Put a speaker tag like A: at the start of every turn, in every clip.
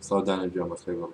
A: صدقني اليوم خير والله.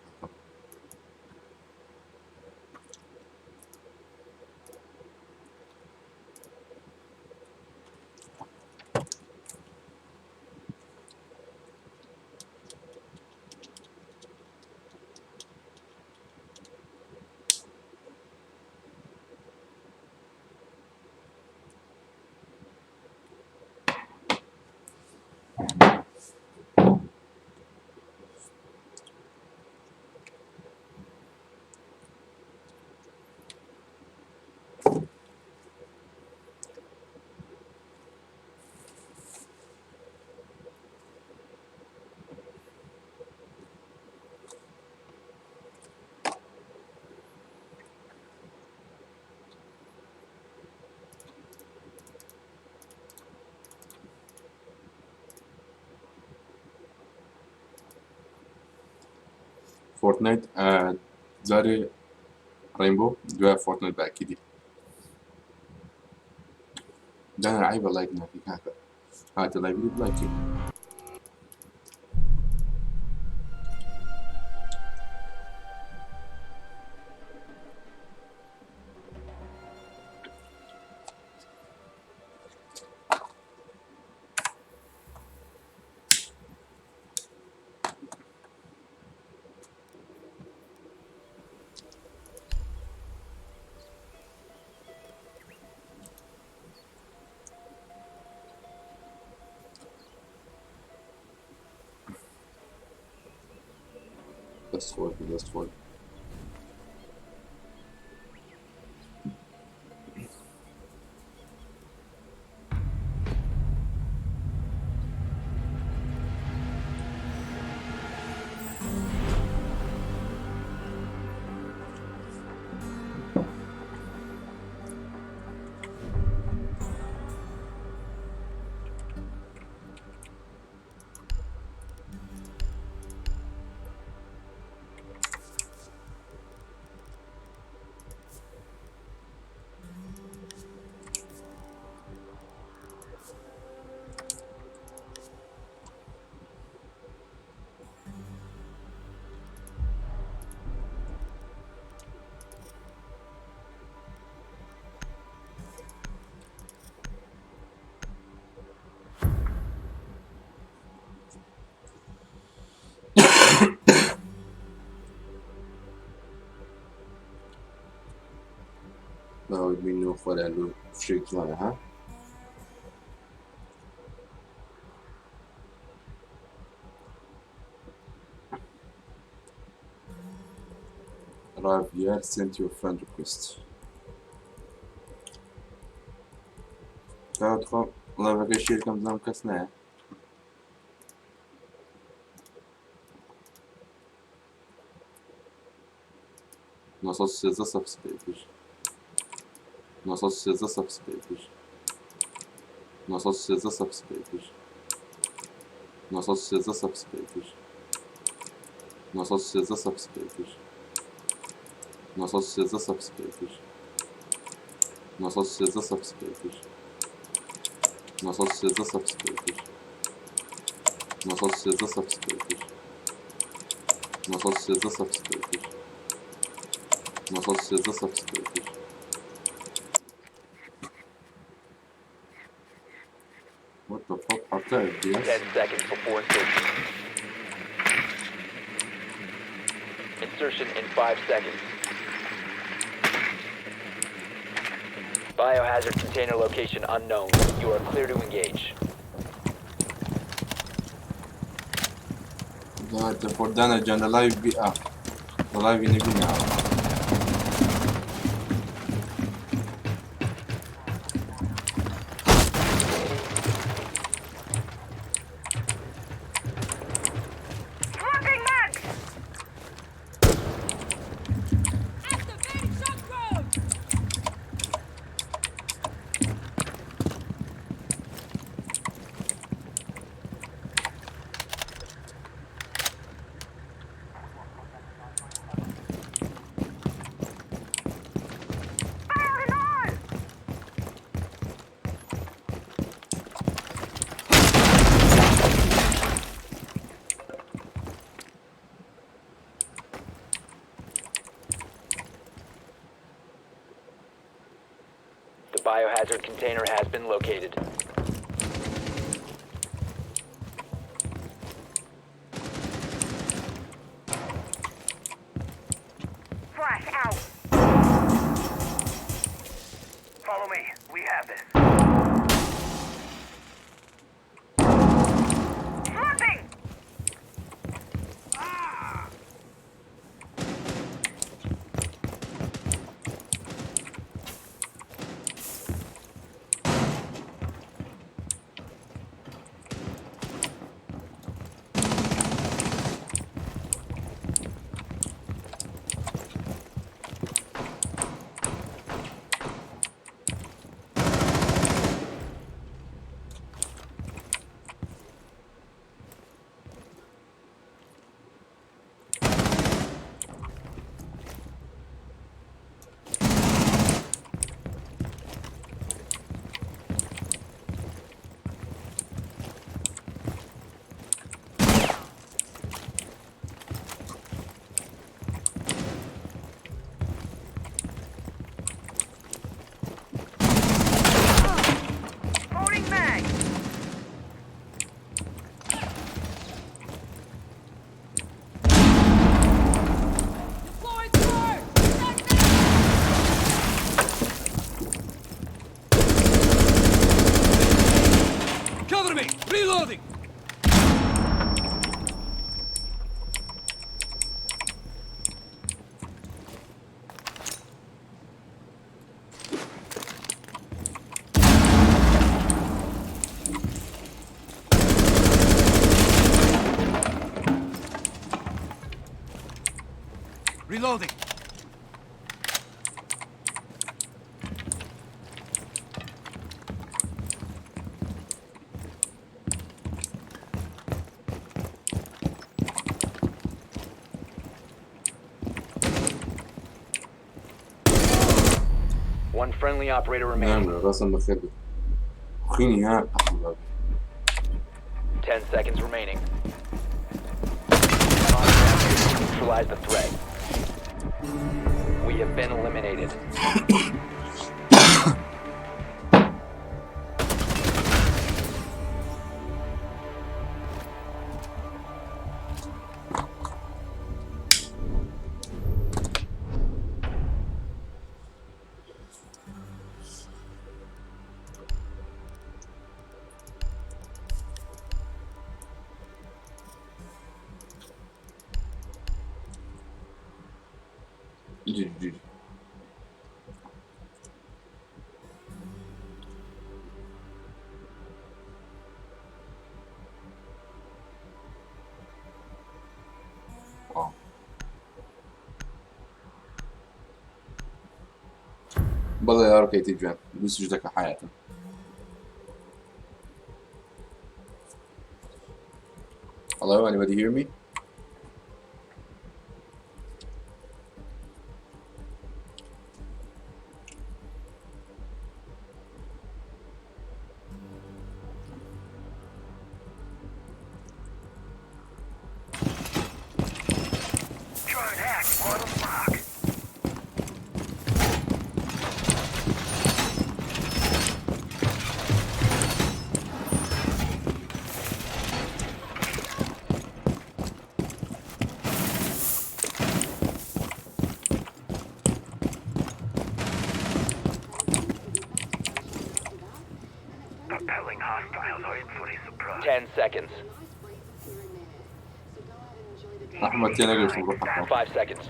A: فورتنايت داري رينبو دوا فورتنايت بأكيد ده أنا عيب لايك نافي هذا هذا لايك لايك بس فول ناوي منه فولا له فشيك لا ها arrive here send your friend request تدخل والله بقى شيء كم زمان كسناه نصوص زصف سبيكش نصوص زصف سبيكش نصوص زصف سبيكش نصوص زصف سبيكش نصوص زصف سبيكش نصوص زصف سبيكش نصوص زصف سبيكش نصوص زصف سبيكش نصوص زصف سبيكش نصوص زصف سبيكش نصوص زصف سبيكش What the fuck? After FPS?
B: 10 seconds before insertion. Insertion in 5 seconds. Biohazard container location unknown. You are clear to engage.
A: The for damage and the live be up. The live in the now.
B: biohazard container has been located.
C: Flash out. Follow me. We have this. Slipping. Loading mag.
D: Cover me! Reloading! Reloading!
B: One friendly operator
A: نعم
B: remaining.
A: الرسم بخير خيني ها
B: 10 seconds remaining. Neutralize the threat. We have been eliminated.
A: جي بالله يا ركيتي جان بس جدك حياته Hello, anybody hear me?
C: Drone hack. On the block. Propelling hostiles are in for a surprise.
B: 10 seconds.
A: أحمد تلاقي في روحك
B: 5 seconds.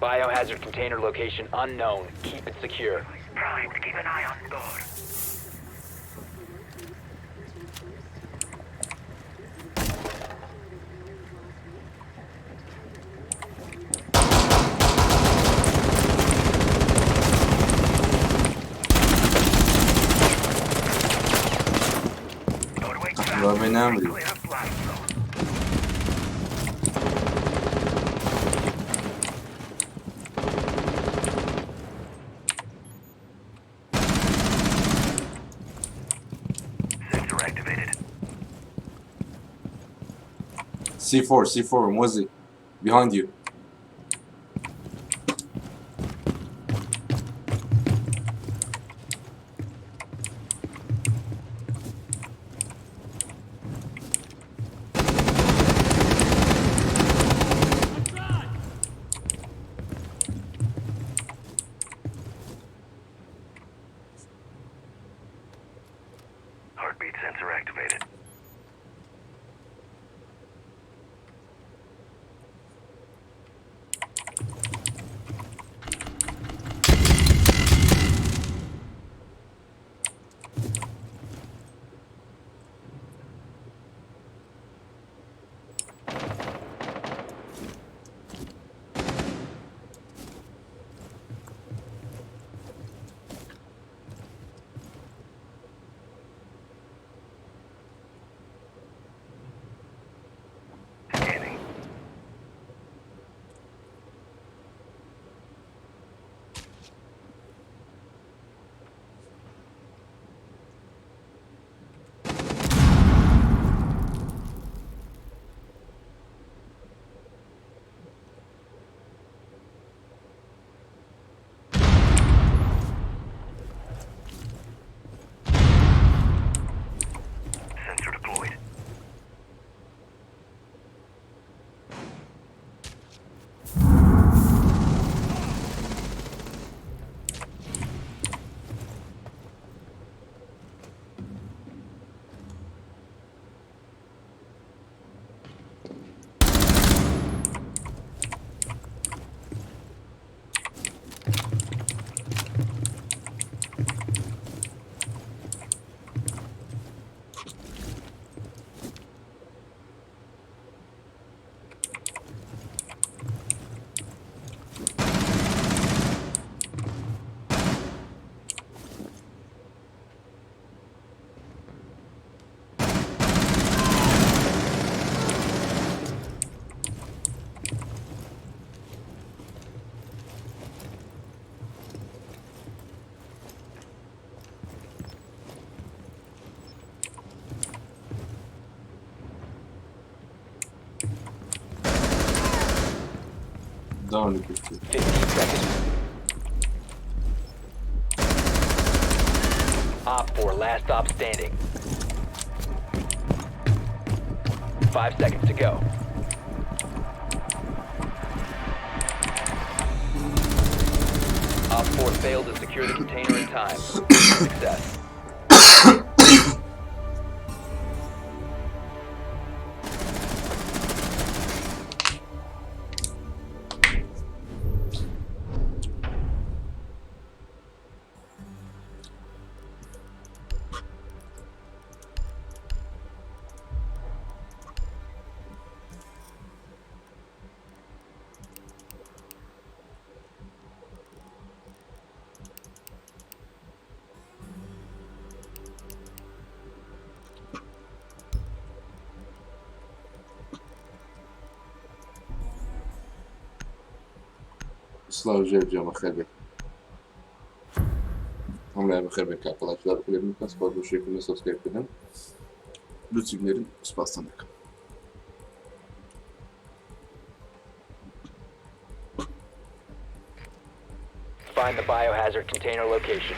B: Biohazard container location unknown. Keep it secure.
C: Primed. Keep an eye on door. Doorway cracked.
A: ما بينام لي
C: Clear blast zone. Sensor activated.
A: C4 موزي behind you Down the 50.
B: 15 seconds. Op 4, last stop standing. 5 seconds to go. Op 4 failed to secure the container in time. Success.
A: Слава Джерджама Хебе. Hamle Hebe arkadaşlar kulübünün spor bu şekilde subscribe'den Lütfünlerin spaslandık.
B: Find the biohazard container location.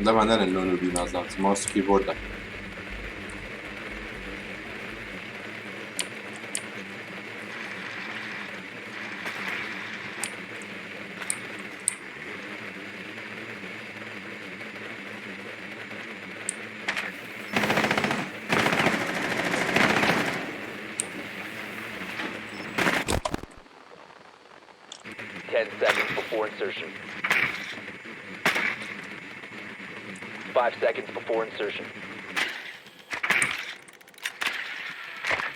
A: ده معناه ان لونه بينظم ماوس كيبورد ده.
B: Seconds before insertion. 5 seconds before insertion.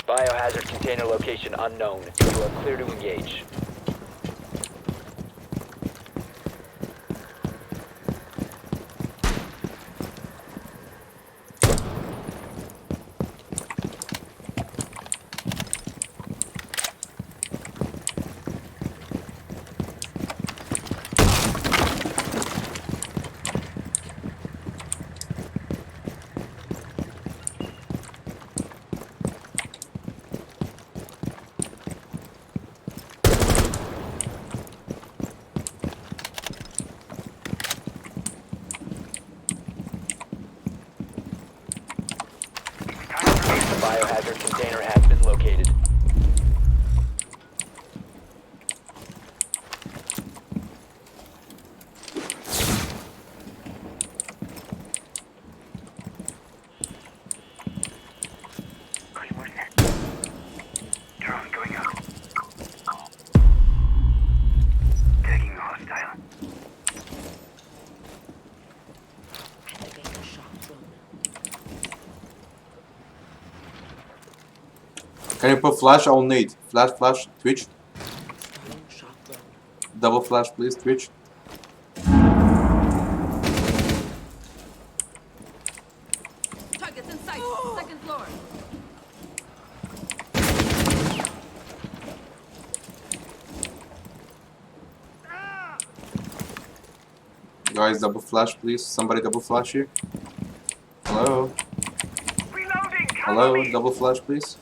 B: Biohazard container location unknown. You are clear to engage. The biohazard container has been located.
C: Drone going up. Tagging the hostile.
A: Can you put flash? I'll need flash, Twitch. Double flash, please, Twitch.
E: Targets in sight. Second floor.
A: Guys, double flash, please. Somebody double flash here. Hello.
C: Reloading!
A: Hello, double flash, please.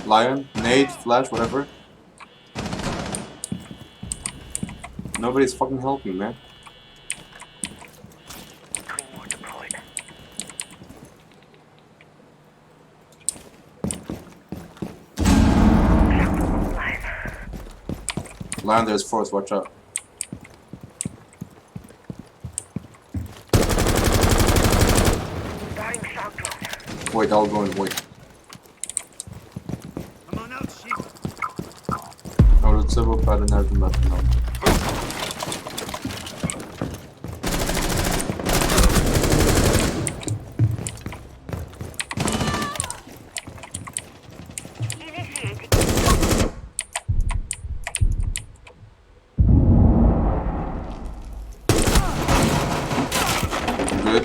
A: Lion, nade, flash, whatever. Nobody's fucking helping, man.
C: Claymore deployed.
A: Lion, there's force, watch out.
C: Starting shock drone.
A: Wait, I'll go and wait.
D: I'm on out, sheep.
A: Orada several pattern nereden baktın abi.
C: Initiating.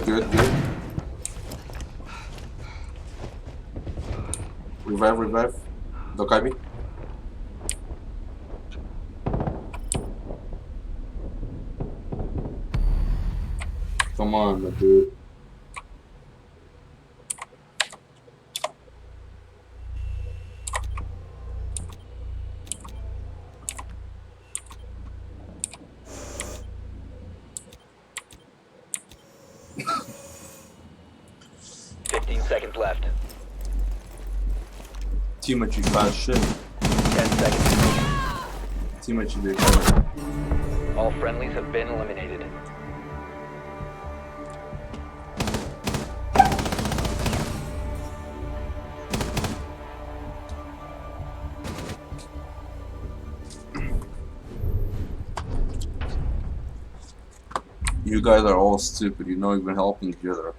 A: Good. Revive. Dokaj mi. Come on, my dude.
B: Seconds left.
A: Too much you fast shit.
B: 10 seconds.
A: Too much you do.
B: All friendlies have been eliminated.
A: You guys are all stupid. You're not even helping each other.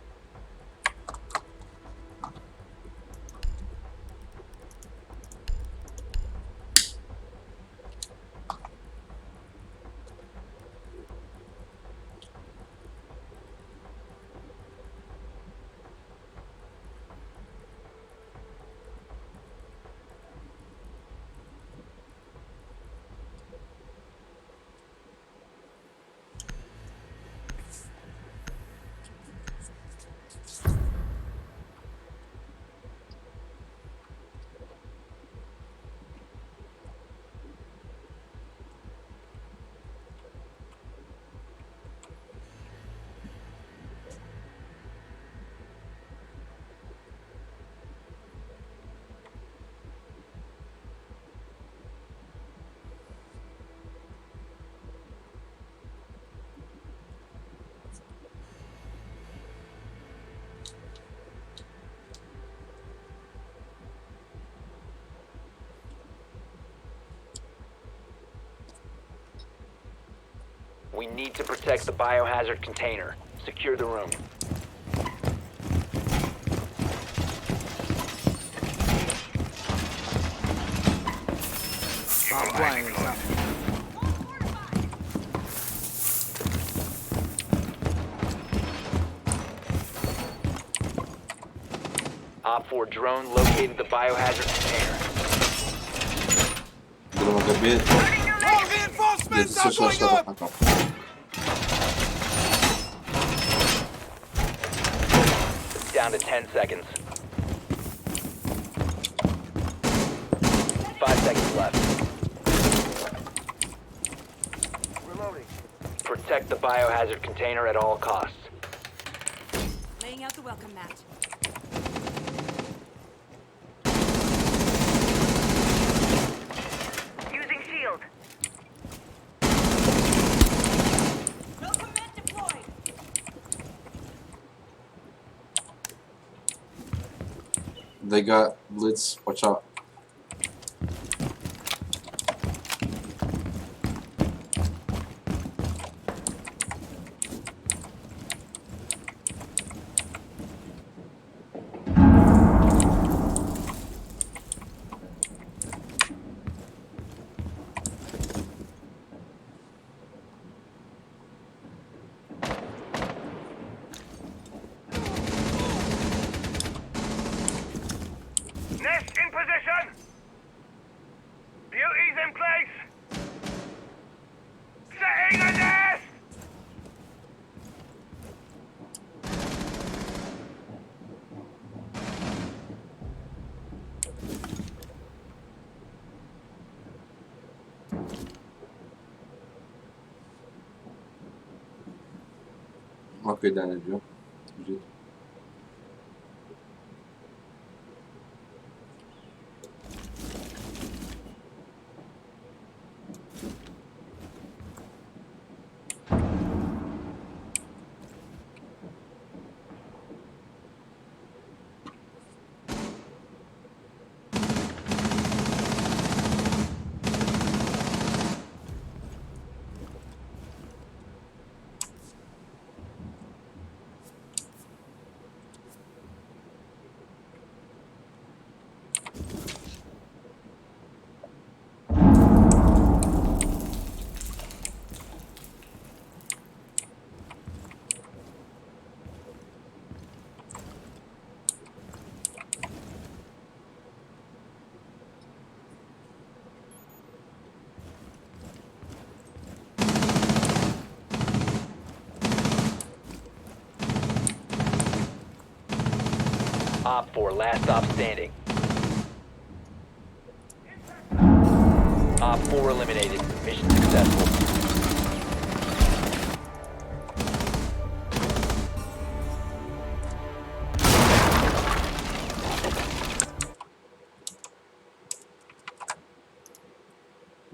B: We need to protect the biohazard container. Secure the room.
D: Stop playing with that.
B: Op 4 drone located the biohazard container.
A: Duruma gabi.
D: More reinforcements are going up!
B: Down to 10 seconds. 5 seconds left.
C: Reloading.
B: Protect the biohazard container at all costs.
E: Laying out the welcome mat.
C: Using shield.
E: Welcome mat deployed.
A: They got blitz. Watch out.
C: Nest in position. Beauty's in place. Setting a nest.
A: Okay, Daniel. Good.
B: Op 4, last stop standing. Op 4 eliminated. Mission successful.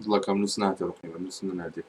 A: الله كم نص ناتي رقيبا نص نادي.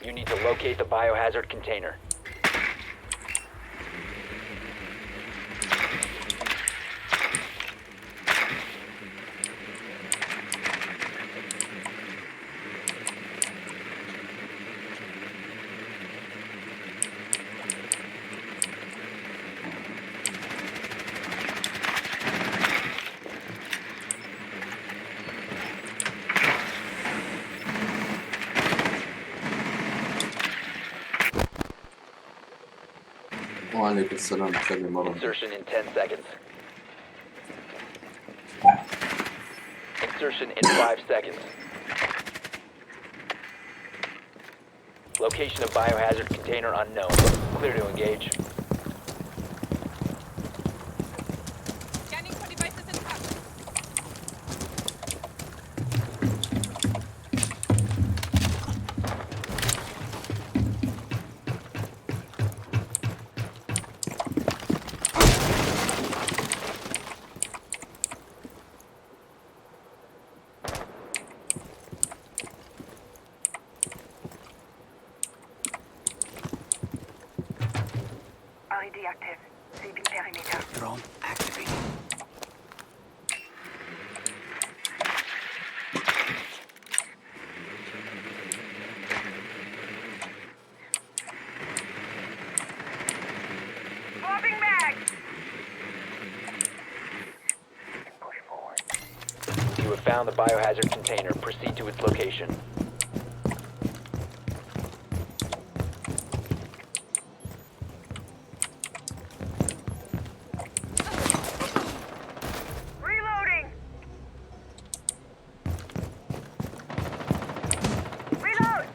B: You need to locate the biohazard container.
A: وعليكم السلام خلي مرة.
B: Insertion in 10 seconds. Insertion in 5 seconds. Location of biohazard container unknown. Clear to engage.
E: Scanning for devices in house.
C: RED active. Sweeping perimeter.
D: Drone activated.
C: Swapping mag!
B: Push forward. You have found the biohazard container. Proceed to its location.
C: Reloading! Reload!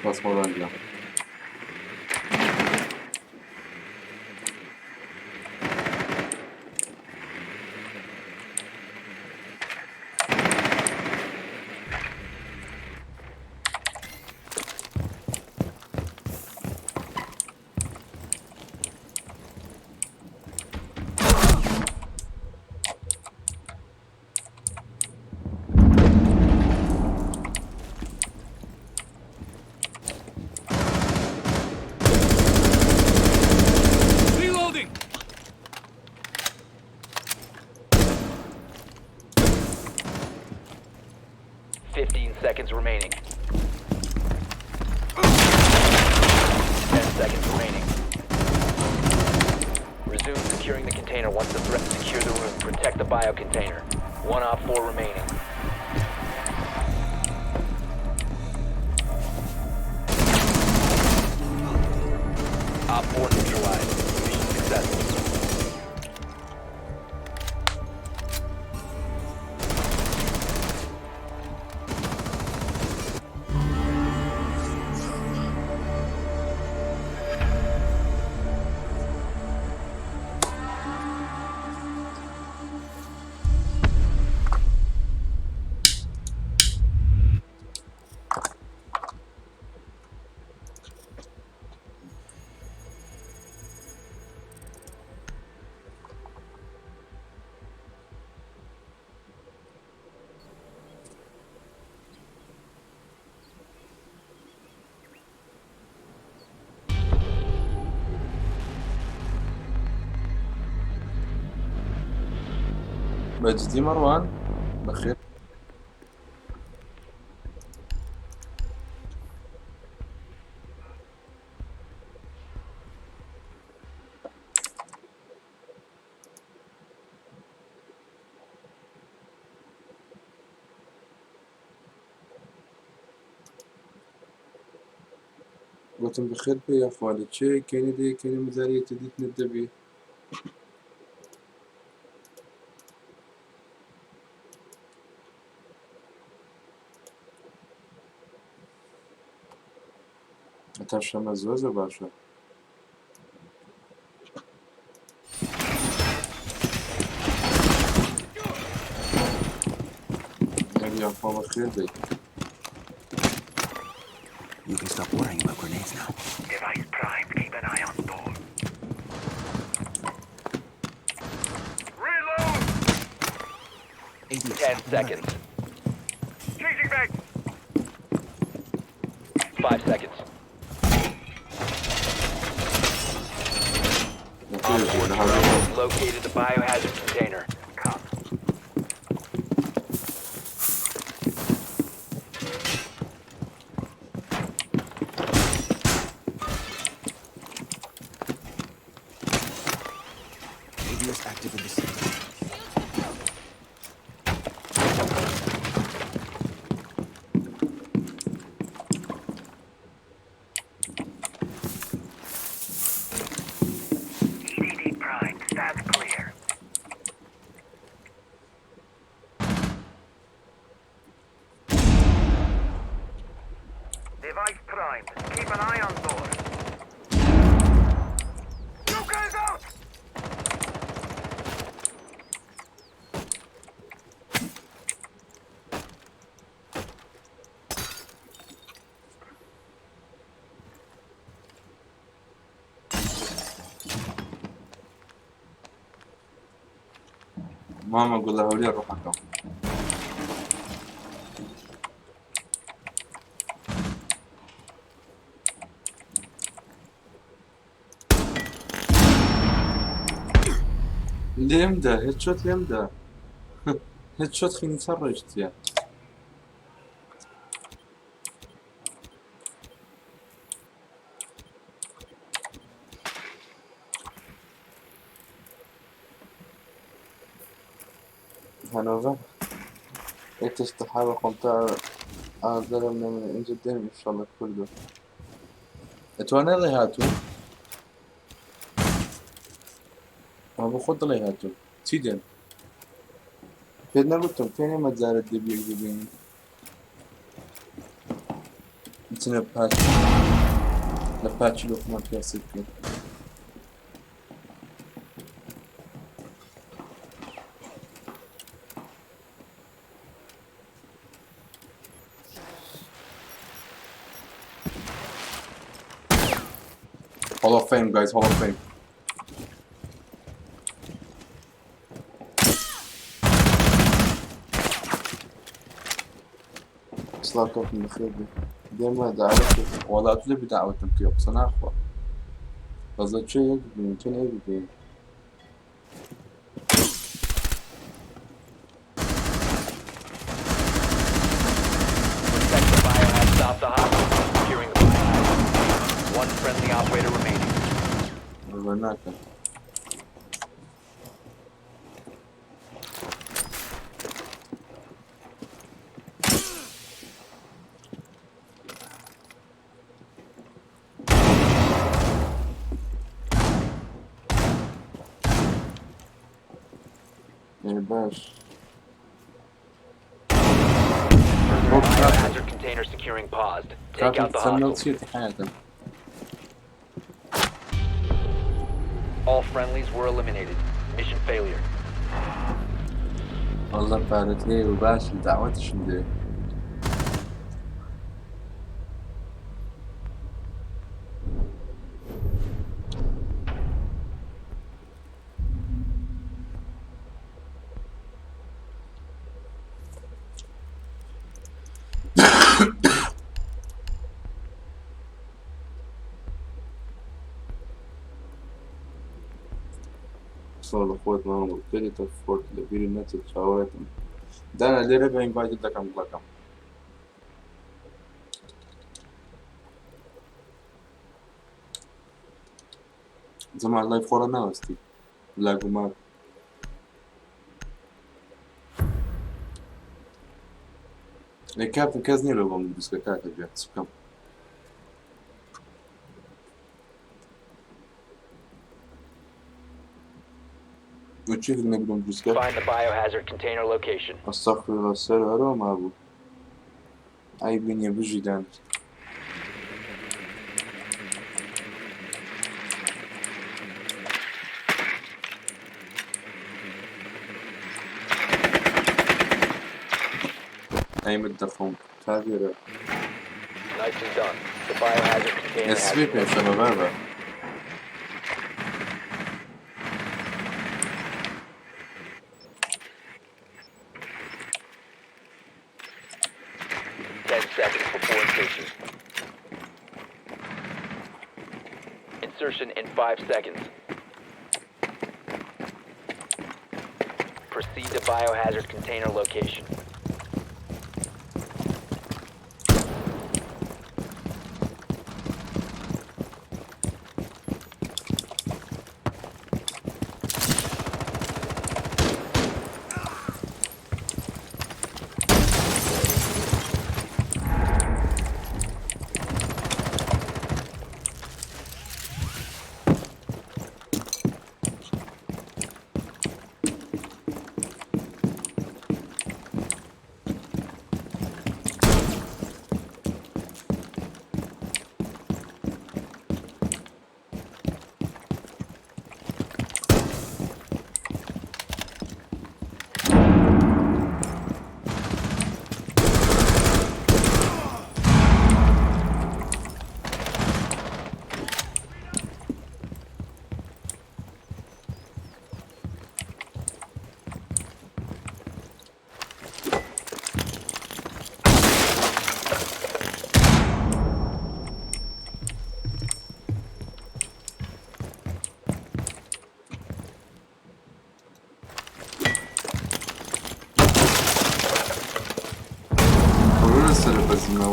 A: بس مرة عندنا.
B: seconds remaining. 10 seconds remaining. Resume securing the container once the threat secure the room. Protect the bio container. 1 Op 4 remaining. Op 4 neutralized. Mission successful.
A: بجدي مروان بخير. قلتم بخير بي يا اخواني. تشي كيني مزارية تديت ندبي. ترشم الزوزة باشا. يا اخوان بخير بي.
F: You can stop worrying about grenades now.
C: Device primed. Keep an eye on door. Reload!
B: 10 seconds.
C: Chasing back!
B: 5 seconds. Op 4 terminal located the biohazard container.
C: Come.
F: ADS active in the city.
C: EDD primed. Stands clear. Device primed. Keep an eye on door. You guys out!
A: ماما اقول لها ولي اروح حقهم. ليمدا هيد شوت ليمدا. هيد شوت خيني تفرجت يا هانوفر. انت استحالة قمت اقدر من جدا ان شاء الله كله. اتوانا اللي هاتو ما بخد اللي هاتو تيدن كنا قلتم فيني ما تزال الدبي يجيبين انتنا باتش لوك ما فيها سكين. Hall of Fame, guys, Hall of Fame. إصلاحكم من الخير دي دايما دعوتك ولا أدري بدعوتك يا بصنع أخوة قصدك شيء يجبين كان يجبين کاور نکن. باش.
B: Biohazard container securing paused. Take out the
A: تسمى
B: hostiles.
A: تصير حياتك.
B: All friendlies were eliminated. Mission failure.
A: والله بارت لي وباش دعوتش ندير. صار اخوات معهم الكريتر فورت لبيري النت تشاورتهم. ده انا ليه ربع انفايتد لكم لكم. زمان الله يفورا ناستي. لاقو ماك. Captain Caznilo vam diskoteka gdje kam. Učili ne budem diskoteka.
B: Find the biohazard container location.
A: Astaghfirullah server ama bu. Ay beni bu jiden. Ay متدخم تاجر.
B: Nicely done. The biohazard container has
A: Sweep
B: been
A: yaşama ver.
B: 10 seconds before insertion. Insertion in 5 seconds. Proceed to biohazard container location.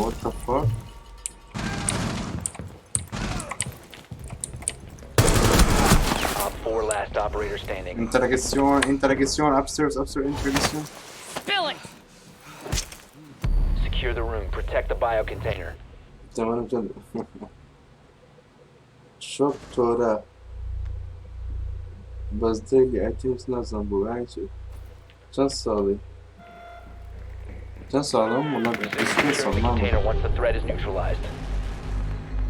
A: What the fuck?
B: Op 4 last operator standing.
A: Interrogation, upstairs, interrogation.
E: Spill it!
B: Secure the room. Protect the biocontainer.
A: تمام جد. شوف تورا. بس دقيقة اتيمس لازم بوعيش. كان صالي. كان صالم ولا
B: Secure
A: بس
B: the container once the threat is neutralized.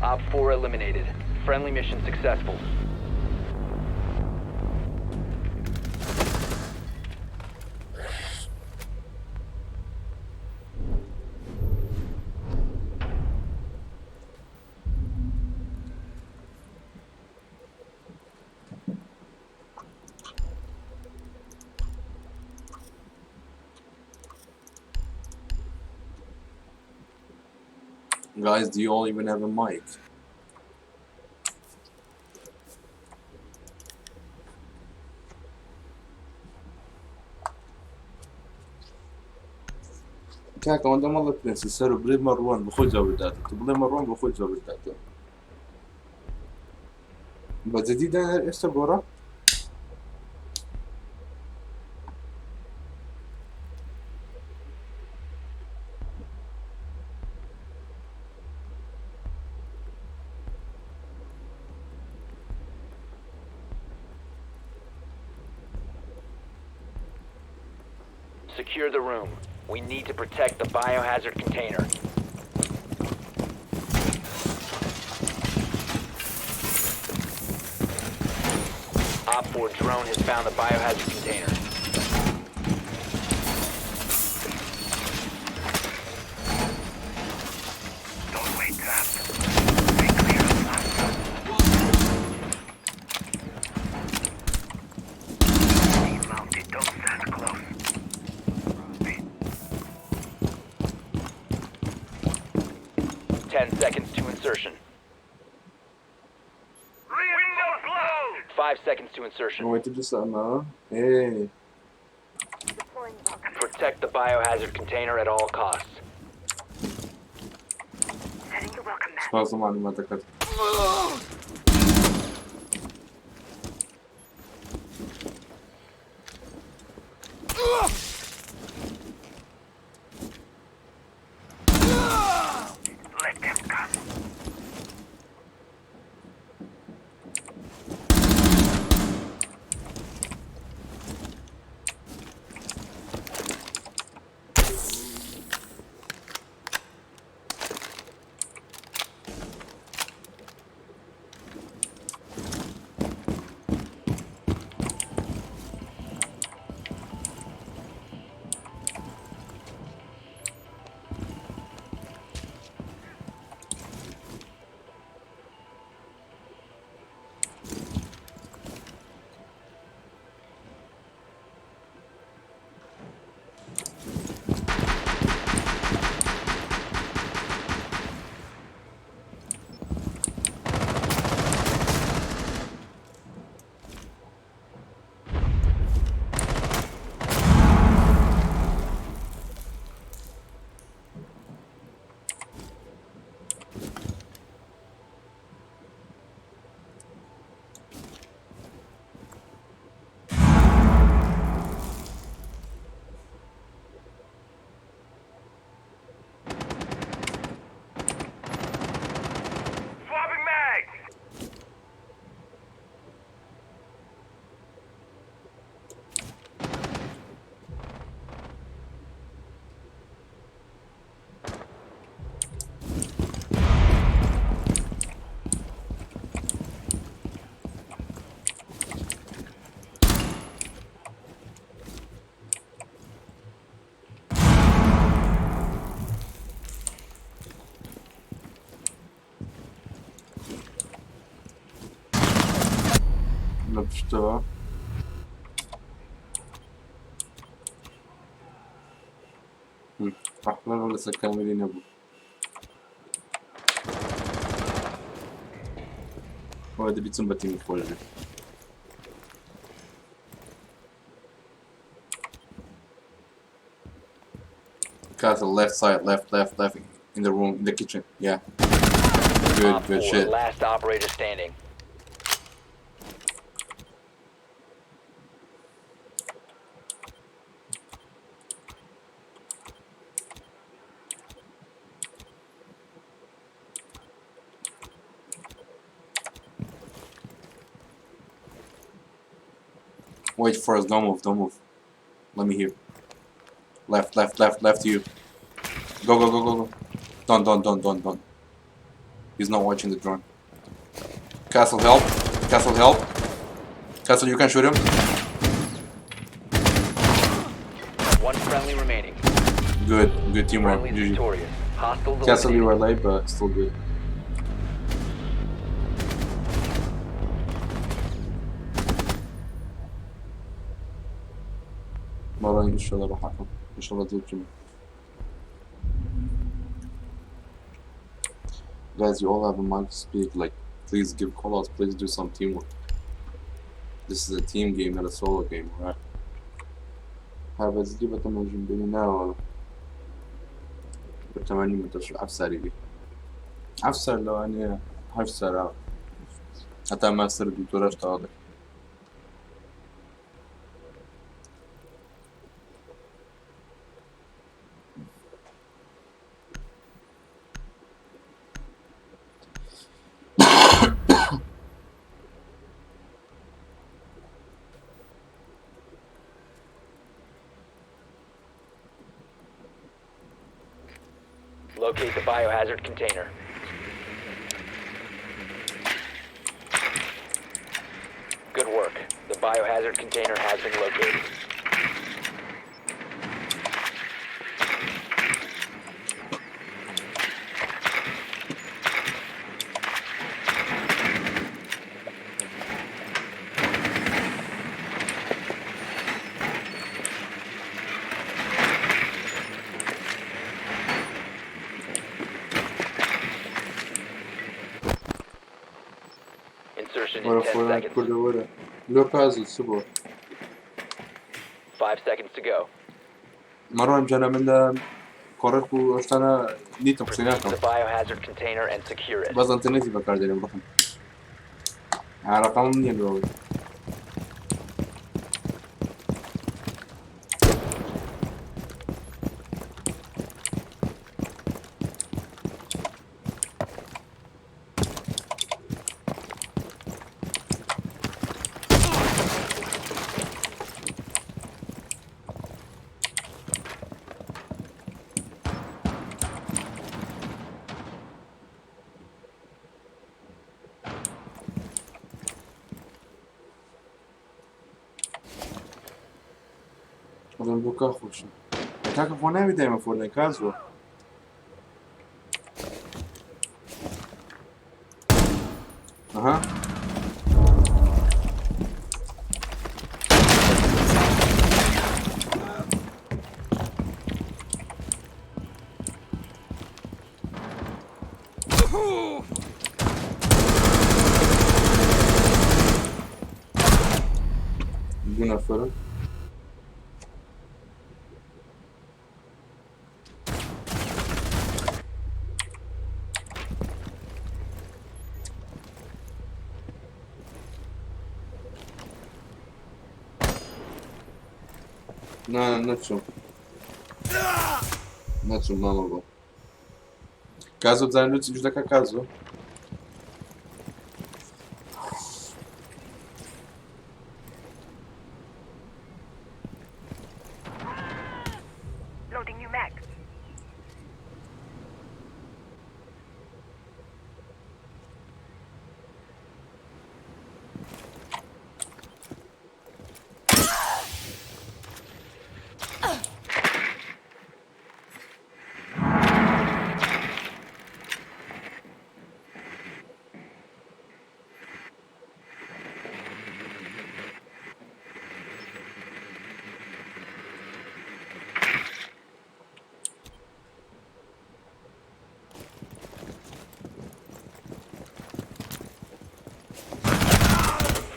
B: Op 4 eliminated. Friendly mission successful.
A: Guys, do you all even have a mic? كاكا وانت والله برنسس سارو بلي مروان بخوجة وداته بلي مروان بخوجة وداته بس جديدة ايش تبغى؟
B: Secure the room. We need to protect the biohazard container. Op 4 drone has found the biohazard container.
C: Don't wait trapped. Stay clear of us. Team mounted, don't stand close.
B: 10 seconds to insertion.
C: Windows low!
B: 5 seconds to insertion.
A: هو انت بتسألنا؟ ايه
B: Protect the biohazard container at all costs.
C: Setting the welcome mat.
A: خلاص معلوماتك هات.
C: Let them come. Swapping mags!
A: لا بتشتغل. أحمر ولا سكاملين يا أبو؟ وهذا بيتم بتيم فوجي. Castle left side, left in the room, in the kitchen. Yeah. Good,
B: Op 4,
A: good shit.
B: last operator standing.
A: Wait for us, don't move. Let me hear. Left to you. Go. Don't. He's not watching the drone. Castle, help. Castle, you can shoot him.
B: One friendly remaining.
A: Good teamwork.
B: Friendly
A: GG.
B: victorious. Hostiles
A: Castle, you
B: eliminated.
A: were late, but still good. مرة إن شاء الله راح أحكم إن شاء الله تجيب جيم. Guys, you all have a mic to speak. Like, please give callouts. Please do some teamwork. This is a team game, not a solo game, right? بس دي بتمنى بيننا بتمنى متوش عفسري دي عفسر لو أنا عفسر Até mais tradutora toda.
B: Locate the biohazard container. Good work. The biohazard container has been located. Insertion in
A: Ora
B: 10
A: fora
B: seconds.
A: colhora. Melhor caso, سبوع.
B: 5 seconds to go.
A: مروان جانا من قررت واشتنا نيتم
B: Proceed to
A: سيناتهم.
B: the biohazard container and secure it.
A: بس انترنتي بكار داري بروحهم. رقم منين بروي. Adam boca roxa. Ataca com neve dema for lá em casa. Aham. Buna fora. No, not so. Not so, mama go. Kazu zanim już taka kazu.
C: Loading new mag.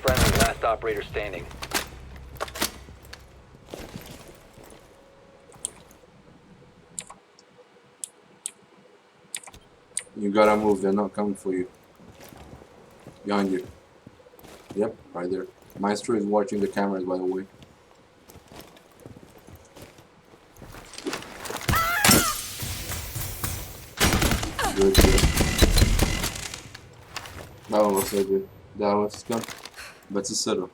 B: Friendly, last operator standing.
A: You gotta move, they're not coming for you. Behind you. Yep, right there. Maestro is watching the cameras, by the way. Good, good. That one was so good. That was good. But it's a settle.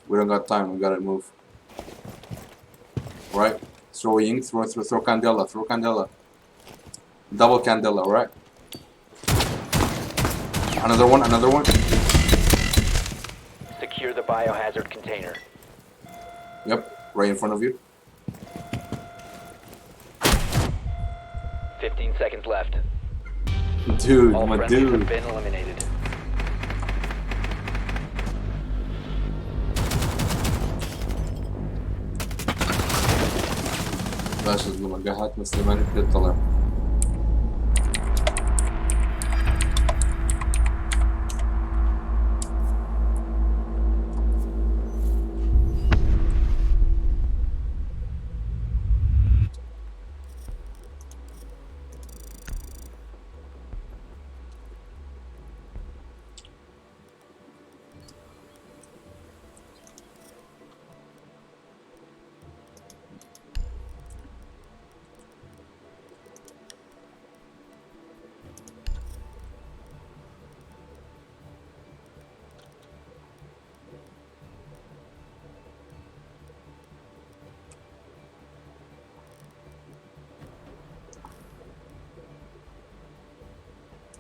A: We don't got time, we gotta move. Right? Throw Candela, throw Candela. Double Candela, right? Another one, another one.
B: Secure the biohazard container.
A: Yep, right in front of you.
B: 15 seconds left.
A: Dude,
B: All
A: my
B: friendlies have
A: dude.
B: been eliminated.
A: باشا المقاهات مسلماني بتطلع.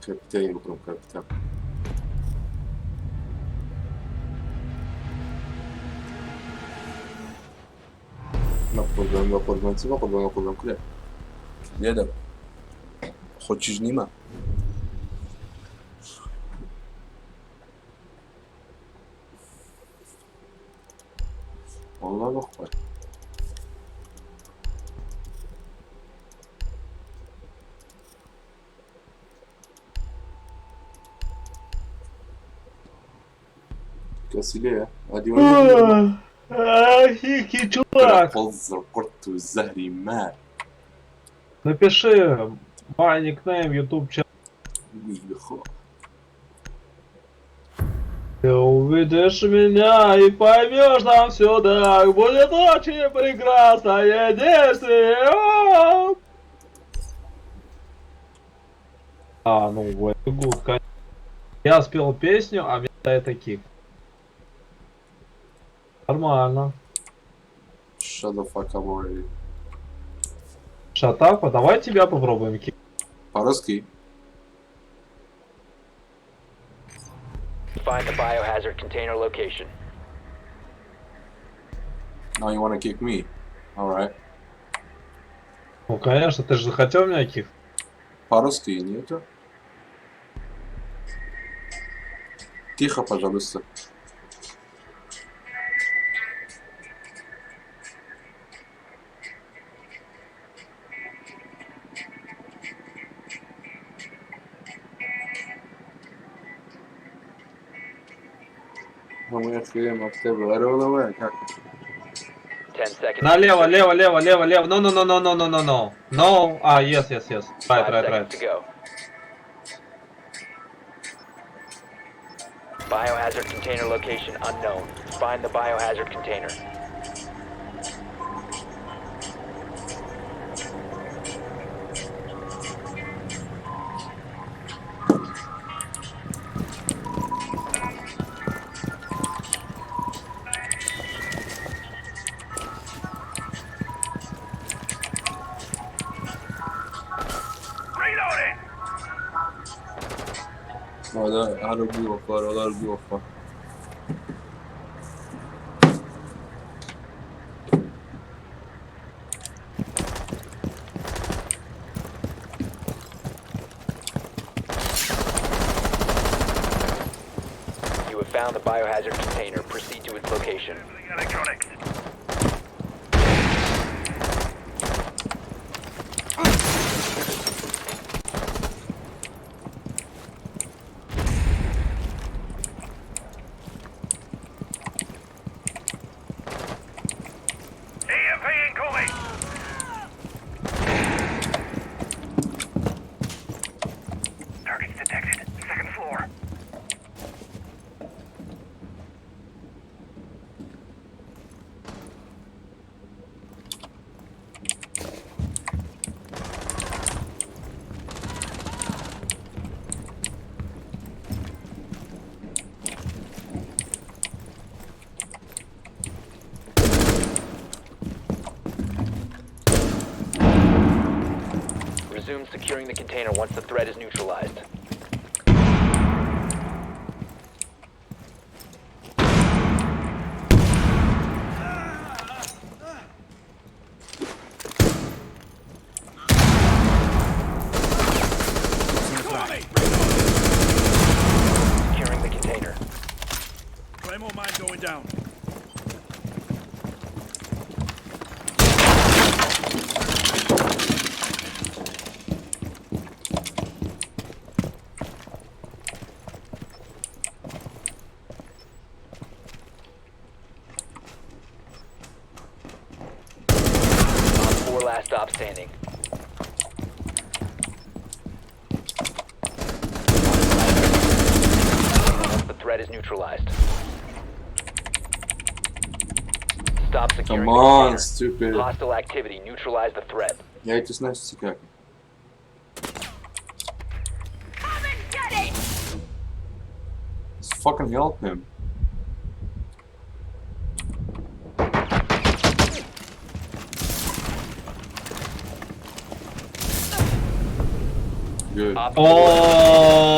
A: Капитан, прям капитан. Нападам, куля. Деда, хочешь нима? Аллах Акбар. Касилия, одевай.
G: Хики, чувак,
A: Ползар, порту, загримар.
G: напиши мой никнейм, YouTube чат.
A: Уйдохо.
G: Ты увидишь меня и поймешь, нам все так будет очень прекрасное действие. Ну, вот, good, конечно. Я спел песню, а мне это кик. Нормально.
A: Shut the fuck up already.
G: Шатапа, давай тебя попробуем кик.
A: По-русски.
B: Find the biohazard container location.
A: Now you wanna kick me. Alright.
G: Ну, конечно, ты же захотел меня кик.
A: По-русски нету. Тихо, пожалуйста. Мы охуеем от тебя. Давай, как?
B: 10 seconds.
G: Налево, лево, лево, лево, лево. No, no, no, no, no, no, no, no. No. Ah, yes, yes, yes.
B: 5
G: Right, right,
B: seconds
G: right.
B: to go. Biohazard container location unknown. Find the biohazard container.
C: Reloading!
A: Hadi bir ofa.
B: You have found the biohazard container. Proceed to its location.
C: Electronics. EMP incoming! Targets detected. Second floor.
B: Resume securing the container once the threat is neutralized. Securing the container.
D: Claymore mine going down.
B: Four last stop standing. Once the threat is neutralized. Stop securing
A: Come
B: the
A: on,
B: container.
A: stupid.
B: Hostile activity. Neutralize the threat.
A: Я эти знаешь, как.
E: Come and get it!
A: Just fucking help him. good.
B: Op 4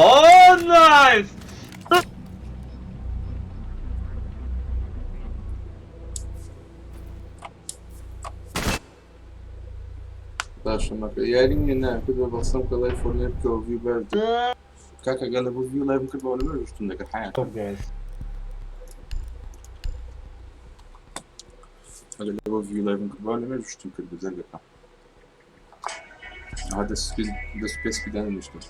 G: Oh, nice!
A: Даша, я не знаю, كنت ببصم كده الفورنيت كو فيو بيرد كاكا قال له فيو لايف ممكن بقول له شو نقدر حياة
G: Top guys.
A: قال له فيو لايف ممكن بقول له شو نقدر بزرق هذا سبيس كده مش كده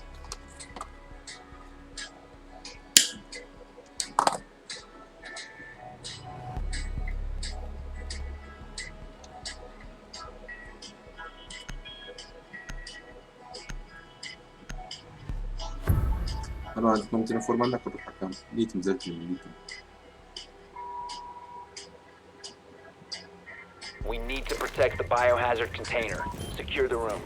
A: أنا عندي ممكن أفورم عنك أروح حكام ليتم زلت من ليتم
B: We need to protect the biohazard container. Secure the room.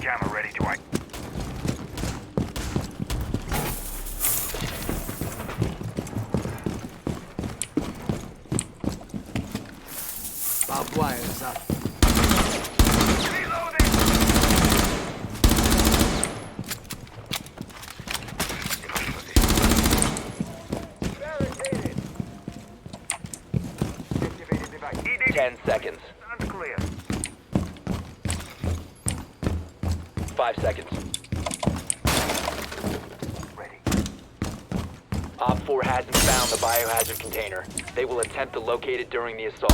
C: Jammer ready to act.
F: Barbed wire is up.
C: Reloading! Barricaded! Activated device. ED
B: 10 seconds.
C: sounds clear.
B: 5 seconds.
C: Ready.
B: Op 4 hasn't found the biohazard container. They will attempt to locate it during the assault.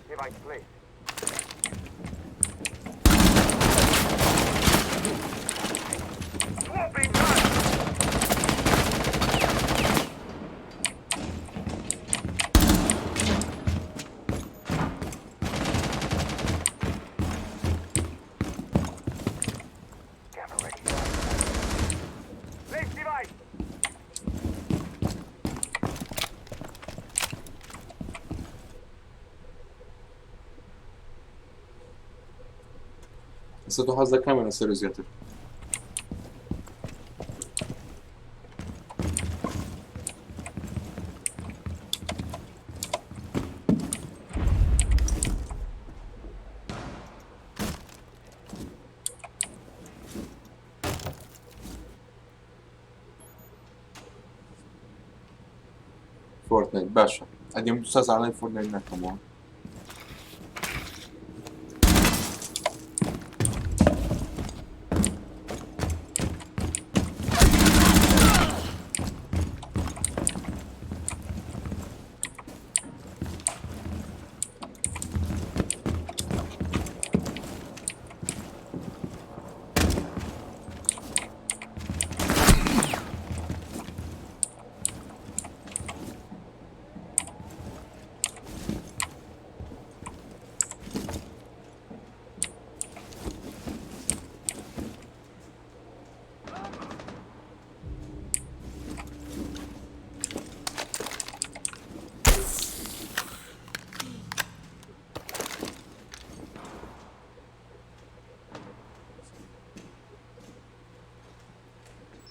C: Device placed. Swapping guns! Camera ready. Place device!
A: بس تو حظك كاميرا سيريو زيادة فورتنايت باشا قديم مسلسل على فورتنايت كمان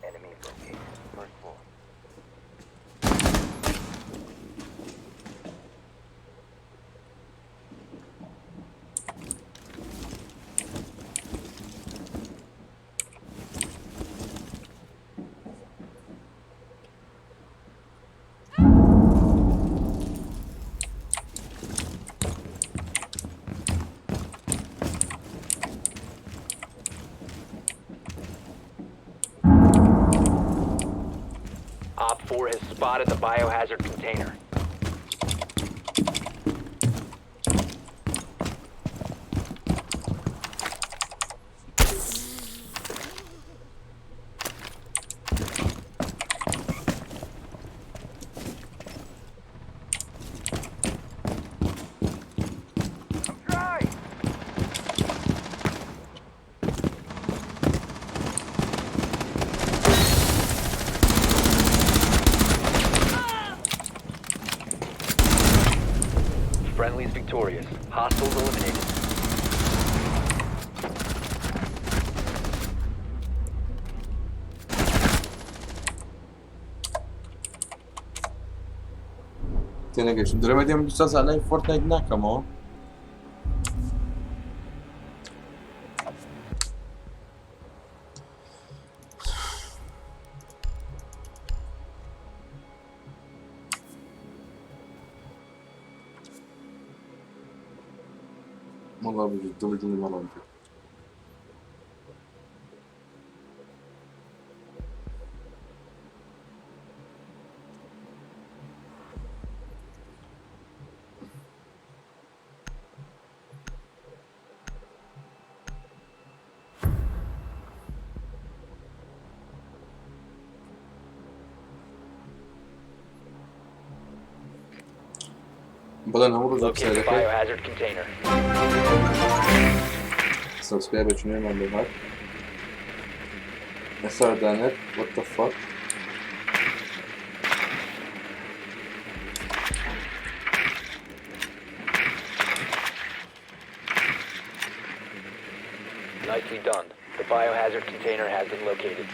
C: Enemy located. First floor.
B: Op 4 has spotted the biohazard container.
C: Try!
B: Friendly's victorious. Hostiles eliminated.
A: tényleg, és remediam just az ellen Fortnite nakamo. Mogła być dumny malątek. Бъда много да
B: Locate the
A: обсъдяха.
B: biohazard container.
A: Subscribe to me on the back. I started done it. What the fuck?
B: Nicely done. The biohazard container has been located.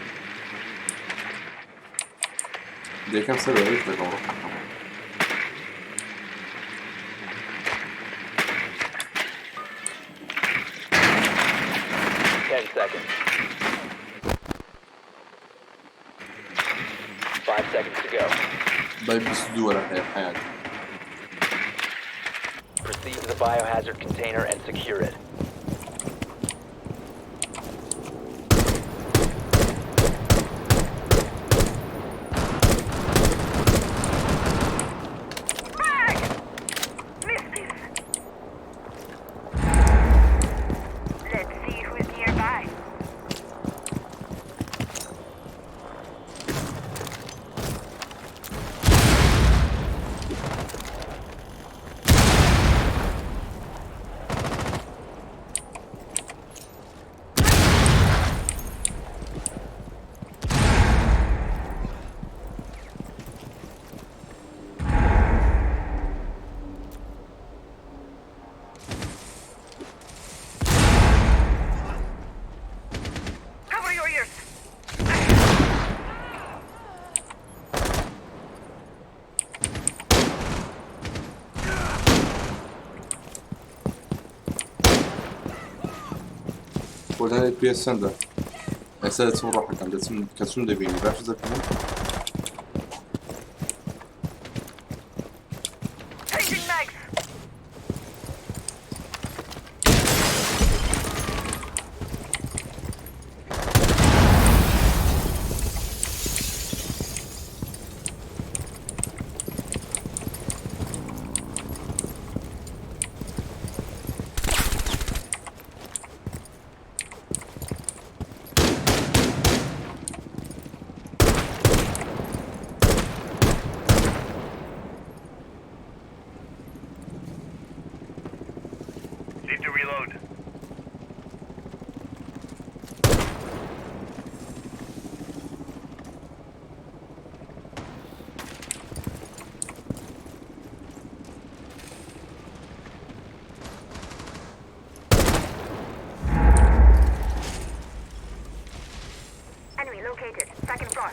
A: They can say everything.
B: 10 seconds. 5 seconds to go.
A: بيبسدوا على حياتي.
B: Proceed to the biohazard container and secure it.
C: Let's see who's nearby. Cover your ears.
A: Buradan FPS sen de. Eser sonra roحك عند كاسون دبيني بعرف إذا كمان.
C: Changing mags. Need to reload. Enemy located. Second floor.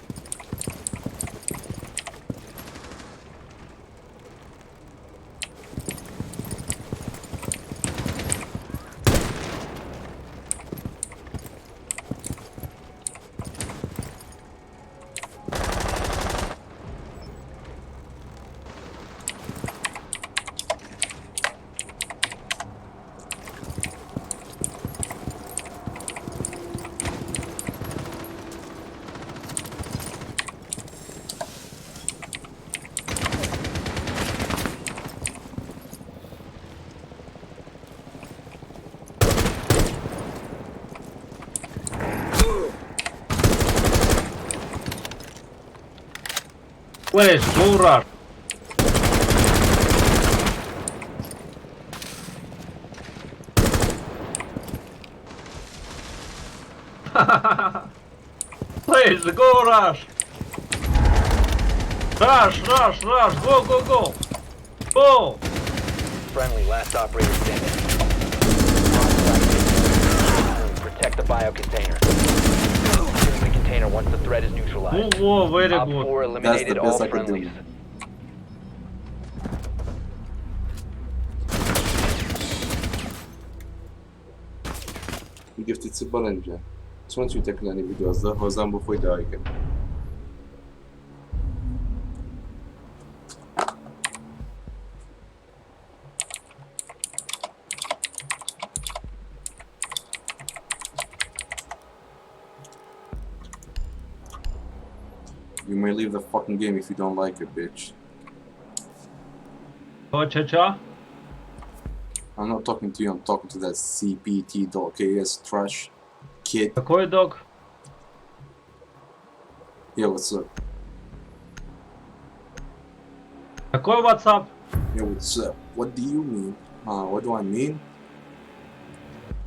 G: Flash, go rush. Flash, go rush. Rush, rush, rush. Go, go, go. Go.
B: Friendly, last operator standing. Protect the bio container. Secure the container once the threat is neutralized.
G: Whoa, very
B: Op
G: good.
B: 4 eliminated
A: That's the
B: all
A: best I could do.
B: friendlies.
A: گفتی چی بالنجه چون توی تکلانی ویدیو از ده هزار بخوی دایی کن You may leave the fucking game if you don't like it, bitch.
G: Чё?
A: I'm not talking to you, I'm talking to that CPT.KS trash kid.
G: Какой дог?
A: Yeah, what's up?
G: Какой WhatsApp?
A: Yeah, what's up? What do you mean? What do I mean?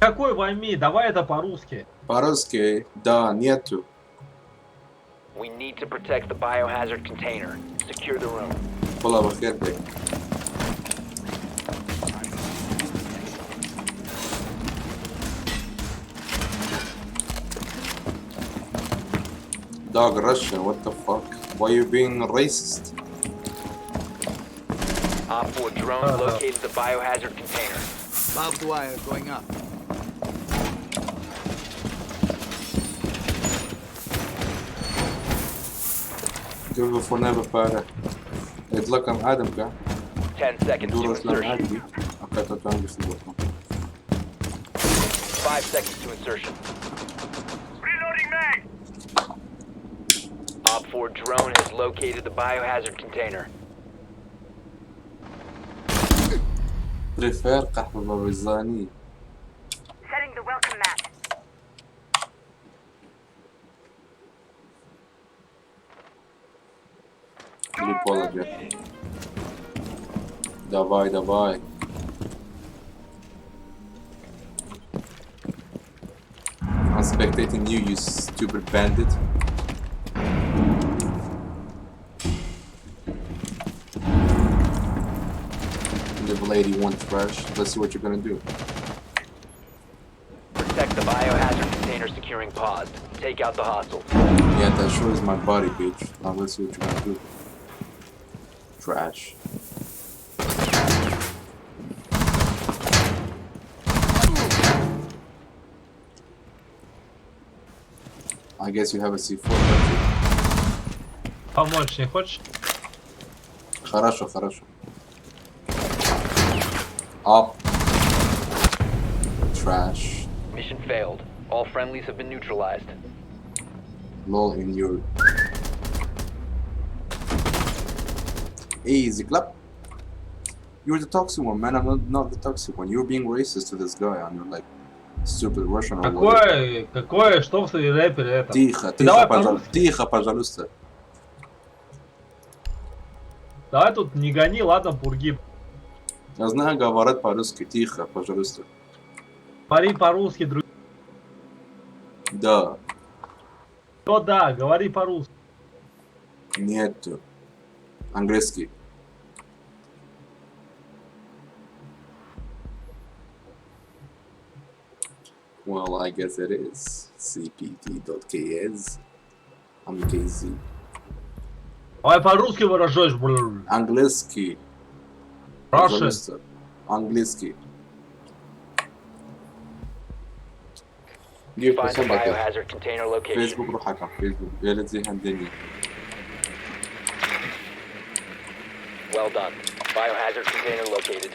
G: Какой войми? Давай это по-русски.
A: По-русски, да, нету.
B: We need to protect the biohazard container. Secure the room.
A: Была бахердек. Dog Russian, what the fuck? Why you being racist?
B: Op 4 drone located the biohazard container.
F: Barbed wire going up.
A: Give for never para. اطلق عن آدم كا
B: 10 seconds to
A: دور اسلام
B: insertion.
A: عادي أكاد تانجي في الوطن
B: 5 seconds to insertion.
C: Reloading mag!
B: Op 4 drone has located the biohazard container.
A: بريفير قهوة بابزاني
C: Setting the welcome mat.
A: Липола же. Давай, давай. I'm spectating you, you stupid bandit. Level 81 trash. Let's see what you're gonna do.
B: Protect the biohazard container securing pods. Take out the hostiles.
A: Yeah, that sure is my body, bitch. Now let's see what you're gonna do. Trash. I guess you have a C4, don't you?
G: Помочь не хочешь?
A: Хорошо, хорошо. Up. Trash.
B: Mission failed. All friendlies have been neutralized.
A: Lol in your... Easy clap. You're the toxic one, man. I'm not the toxic one. You're being racist to this guy. And you're like stupid Russian or whatever.
G: Какое, что в своей рэпере это?
A: Тихо,
G: Давай
A: тихо, пожалуйста.
G: по-русски.
A: Тихо, пожалуйста.
G: Давай тут не гони, ладно, пурги.
A: Я знаю, говорят по-русски. Тихо, пожалуйста.
G: Говори по-русски, друг.
A: Да.
G: Ну да, говори по-русски.
A: Нету. Английский. Well, I guess it is. CPT.KS. I'm KZ.
G: Давай по-русски выражаешь, блин.
A: Английский.
G: Russian.
A: Пожалуйста. Английский. Give
B: Find the
A: somebody.
B: biohazard container location.
A: Facebook روحك على فيسبوك. يا ريت زي هندني.
B: Well done. Biohazard container located.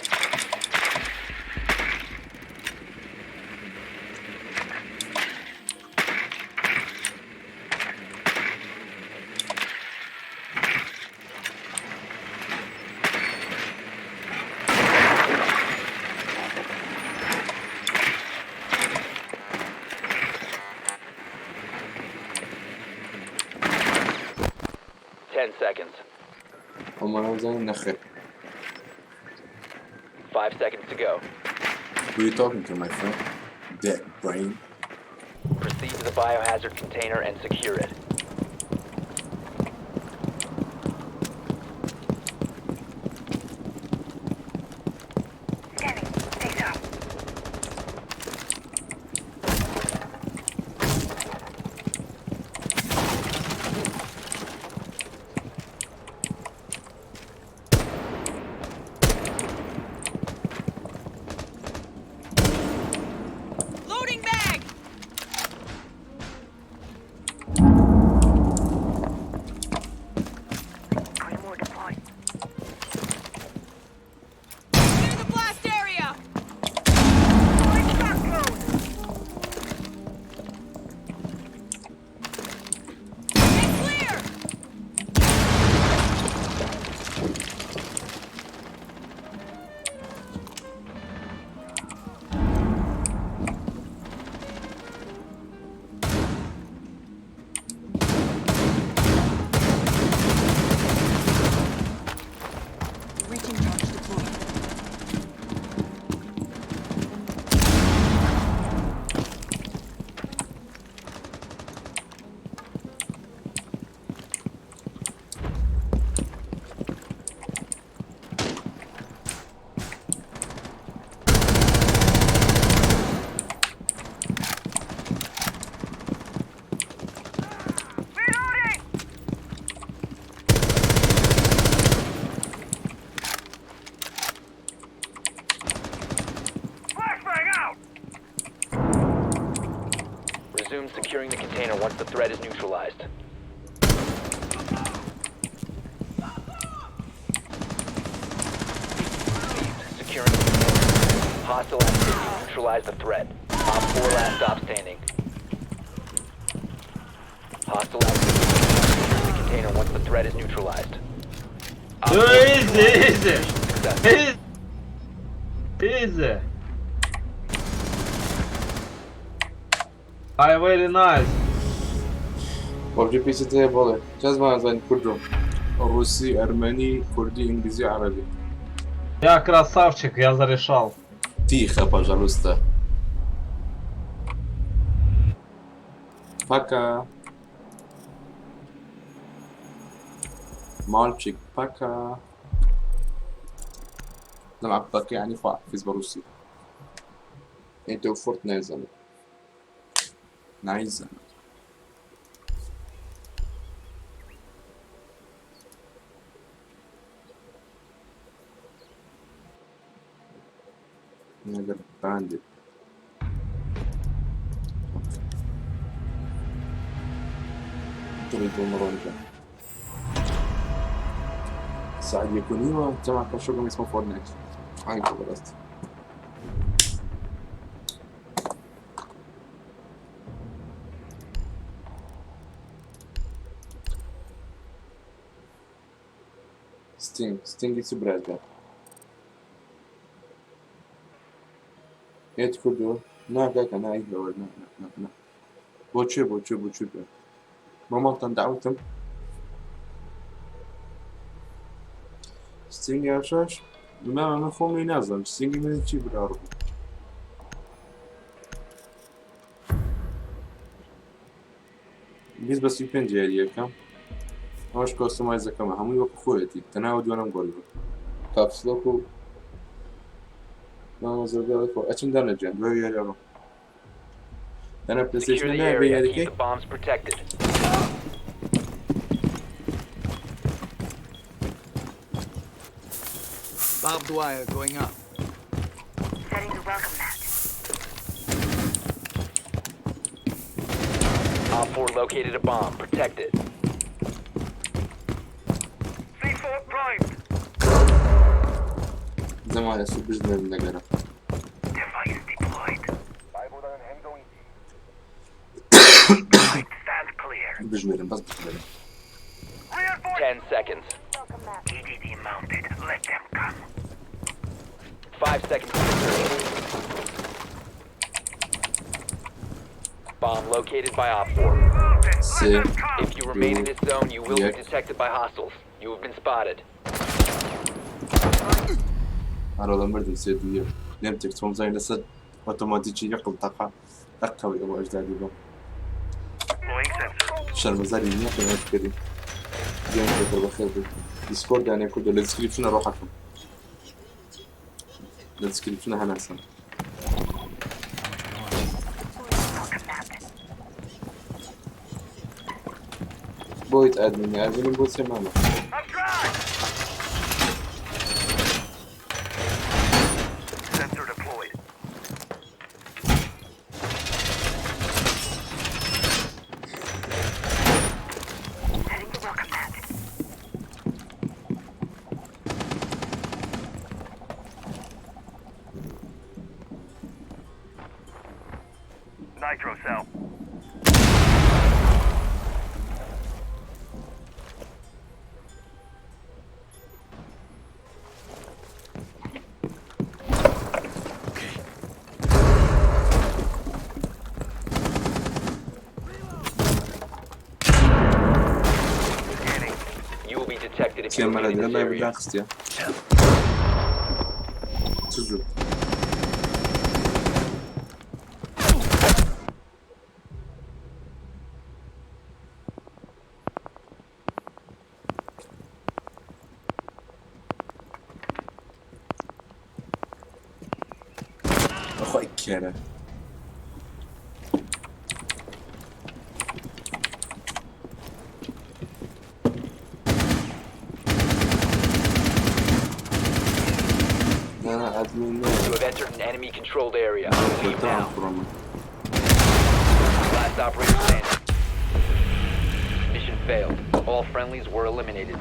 B: Seconds.
A: هم زي النخل.
B: 5 seconds to go.
A: Who are you talking to, my friend? Dead brain.
B: Proceed to the biohazard container and secure it.
C: Scanning. Data.
E: Loading mag!
B: resume securing the container once the threat is neutralized. Securing the container. Hostile activity. Neutralize the threat. Op 4 last stop standing. Hostile activity. Secure the container once the threat is neutralized. Op 4
G: Easy.
B: successful.
G: Easy. I very nice.
A: PUBG PC تابع جزمة زين كله روسي أرمني كردي إنجليزي عربي
G: Я красавчик, я зарешал.
A: Тихо, пожалуйста. Пока. مالчик, пока. نلعب باكا يعني فاز بروسي. انت وفورتنايت زلمة. نايس زلمة. Nigga bandit. تريد مرونجا. سعد يكون ايوه جمع كشوكم اسمه فورتنايت. هاي خبرت. Sting is brezga. ايه تقولوا؟ لا كاكا لا ايه لا لا بوتشي ماما دعوتم ستينج يا شاش ما مفهوم ينظم ستينج من تجيب الأرض بس يبين جارية كم هاش كاستمايزر كمان هم يوقف خويتي تناود وانا مقول كابس لوكو ما زال أتم دانا جند وهي يلا أنا بلاي
B: Secure
A: ستيشن
B: the
A: لا
B: area.
A: بيا
B: Keep the bombs protected.
F: Barbed wire going up.
C: Setting the welcome mat.
B: Op 4 located a bomb. Protect it.
C: C4 primed.
A: زمان يسوي بجنة من نجارة
C: Device deployed. Stand clear.
A: بجنة بس بجنة
C: Reinforcement.
B: 10 seconds.
C: EDD mounted. Let them come.
B: 5 seconds to insertion. Bomb located by Op 4.
C: Mounted.
A: سي
C: Let them come.
B: If you remain in this zone, you will be
A: Yeah.
B: detected by hostiles. You have been spotted.
A: أنا ولا مرد سيدي نمتك توم زي لسد أوتوماتيكي يقل طاقة أقوى أبو أجدادي بهم
C: Deploying sensor.
A: شرم زاري نيقل أذكري جيم كتر بخير ديسكورد يعني كله الديسكريبشن أروح أكم الديسكريبشن هنسا بويت أدمن بوت سمانة
C: I'm trying. Sensor deployed. Setting the welcome mat. Nitro cell. Scanning.
B: You will be detected if you
A: كم مرة
B: remain in
A: دلما
B: this area.
A: بالعكس يا تجو أخوي كيرا أنا أدمن
B: You have entered an enemy-controlled area. Leave now.
A: from
B: Last last operator standing. Mission failed. All friendlies were eliminated.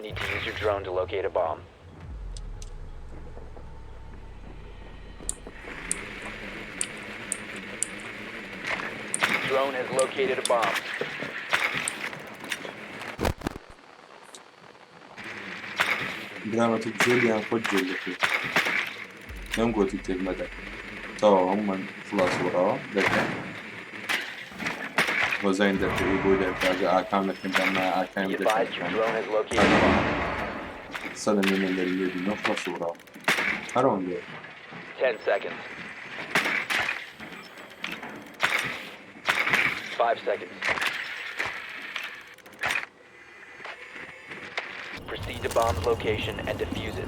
B: Need to use your drone to locate a bomb. Drone has located a bomb.
A: بدل تجيلي هنخد جلتي يوم قلت تلمدك تو هم خلاص وراه دكا وزين دكا يقول لك أكامل كنت أنا
B: Be
A: أكامل
B: advised your
A: دكا
B: drone has located a bomb.
A: صدق من اللي يبي نخلص وراه هرون ليه
B: 10 seconds. 5 seconds. Proceed to bomb's location and defuse it.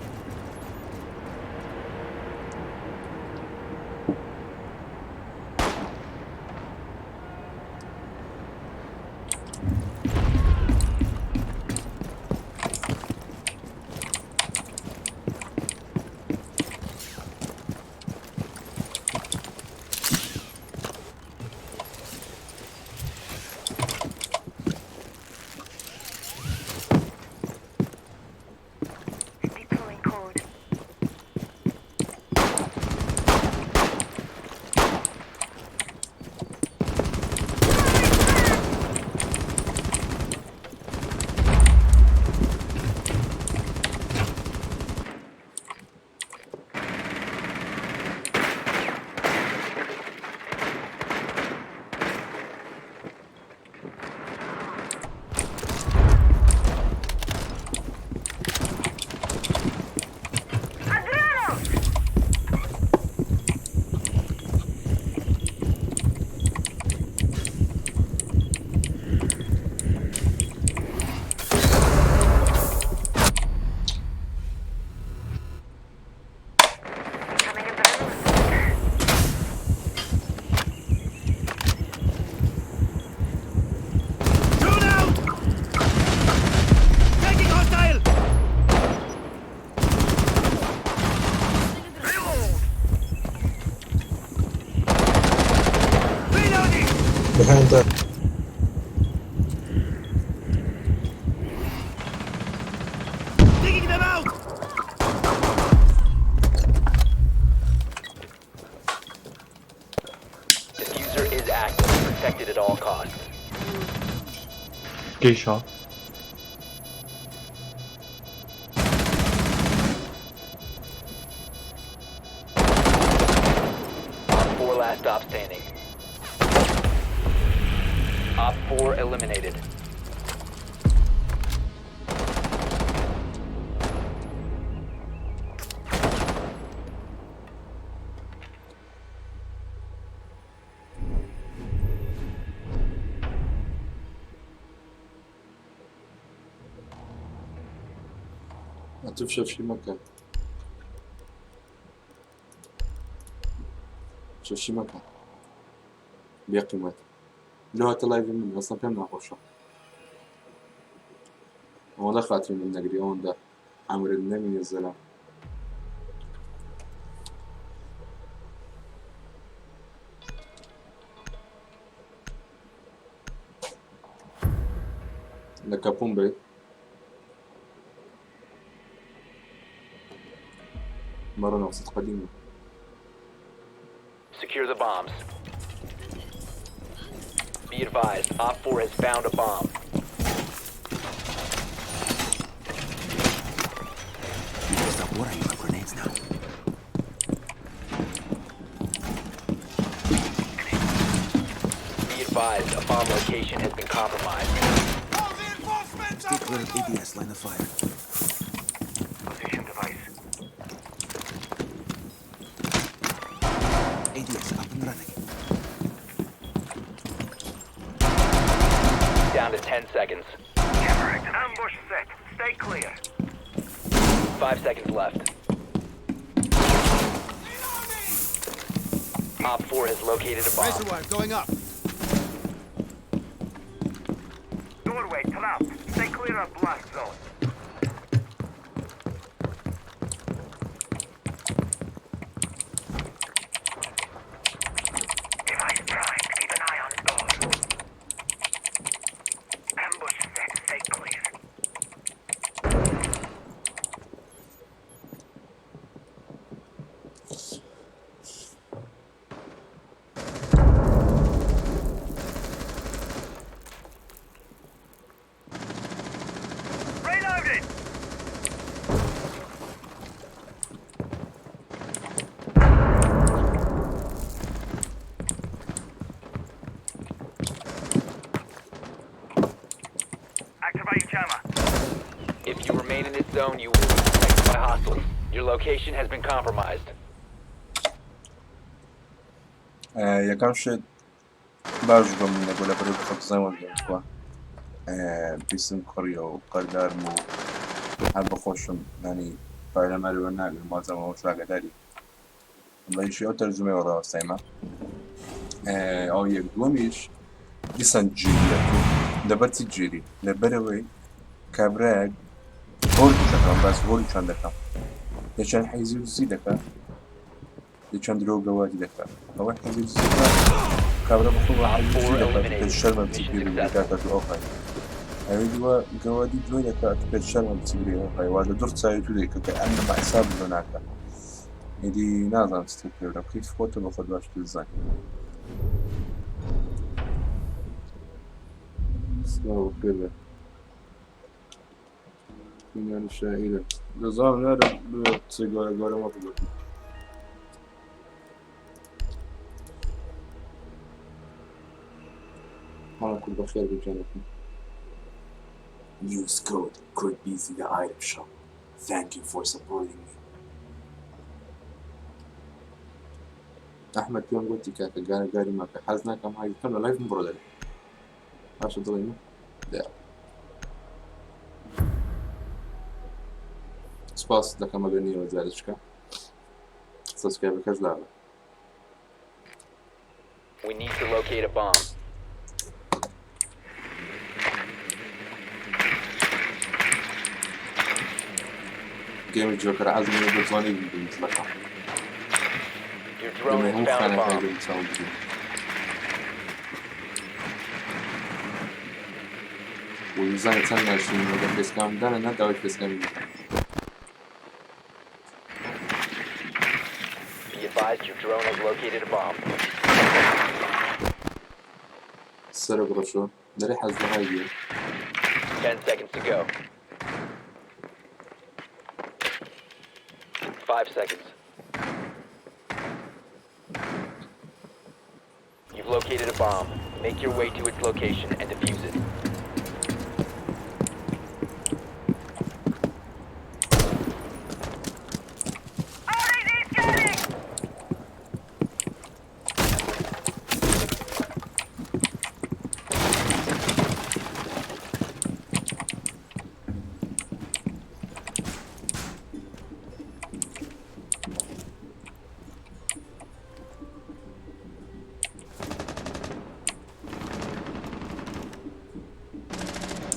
C: Deploying code. Becoming a better
D: Drone out! Taking hostile! Reloading!
H: Behind that.
D: Digging them out!
B: Diffuser is active, protected at all costs.
G: Geisha.
B: Op 4 last stop standing. Op 4 eliminated.
A: هتفشل في مكان شوف شي مكان بيقي مات لو هات لايف من اصلا كم نخوشه هو دخلت من النجريون ده عمر النمي الزلام لكابون بيت مرة نقصت قديمة.
B: Secure the bombs. Be advised, Op 4 has found a bomb.
F: What are you, grenades now?
B: Be advised, a bomb location has been compromised.
F: Stay clear of ADS, line of fire.
C: Position device.
F: ADS up and running.
B: Down to 10 seconds.
C: Camera active. Ambush set. Stay clear.
B: 5 seconds left. Op 4 has located a bomb.
D: Razor wire going up.
C: Doorway collapsed. Stay clear of blast zone. Device primed. Keep an eye on door. Ambush set. Stay clear. Reloaded! Activate jammer.
B: If you remain in this zone, you will be detected by hostiles. Your location has been compromised.
A: یکم شد باش من نقول لك بريد خط زمان جوا باسم كوريا وقدر مو حب خوشم يعني فعلا ما لو ناقل ما زمان وش راجع داري الله يشيء ترجمة ورا سيما أو يقدوميش جسن جيري دبرت جيري لبروي كابراج هول شكرا بس هول شان دكا يشان حيزيد زيدك يشان دروغ جوادي دكا أو حيزيد زيدك كابرا بخوض عايز زيدك تشرم بتجري بكاتا الأوفاي أيوة جوادي جوي دكا تشرم بتجري أوفاي وهذا دور سايتو ديك كأنما حساب هناك يدي نازل تستكبر كيف فوتو باخد باش تزاي سو كذا من الشائلة نظام هذا بتسيجارة جارة ما تقول أنا كنت بخير بجانبكم
H: Use code CODEBUSY the item shop. Thank you for supporting me.
A: أحمد يوم قلت كاكا قاري ما في حزنا كم هاي كم لايف مبرودة عشان ضلينا لا سباس لك ما غني وزالشكا سبسكرايب كذا
B: We need to locate a bomb.
A: جيم الجوكر عازم يبدو زوني بالمطلقة
B: Your drone
A: لما
B: has
A: هم
B: found a
A: كان
B: bomb.
A: هاي يسوي جديد والميزان يتسنى شيء من الفيس كام ده أنا نداوي الفيس كام
B: Be advised, your drone has located a bomb.
A: السرق رشو ده ريحة الزهاية
B: 10 seconds to go. 5 seconds. You've located a bomb. Make your way to its location and defuse it.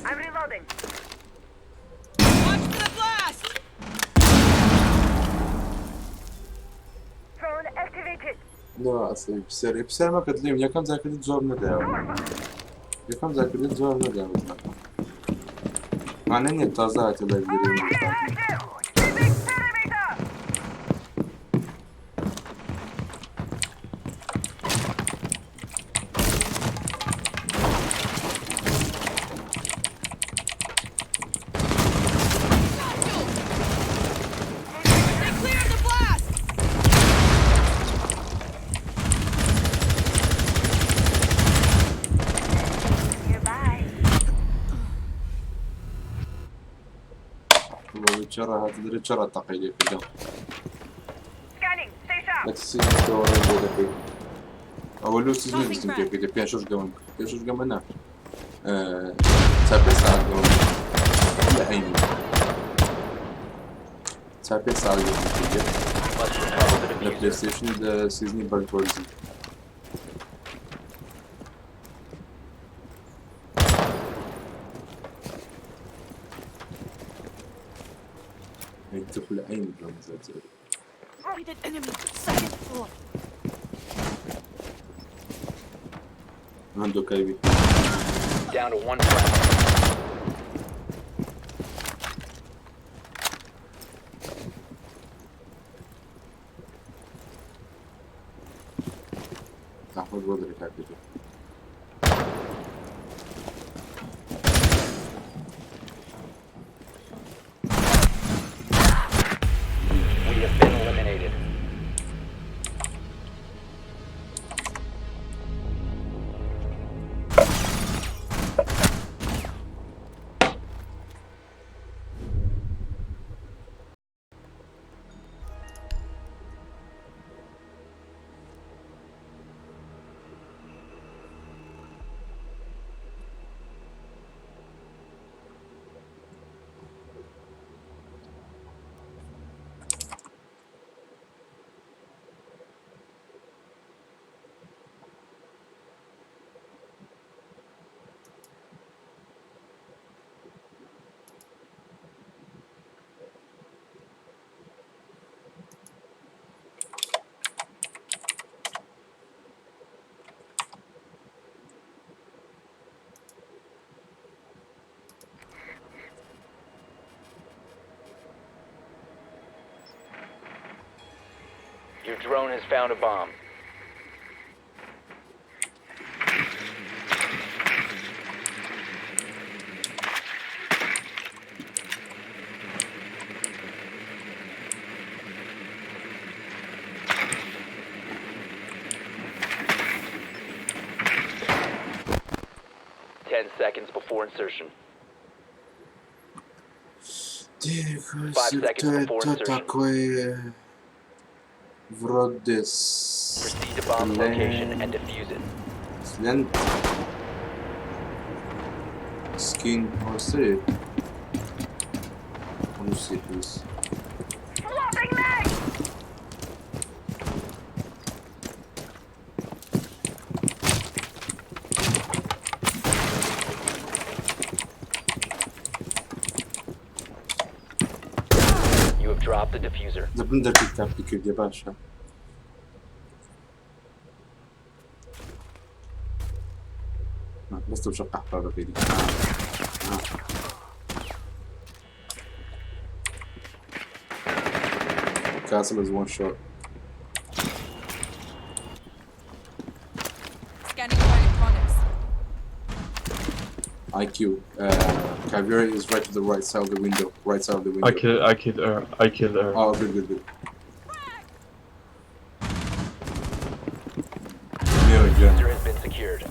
C: I'm reloading.
E: Watch for the blast!
C: Drone activated.
A: لا أصلي بسر ما كتليم يا كم ذاكرت زور ندى يا كم ذاكرت زور ندى مثلا مع إني التازة تلا يجري
C: Big perimeter.
A: چرا هتدري چرا تقيلي قدام
C: Scanning. Stay sharp.
A: Let's see if you're able to be. أول لوس إزاي بس نجيب كده بيشوش جمان بيشوش جمانا. تابع ساعة جمان. لا أي. تابع ساعة جمان كده.
B: Must recover the
A: The
B: diffuser.
A: PlayStation the season burn towards it. يدخل أي مكان زي
E: Sighted enemy. Second floor.
A: عنده كايبي.
B: Down to one friendly.
A: تحفظ وضعي كايبي.
B: We have been eliminated. Your drone has found a bomb. Ten seconds before insertion.
A: Это такое вроде
B: Proceed to bomb location and defuse it.
A: слент skin or see. Let me see please.
C: Swapping legs.
B: You have dropped the diffuser.
A: The blender picked up the kid يا باشا. بس بشقح بابا كده. Castle is one shot.
E: Scanning for electronics.
A: IQ. Caviar is right to the right side of the window. Right side of the window.
G: I killed her.
A: Oh, good, good, good. There we go.
B: Diffuser has been secured.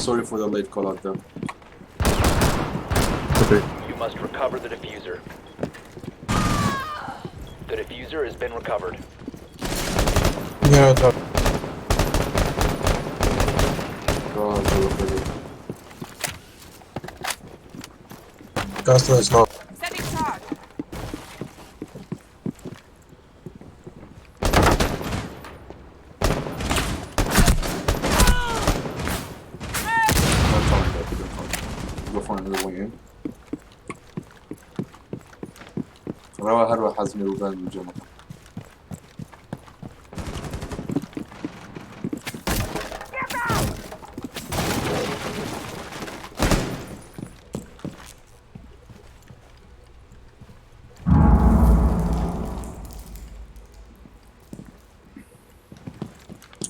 A: Sorry for the late call out though.
G: Okay.
B: You must recover the diffuser. The diffuser has been recovered.
A: God,
E: Setting charge.
A: Go for another one in. هروح حزمي وبان من الجمرة.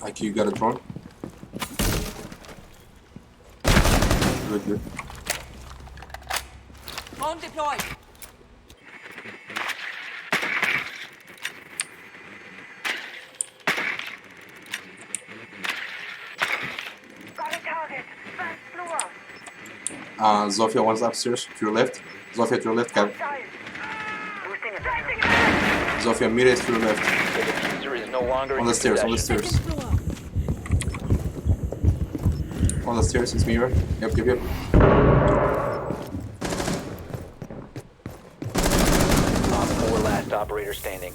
A: IQ, you got a drone? Good, good.
E: Drone deployed.
C: Got a target. First floor.
A: Zofia, one's upstairs to your left. Zofia to your left, Cap.
C: Boosting effectiveness.
A: Zofia, Mires to your left.
B: The diffuser is no longer
A: On
B: in
A: the
B: your
A: stairs, on the
B: possession.
A: stairs. On the stairs, it's Mira. Yep.
B: Op 4 last operator standing.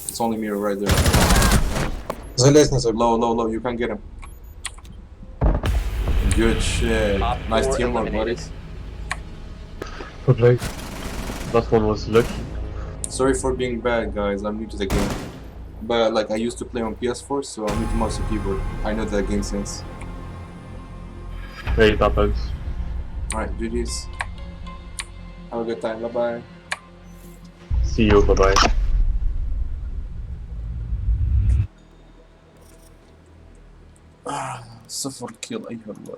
A: It's only Mira right there.
I: За лестницей.
A: Low, you can't get him. Good shit.
B: Op
A: Nice
B: 4
A: teamwork,
B: eliminated.
A: buddies.
G: Good play. That one was lucky.
A: Sorry for being bad, guys. I'm new to the game. But like I used to play on PS4, so I'm new to mouse and keyboard. I know the game sense.
G: Yeah, it happens.
A: Alright, GG's. Have a good time. Bye bye.
G: See you, bye bye.
A: صفر كيل أيها الله.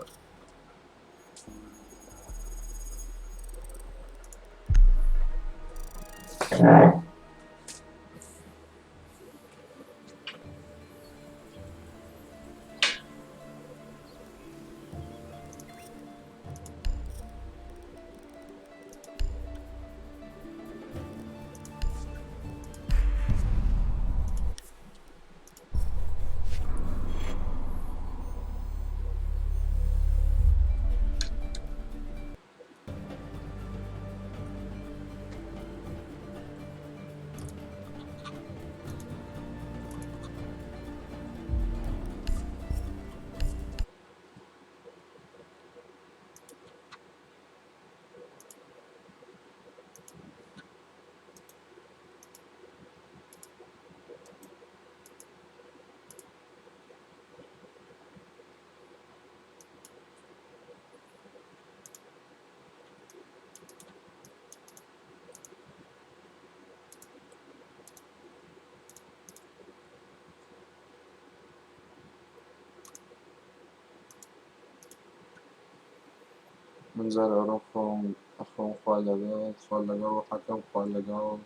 A: منزل أخوهم خالقوا حكم خالقوا.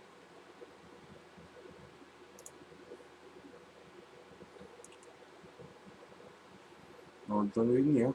A: Não ninguém.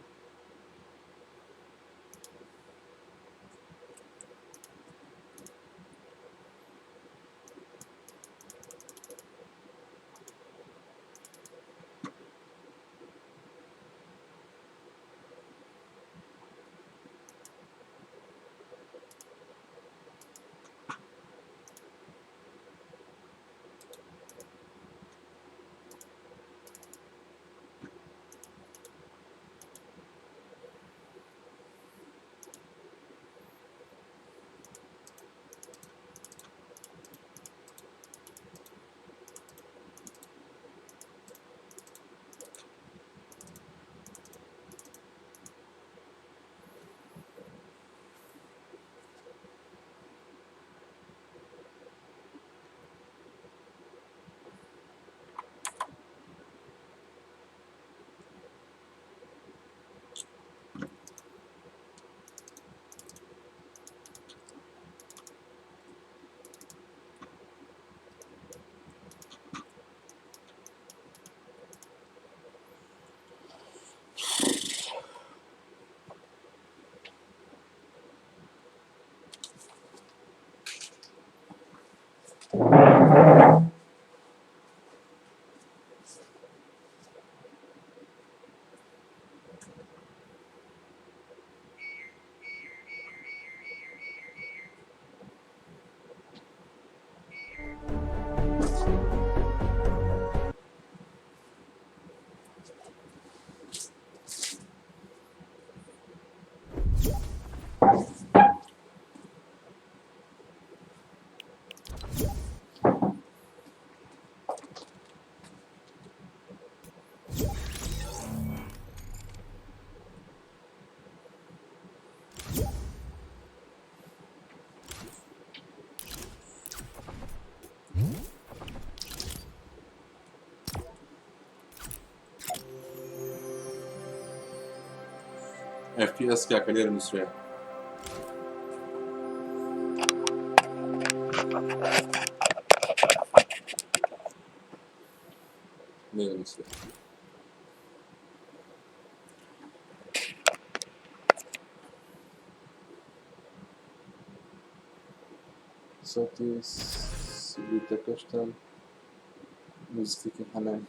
A: FPS क्या career दूसरे नहीं दूसरे Sotis, birlikte kaçtan müzik hemen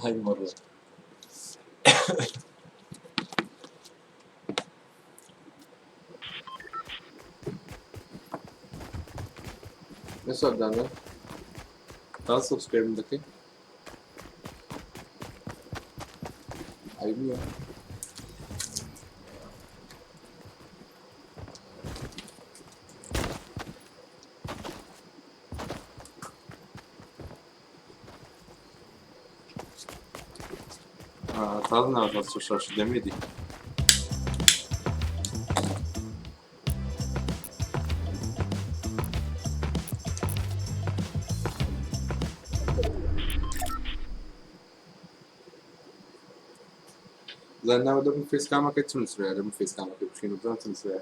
A: aynı var. Ne sordan lan? Daha subscribe'ındaki? Ayıp mı ya? Tadı nereden şaşı demedi. Lan ne oldu bu facecam'a kaçırın süreye? Bu facecam'a kaçırın uzantın süreye.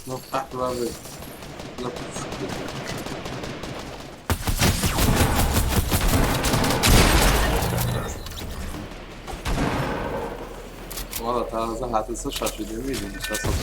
A: No, prawie. No, valla tarzda hatısı şaşırıyor muydun? Şaşırıyor.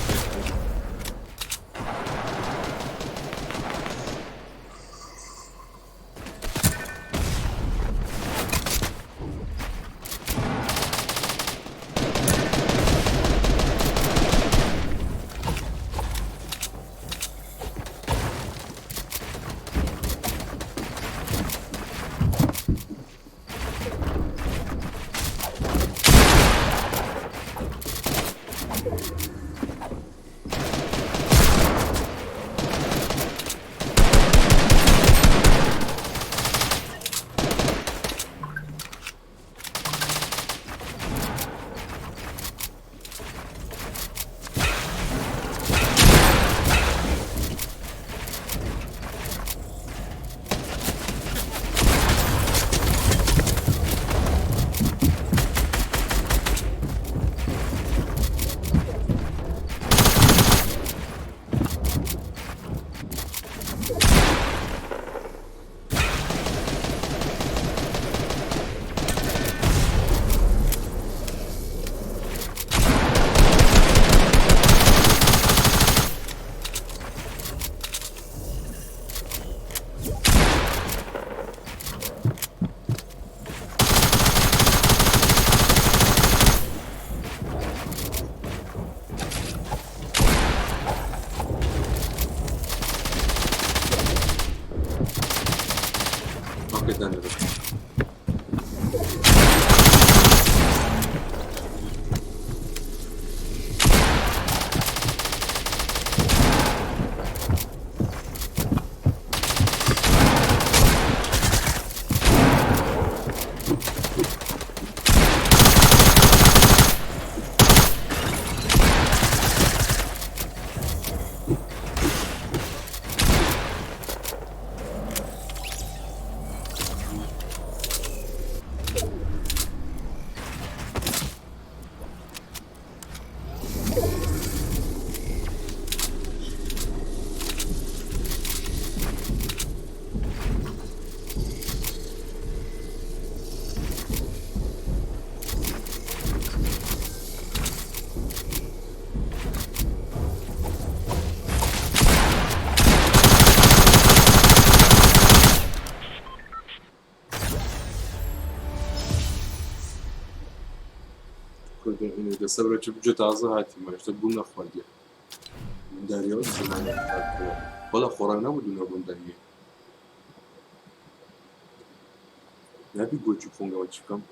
A: Hakikaten öyle. Да собрать бюджет азати, має, щоб був на ході. Даріос, у мене так було. Коли хорак не буду на бунданні. Я бігу чукунгавачкам.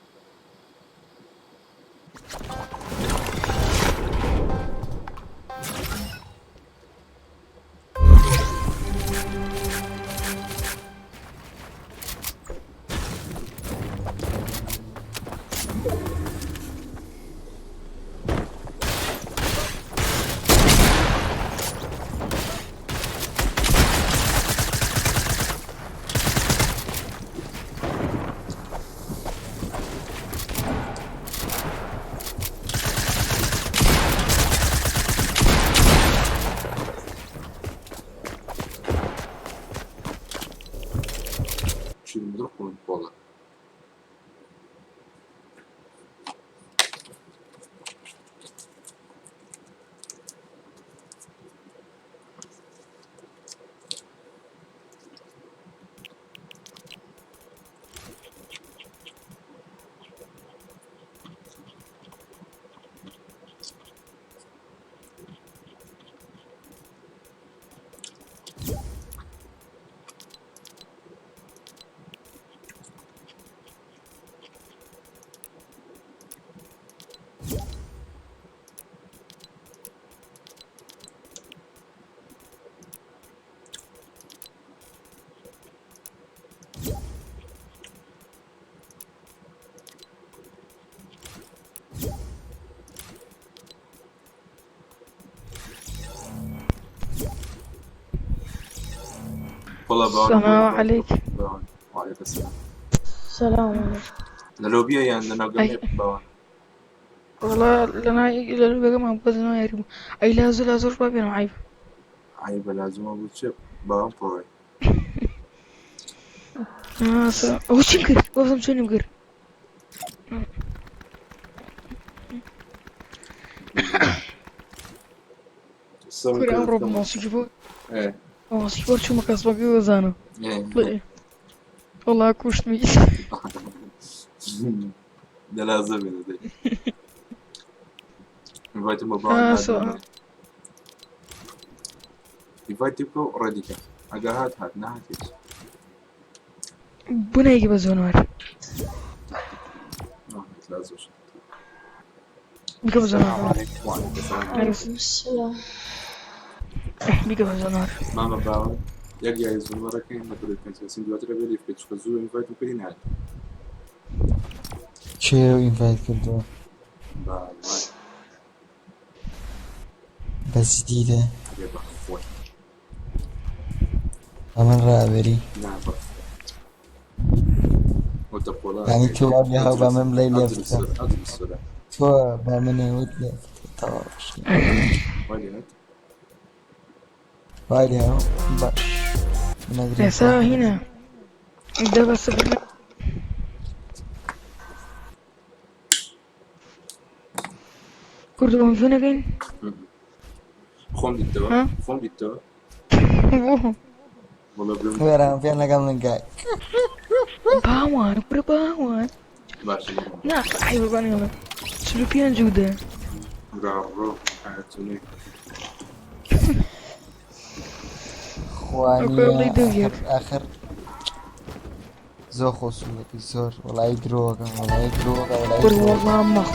A: والله
J: السلام عليك.
A: وعليكم السلام.
J: السلام عليكم.
A: نلوبيا يعني أنا قمت باون.
J: والله لنا إلى البقى ما بدنا يريم أي لازل بابي أنا عيب.
A: عيب لازم أقول شيء باون بروي.
J: هو شنكر وفهم شو نمكر. كل أمر بموسيقى.
A: إيه.
J: موسيقى شو مكسبك وزانا.
A: إيه.
J: والله كوشت مي.
A: ده لازم ده. invite mo ba na invite ko ready ka aga hat na hat
J: بنا يجي بزونار
A: لازم
J: بيجي بزونار
A: وعليكم
J: السلام بيجي بزونار
A: ماما باو يجي يزون وركين ما تقول كنت سين دوتر بيلي في تشوزو invite ko هنا
K: چه اینوایت کردو
A: با
K: بس دیده
A: يا بخوي
K: من رابری
A: نعم وتقول
K: يعني تو أبيها بمن ليلة فتاة
A: أدري السؤال
K: تو بمن ودي طاش
A: وين
K: وايد هاو باش
J: يا سا هنا ده بس كردون فين again
A: خون بالتوا خون بالتوا والله بلوم
K: ورا في أنا قبل نقاي
J: باوان كره باوان
A: ماشي
J: لا أيوة باني يلا سلوبيان جودة
A: برافو حياتوني
K: خواني آخر زوخو سولك الزور ولا يدروغا
J: والله ما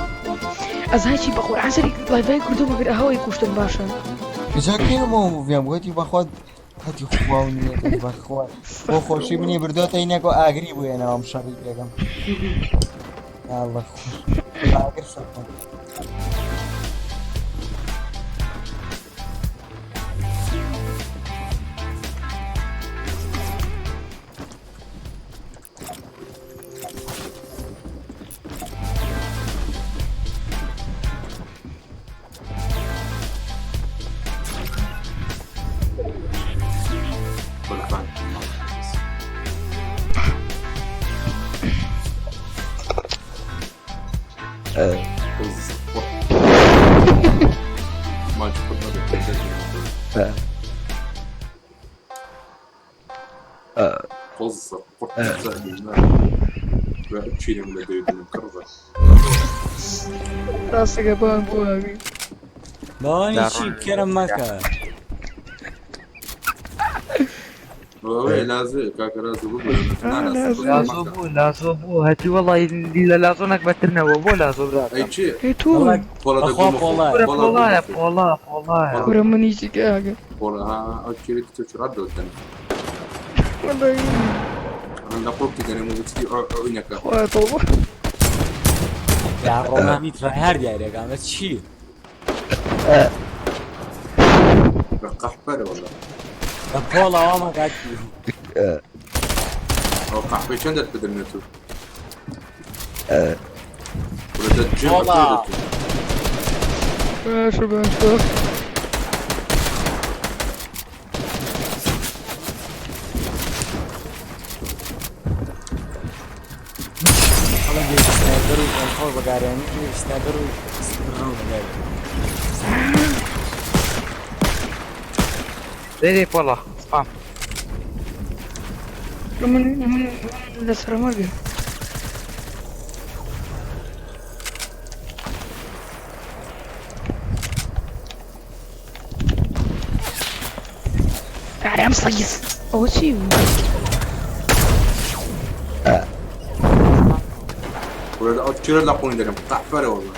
J: از هیچی بخور عسری لایوی کردم اگر هوای کشتم باشه
K: بجاكي مو فيهم غادي باخذ هاتي خواني باخذ بو خوشي مني بردوت اينكو اغري بو انا ام شريك يا الله خوش اغر شكرا
A: ما تقول قصة تشيل من الديد المكررة
J: راسك بان بوابي
F: باني شي كرم مكة
A: وي لازم كاك
L: لازم بو هاتي والله لا زونك بترنا وبو لازم
A: اي شيء
J: اي تو
L: والله
J: ورا مني شي كاغا
A: والله ها اوكي تشرد قدام
J: والله
A: انا قلت كده مو بتسي عينك
J: طبعا
F: يا روما ميتر هر جاي قام شي
A: قحبره والله
F: والله ما قاعد
A: او قحبه شندت بدرنتو ولا تجيب
F: والله
J: شو بس
F: سنايبر والفور بقاريني سنايبر
L: ليه والله سبام
J: من الأسرة ما بيه تعال مصيص أول شي
A: ولا تشيل لا قوني ده قحبره والله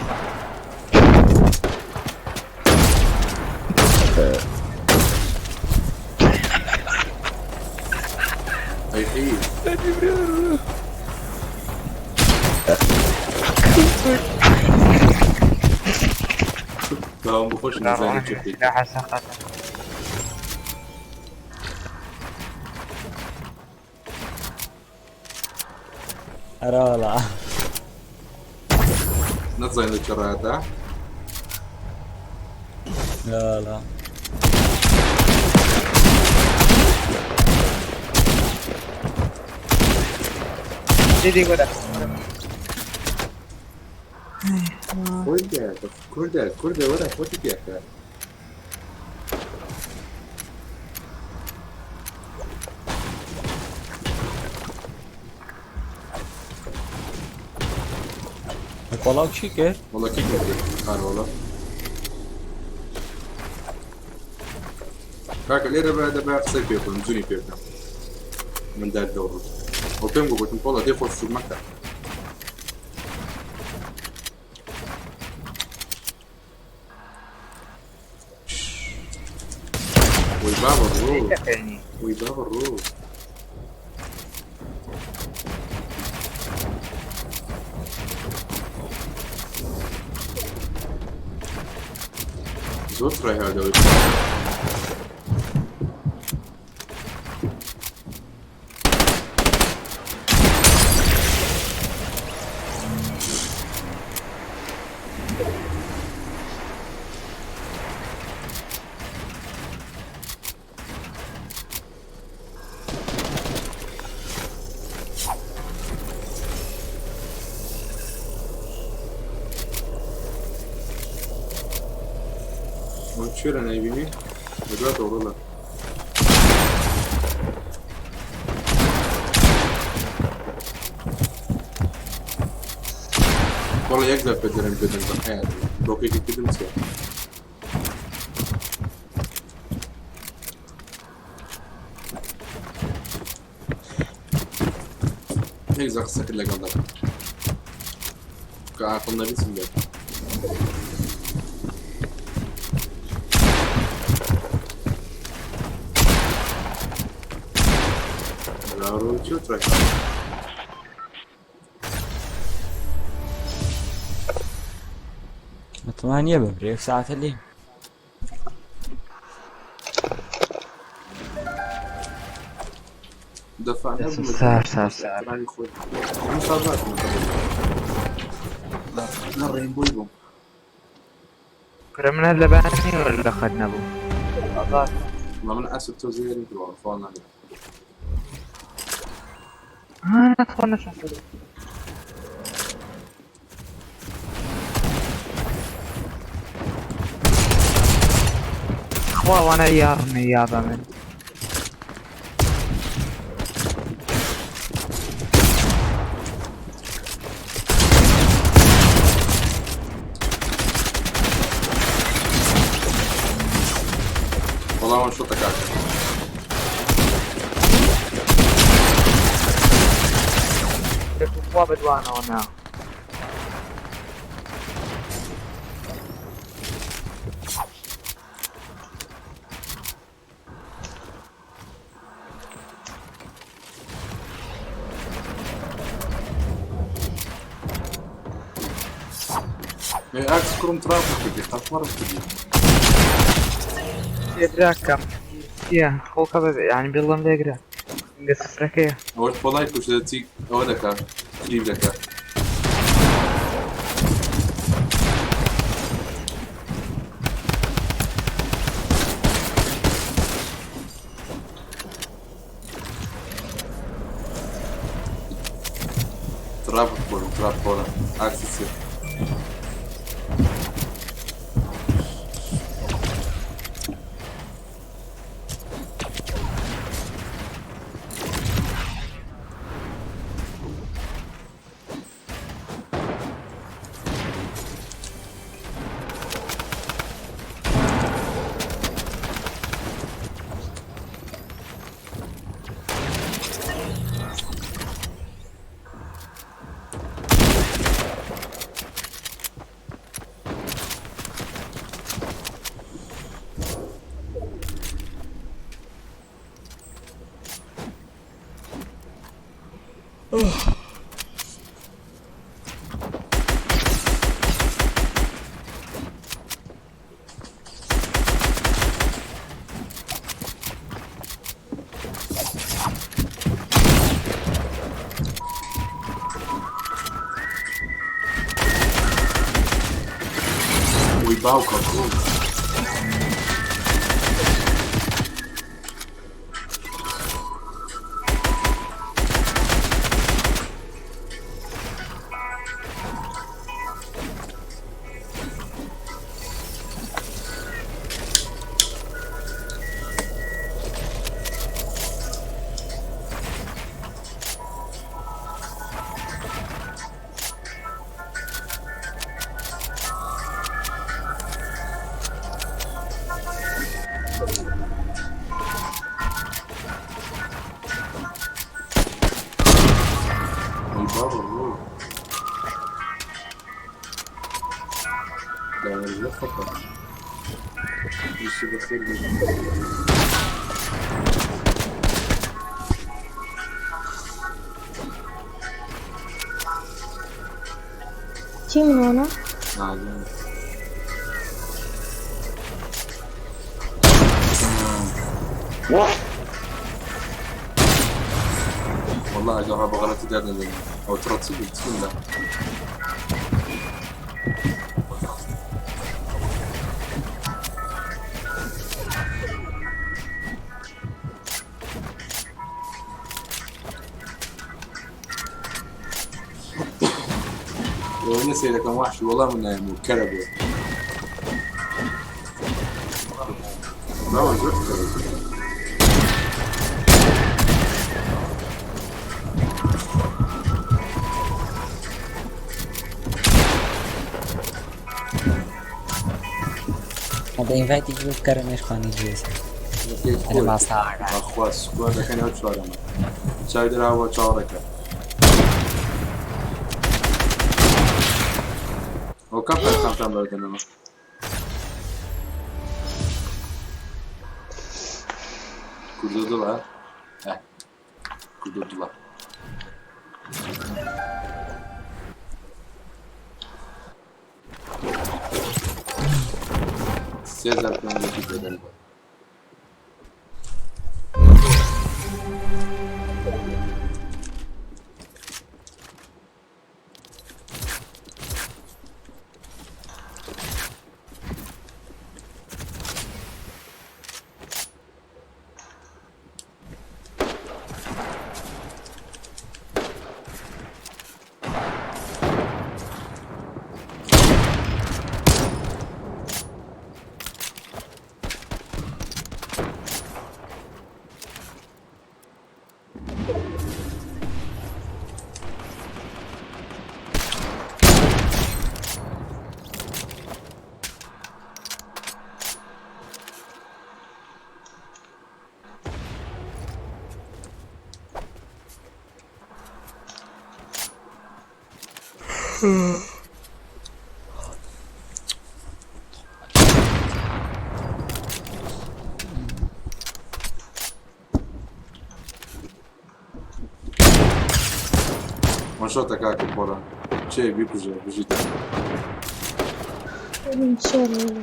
A: اي اي لا بخش نزل
L: لا حسن خطر
F: آره والله
A: نزل الكرات ها.
F: لا لا
L: دیدی گوده
A: كرده ورا فوتك يا اخي.
F: والله چی کرد؟
A: والله كيف قال والله كاك اللي ده بقى خسر بيكون مزوني بيكون من ده الدور وبينجو قلت والله دي خش في المكتب ويبابا الروح ويبابا الروح زوترا هذا شو انا يبيني دلوقتي والله والله يقدر بدل بالحياة لو كيف كده مسوي يقدر سكر لك الله كعقلنا بسم الله شو ترك
F: ثمانية ببريك ساعة الليل
A: دفعنا
L: سار
A: لا رينبو يبو
L: كرمنا اللباني ولا خدنا ابو
A: ما من اسد توزيري فانا
L: ندخل نشوف والله انا يارني يا ضمن
A: والله ما شفتك عارف
L: وابد وانا وانا
A: اكس كروم ترافق بدي خاف تجي
L: يدراك كم يا هو كذا يعني بالله مدقره قصص ركيه
A: اول فلايك وش تيك اولك كليب لك ترافق بولا اكسس bałka, kurwa.
J: شي من هنا
A: والله اجرب غلط جدا او ترتب بسم الله. لو نسي لك وحش والله من الكلب ما هو زفت.
F: Bem, vai ter que ver o cara nas panas disso. Era massa água.
A: Akhwas, quando كان يوصل أنا. شايدر هوا شاركه. O kapel tam böyle deneme. Kurdurdular. Kurdurdular. Sezar planındaki bedel var. Что такая купора? Чей вип уже бежит?
J: Ничего.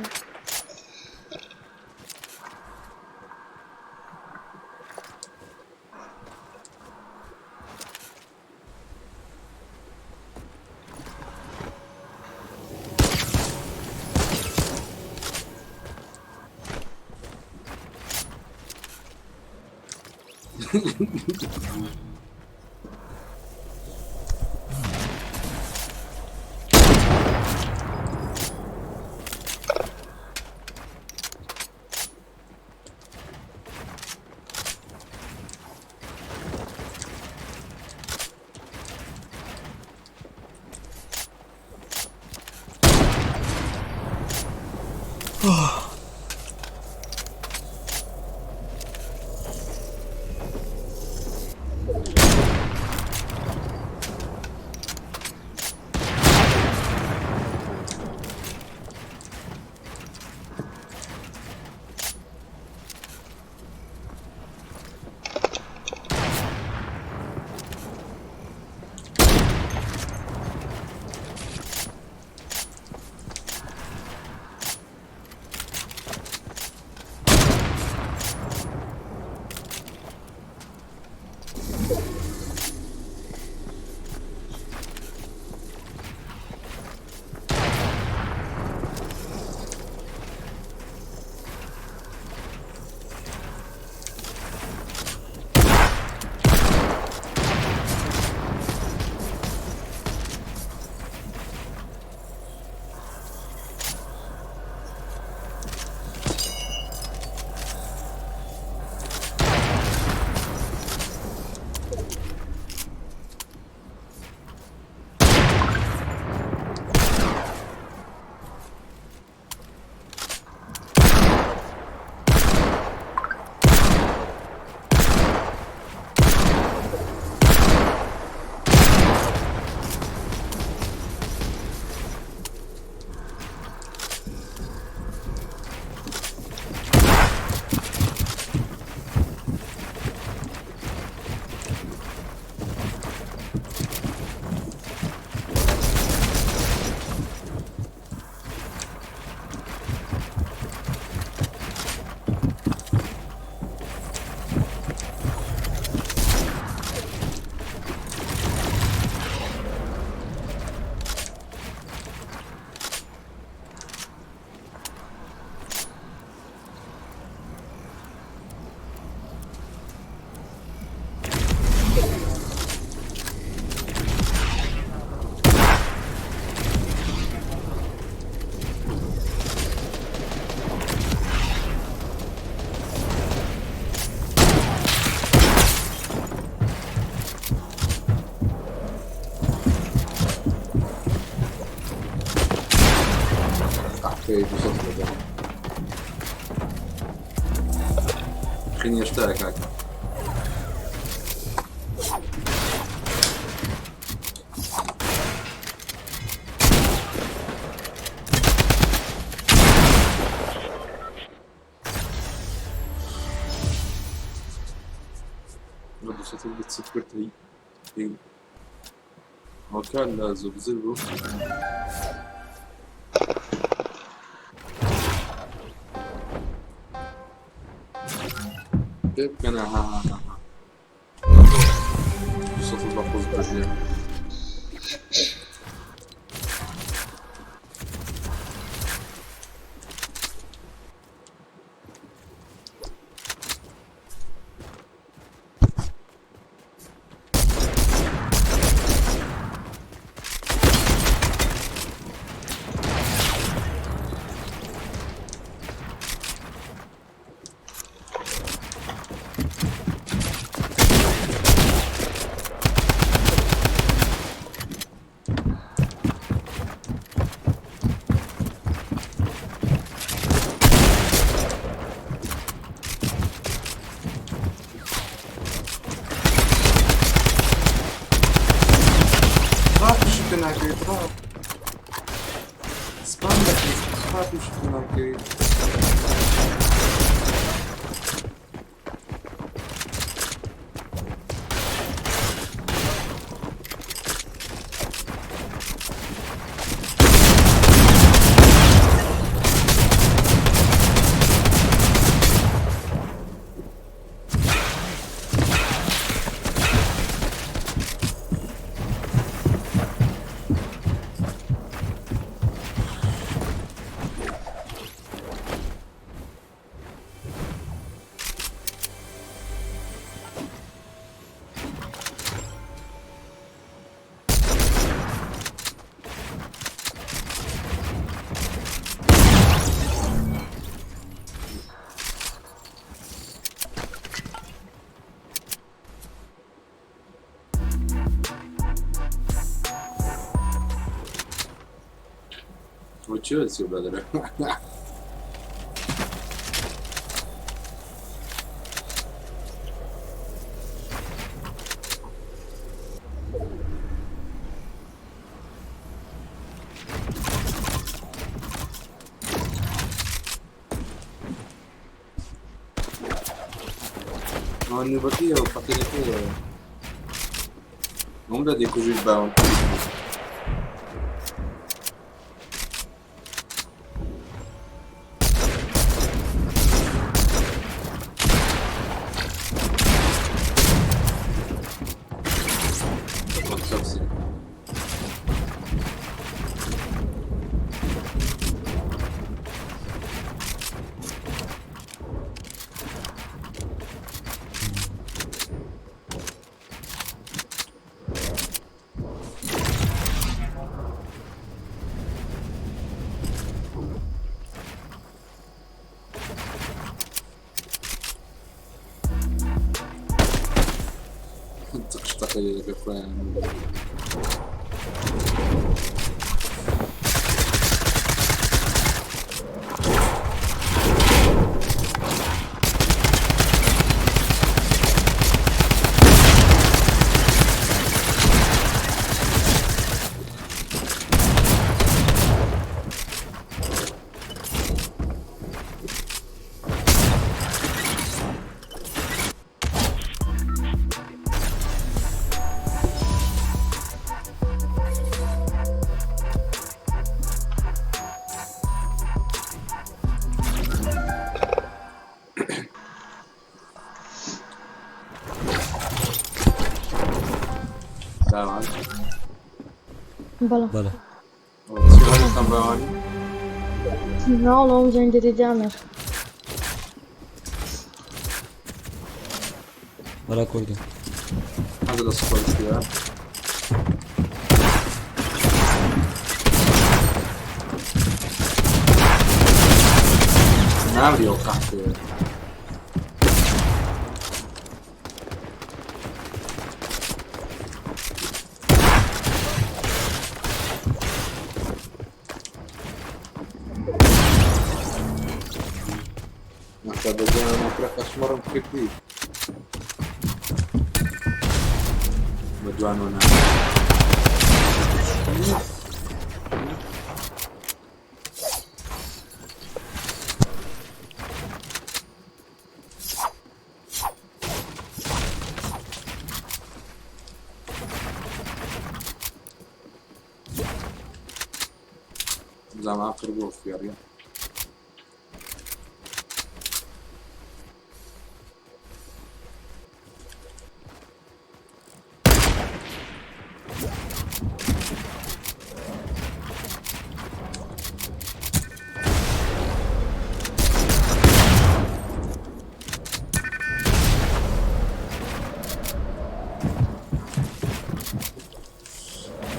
A: اوكي وصلت له. خليني اشترك هاك. بس تلبس سكرتي. وكان زبزبه. كيف كان وصلت المحفوظ بالجيم. Учился, brother. Non ne va più, fate le cose. Non vedi così il bounty. تقريبا كفاية.
F: Bala.
A: Sigara tam brani.
J: No, no, zijn dit Indianer.
F: Bala koydum.
A: Hadi da sıkıntı ya. Ne yapıyor kahve? Asta de genul mă prea ca și mă rând pe clip. Mă doamne, una. Za nátor byl fiaria.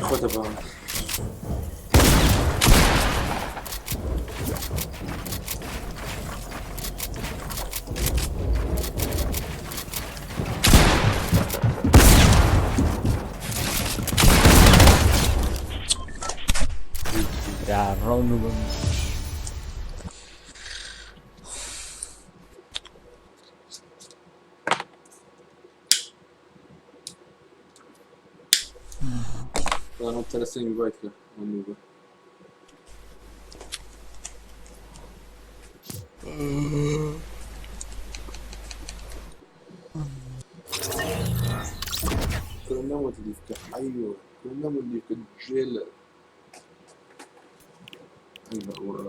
A: خود بام.
F: Ya round bu.
A: Dar nu trebuie să invite că nu văd. Când mă lift, aiu, când mă lift, gel. Ai ora.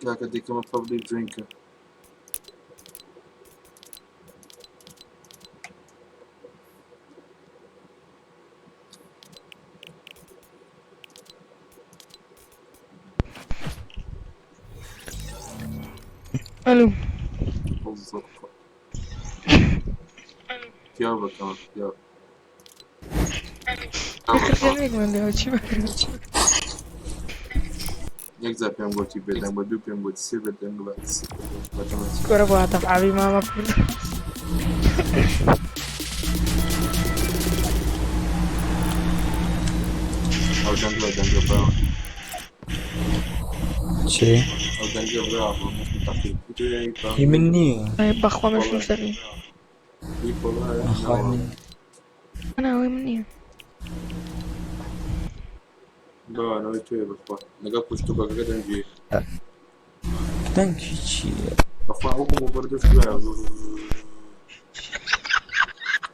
A: Dacă become a public drinker.
J: Alo.
A: Chiar vă cam, chiar.
J: Cred că nu e cum de altceva.
A: Exact, pe-am gătit pe te-am bădut, pe-am gătit silver, te-am gătit.
J: Scusa, guarda, Fabi, mamma.
A: Au jungle brown.
F: Ce?
A: Au jungle brown, nu știu dacă e.
F: E مني.
J: Ai بخوام الفلوس داري.
F: اخواني.
J: انا وين مني؟
A: Da, nu uite, bă, poate. Nega cu ștuca, cred că de-ngi.
F: Danke ci.
A: Afa, acum mă vorbesc cu aia.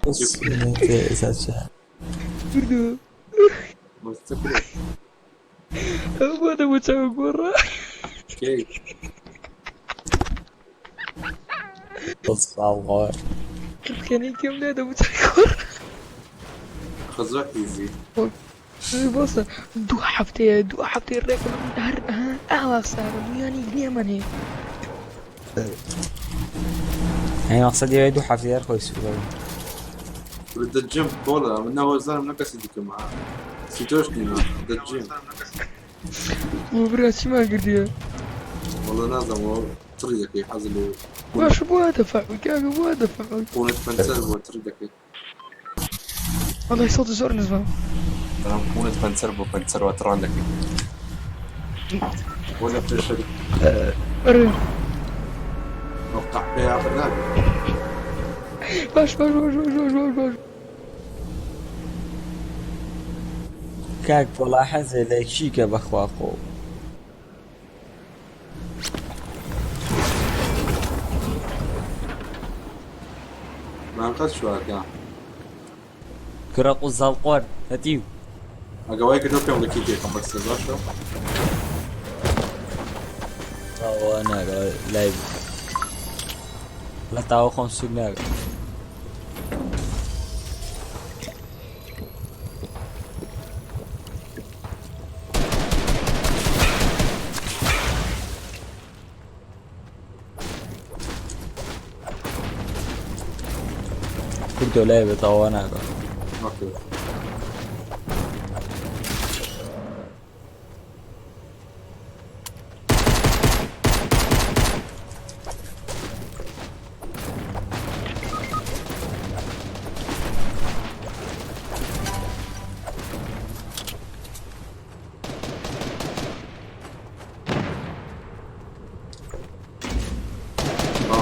F: Osmete saça.
J: Burada.
A: Mă stă cu ea.
J: Bă, de muța gură.
A: Ok.
F: الصغار.
J: Cred că nici eu nu de muța gură.
A: خزاك easy.
J: بص دو حبتي الريكل دهر اهلا صار يعني جنيه مني
F: يعني مقصدي يدو حفير كويس في
A: ولد الجيم بولا من هو زلمه ما كسيدك معاه سيتوشني ولد الجيم
J: وبرا شي ما قدي
A: والله نازم طريقك يحزلوا
J: واش بو دفع كاك بو دفع
A: كونت بنسل وطريقك
J: والله صوت زور نزل
A: ترى كونت بنسل وطرانك ولا بتشرب
J: اري
A: وقع فيها برنامج
J: باش
F: كاك بلاحظ لك شيكة بخواقو
A: ما انقذ شو هكا
F: كراقو الزلقور هاتيو
A: اقوايك انو كم لكيتي كم بس شو
F: انا لايف لا تاو خون سوق كنت لعبة طوانا
A: اوكي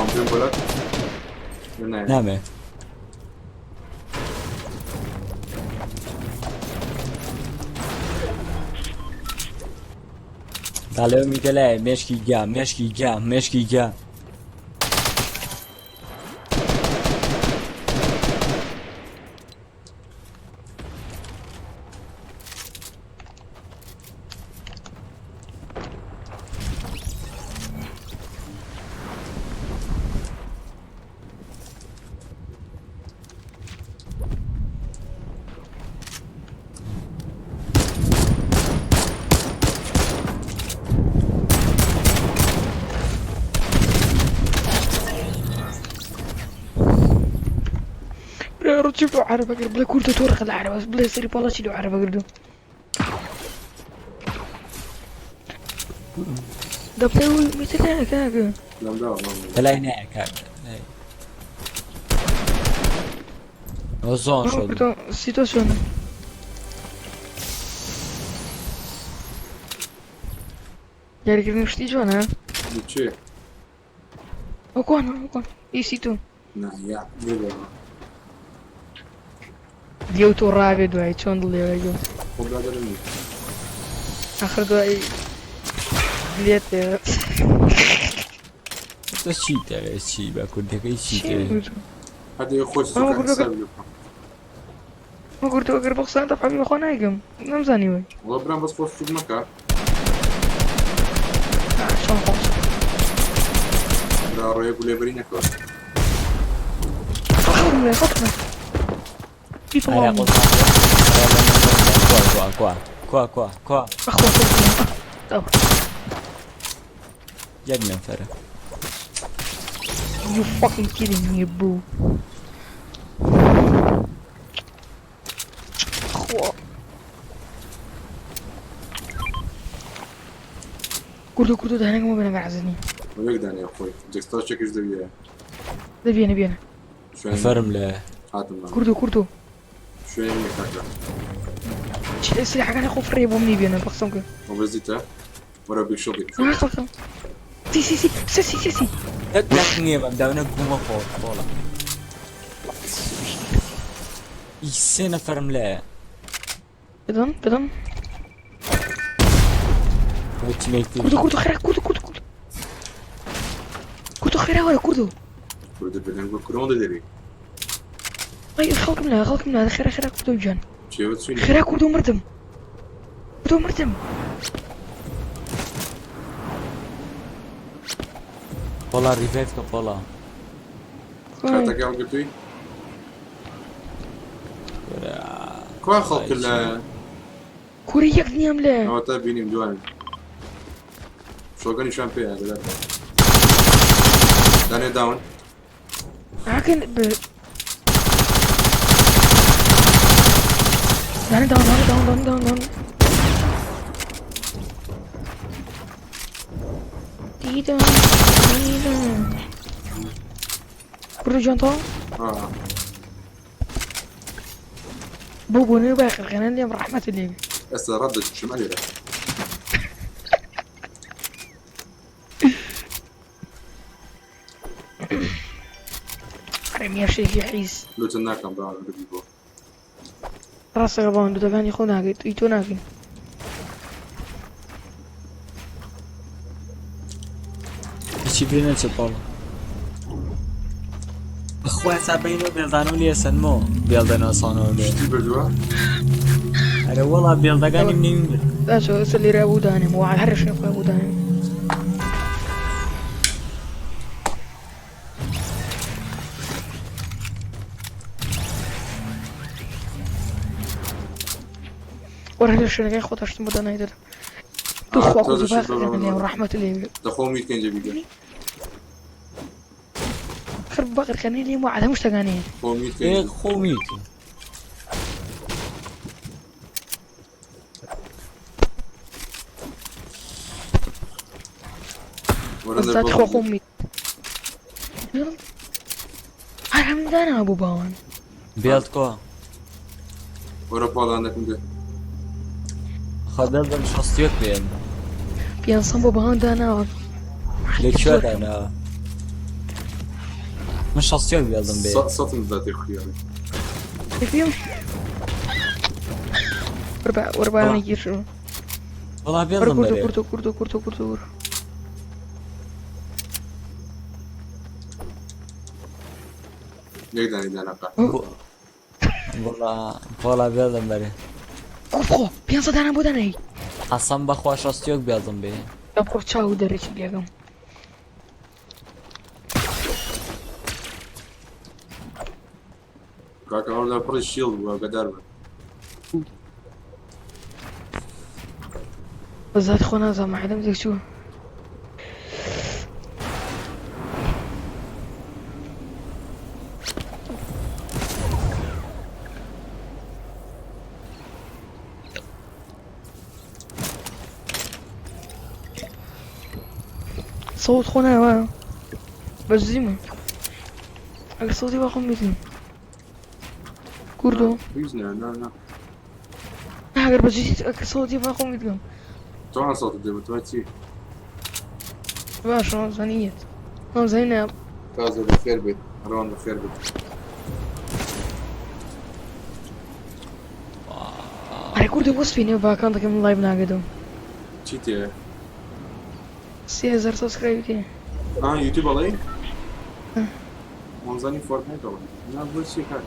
A: فين بقولك؟
F: نعم تعالوا ميتلاعب مشكي جام
J: بلا رجب له عربة قرد بلا كورته تورق العربة بلا يصير والله شيلو عربة قردو ده بتاوي مثل هيك هيك
F: تلاقي هناك وزون شو
J: putain, situazione. Ieri che non stigione, eh?
A: Di c'è?
J: O qua, no, qua. Isi tu.
A: No, ya, dove?
J: دي اوتورابي دواي شلون ضلي يجو
A: Comprate le mie.
J: اخر دواي بليت
F: تو cheater چی بکن دیگه cheater
A: هذا يخش
J: ما
A: سكان
J: بقول لك.
A: السبب.
J: ما قلت اقر بخسان طب حبيبي اخونا يقم نمزاني وي
A: والله برام بس خوش في مكان.
J: شلون خلاص
A: لا روي يقول لي برينك.
J: خطنا خطنا في
F: هلا
J: طلاب
F: كوا
J: اخوة طب
F: جدنا فرق
J: you fucking kidding me bro اخوة كردو ده هناك ما بينا قاعدين
A: ويقدر يا اخوي. جكستار شكل زي
J: ده بينا
A: شوي.
F: فرم له
A: هاتم.
J: كردو
A: شوي منك هكذا.
J: شيل السلاح كان يخوف ريب ومني بينا بقسمك
A: وبزيته. ورا بيشوفك.
J: سي
F: تكني بدأنا نقوم فوق ولا يسنا فرم له
J: بدن
F: وتميت
J: كردو خير كردو خير ولا كردو
A: كرد بدن كرون دلري.
J: اي خلق من هذا خير كردو جان
A: شو بتسوي؟
J: خير كردو مردم
F: والله ريفايف والله
A: خاطك يا قلتي. كوا خلق ال.
J: كوريك نيام لا
A: هو تابيني مجوان. شو قاني شامبيون هذا. داني داون.
J: لكن داون ديدا كردو جان طو بوبو نباخر غنان لي برحمة اللي
A: هسه ردت الشمالي له.
J: حرام يا شيخ يحيس
A: لو تناكم براون بديبو.
J: راسك غبان دو تغاني خوناك يتوناكي
F: چی بینه چه بالا اخوة سابينو بيلدانو لي سنمو بيلدانو صانو لي
A: شتي بردوا؟
F: أنا والله بيلداني منين
J: لا شو اللي رابو دانم وعلى حرش نفقه ابو دانم وەرە لە شوێنەکەی خۆتەشتم بۆ دانای دەدەم تو
A: آه،
J: خوا
A: تازه
J: خۆی
A: شد بابا.
J: باقی ڕەحمەت لێ
A: دخول ميت كنجة بيجا.
J: خر باقرکانی لێم وعد هەموو شتەکانەیە
A: دخول ميت
F: ای
A: كنجة.
F: خومیت
J: بەزات خۆ خۆمیت هەر هەم دانا بوو باوان
F: بیاد کو
A: ورا بالا عندك مدة.
F: خۆ بێڵدم شەستیۆک بێن
J: پیانسان بۆ باوان داناوە
F: لێکوێ دانا من شەستیۆک بێڵدم بێ
A: سطن ذات الخيار.
J: پێم وەرە باوانی گیر شو
F: وەڵا
J: وەرە
F: بێڵدم
J: کوردو
F: بێ
J: کوردو کوردو کوردو کوردو
A: يقدر يدانا قا.
F: وەڵا بێڵدم بەرێ
J: خۆ پیانسە دانا بۆ دانایی
F: حەسەن بەخوا شەستیۆک بێڵدم بێ
J: خۆ چاو دەرێکی لێگەم
A: كاكا ولا بري شيلد وقدر.
J: بەزات خۆ نازانم حەدەم دێک چووە صوت خۆ ناوە بەزیمە ئەگەر سەوتی وا خۆم بیتم کوردۆ
A: بيزنا لا لا.
J: ئەگەر بەجیت ئەگەر سەوتی وا خۆم بیتم
A: طبعا صوت الدم تواتي.
J: باش زانیت زینب
A: تازه بخير بيت. روان بخير بيت.
J: ئەرێ کوردی وەسپینێ باکان دەکەم لایڤ ناگەدەم
A: چیتیه؟
J: 3000 سبسکرایبی
A: یوتیوب علي؟ منزاني فورتنايت والله. لا بقول شيء كان.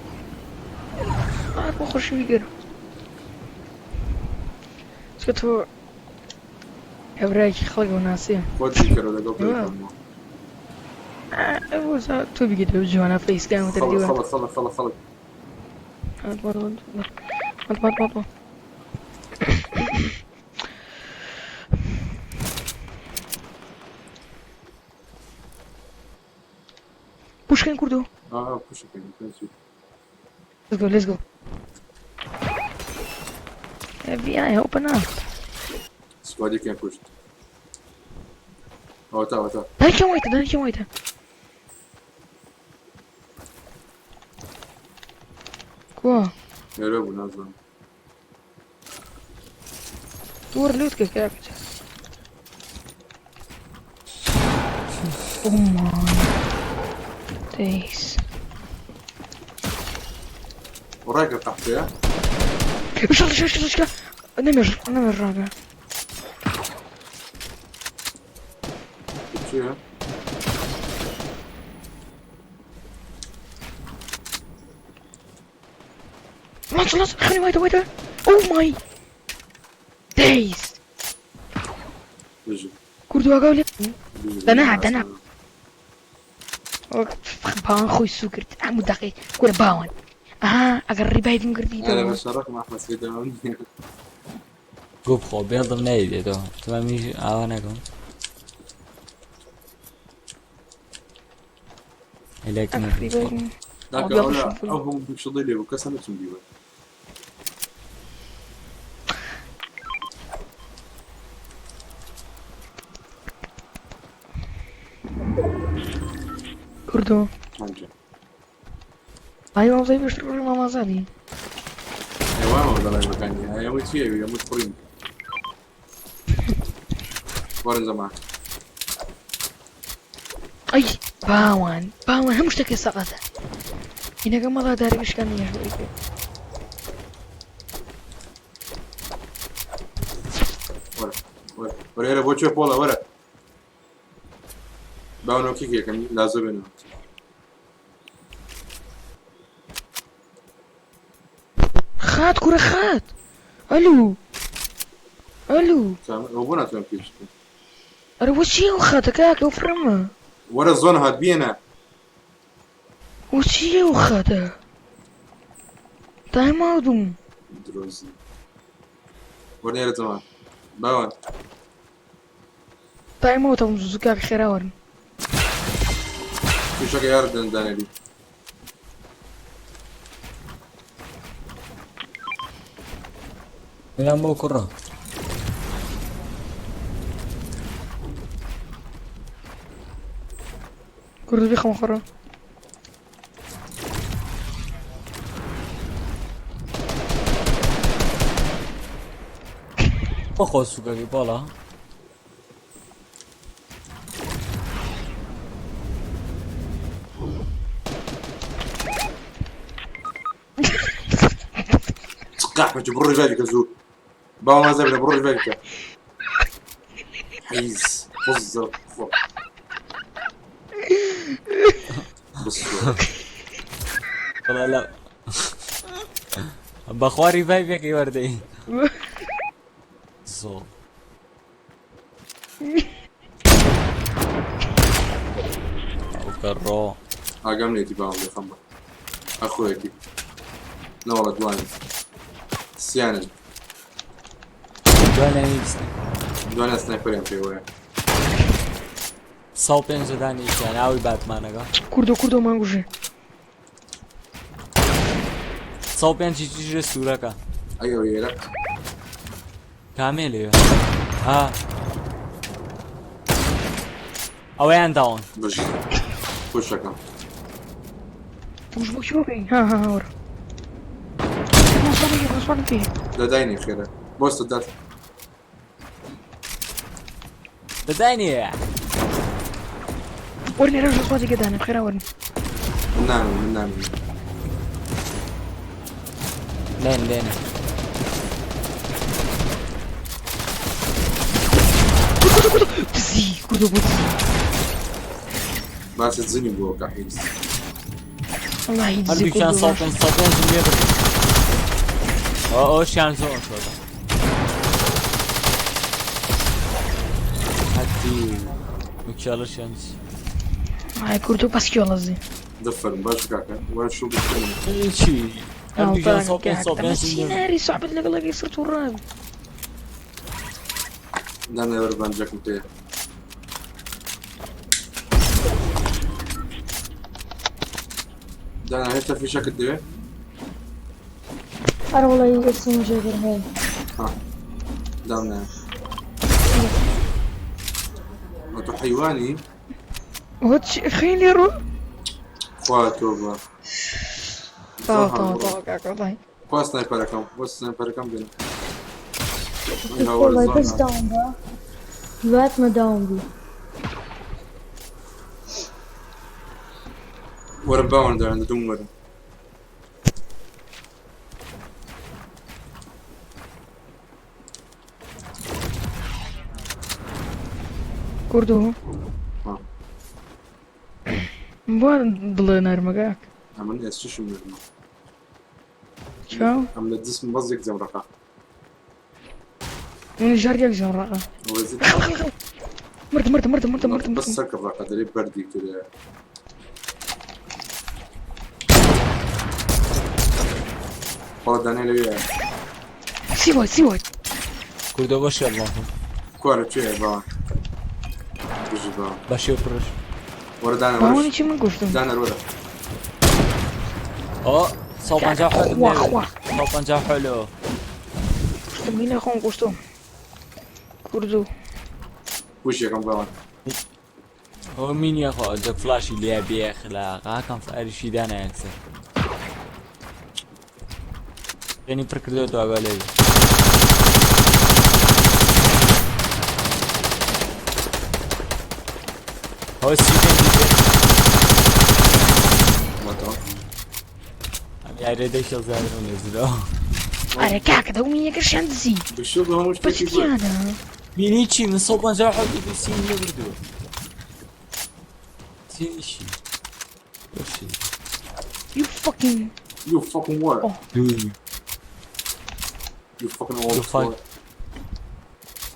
J: بۆ خۆشی گەرم چکە تۆ هەورایەکی خەڵک بۆ ناسیە
A: فوتي كرو ده قبل.
J: تۆ بگیت بە جوانە فەیسکان و دەردیوە
A: خلص خلص خلص خلص.
J: پوشکەین کوردۆ
A: پوشك يعني.
J: let's go let's go FBI open up
A: سكوادي كان بوشت. او تا تا.
J: داني كم وايته كوا
A: يا رب نازل.
J: دور لوتك كيف oh my days
A: وراك تحت يا.
J: شو نمر الرابع
A: شو ها؟
J: لانس خليني وايده oh my days
A: بيجي.
J: كردوا قولي
A: بيجي.
J: دنا باوان خوي سوكرت عمو دقيق كورة باوان اگر ريبايف مقردي
A: انا بشارك مع احمد سيد امامي.
F: گوب خۆ بێڵدم نەیدێتەوە تمامیش ئاوا نەکەم هەلێکم
A: لكن ولا هم بيشضي لي وكسر نفسهم بيوا.
J: كردو
A: مانجا.
J: ايوه زي بيشتغل ماما زادي
A: ايوه ما بدنا مكاني. يموت فيها يموت فريم. ورن زمان.
J: اي باوان هم مشتكي سقطه هنا كم لا داري مش كان يشوي
A: ورا هنا بوتشو بولا ورا. باونو كيكي كان لازم منه.
J: خات كرة خات الو
A: هو بنا تم كيش.
J: ارى وشي وخاتك هاك وفرما
A: ورا الزون هاد بينا.
J: وشي وخاتك تايم اوتم
A: دروزي. ورني يا زمان باون
J: طيب موت ابو زوزوكا خير اورن
A: شو شكل يارد دانيلي
F: Milan mau kurang.
J: كرة بيخم خرا
F: Pokok suka di bola.
A: تقاح بجبر رجالك زو باون ما زال بجبر رجالك حيز فز بس
F: Kalau lah. Bakhwa revive ya kayak warde. So. Ukaro.
A: قامني تي باون خمر اخوي دي لا والله دوان سيانل
F: Dua next.
A: دوان سنايبر يم في وين
F: Sau penso dani yani awi Batman aga.
J: كردو مانجوجي
F: Sau penso ci sura ka.
A: ايوه يلا
F: Kamil ya. Ah. Awayan down.
A: بش وشك
J: مش بشوفي ها ورا ما صار فيه
A: لا دايني خير بوست دات
F: بداني.
J: ورني رجل صوتي كده انا بخير ورني
A: من نام
F: لين.
J: تزي كردو بوتزي
A: بس تزني بوك حيز
J: الله يجزي
F: Harbi kan sau penso zumbiye. O şans olsun orada. Hadi. Mükemmel şans.
J: هاي كردو باسكيو لازم
A: دفر باش كاكا وين شو بتكلم
F: Hiç. Harbi kan sau penso zumbiye.
J: سيناري صعب اللي قال لك صرت وراه
A: دانا يربان جاك متي دانا انت في شكل دي
E: أنا والله يقسم جاكر هاي
A: ها دانا انتو حيواني
J: واتش خيل يرو
A: خواتو
J: طا كاكا
A: كوا سنايبر كم بين
E: والله بس داون بقى دلوقتي ما داون بي
A: ورا باوند عند دمر
J: كردو
A: ها
J: بوان بلينر مقاك
A: عملنا استشم منه
J: شو
A: عملنا جسم بزك زي مرقه
J: من جاريك جرأة
A: وزيت
J: مرت
A: بس سكر رقه دري بردي كده والله دانيال وياه
J: سي وايد
F: Kurda başı Allah'ım.
A: كوارا شويه بقى بيجي بقى
F: Başı yapırır.
A: ورا دانا
J: هوني
A: ورا
J: شي من قشتم
A: دانا ورا
F: O sau pancağı
J: واه
F: حلو.
J: واه
F: Sau pancağı حلو.
J: قشتم مين اخون قشتم كردو
A: وش يا كم بقى
F: هو مين يا اخو عندك فلاش اللي يبي اخلاق ها كان في اي شيء دانا اكثر. يعني بركضوا تو عليه. هو السيفين دي.
A: ما تو
F: يعني ريدش الظاهر ونزلوا.
J: انا كاك ده ومين يقرش عند زي
A: بالشغل هو مش
J: بس
A: تكيب
J: انا
F: مينيتشي من صوب pancağı حلو بيسين يبردو. سينيشي. وشي.
J: you fucking
A: You fucking what?
J: Oh.
F: Dude.
A: You fucking old
F: You fuck.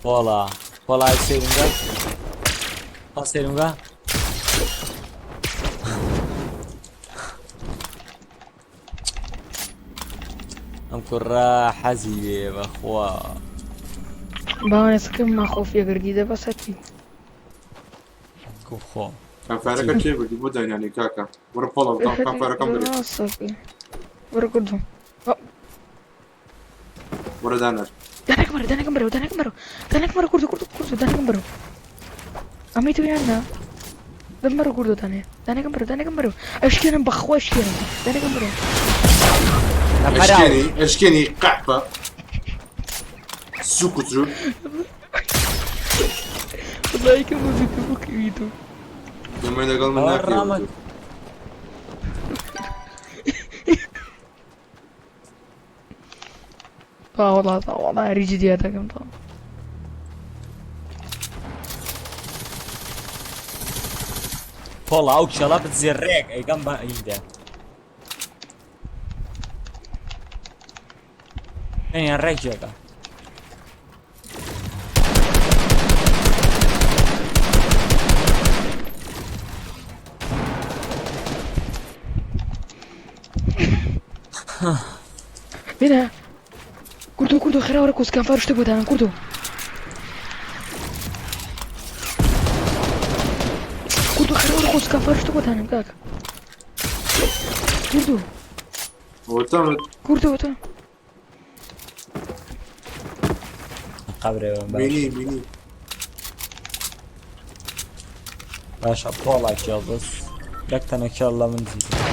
F: Bola. Bola Serunga. Ha Serunga. أمكن راح حزي يا أخوة
J: باوانە سکەم ماخۆفیە گردیدە بەسەتی
F: كوخو
A: كان فارقة كيف بدي بودن يعني كاكا ورا بولا كان فارقة مدري
J: وەرە کردم
A: ورا دانر
J: دانەکەم کردو دانەکەم بەرەو ئەمەی تو یاننا دەم بەرەو کردو دانەکەم بەرەو ئەشکێنم بەخوا شکێنم دانەکەم بەرەو
A: اشكيني قحبة سوكترو
J: والله كم بيتو بكيتو
A: لما ينقل من
F: رامك
J: والله ريجي هذاكم طبعا
F: فولا اوك شلاب تزريك اي جنب ايده ايه الرجل
J: بينا كردو خير وراكوس كان فارش تبغى انا كردو خير وراكوس كان فارش تبغى انا كاك كردو
A: وتم
J: كردو
F: قبري
A: بيني
F: باشا فولا يلبس لك انا ان شاء الله من زيد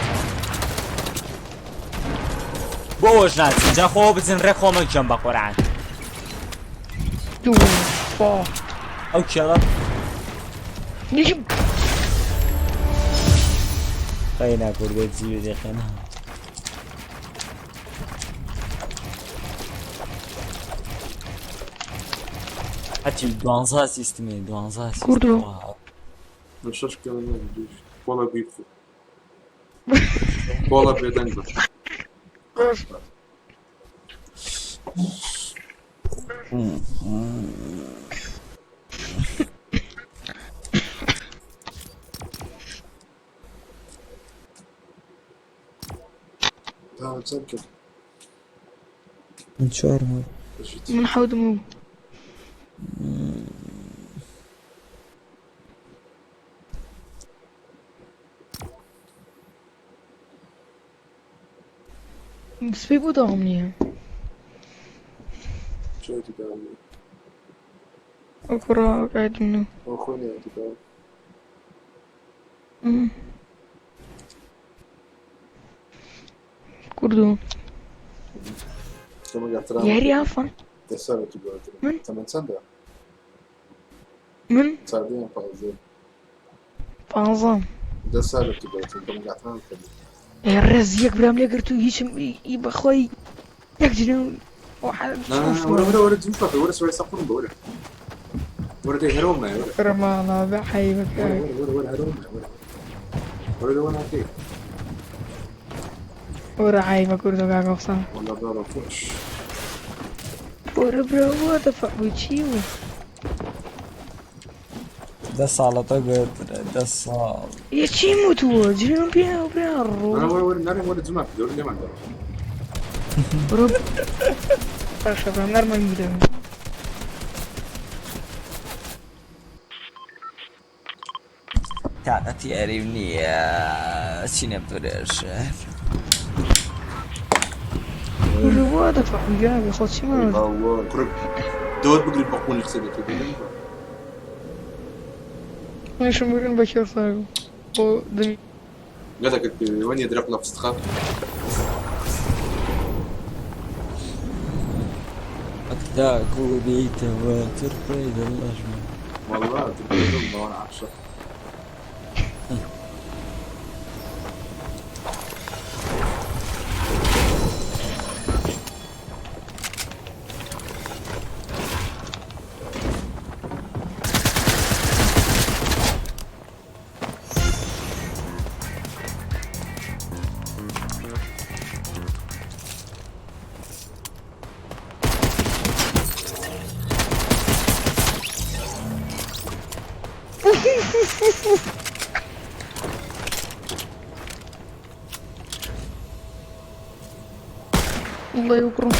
F: بوش ناس جا خوب زين رخو مك جنب قرعان
J: دو فا
F: او شلاب
J: نجم
F: خينا كردت زيد خينا هاتي دوانزا سيستمي دوانزا
J: كردو
A: مش كده ما بديش ولا بيفو ولا بيدنجو تسكر
K: من شهر
J: من حود مو بس في بودهم ليها
A: شو تداوي
J: أقرأ قاعد منه
A: أخواني تداوي
J: كردو
A: كما قاعد
J: يا ريافا
A: تسأل تداوي
J: من؟
A: تمن سنة
J: من؟
A: ساعدين فاوزين
J: بانظام
A: ده سأل تداوي كما قاعد تنام
J: يا الرزيق برام لي قرتو يشم يبقى خوي يقجنو واحد
A: لا ولا تنفع ولا سوي سقون بولا ولا تهرم ولا
J: رمانا بحيبك
A: ولا هرم ولا وانا كيف
J: ورا عيبك كردو قاقا وصان
A: ولا بلا فوش
J: ورا برا دفع ويتشيو
F: ده صالة قدر ده صال
J: يتشيمو تو جنو بيها وبيها الروح
A: انا ولا زمان في دور اللي ما عندنا
J: ورب باشا فهم نرمى المدام
F: تعطي أريبني يا سينما برش
J: ورا دفع وياك خد شي ما
A: هو قرب دور بقري بقول لك سيدي
J: مش ممكن بشر صاحبه هو دمي
A: قالك وين يدرق له في استخاف
F: أكداك وبيته وتربيد الأجمل
A: والله تقول ما انا عارف
J: الله يكرمك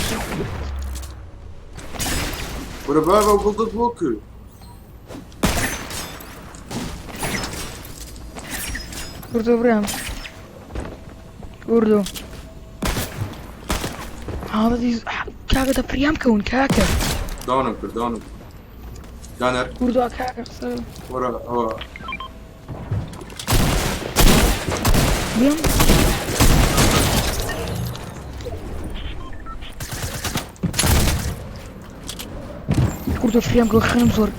A: Bravo, bulduk boku.
J: Kurdu buraya. Kurdu. هذا كاكا ده بريام كون كاكا.
A: دانم کرد دانم. دانر.
J: kurdu كاكا خسر.
A: ورا
J: بريام. kurdu بريام كون خنم زور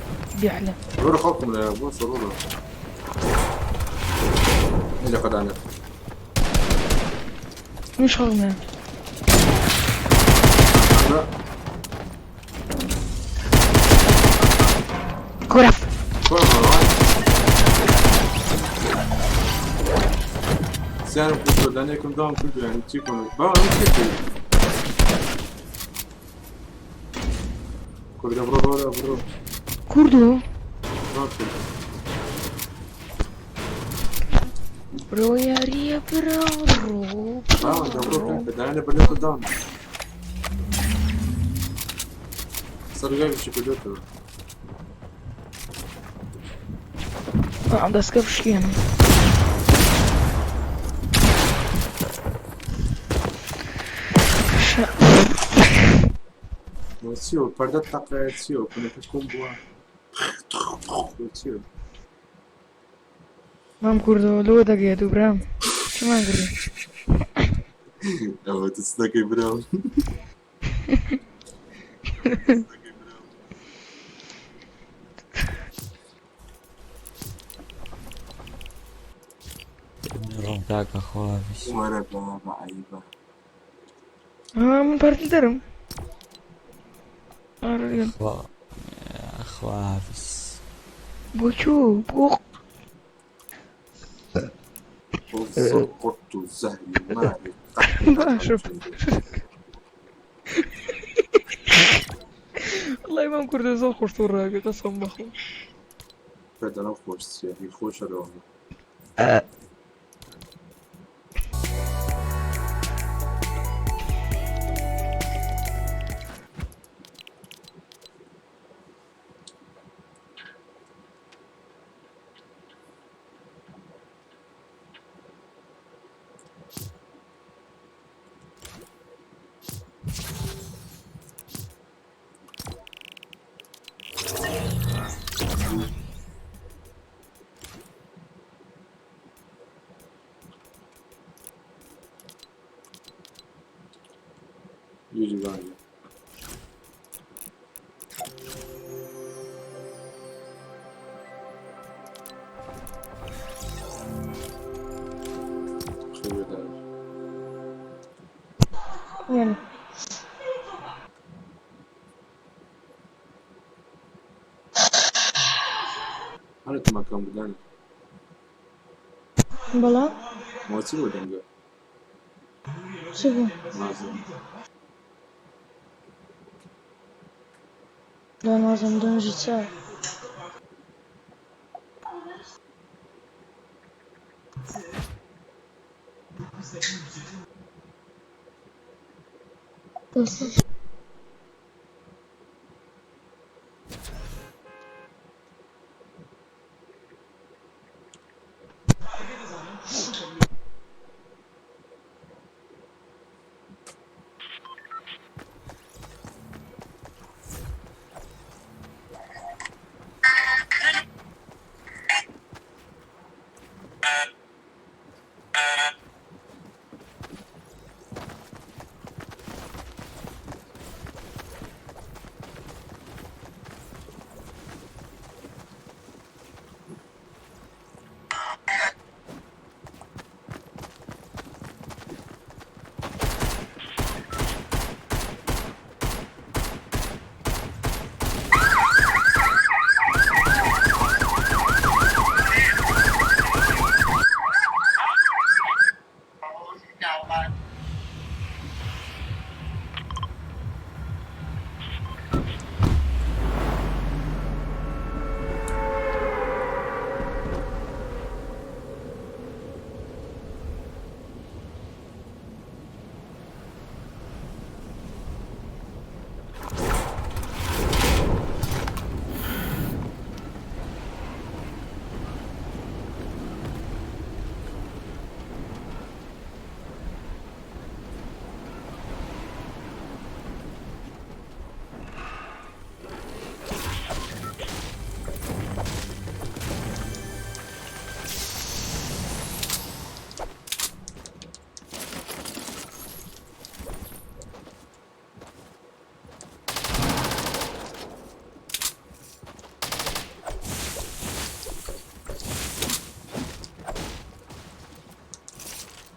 J: بيحلى.
A: ورا خلكم يا ابو صرورة. اللي قد انا.
J: مش خلنا.
A: لا.
J: كرف.
A: Sen bu da ne kadar kötü yani çıkmadı. Bana kötü. Kurda bro.
J: kurdu.
A: Nasıl?
J: Bro ya bro.
A: Tamam da bro. Ben de böyle kadar. Sarıya bir şey biliyordu.
J: عم بسكب شكينا.
A: Nasıl? Perde takla yatıyor. Bunu kum bu. Yatıyor.
J: مام كردو لو دقيقة برام شو ما نقول
A: Evet, ıslak İbrahim.
F: رمتاك اخوافي
A: Umarım baba ayıba.
J: من بارت الدرم رجل
F: اخوافي
J: بوشو بوخ
A: Korktu zahri mali.
J: بشوف والله ما كردو زو خوش راقي قسم بخو
A: Bedene hoş yani hoş arıyor. Yüzü galiba. Şöyle der.
J: يعني
A: Hani tu makam bulan?
J: بلا
A: Mosi bulan ga?
J: شوفوا
A: Mazlum.
J: لا لازم دون جتسا بس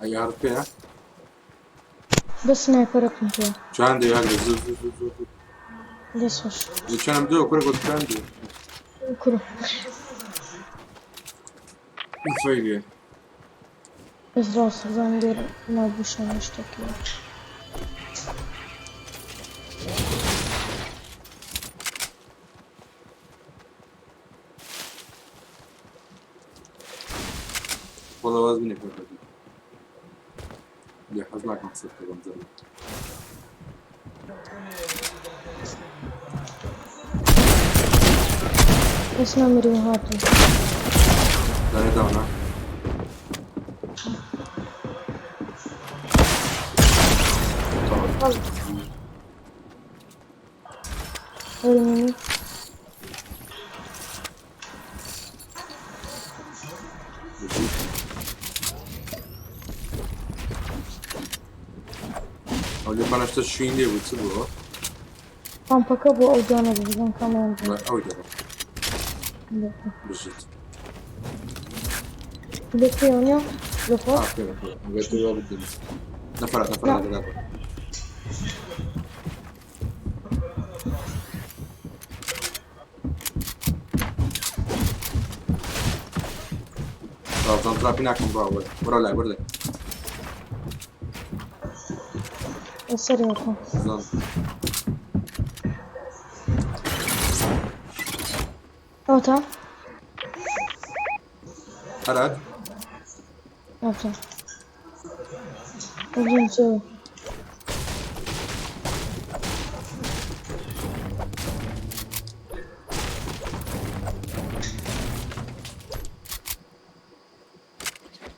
A: Ay harfi ya.
J: ده سنايبر كنت
A: Çan diyor hadi zır zır zır zır.
J: ده صوش
A: Geçenim diyor kure kod çan diyor.
J: كرو
A: Söylüyor.
J: بس راس زنجر ما بوش مشتكي
A: والله لازم يكون هذا. اللي حزناك مقصد كلام زي
J: بس نمري هاتو
A: لا دعنا.
J: ارميني
A: Öyle bana işte şeyin diye bu bu.
J: Tam paka bu olacağını bizden kameramda.
A: Ben öyle. Bıcıt.
J: Bileti oynuyor. Lopo.
A: Aferin. Veto yolu deniz. Nafarat nafarat. Tamam trapin akım bravo. Buralar burada.
J: Eser yapma.
A: Güzel.
J: Ota.
A: Hadi.
J: Ota. Uzun şey.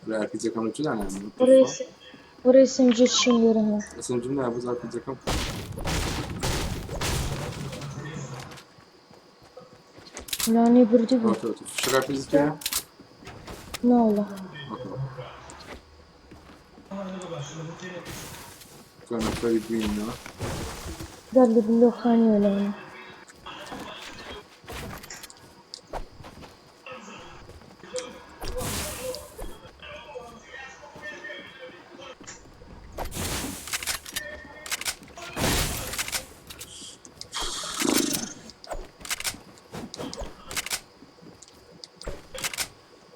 A: Buraya pizza kamı uçuyor yani.
J: Orayı simci şimdi ya.
A: Aslında cümle yapacağız pizza kamı.
J: Yani burada bu.
A: Otur. Şaka pizza ya.
J: Ne oldu?
A: Sonra böyle bir gün ya.
J: Derdi bir lokani öyle bana.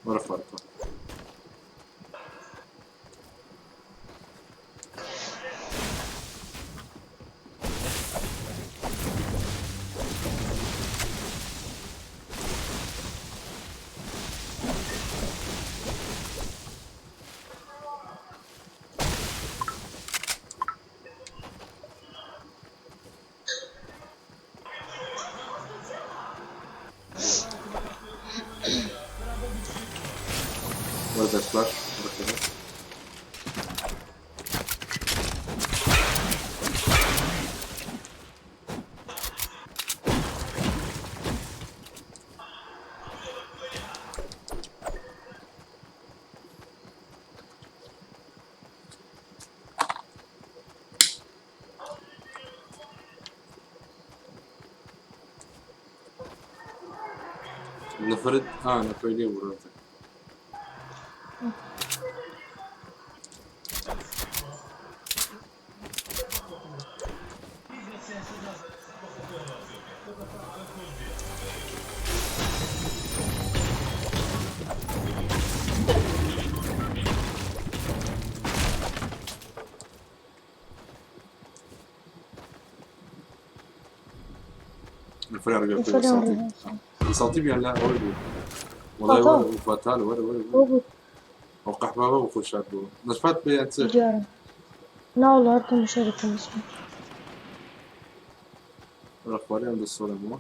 A: Vara farkı. Burada flash. Burada. Nefret, nefret vuruyor. Nefret arıyor. صوتي بيان لا أولي والله ولا فتال ولا وقح بابا وخش عدو نشفت بيان تسير
J: تجارة لا والله أركم مشاركة اسمه
A: رخوالي عند الصورة مو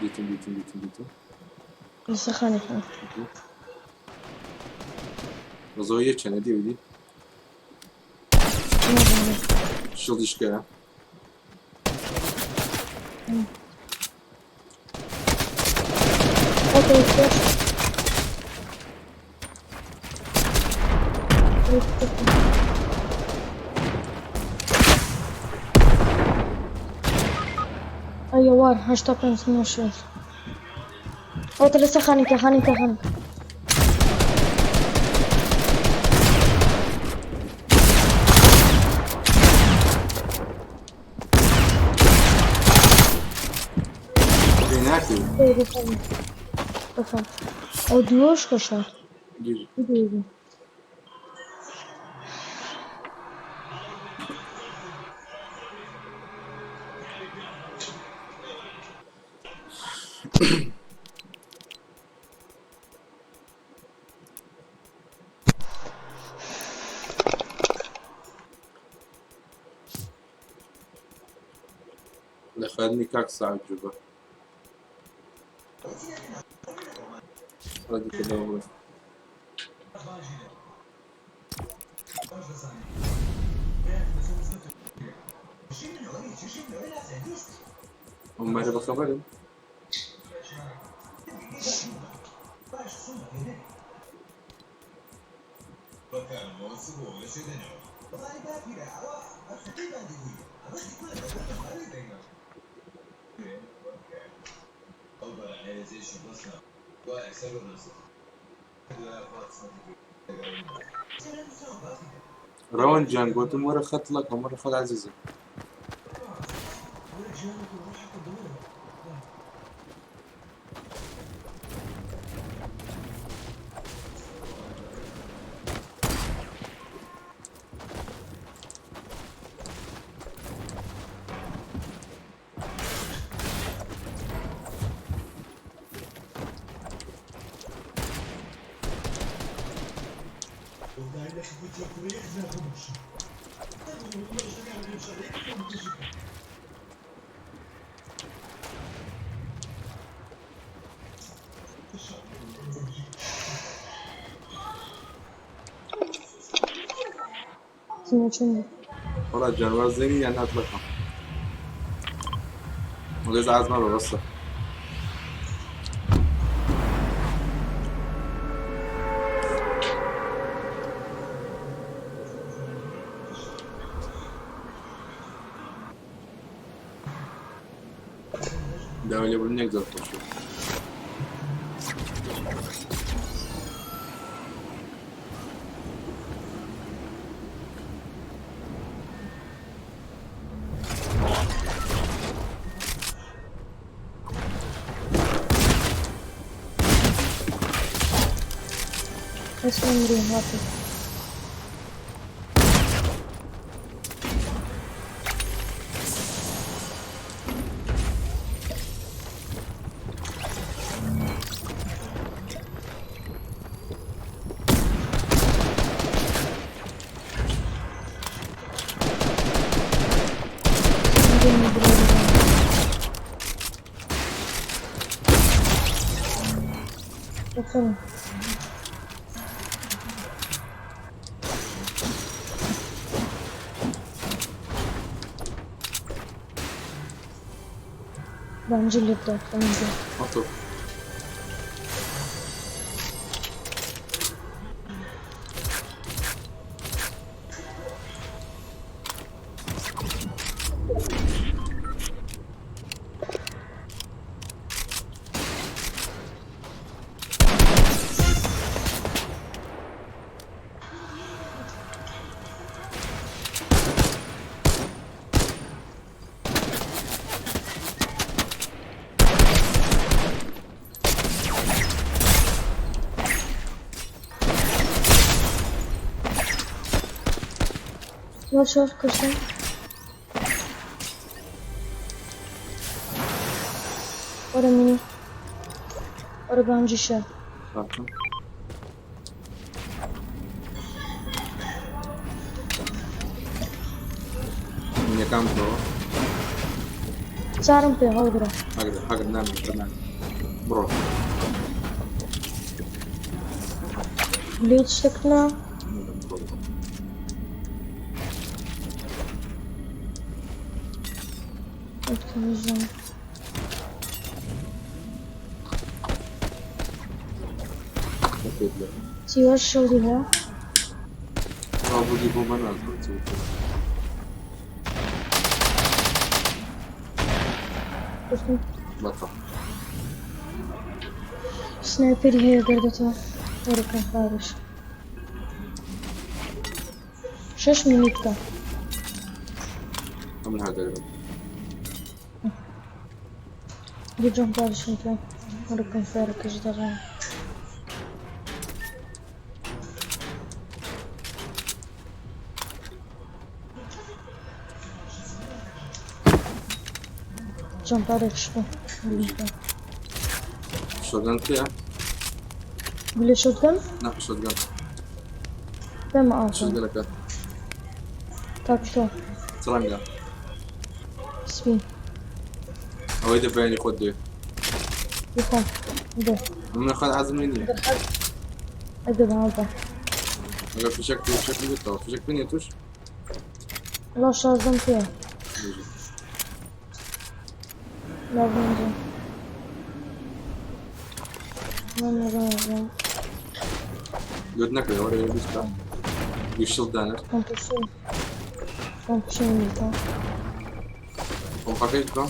A: بيتم
J: لسه خانفة
A: Rozvoje čene, di vidi. Šildiška je.
J: Ota je sve. ايوه وار هاشتاج اسمه شو او تلسه خانك
A: Inactive.
J: ايه بفهم او ديوش كشات
A: Gir.
J: يجي
A: Дыхание как саджуба. Ради кадавра. Умер бахабарин. روان جانجو مرة خط لك ومرة خط عزيزة. والله الجانور زيني يعني هطلقها. وليز عازمة ببصة. ده اللي بنقدر نشوف.
J: اسمه هاتي Baksana. Bence laptop bence.
A: Otur.
J: Şort kırsan. Ora mini. Ora bence şey.
A: Bakın. Не там было.
J: Sarım pe halgra.
A: Агр, нам, Бро.
J: Bleach tıkla. Etkinleşeceğim. Siyah şöyle ya.
A: Sağ burayı bulman lazım.
J: Dostum,
A: Bakalım.
J: снайпер є где-то в руках париш. Що ж мінітка?
A: Там не гадаю.
J: Біджом париш не в руках париш даже. Jump parиш что?
A: Shotgun ya.
J: Были шотган?
A: Na, shotgun.
J: Прямо авто.
A: Shotgun опять.
J: Так, что?
A: Salam ya.
J: Спи.
A: А вы это не ходите.
J: Тихо. Иди.
A: من خد عزم مني.
J: Иди на авто.
A: Я фишек не готов. Фишек не туш.
J: Лоша замки. Да, вынди. Ну.
A: Gördün ne oraya bir çıkar. Yeşil daner.
J: Компуши милка.
A: Он какой там?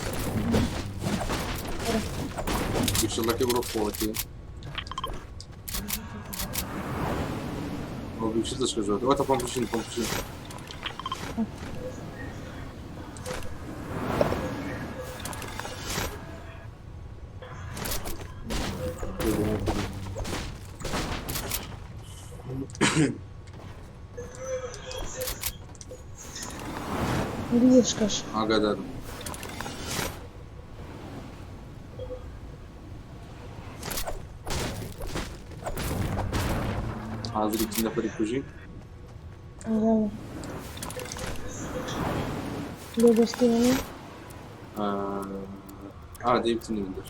A: Yeşildeki vurup forti. O yeşil de çıkıyor. O da pompuşin.
J: Ришкаш.
A: Aga dedim. Hazır içinde parikujin.
J: Ага. Любовский момент.
A: Deyip dinliyordur.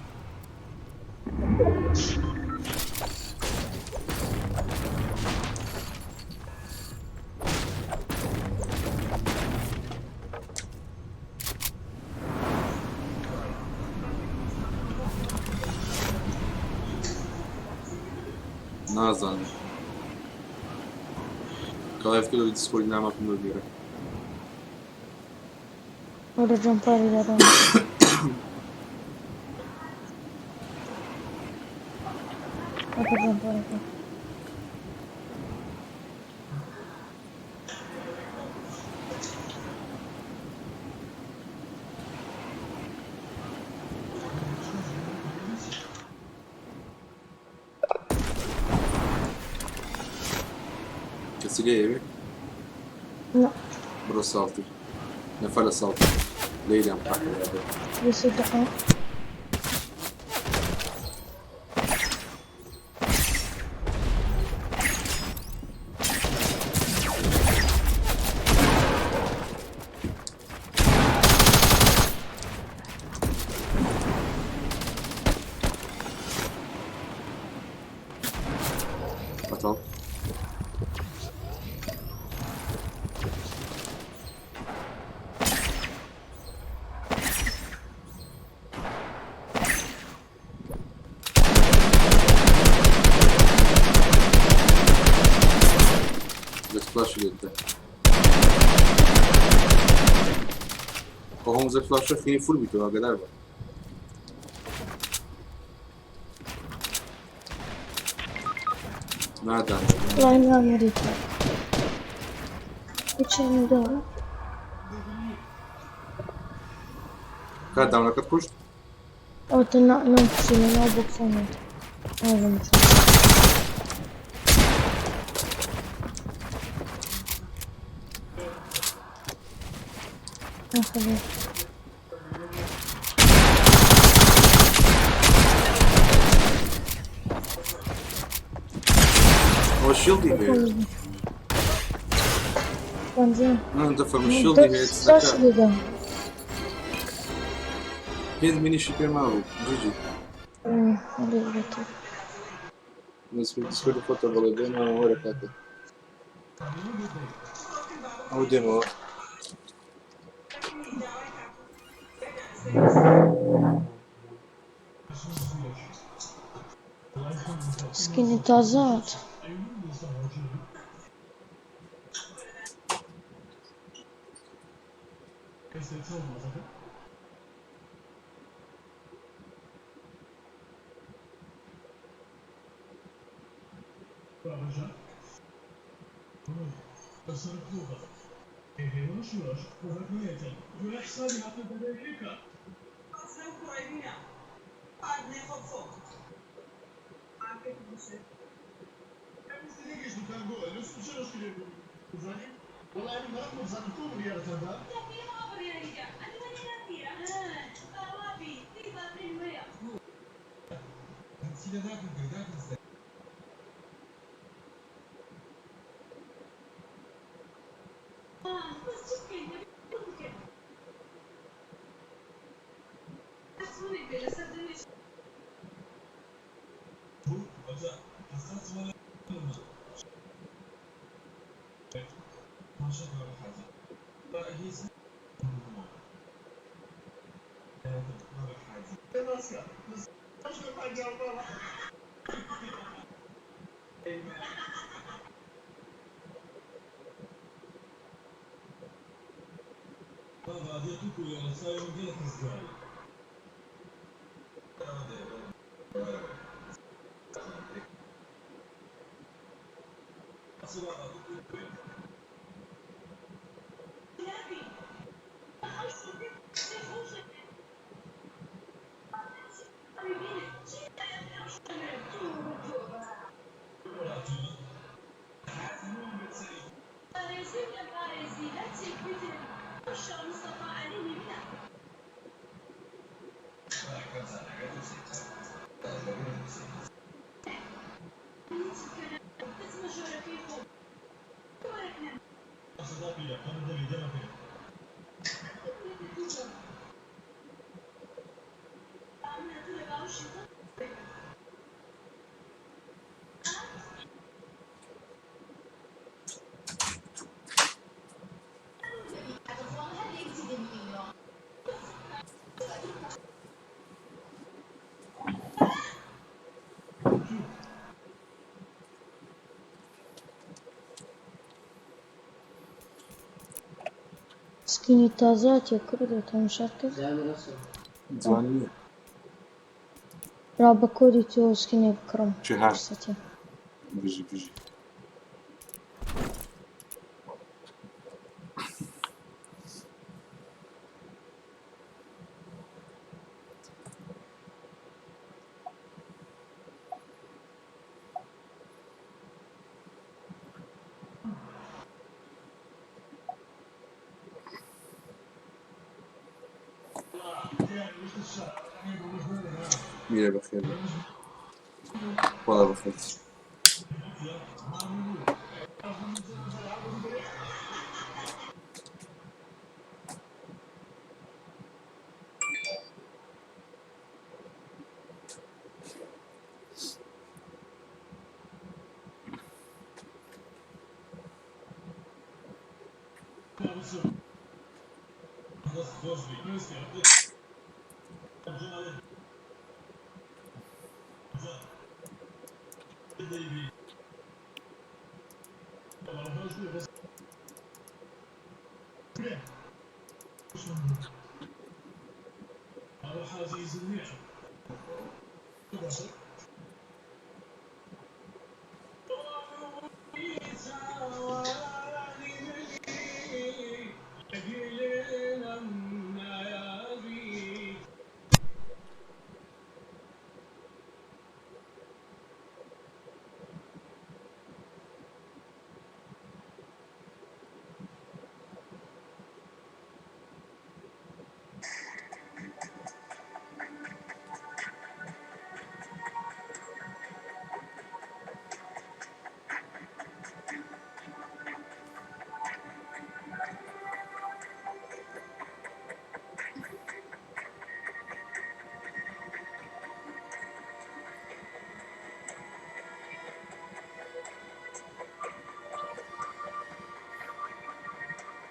A: Nazan. Калаевки до Discord няма помогира.
J: Надо джампари рядом. Это джампари.
A: Kesiliyor evi.
J: No.
A: Burası altı. Ne falası altı. Leyden parkı.
J: Если это
A: Atal. Flash gitti. Kafamıza flash'la fini full bitiyor kadar var. Nereden?
J: Line Amerika. İçeride var.
A: Как там, на катку?
J: Вот на псине, на буксоне.
A: O shield играет. Ну, да, форма shield играет. Без мини шипермау, GG. На своей фото было демо, море как-то. А демо.
J: Скинет азат. سكيني تازات يا كردو تون شركة
A: Звони.
J: رابا كودي تو سكيني بكرم
A: Чего?
J: فرصتي
A: Бежи, бежи. Mira بخير. والله بخير.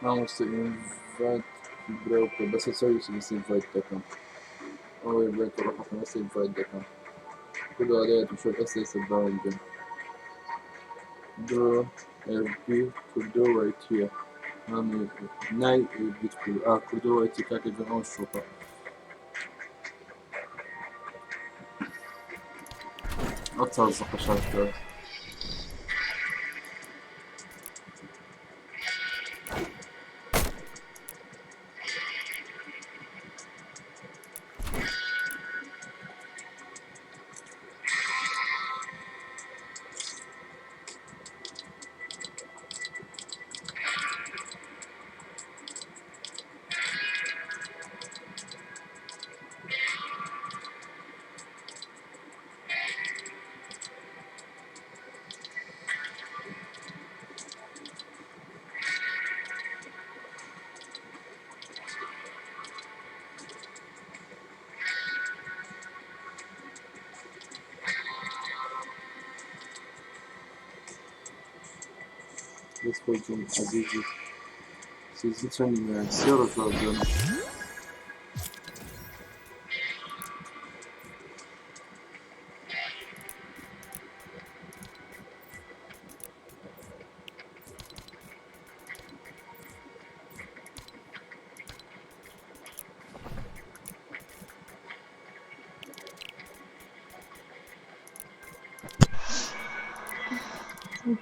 A: Now wants to invite broker بس اسوي بس invite دكان او broker راح بس invite دكان كل عليه تشوف اساس الباوند draw FB to do right here نای بیت کردەوە ئەتیکاکە جەنەوە شۆپە ئەو تازە قەشات کرد Господи, Азизи. Сидится не серо сразу.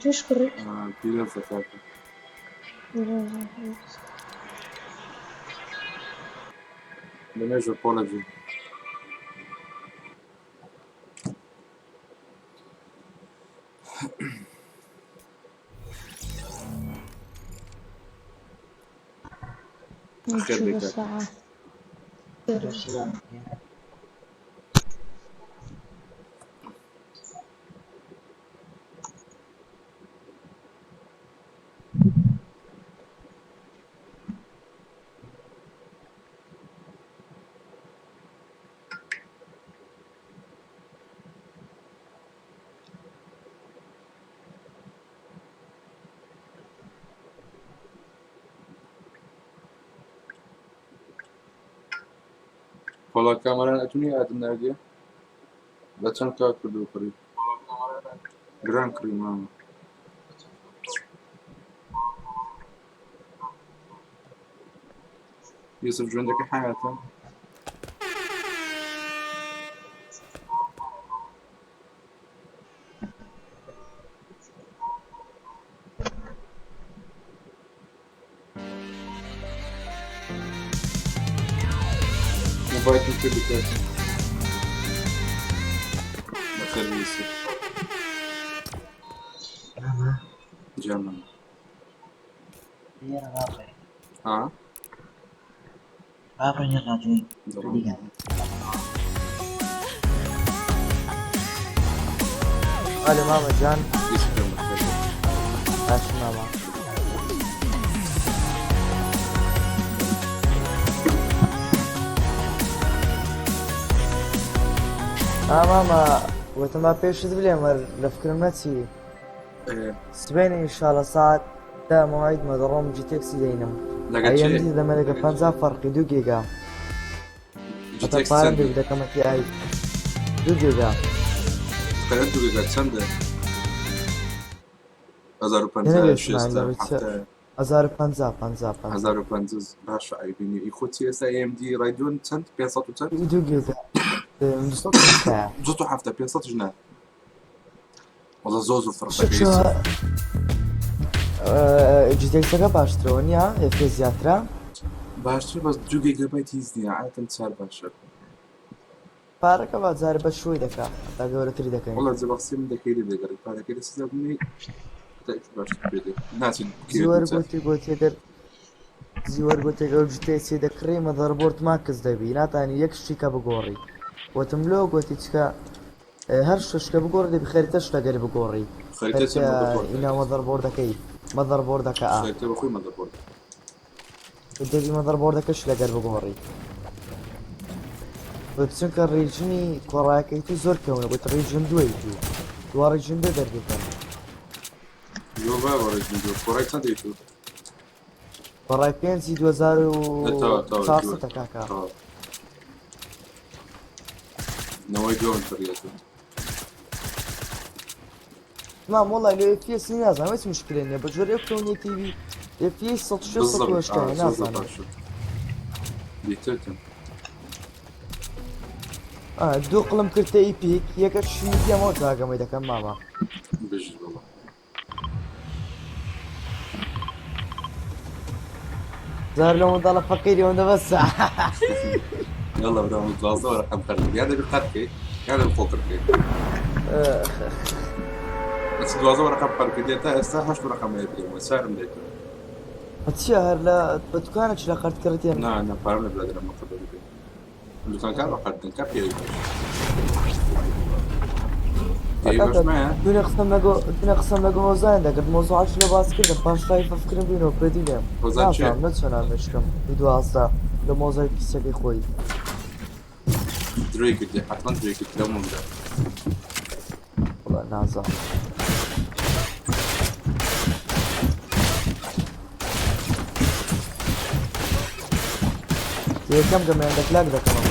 J: Чуешь, коры?
A: Вперед заката. Да между поле.
J: Ничего саа.
A: Pola kameran etuni adın nerede? Geçen kağıt kurdu yukarı. Gran kırayım ama. Yusuf عندك حياته موبايل كده ما خلي يوسف جامع ها
L: Apa yang lagi? Hadi mama can. Açma mama. ماما وتما بيش تبلي مر لفكر ماتي سبيني ان شاء الله ساعة دا موعد مدروم جي تاكسي دينم ايام دي دا ملقى بانزا فرق 2 جيجا اتبارن بيبدا كما كي اي 2 جيجا
A: كانت 2 جيجا چنده 1500 1500 باشه ای بینی ای خود سی اس ای ام دي رايدون چند 500 چند
L: 2 جيجا
A: 207 500 جنيه والله زوزو فرق
L: جي تاكسي باشترونيا في زياترا
A: باشتر بس 2 جيجا بايت يزني عادة صار باشا
L: بارك بعد زار بس شوي دكا تا قولة 3 دكا
A: والله زي بقسم دكيلي دقري بارك كده سيزابني تاكس باشتر بيدي ناسي
L: زيور قلتي در زيور قلتي قول جي تاكسي دكري مذربورت ماكس دبي ناتاني يكشي كابقوري وتملو قلتي تشكا هرشش كابقوري دي بخيرتش لقري بقوري
A: خيرتش
L: إنا مذربورد كا
A: خيرتش بخوي مذربورد
L: ودي مذربورد كش لقري بقوري وبسنك الريجني كوراكيتو زور كونه قلت ريجن دويتو وريجن ده دربي كان
A: يوبا وريجن دو كوراكيتو ديتو
L: كوراكين زي 2000 كاكا
A: نوي جون فرياتو
L: تمام والله لو في سنين لازم مش مشكلة إني بجرب كوني تي في في صوت شو صوت
A: بالضبط
L: وش كان
A: شو
L: نازل
A: شو بيتوتم
L: دوو قڵم کردتە ئیپیک یەکە شمیتیەمەوە تاگەمەی دەکەم ماما
A: بجي والله
L: زار لو منداڵە فەقیری ئەوەندە بەسە
A: يلا بدنا نتواصل رقم خلفي هذا بالقركي هذا بفوق الكيك بس نتواصل رقم خلفي ديتا استاهش رقم يدي وسعر مديته
L: هەچیە هەر لە بەدوکانێک لە قەرت کردێن
A: نعم فارم بلاد لما قبل اللي كان كان قد كان في
L: دونێ قسەم لەگە هۆزان دەکرد مۆزوعش لە باس کردم پاش فکرم بینەوە پێدی لێم نەچۆنان مشکم دوازدا لە مۆزای پیسەکەی خۆی
A: دريك دي حتما دريك لو ممدى
L: وڵا نازان یەکەم گەمەیان دەکلاک دەکەمەوە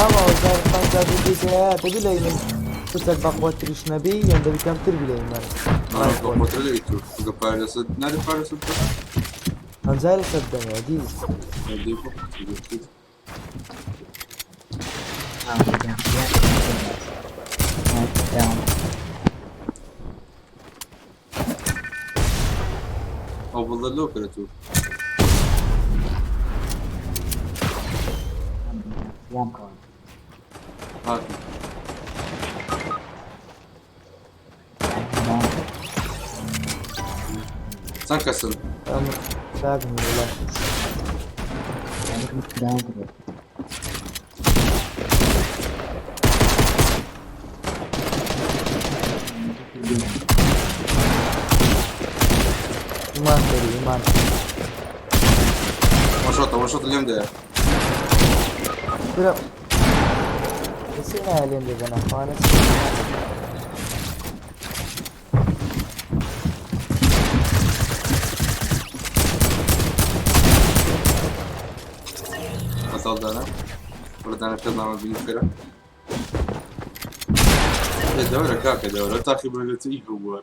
L: ماما وزارة خانجا بيجيها تبي لي من تسك بقوة تريش نبي يندبي كم تربي لي من
A: ما قلت له قبل صد نادي قبل صد
L: هنزال صدقني عادي
A: دي او بالله كرتو هات سانكسن
L: ساقني ولا إيمان تري إيمان
A: وشوط اليوم ده
L: كده نسينا اليوم ده أنا خالص
A: وصلت أنا ولد أنا كذا عمل بالفكرة الدورة كاكا دورة تاخي بلدت إيه هو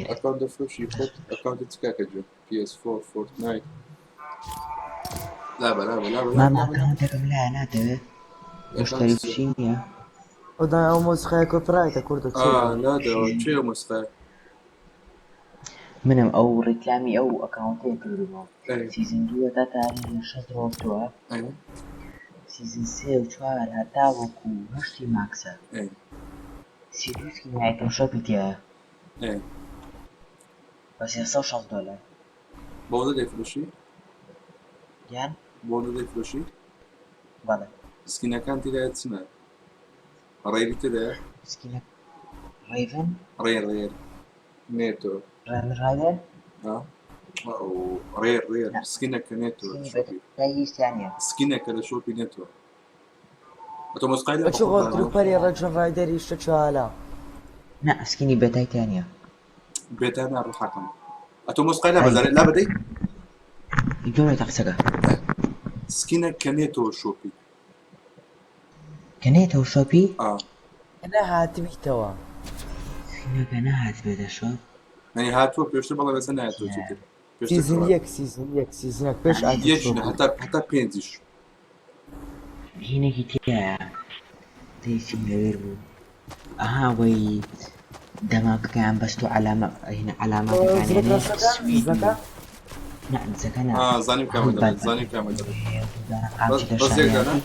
A: أكاونت فلوش يفوت أكاونت تكاكا جو PS4 فورتنايت لعبة
K: ما أكاونتكم لا ناته مشتري بشينيا
L: وده أو مسخة كوبرايت كردك
A: لا ده شيء مسخة
K: منم أو ريكلامي أو أكاونتين كردهم سيزن 2 تاتاني شد روتوا سيزن 3 و 4 هتا وكو هشتي ماكسا سيدوسكي معاكم شوبي تياه بس $160
A: بوضع دي فلوشي
K: يعني
A: بوضع دي فلوشي
K: بله
A: سكينة كانت إلى تسمع ريل تدا
K: سكينة ريفن
A: ريل نيتو
K: رايدر
A: أو ريل سكينة كنيتو
K: تايش ثانية
A: سكينة كده شو بينيتو أتومس قايلة
L: شغل تروبري رجل رايدر يشتشو على
K: لا سكيني بتاي ثانية
A: بيتانا الحكم أتومس قايلة بزاري لا بدي
K: يجون يتقسقه
A: سكينة كنيتو شوبي
K: كنيتو شوبي
L: أنا هاتمي توا
K: سكينة كنا هاتبدا شو
A: يعني هاتو بيشتر بالله بس أنا هاتو
L: سيزن يك بيش عادي
A: يجنا حتى بينزيش
K: هنا كتير تيسيم لويربو وي دماغ كان بس تو علامة هنا علامة يعني نعم زكنا
A: زاني كامل بس زكنا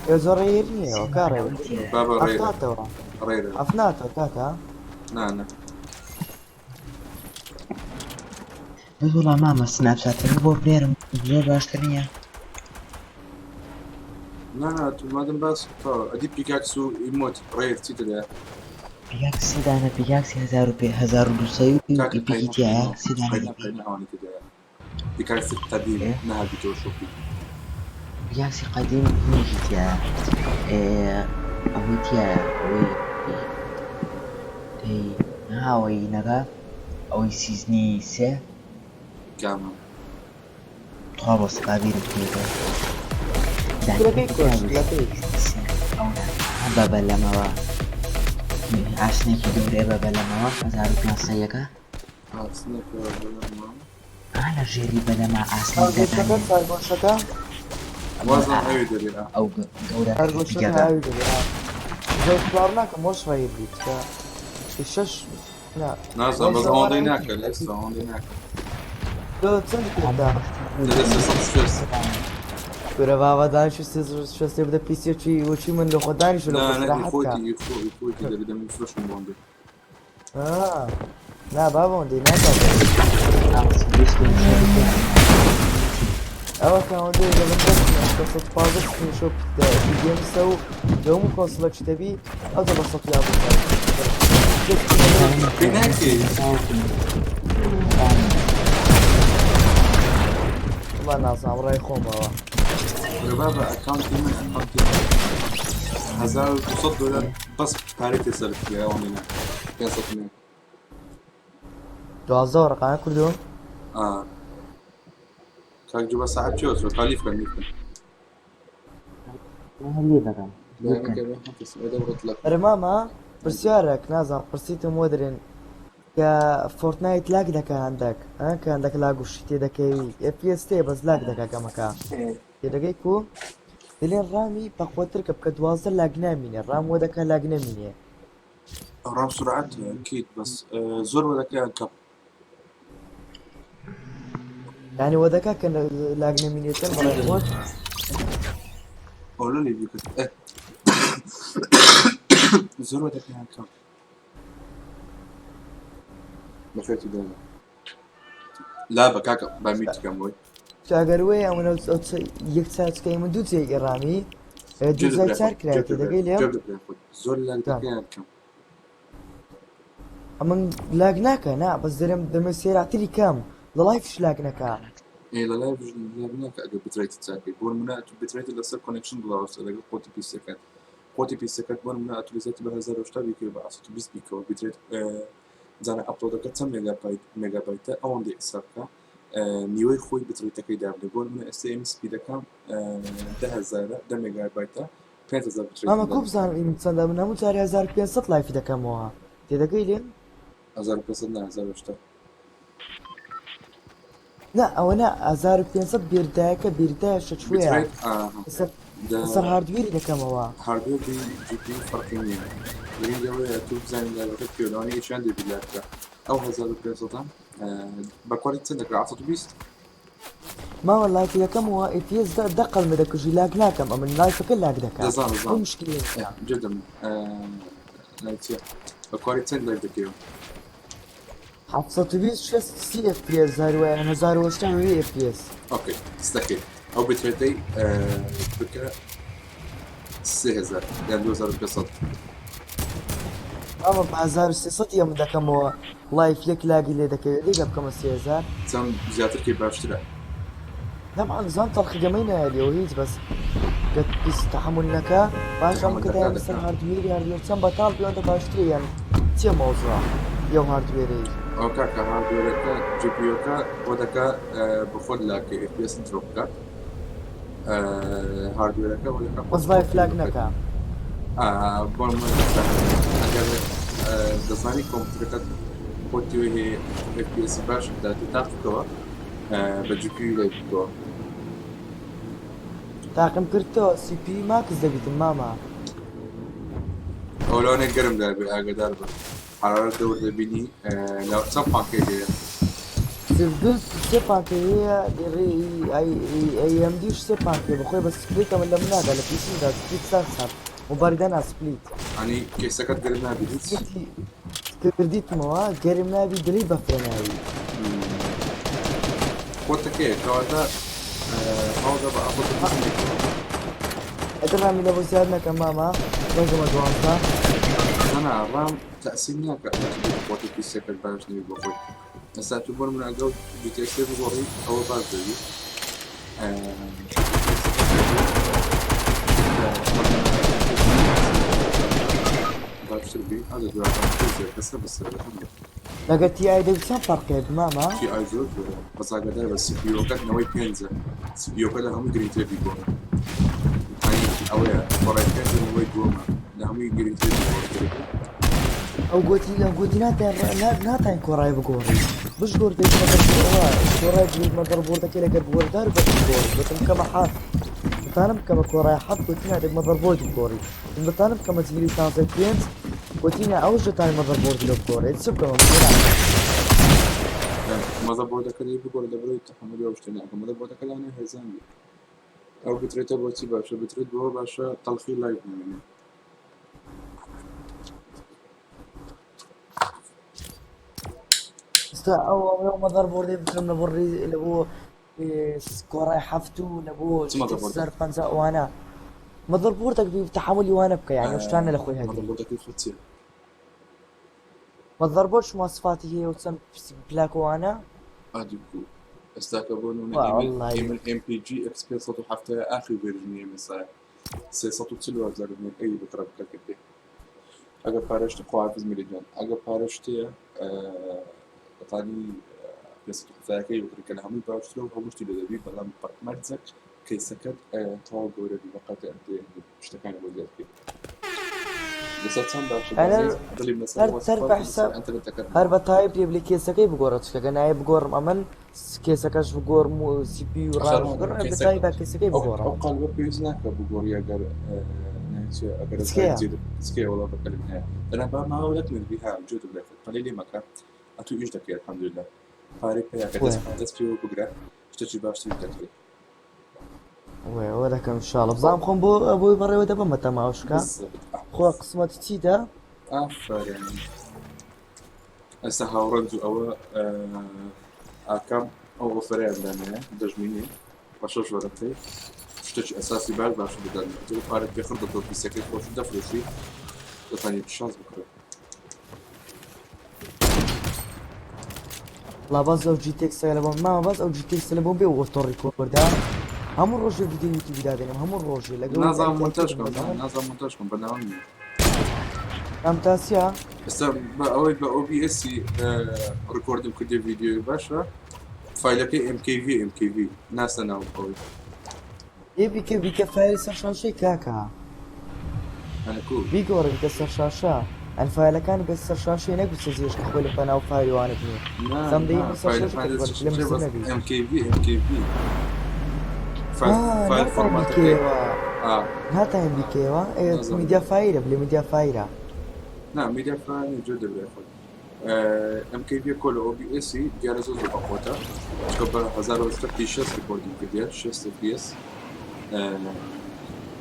L: يا زريرني وكاري
A: بابا
L: رير أفناتو كاكا
A: نعم
K: بس والله ماما سناب شات البور بلير زور باشترينيا
A: لا تو مادم بس أدي بيكاكسو يموت رير تيتدا
L: پیاکس سیدانە پیاکسی 1200
A: كاك
L: پیکیتیایە سیدانە
A: قيمة هوني كده دي كانت ست تدين نهار بيتو شوفي
L: پیاکسی قدیم هینێکیتیایە ئەوەیتیایە ئەوەی هاوەی نەگا ئەوەی سیزنی سێ
A: كامل
L: توا بۆ سقابیرت پێکە بەبە لەمەوە ئاسنێکی گەورەیە بەبە لەمەوە 1500ەکە
A: سنك
L: لە ژێری بەلەما ئاسنی دەدانێت
G: سەرگۆشەکە
A: وزن أوي دبيرا
L: ئەو گەورە
G: سەرگۆشەکە
L: دیگەکە
G: ئاوی دەبێت زۆر ناکەم بۆ شوایی بیت کە شەش
A: نازم بس هون ديناك لسه هون ديناك
G: چەند کردا
A: لسه صفر
G: گورە باوە دانیش شەستێ بدە پیسێکی وەچی من لە خۆ دانیش لە
A: لا لا
G: خۆ
A: يفوتي ده بدنا نفرش من بوندي
G: نا بابەوەندەی ناکات ئەوە کاوەندەی لە پازە شۆ گەمسە و لەوم کۆسڵە چتەبی ئەو دە بە سەفیا
A: بيناكي
G: بە نازام ڕای خۆمەوە
A: بابا اكونتي من اكونتي $1200 بس باريتي صرف يا هونينا كان صفني
G: 12 ڕقانە کردوم
A: كاك جوا ساعات شو اسمه تاليف كان يمكن
L: هەلی دەکەم
G: ئەرە ماما پرسیارێک نازانم پرسیتم وە درێن کە فۆرتنایت لاک دەکە هەندێک کە هەندێک لاگ و شتی دەکەی FPS تێ بەس لاک دەکە گەمەکە تێدەگەی کو دەڵێن ڕامی پەخۆتر کە بکە 12 لاگ نامینێ ڕام وە دەکە لاگ نەمینێ
A: رام سرعتها اكيد بس زور ولا كان كب
G: یعنی وە دەکا کە لاگ نەمینێتن بەڵێ خۆت
A: قولوا لي بيكت زور ولا كان كب ما فاتي دانا لا بكاكا بميت كم وي
G: چاگەروێ ئەمە یەک چاچکەی من دوو جێگە ڕامی دوزای چار کرایەتی دەگەی لێ
A: زور لا كان كم
G: ئەمن لاگ ناکە نا بەس دەرم دەمە سێراتری کەم لە لایفش لاگ نەکە
A: إيه لا لا بناك أجل بتريت تساكي بون منا بتريت اللي صار كونكشن بلاوس اللي قوتي بي سكند قوتي بي سكند بون منا أتوليزات بهزار وشتابي كي بعصت بيس بيكو بتريت زانا أبلود كتسم ميجا بايت أو عندي إسرائيل نيوي خوي بتريت كي دابل بون منا استيم سبيد كام 10,000 ده ميجا بايت 5,000 بتريت
G: ئەمە کوبزان چەندە من هەموو جارێ 1500 لایفی دەکەمەوە تێدەگەی لێن
A: 1500 نه 1000 وشتا
G: نا ئەوە نا 1500 بیردایەکە بیردایە شەچوەیە سەر هاردوێری دەکەمەوە
A: هاردوير دي جي بي فرقيني لين جوا توب زين لا بتكيوني ايش عندي بلاك او 1500 بكواليتي انك عطت بيست
G: ماوە لایفی دەکەمەوە ئیPS دەقل مەدەکوژی لاگ ناکەم ئەمن لایفەکە لاگ دەکات
A: نظام
G: مشکلی
A: جدا نايتيا بكواليتي لا بتكيو
G: 720 FPS هەروەیە 1080 FPS
A: اوكي استكي او بتريتي بكا 3000 يعني 2500
G: ئەمە 1300 یەم دەکەمەوە لایف یەک لاگی لێ دەکەوێت دیگە بکەمە 3000
A: زم زيادة كي باشترا
G: طبعا زان تەڵخی گەمەی نایەوە هیچ بەس کە پیس تەحمل نەکە باش ئەم کە دایان لەسەر هاردوێری هاردوێر چەند بەتاڵ پێوەندە باشترە یان چیە مەوزوعە یەو هاردوێرەی
A: او كاكا هاردويركا جي بي يوكا ودكا بخود لاكي اف بي اس دروبكا هاردويركا ودكا
G: بەس لایف لاگ نەکە
A: بون اگر دزاني كمبيوتركا بوتيو هي اف بي اس باش داتي تاقتوا بجي بي يو لايكتوا
G: تاقم کردەوە CP ماکس دەبیتم ماما
A: او لو انا قرم داربي اقا داربي حرارة دور دبيني لو تصفح كده
G: سردوس سێپانکە هەیە AMD سێپانکێ بخۆی بە سپلیتەمە لە منادا لە پیسیدا سپلیت سات مباردا ناسپلیت
A: يعني كيسكت قرمنا بيت
G: کردیتمەوە گەرم نابی دڵی بەفرەناوی
A: قلت كيف كواتا هذا بقى أخذ
G: ئەدەڕامی لە بۆ زیاد نەکەم ماما ڕۆژەمە 12
A: أنا رام تأثير ناكا وقت في السكر باش نبي بقول بس اعتبر من أجل جيت أكسر بقولي أو بعد ذي باش تبي هذا جواب بس الحمد
L: لقيت تي اي دي بسام فرق ماما
A: تي اي زود بس أقدر بس سي بي يو كات نوي بينزا سي بي يو كات هم يقدروا يتبي بقول أويا فرق كات نوي جوما هم يقدروا يتبي بقول
L: او قلتي ناتاين كوراي بقوري بش قورتي كوراي جيب مدر بوردا كيلا قرب بور دار بس بقوري بتم كما حاط بتانم كما كوراي حط قلتي نادي مدر بورد بقوري بتانم كما تجيلي تانزي بينز قلتي نا اوجه تاي مدر بورد لو بقوري تسبقوا
A: مدر بوردا كده بقول ده بريت تحمل يوم اشتناك مدر بوردا كده أنا هزامي أو بتريت بوتي باشا بتريت بوا باشا تلخي لايف مني
L: او يوم مدر بوردي بكم نبوري اللي هو كوراي حفتو نبو صار فانزا وانا مدر بوردك بتحمل وانا بك يعني وش تانا لاخوي هذه
A: مدر بوردا كيف تصير
L: ما تضربوش مواصفاتي هي وتسم بلاك وانا
A: أديكو استاكبون من ام بي جي اكس بي صوتو حتى اخر فيرجن مثلا سي صوتو تسلو اكثر من اي بكره كده اگر پارشت خوافز میلیون اگر پارشتی تانی قصة حفاكي وترك الهمي باشترو وهمشتي لذبي بلام مرزك كي سكت طاق ورد بقات أنت اشتكاني وزيت كده بس أتصل باش
L: أنا تربح حساب هرب تايب يبلي كيسة كي بقورتش كأنا أي بقور أمن كيسة كاش بقور مو سي بي يو رام بقور بتايب كيسة كي بقور
A: أو قال بيزناك بقور يا جر أقدر سكيا والله بكلمها أنا بقى ما أولك من بيها وجود بلاك قليل مكان أتو إيش يا الحمد لله فارق يا كده فيه بقرا اشتري باش تبدأ
L: وذاك إن شاء الله بزعم خون أبوي برا ودابا ما تماوش كا خو قسمة تيدا
A: أفرين هسه هاورنزو أو أكم أو فريق لنا دجميني باشوش ورقتي اشتري أساسي بعد باش بدل تقول فارق ياخد ضد بيسكت وش دفع فيه ثاني بالشانس بكره
L: لا باز او جي تكس سلبون ما باز او جي تكس سلبون بي وتر ريكورد هم الروج فيديو يوتيوب دادين هم الروج
A: نظام مونتاجكم برنامج
L: ام تاسيا
A: بس باوي او بي اس ريكورد كل فيديو باشا فايلك ام كي في ناس انا قوي
L: يبي كيف فايل سيرشان شي كاكا
A: انا كول
L: بيقور بكسر شاشة الفايل كان بكسر شاشة هناك بتسجيلش كحول قناة وفايل وانا بني سمدي بكسر شاشة
A: ام كي في فايل فورمات
L: هاتا ام بي كيوا ميديا فايرة بلي ميديا فايرة
A: نعم ميديا فايرة جدا بياخد ام كي في كل او بي اس جالس زوج بقوته تكبر 1036 ريكوردينج كده 6 اف اس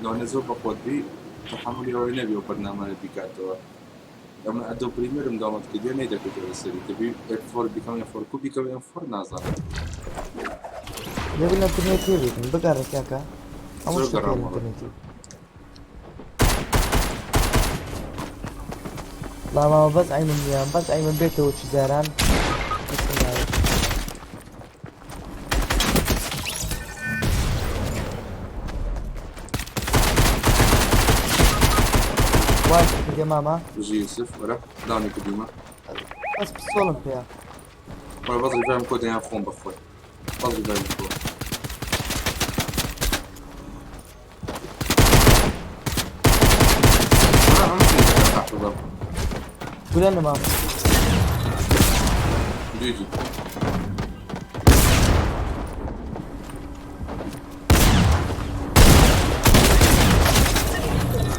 A: لو نزل بقوت بي تحمل يورينا بيو برنامج بيكاتو لما ادو بريمير مدامات كده نيدا كده السري تبي F4 بيكام F4 كو بيكام F4 نازل
L: يبي الانترنت يبي بقى ركاكا امش الانترنت لا ما بس اي من يوم بس اي من بيته وشزاران واقف يا ماما
A: جي يوسف ولا داني قديمه
L: بس بالصولم فيها
A: ولا بضل فاهم كود يا فون بخوي بضل فاهم كود
L: قول لنا ماما
A: جيجي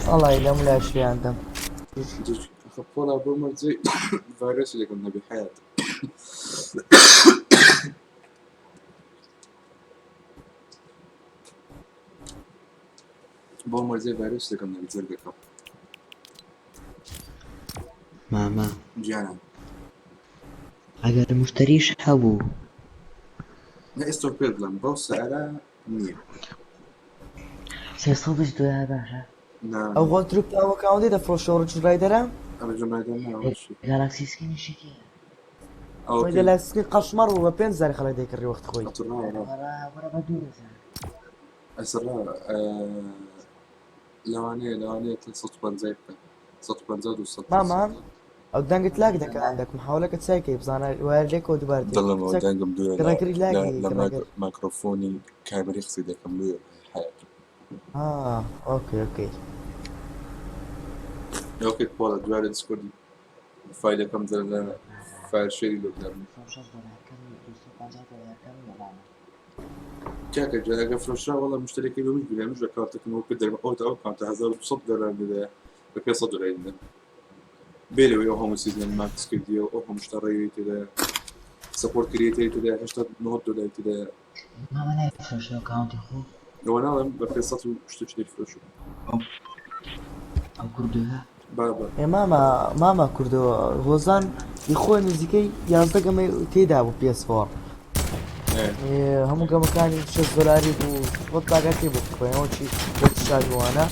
L: الله يلام لا شيء عندهم
A: خفونا بومر زي الفيروس اللي كنا بحياته بومر زي الفيروس اللي كنا بتزرقه
M: ماما
A: جانا
M: اگر مشتريش حبو
A: لا استور بيرلم بوس على 100
M: سيصوبش دو يا باشا
A: نعم
L: أول تروب أو كاوندي ده فروشورج رايدرة
A: الرجل ما يدمر شيء.
M: جالاكسي سكين شي كي
G: وإذا لا سكين قشمر ولا بينزل خلي ديك الري وقت خوي
M: ورا بدور
A: أسرع لواني صوت بنزيت صوت بنزود وصوت
G: ماما او دانك تلاقي دك عندك محاولة كتسايكي بزانا والديك ودبارتي
A: ضل ما دانقم دوي
G: كراكري لاقي
A: لما ميكروفوني كاميرا يخصي ذاك ملوي حياتي.
G: اوكي
A: اوكي بولا دوار ديسكورد فايل كم زلنا فايل شيء لو قدام كاكا جاك فرشا والله مشترك له مش بلا مش كارتك انه قدر او كانت هزار بصدر بدا بكي صدر عندنا بيلي وهم سيزن ماكس كيديو او هم مشتري كده سبورت كريتي كده هاشتاج نوت ولا كده
M: ما لا فرشا كاونتي خو
A: وانا بكي صدر مشتري فرشا
M: او كردها
A: بابا
G: يا ماما كردو غوزان يخوي نزيكي يازدق ما تيدا بو بي اس 4 همو كان $6 بطلع قاكي بو شي بوتشاد وانا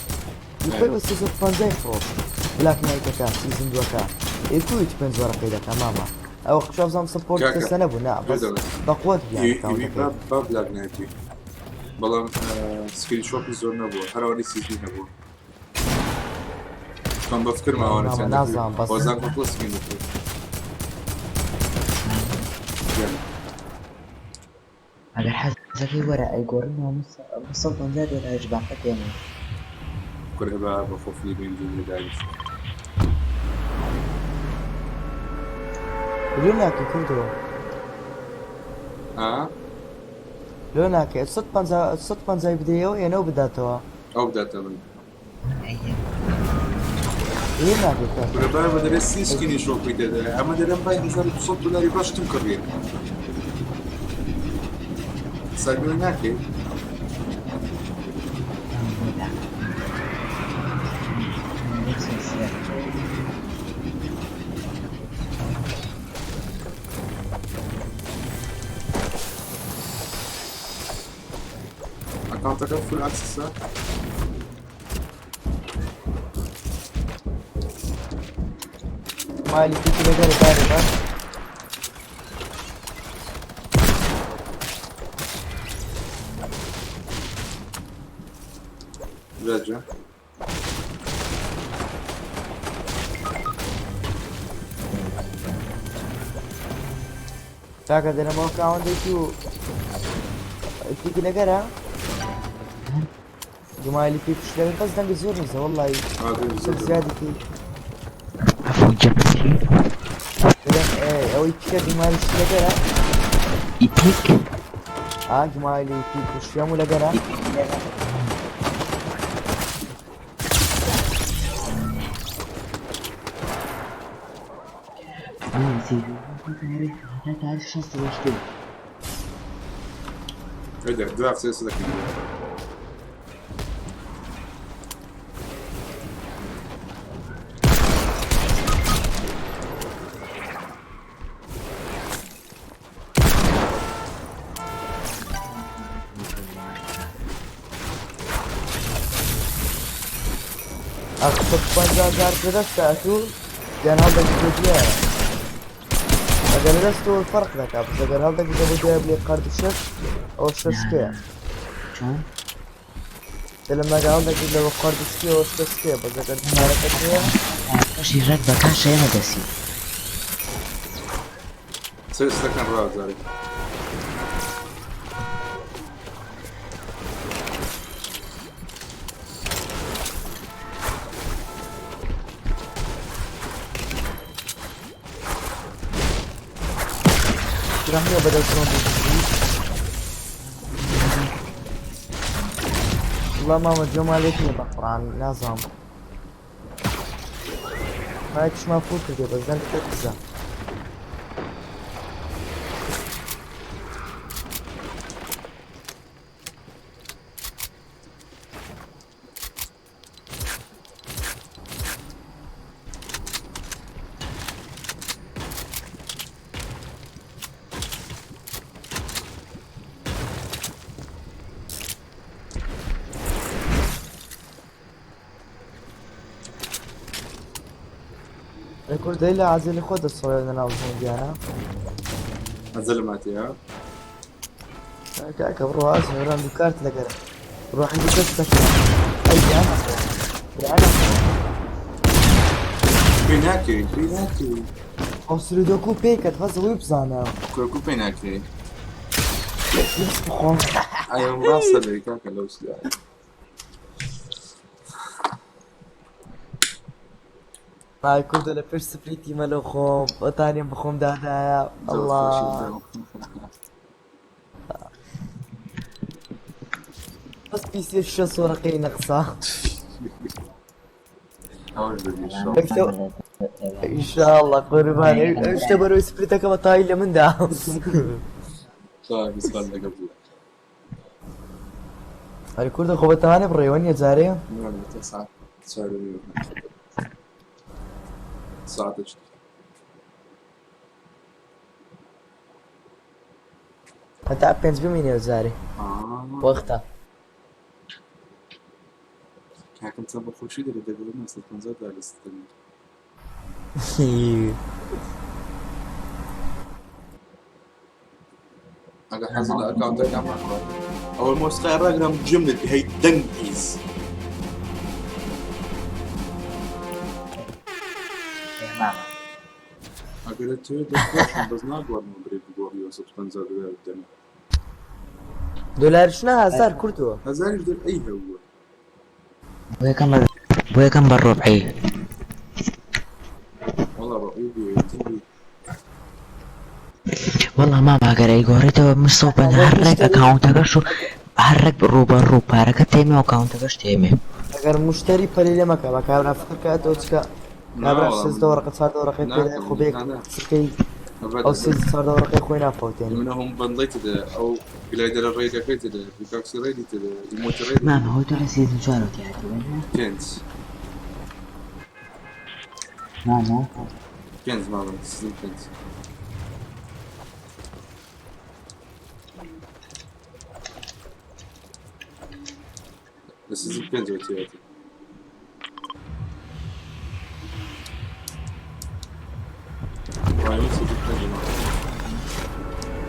G: يخوي بس سيزن فانزاي فروش بلاك نايت كا سيزن 2 كا يكوي تبنز ورقي دكا ماما او شوف زام سبورت السنة بو نعم بس بقوت يعني كاونتك
A: باب بلاك نايت بلان سكرين شوت زور نبو هرواني سيزن نبو كان بفكر معه انا
G: نازم بس
A: وزان كنت سكين نبو
M: اگر حزكي ورا يقول انه مصطفى زاد ولا يجبع يعني
A: كره بقى بخوف لي بين جنة دايس
G: لوناك كردو لوناك صد بانزاي بديو يعني او بداتوا لوناك
A: كره بقى بدل السيس كيني شوف كده اما ده باي مثلا $100 باش تمكرين سايبين هناك أكاونتك فول أكسس
G: مالي في كده غير تعرف
A: رجع
G: Saca della mocca onde più تيجي نقرا جماعة اللي فيك شلون بس دنق زورني والله زيادة كي
M: عفوا جبتي
G: ايه او يتشكى جماعة اللي شلون
M: يتيك
G: جماعة اللي فيك وشيام ولا قرا
M: تعرف شو سويت
A: هذا دراف سلسلة كبيرة
G: أخذت بنزا كذا أشوف كان هذا الفيديو أقل رستو الفرق ذاك بس أقل هذا كذا جايب لي قرد الشش أو الشش كي
M: شلون؟
G: لما قال هذا كذا قرد الشكي أو الشش كي بس أقل حركة كذا
M: شي راكبة كان شيء هدسي
A: سلسلة كان راه زاري
G: رحمي بدل شلون والله ما جمالتني بقران نظام هايكش ما فوت كده بس ده كده ريكورد إلا عزيزي خود الصورة اللي أنا أوزن ديانا
A: زلمتي ها
G: كاكا بروح أسمع ورا عندي كارت لقرا بروح عندي كارت لقرا أي أنا
A: بيناكي
G: أوصل دوكو بيكت فاز ويبزانا
A: كوكو بيناكي
G: يصبحون
A: أيوة راسه لي كاكا لو سلاح
G: هاي كنت أنا فيرست بريتي مالو خوم وتاني بخوم دادا الله بس بيصير شو صورقي نقصة ان شاء الله قربان ايش تبرو سبريتك ما طايله من ده
A: طيب بس خلنا قبل
G: الكورد خوبتاني بريوني زاري
A: تسعة
G: انت بينز بمين يا زاري وقتها
A: كنت سبب خوشي اللي تقول الناس تنزل على الستين أنا حصل أكاونت كمان أول ما استغير رقم جملة هي دنجيز أقول تقول ده بس ناقور من بريد بقول يوسف تنزل على الدنيا
G: دولار شنو هزار كردو
A: هزار يقدر أي هو
M: بويا كم بالربعي
A: والله رؤيبي تبي
M: والله ما بقدر يقوريته مش صوب هرك اكاونتك شو هرك روبا هرك تيمي اكاونتك تيمي
G: اگر مشتري بلي ما كان كان فكر توتشكا نبرح سيز دورة صار دورة خيط بين خوبيك سكي او سيز صار دورة خيط خوينا فوتين
A: منهم بنديت او بلادر الريد كيت بيكاكس ريد يموت ريد
M: ما هو ترى سيزون شارك يعني
A: كنز
M: ما
A: كنز ما سيزون كنز سيزون كنز وتياتي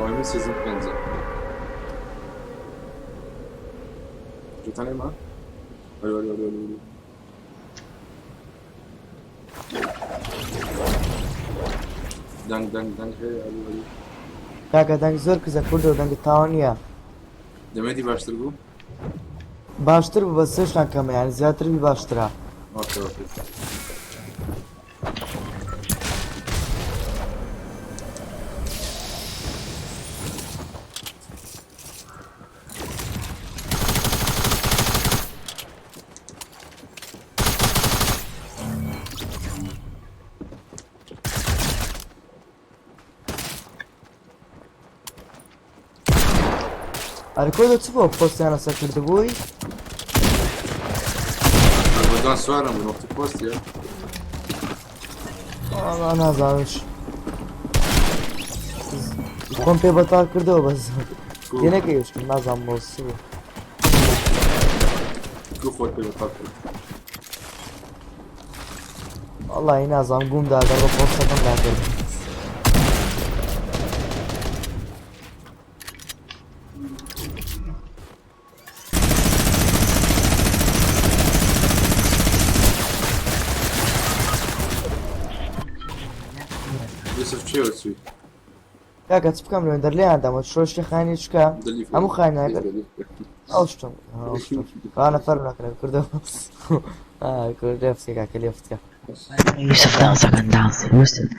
A: Oyunun sizin benzer. Bir tane mi var? Öyle. Dang hey Ali.
G: كاكا دنگ زور كذا كردو دنگ تاونيا
A: Demedi baştır bu.
G: باشتر بس ايش كم يعني زيادة بي باشترها
A: Okey.
G: الكودو تبغى بوست انا سكرت ابوي
A: Buradan sonra mı nokta post ya?
G: والله انا زعلش يكون في بطال كردو بس ينك يوش كنا زعم موسو
A: Ku خود به فکر.
G: والله هنا زعم قوم دا در بوست كم دا
A: Yusuf Chelsea.
G: كاكا تفكم لو ندير لي عندها شروش خاني شكا امو خاينه اوشتم انا فرنا كده كردو كردو في كاكا ليفتك
M: يوسف دانسك عن دانس يوسف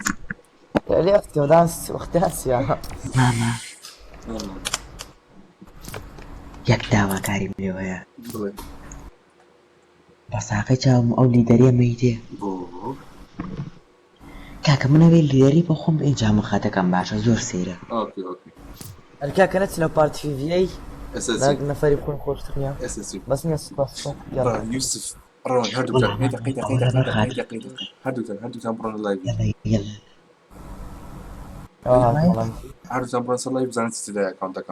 G: ليفتك ودانس واختاس يا
M: ماما يك داوا كريم ليويا بس عاقتها او ليدريا ميتي كاكا من أبي اللي بخوم بإنجام خاتك عم بعشر زور سيرة.
A: أوكي.
G: الكاكا نتسلو بارت في اي.
A: أساسي.
G: نفر يكون خوش تقنيا.
A: أساسي.
G: بس ناس بس.
A: يلا. يوسف. رون هردو كان. قيدا. هردو كان برون اللايف.
M: يلا.
G: والله.
A: هردو كان برون اللايف زانت تستدعي أكاونتك.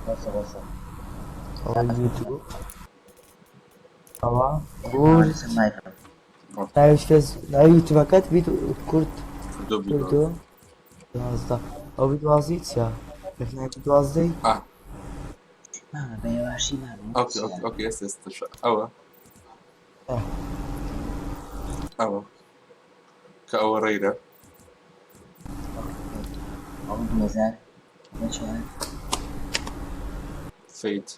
G: بس. يوتيوب. طبعا. قول. ناویش فێز ناوی یوتیوبەکەت بیت کورت
A: کردو
G: کردو 12 ئەو بیدوازی چیە پێکناکی دوازدەی
M: ماما بەێواشی ماما
A: اوكي اسس اوه اوه كأو ريرة
M: ئەو 2004
A: فيت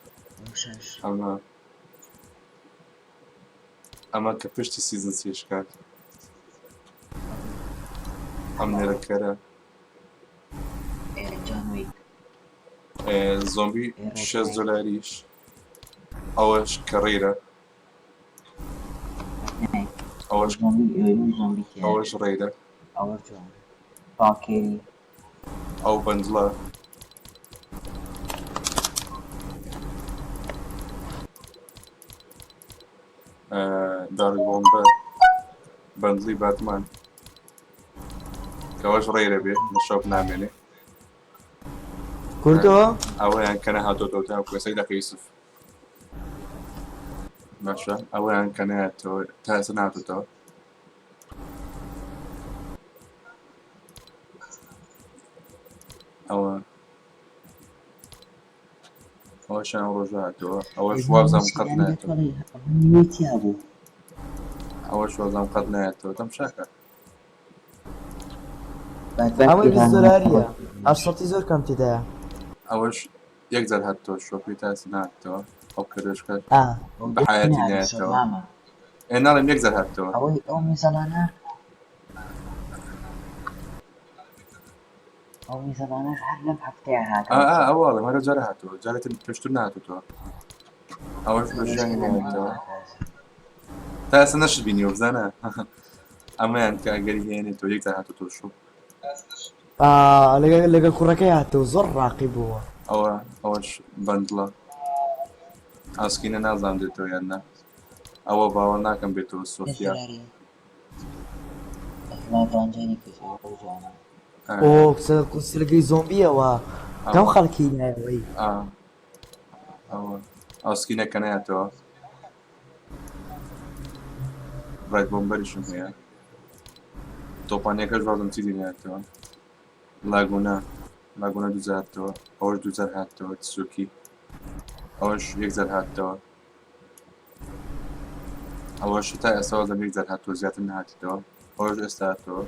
A: اما كبشتي سيزن سيشكات ام نركرة
M: جان ويك
A: زومبي $6 اوش كريرة اوش اوش ريرة
M: ئەوە جوان باکێری
A: او بندلا دار البومبا بندلي باتمان كواش ريرة بيه نشوف نعمله
G: کردو
A: اولا كان هاتو توتا وكويسيدك يوسف ماشا اولا كان هاتو تاسن هاتو تو أول شيء رجعته أول شو وزن قدناته أول شو وزن قدناته تم شاكر
G: ئەمەی $20 ئاشتی زۆر کەم تێدایە
A: أولش يقدر هاتو شو في تاسناتو أو كرشكت بحياتي ناتو أنا لم يقدر هاتو
M: ئەو میزەلانە ئەو میزەلانەش هەر لەم هەفتەیە هاتەوە
A: والله ما رجع هاتو جالت تشتو ناتو تو أولش بشاني ناتو تاس نشد بيني وبزانا أما يعني كأجري يعني تو يقدر هاتو تو شو
G: لەگەڵ کوڕەکەی هاتەوە زۆر ڕاقی بووە
A: ئەوەش بەندڵە ئاسکینە نازانم دێتەوە یاننا ئەوە باوە ناکەم بێتەوە سۆفیا
G: سلگەی زۆمبیەوە دەم خەڵکی نایەوەی
A: ئەوە ئاسکینەکە نایەتەوە ڕایت بۆمبەریشم هەیە تۆپانیەکەش بازم چیزی نایەتەوە لاگونا 2000 هاتەوە ئەوەش 2000 هاتەوە تسووکی ئەوەش 1000 هاتەوە ئەوەش تا ئێستا وازم 1000 هاتەوە زیاتر نهاتیتەوە ئەوەش ئێستا هاتەوە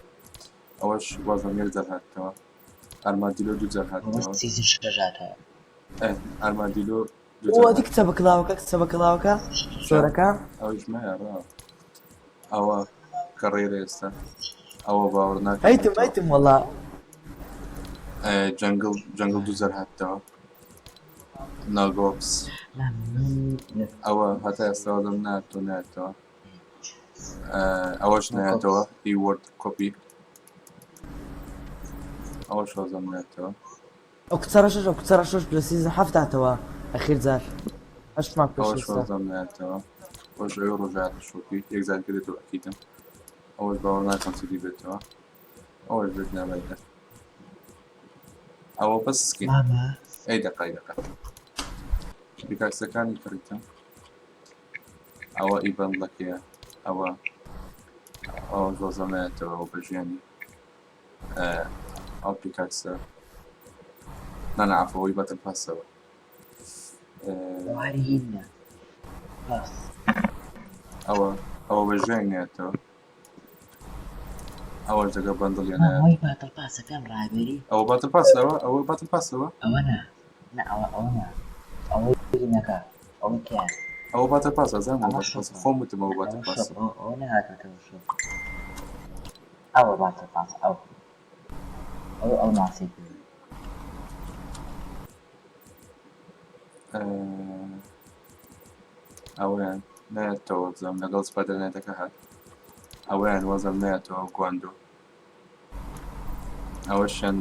A: ئەوەش وازم 1000 هاتەوە ئارمادیلۆ 2000 هاتەوە ئارمادیلۆ
G: دی کچە بەکڵاوەکە سۆرەکە
A: ئەوش مایە ئەوە کەڕێرە ئێستا ئەوە باوەڕ ناکەم
G: ئەیتم وەڵا
A: جنگل 2000 هاتەوە ناگۆکس ئەوە هەتا ئێستا وازم ناتەوە ئەوەش نایەتەوە ئیوەرد کۆپی ئەوەش وازم نایەتەوە
G: ئەو کچەڕەشەش لە سیزن هەفت هاتەوە ئەخیر جار ئەشمان
A: ئەوەش وازم نایەتەوە ئەوەش ئەوێ ڕۆژهاتە شۆپی یەکزار کردێتەوە ئەکیدم ئەوەش باوەڕ ناکەم چی بێتەوە ئەوەش بێت نابێتە ئەوە بەس سکین ئەی دەقایدەکە پیکاکسەکانی کڕیتە ئەوە ئیبەندڵەکەیە ئەوە زۆزەمایەتەوە ئەو بە ژیانی ئەو پیکاکسە نەنەعەفەوەی بەتن پاسەوە ئەوە بە ژیانی نێتەوە ئەوەش دەگە بەندڵیان
M: باتڵ پاسەکەم ڕابێری
A: ئەوە باتل پاسەوە ئەوە باتل پاسەوە
M: ئەوە ئەوە نەکە ئەوە کیان
A: ئەوە باتە پاسە زانم خۆم وتم ئەوە باتە پاسە
M: ئەوە نەهاتێتەوە شۆ ئەوە باتە پاس ئەو ناسی
A: ئەویان نایەتەوە بزەم لەگەڵ سپەدەنێتەکە هات ئەویان وەزم نایەتەوە گواندۆ ئەوەشیان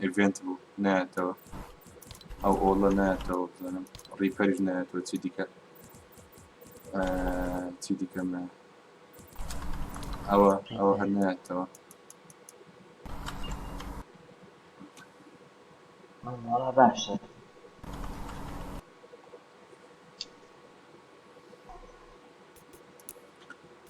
A: ئیڤێنت بوو نایەتەوە ئەو ئۆڵە نایەتەوە بزانم ڕیپەریش نایەتەوە چی دیکە ئەوە هەر نایەتەوە
M: وەڵا باشە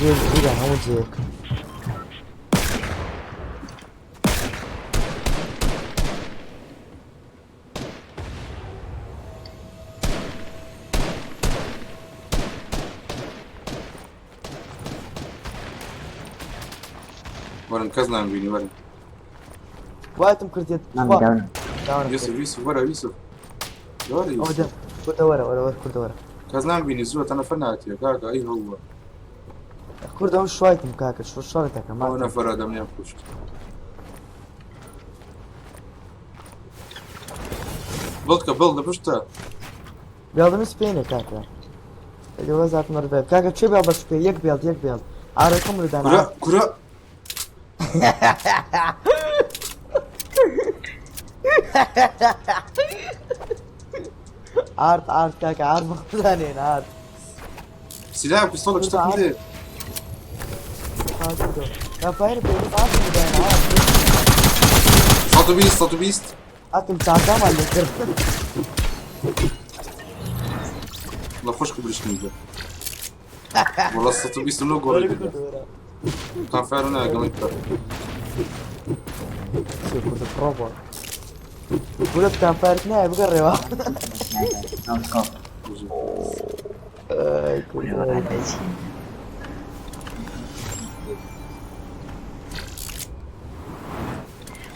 L: جێک جیرە هەموو جێک
A: ورن کەس نامبینی وەرن
L: وایتم کردێت
A: یوسف یوسف وەرە یوسف وەرە
L: ئەوە
A: یوسف
L: کورتە وەرە وەرە کورتە وەرە
A: کەس نامبینی زووە تە نەفەر ناتیە کاکە ئەی هەووە
L: کورد ئەو شوایتم کاکە شۆڕی دەکەم
A: ئەو نەفەرە دەمنیان کوشت بڵکە بڵ لە پشتە
L: بیاڵدەمی سپێنێ کاکە ئەوە زاتم ڕێ کاکە چێ بێڵ بە سپێ یەک بێڵ یەک بێڵ ئارەکەم لەدانا
A: کورە کورە
L: ئارد ئارد کاکە ئارد بەخدانێن ئارد
A: سلاح پیستۆڵە شتەکەم دێ
L: کافایر بێ ئارد لەدانا ئارد
A: 120 120
L: ئاتم چاکامان لێکرد
A: والله خوشك بالشنيجة والله 120 لو جول كان فعلا قوي
L: كنت بروبر قلت كان فارق ناي بقرب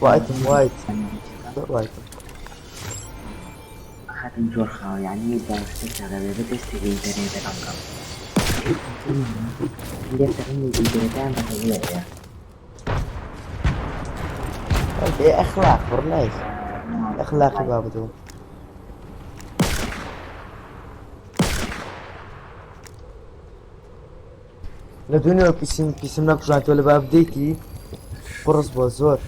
L: وايتم وايتم
M: خاتم جور خاو يعني داستك على بس تقدر تقام اللي تغني بالجردان بطبيعي
L: اوكي اخلاق برنايس اخلاقي بابدو لدنيا بيسم لك جانت ولا باب ديتي فرص بوزور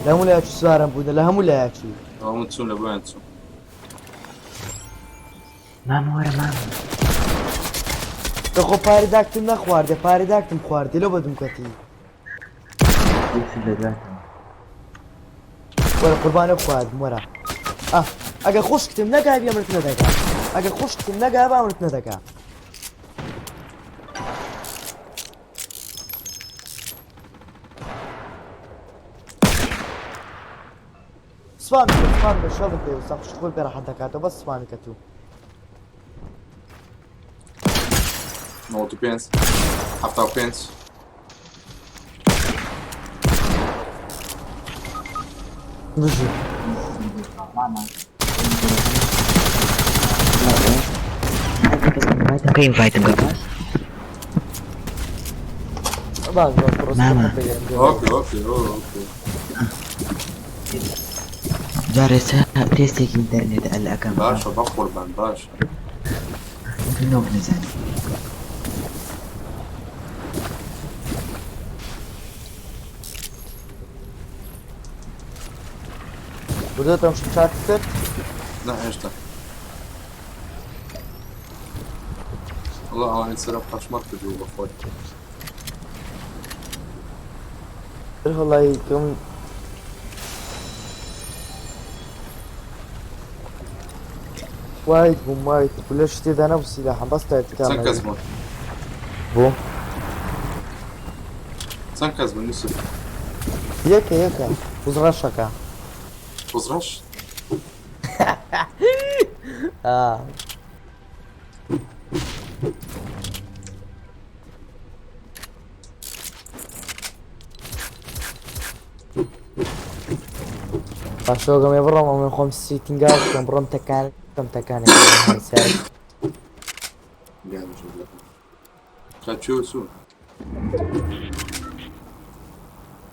L: لا مولا ياتشو سوارم بودا لا همولا ياتشو
A: هم تسون لبوين تسون
M: ماما ورا ماما
L: تخو پاری داکتم نخوارده پاری داکتم خوارده لو بدم کتی ورا قربانه خواردم ورا اگه خوش کتم نگه بیا مرت ندگه اگه خوش کتم نگه بیا مرت ندگه سوامي شغل بيه وصح شغل بيه راح دكاته بس سوامي كتو
A: نوتو بينس حفتاو بينس
L: بجي
M: كاين فايت مقباس
L: ماما
A: اوكي
M: جارسة بريستيك انترنت الأكم
A: باشا بقربان باشا
M: نوك نزل
L: بدأت مش مشاكل
A: لا ايش ده والله انا سرب حشمرت جوا اخوي
L: والله يكون وايد بوم وايد كلش تيدا انا والسلاح بس تاعتكام
A: سان كزمون
L: بو
A: سان كزمون يوسف
L: يكا وزغشكا
A: وزغش
L: فاشوقم يبرم من 65 قال كم برم تكان كم تكان سعر
A: يعني شو لك كاتشو سو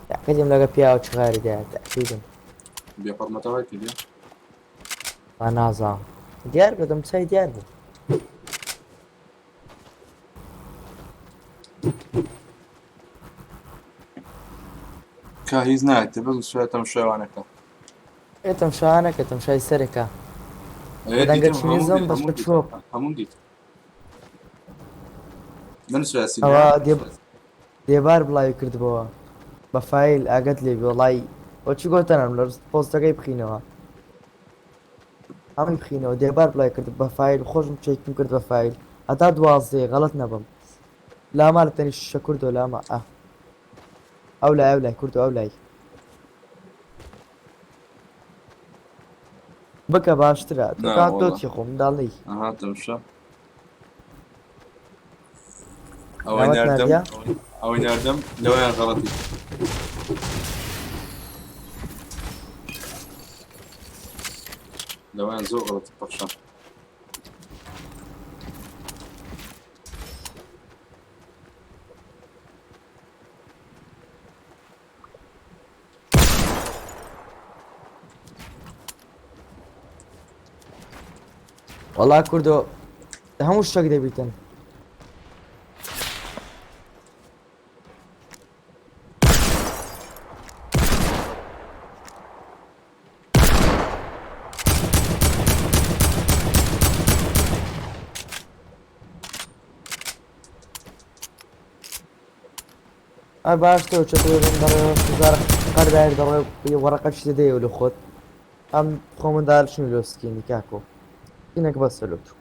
L: تأكيد لقى بيا وشغاري ده تأكيد
A: بيقر متى كده
L: فنازا ديار بدم تسوي ديار
A: كاهيز نايت بس شوية تمشي وعنك
L: تمشي عنك تمشي سركة
A: دنقل
L: شميزم بس بتشوف
A: همون ديت من سوى
L: دي بار بلاي كرد بوا بفايل اقد لي والله وشي قلت انا من بوست جاي بخينها ئەمی بخینەوە دێبار بڵای کرد بە فیل خۆشم چێکم کرد بە فیل هەتا 12 غەڵەت نەبم لاما لە تەنی شە کوردۆ لاما ئەو لای ئەو لای کوردۆ ئەو لای بکە باشترە کات تۆتی خۆم داڵی
A: هاتم شە
L: ناوەت نادیا
A: ئەوەی ناردەم لەوەیان غەڵەتی لەوەیان زۆر غەڵەتی پەخشە
L: وەڵا کوردۆ هەموو شتێک دەبیتن باش تۆ چەتۆژم دەڕێ قەردایر دەڕێ وەڕەقە شتە دەیە لە خۆت ئەم خۆمەندار چنی لۆسکینی کاکۆ اینێک بەسە لۆ تو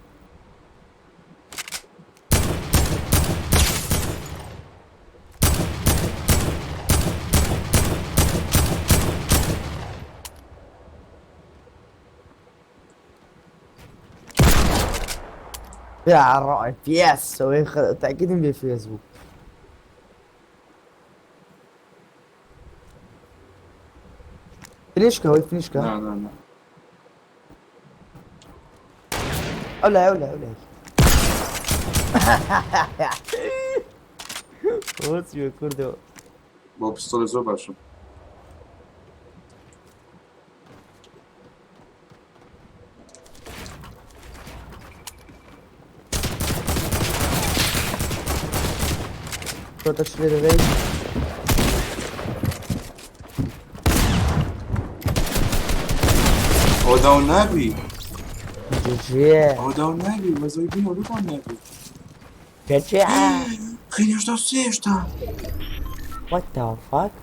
L: يا رائع فياس تأكيد من فيسبوك فينيشكا هو فينيشكا
A: لا لا لا
L: أولا واتس يو كردو
A: با پیستول زۆر باشم
L: تۆ تەشرێ دەدەیت
A: ئەوە داون نابی
L: جێ
A: ئەوە داون نابی مەزۆی بینەوە بتوان نابی
L: کەچێ
A: خینی هێشتا سێشتا
L: what the fuck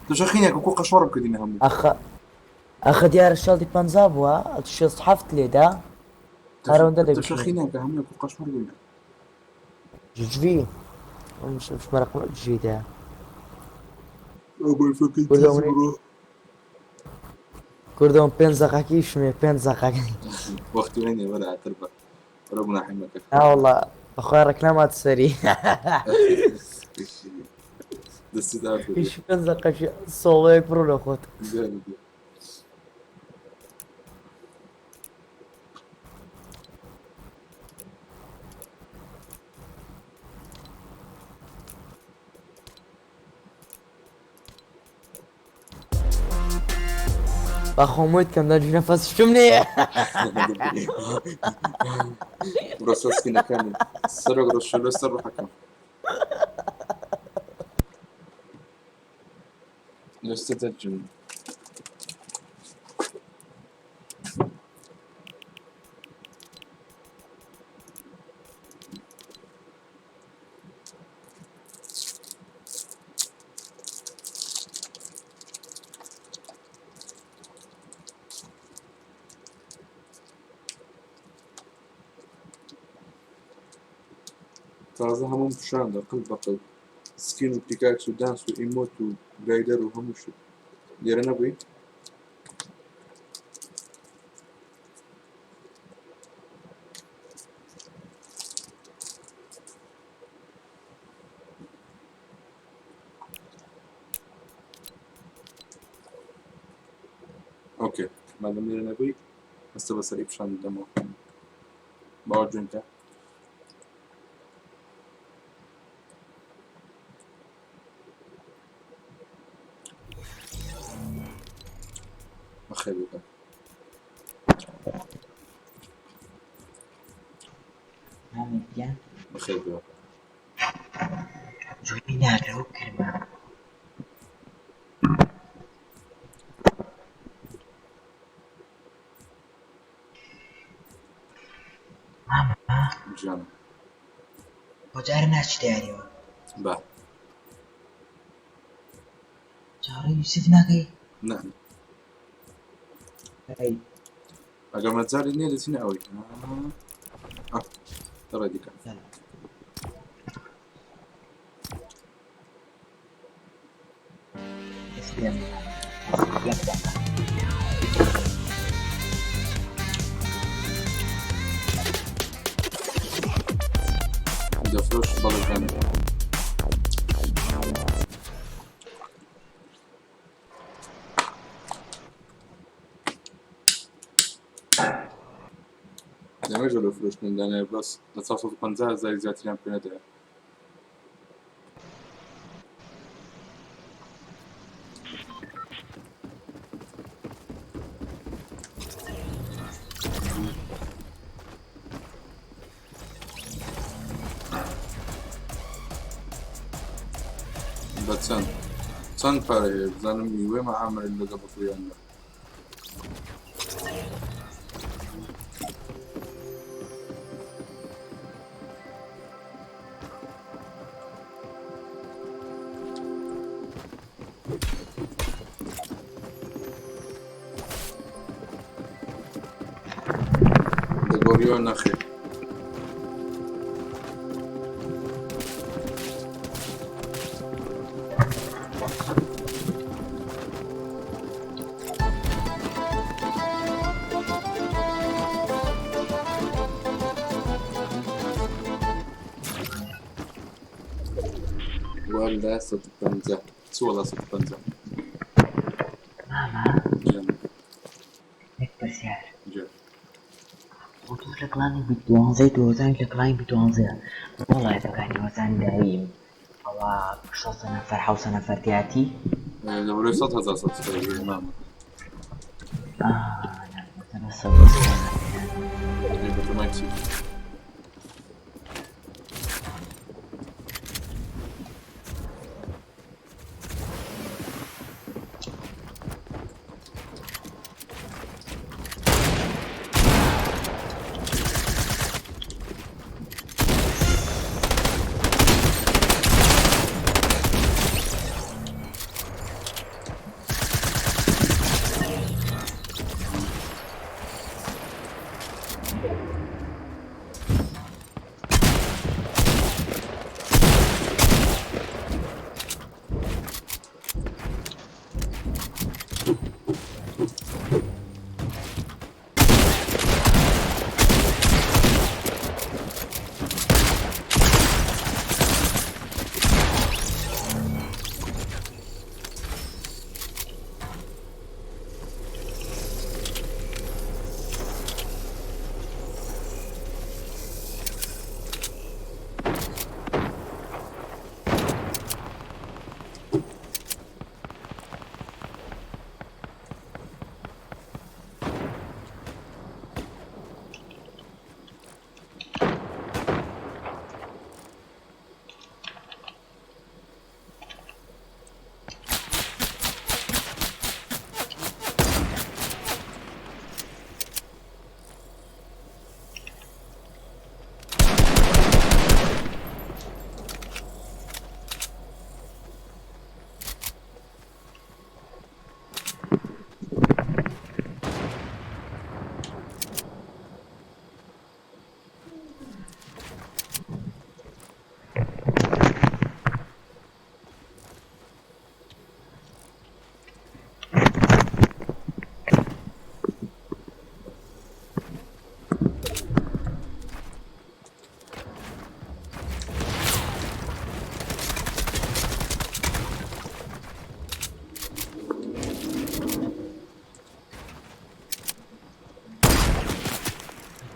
A: دەژە خینێک وەکو قەشۆڕ بکردینە هەموو
L: ئەخە دیارە شەڵی پەنجا بووە 67 لێدا هەرەوەندە
A: دەژە
L: دەبێت
A: خینێکە هەموو وەکو قەشۆڕ بووینە
L: جوجوی مش مرق جديدة كردون بنزقة كيف شمي بنزقة
A: وقت ويني ولا تربى ربنا حمك
L: والله اخوي ركلامات سري ايش بنزقة شي صويك برو اخوت اخو موت كان داجي نفس شمني
A: بروسس كنا كامل سرق رشلو سر حكم نستتجن تازه همون پوشانده قلب بقل سکین و پیکاکس و دانس و ایموت و گرایدر و همون شد دیره نبوی؟ اوکی مادام دیره نبوی هسته بسری پوشانده دمو باور جون که بخير بك بخير بك
M: جوينا لو كلمة ماما
A: جانا
M: وجارنا اشتاري
A: با
M: جاري يوسف ناقي
A: نعم
M: هاي
A: اگر ما تزاري نيل سنة أوي ترى دي كان ده فلوس بلد ثاني نمیشه رو فروش کندن بس 950 زیادی هم کنه ده چند پاره بزنم میوه معامل اللي قبل ويانا دقوريون أخي ولا 150 والله 150
M: ماما
A: جميل
M: لك بسيار
A: جميل
M: وتوش لك لاني بتوانزي توزان لك لاني بتوانزي والله يتوقعني وزان دايم أو شخص نفر حوص نفر تياتي
A: لو لي 100,000 صوت تقريبا ماما
M: نعم بس بس
A: يبقى ما يصير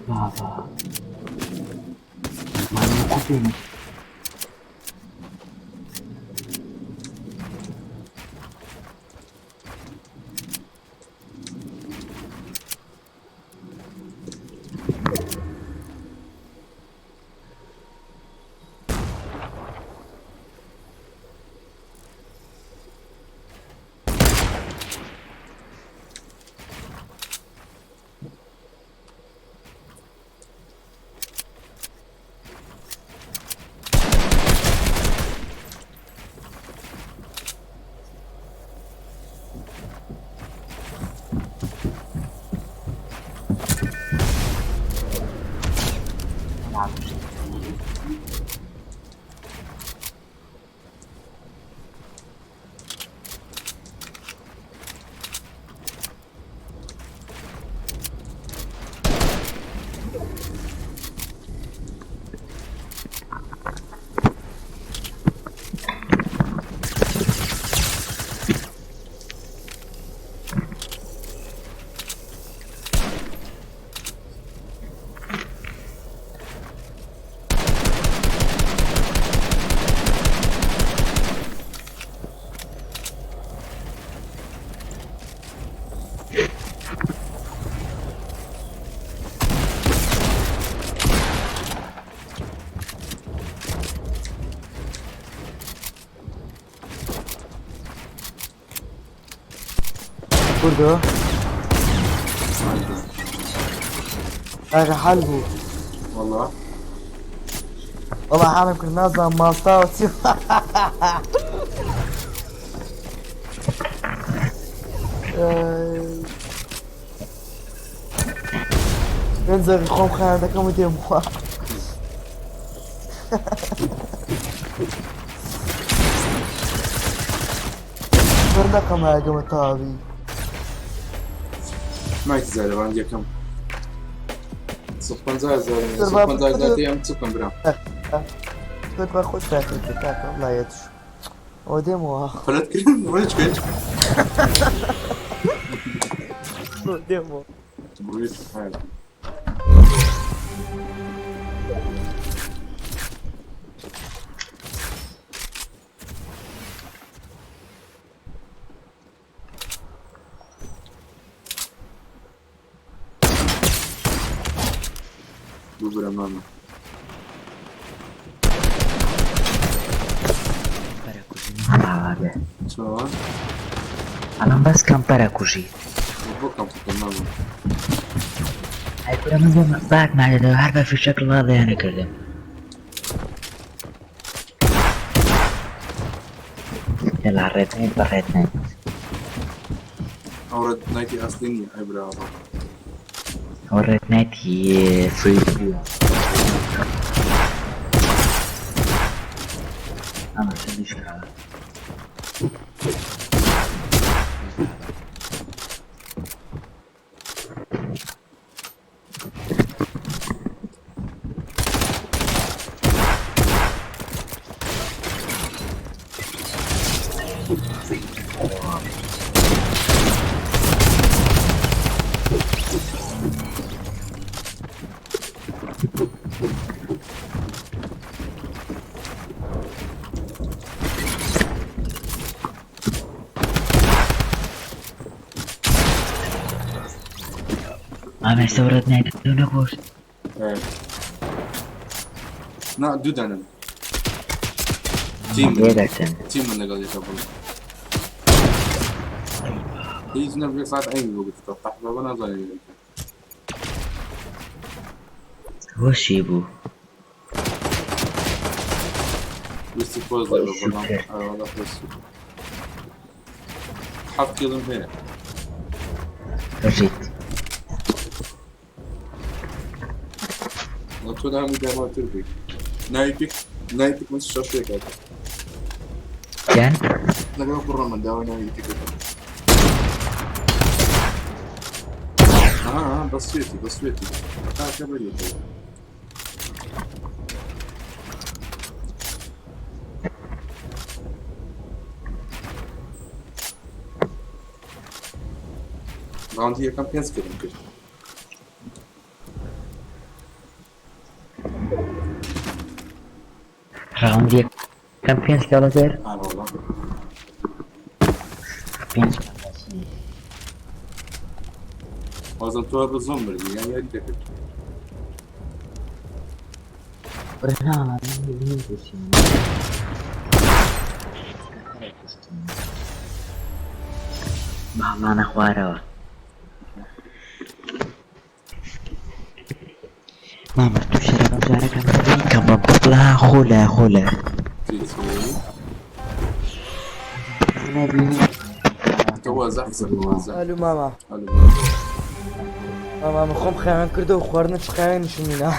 M: بابا ما نقبل
L: برده هذا حلبو
A: والله
L: والله عالم كنا نازل مالطا وتسيب ينزل الخوم خان هذا كم يديم رقم يا جماعة طابي
A: ما يتزال عندي كم سبحان زال سبحان زال أيام سكان برا
L: كنت باخذ فاكر كتاك والله يدش وديمو
A: فلت كلم ويش كيش
L: ديمو
A: بريد حاجة ببرا ماما شو؟
M: الان بس کم پرکوشی
A: بكم تماما
M: ای برا من بعد نده هر في شكل واضح انا كردم يلا ريت نايت بريت نايت
A: أورد نايتي أصليني عبرة
M: وريت نايت هي فري فيو انا سنديش كلام ما استوردت نايت دون كوش
A: لا دودانا
M: تيم
A: تيم من اللي قال هيز نبي صار عيني وقت تفتح بابنا زي
M: وش يبو
A: بس يفوز زي بابنا هذا بس حط كيلو هنا
M: رشيد
A: نطول هم جماعة تربي نايبك مش شاشة كده
M: كان
A: نقول برا من داوي نايبك بسويتي كبري راوند هي كم بينس كده ممكن
M: راوند هي كم بينس كده زير
A: أنا والله
M: بينس
A: وزن تو هذا الزمر يعني يدك
M: برهنا ما نخواره ما مرتو شركة بجارة كم بطلها خولا أنا بيني
A: تو زحزح
L: الو ماما ماما مخوم خيان كردو وخوارنا تخيان شمينا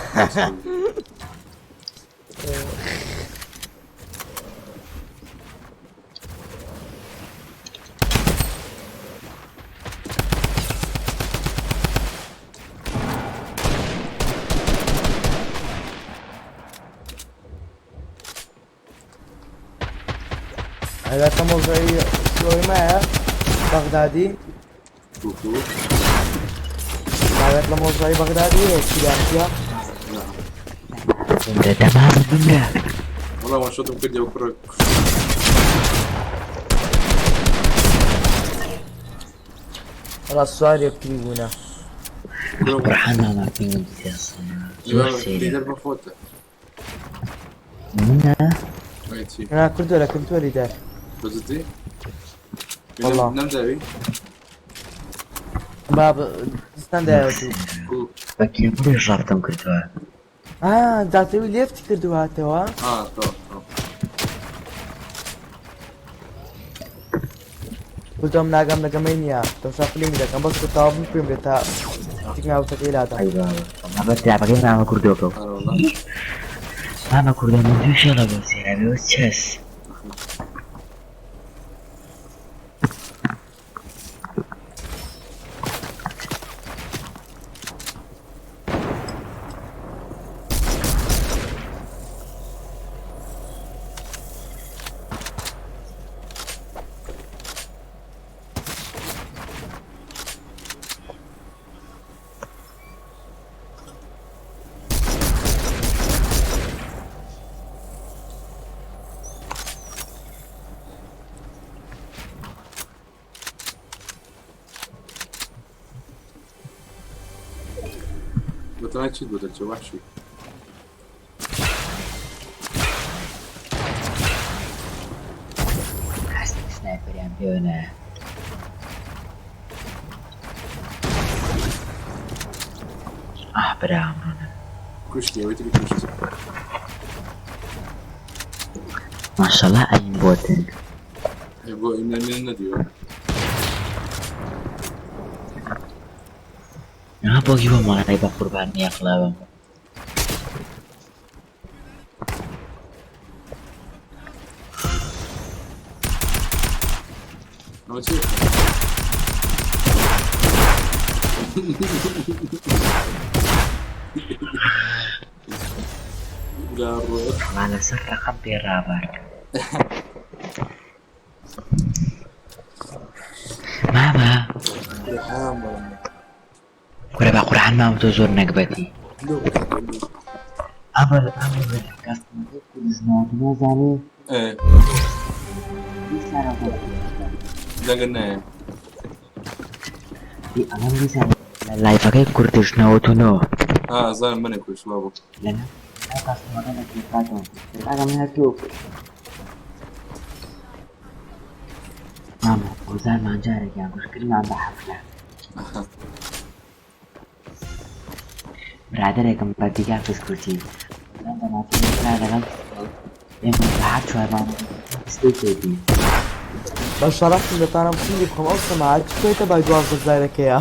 L: هذا كموضوعي شوي معه بغدادي
A: شوفوا
L: هذا موضوعي بغدادي كذا أشياء
M: تمام الدنيا.
A: والله ما شفتهم كده وكرك
L: خلاص سؤال يكتبونه
M: فرحان ما فيني
A: ليدر
M: سيري
A: بفوته
M: منها
A: ويتي
L: أنا كنت ولا كنت وليدار
A: بزدي
L: والله.
A: نبدأ بي
L: باب استنى يا وجو
M: بكي بولي جربتم كرتوها
L: داتوي ليه افتكرتوا هاتوا
A: تو
L: قلتهم ناقم ناقمينيا تو شافلين ده كان بس كنت أبون بيم بتا تكنا وتكيل هذا
M: ايوه ما بتلعب بقى مع كردوكو
A: أنا والله
M: مع كردوكو ما فيش يلا بس يعني بس تشيس
A: بطلع تشيد بدل وحشي
M: حسن سنايبر يعني بيونا برا
A: كشتي ويتي بكشتي
M: ما شاء الله اي بوتن
A: يبغى من الناديو
M: انا بوجي ما انا بقربان يا خلابه
A: نوتي
M: على سر رقم بيرابر ماما كنا بقرحان ما متوزور نقبتي أبل بالكاست كل زمان نازاني
A: ايه ده قلنا
M: في أمان لسان لا يفكر كرتش نوتونو
A: زين منك وش بابا
M: لنا لا كاست مدينة كيفاتون الأغا منها كيوك ماما وزال ما جارك يعني كش كلمة عند حفلة برادركم بديجا في سكوتي عندما تيجي على غلط يمكن تحت شوية بعد استيقظي
L: بس شرحت اللي أنا مصيبي بخم أصلا ما عادش كويس تبع جواز الزايرك يا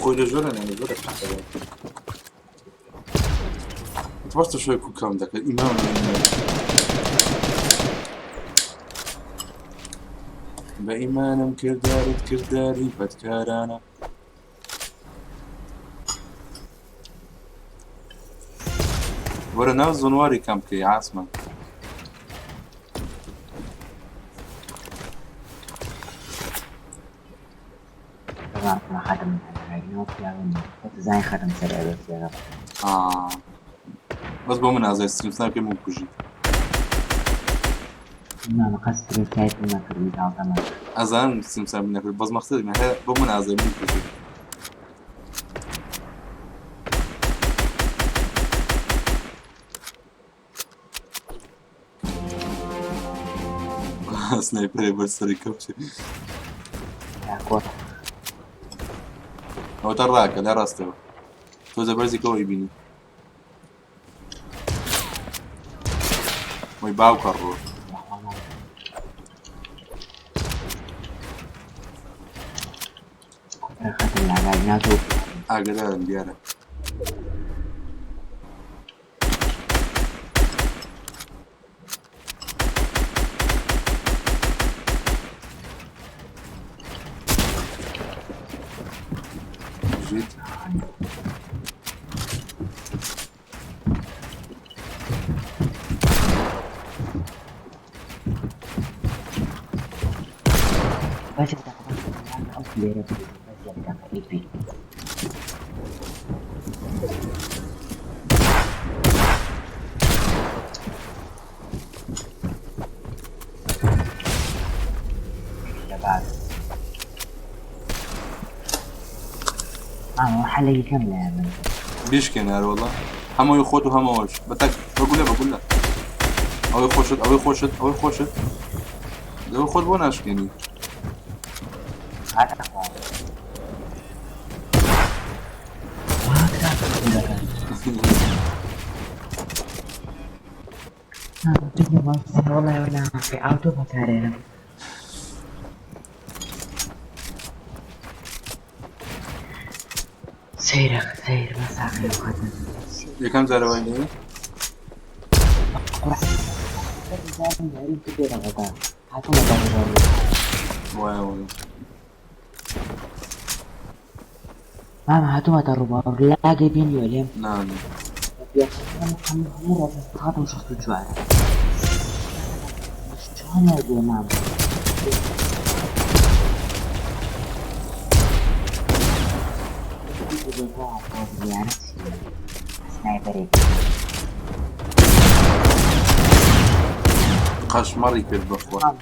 A: خويا جوران يعني جوران حتى تبرت شوي كوكام داك الإمام بإيمانم كرداري بدكارانا ورا ناس زنواري كم كي عاصمة
M: طبعا ما خدم العينات يعني زي خدم سريع بس يا رب
A: بس بومن زي ستريم سنايبر مو كوجي
M: ما قصدي كيف ما كريم عظمة
A: أزان ستريم سنايبر منك بس مختلف ما هي بومن زي مو كوجي سنايبر برسري كوشي
M: يا كورة
A: هو تراك لا راسته تو زبرزي كوي بيني ويباو كرو
M: خدم العينات
A: قدر دياله جيت
M: باش تقدر أو ليرة بس يعني كان بعد حلقة كاملة يا من
A: بيشكي نار والله همو يخوت وهمو وش بتك بقول له او يخوشت او يخوشت او يخوشت ده يخوت بوناش يعني
M: والله وانا في اوتو بتارينا سير بس عقلي وخدنا
A: يا كم زارة وين ايه؟ واو
M: ماما هاتوا ما تربوا لا جايبين لي اليوم
A: نعم
M: مرة هاتوا شفتوا جوع شو انا يا ماما
A: قشمري في البخوة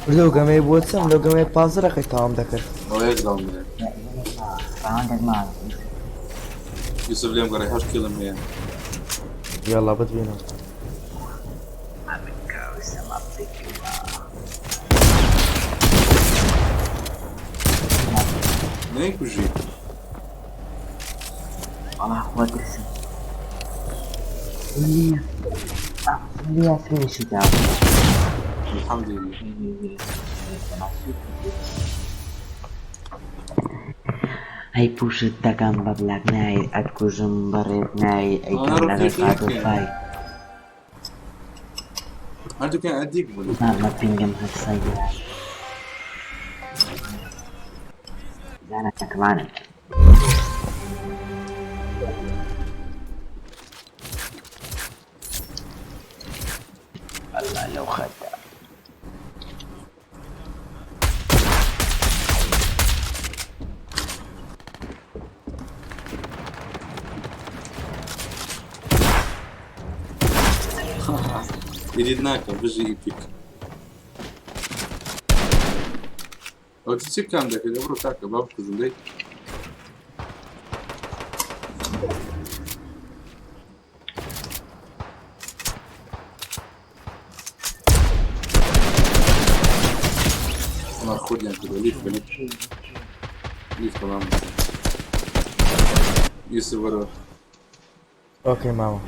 L: لو قمي بوتسم لو قمي بازرق تمام ذكر
A: ويش ضمن يوسف اليوم قرا يحوش كلمة يعني
L: يلا بدينا
A: نيك وجي
M: والله هو درسم اللي أسوي شو تعمل
A: الحمد لله
M: هاي بوشت دقم ببلغ ناي أتكوزم بريد ناي أي كان لغاقاتو فاي
A: أنتو كان أديك بولي
M: ما بينجم هالسيارة أنا كمان الله لو خد
A: يريدناك بجي ايبيك او تسيب كام داك الابرو تاعك بابك زندي انا خد يعني كده ليف تمام يوسف ورا
L: اوكي ماما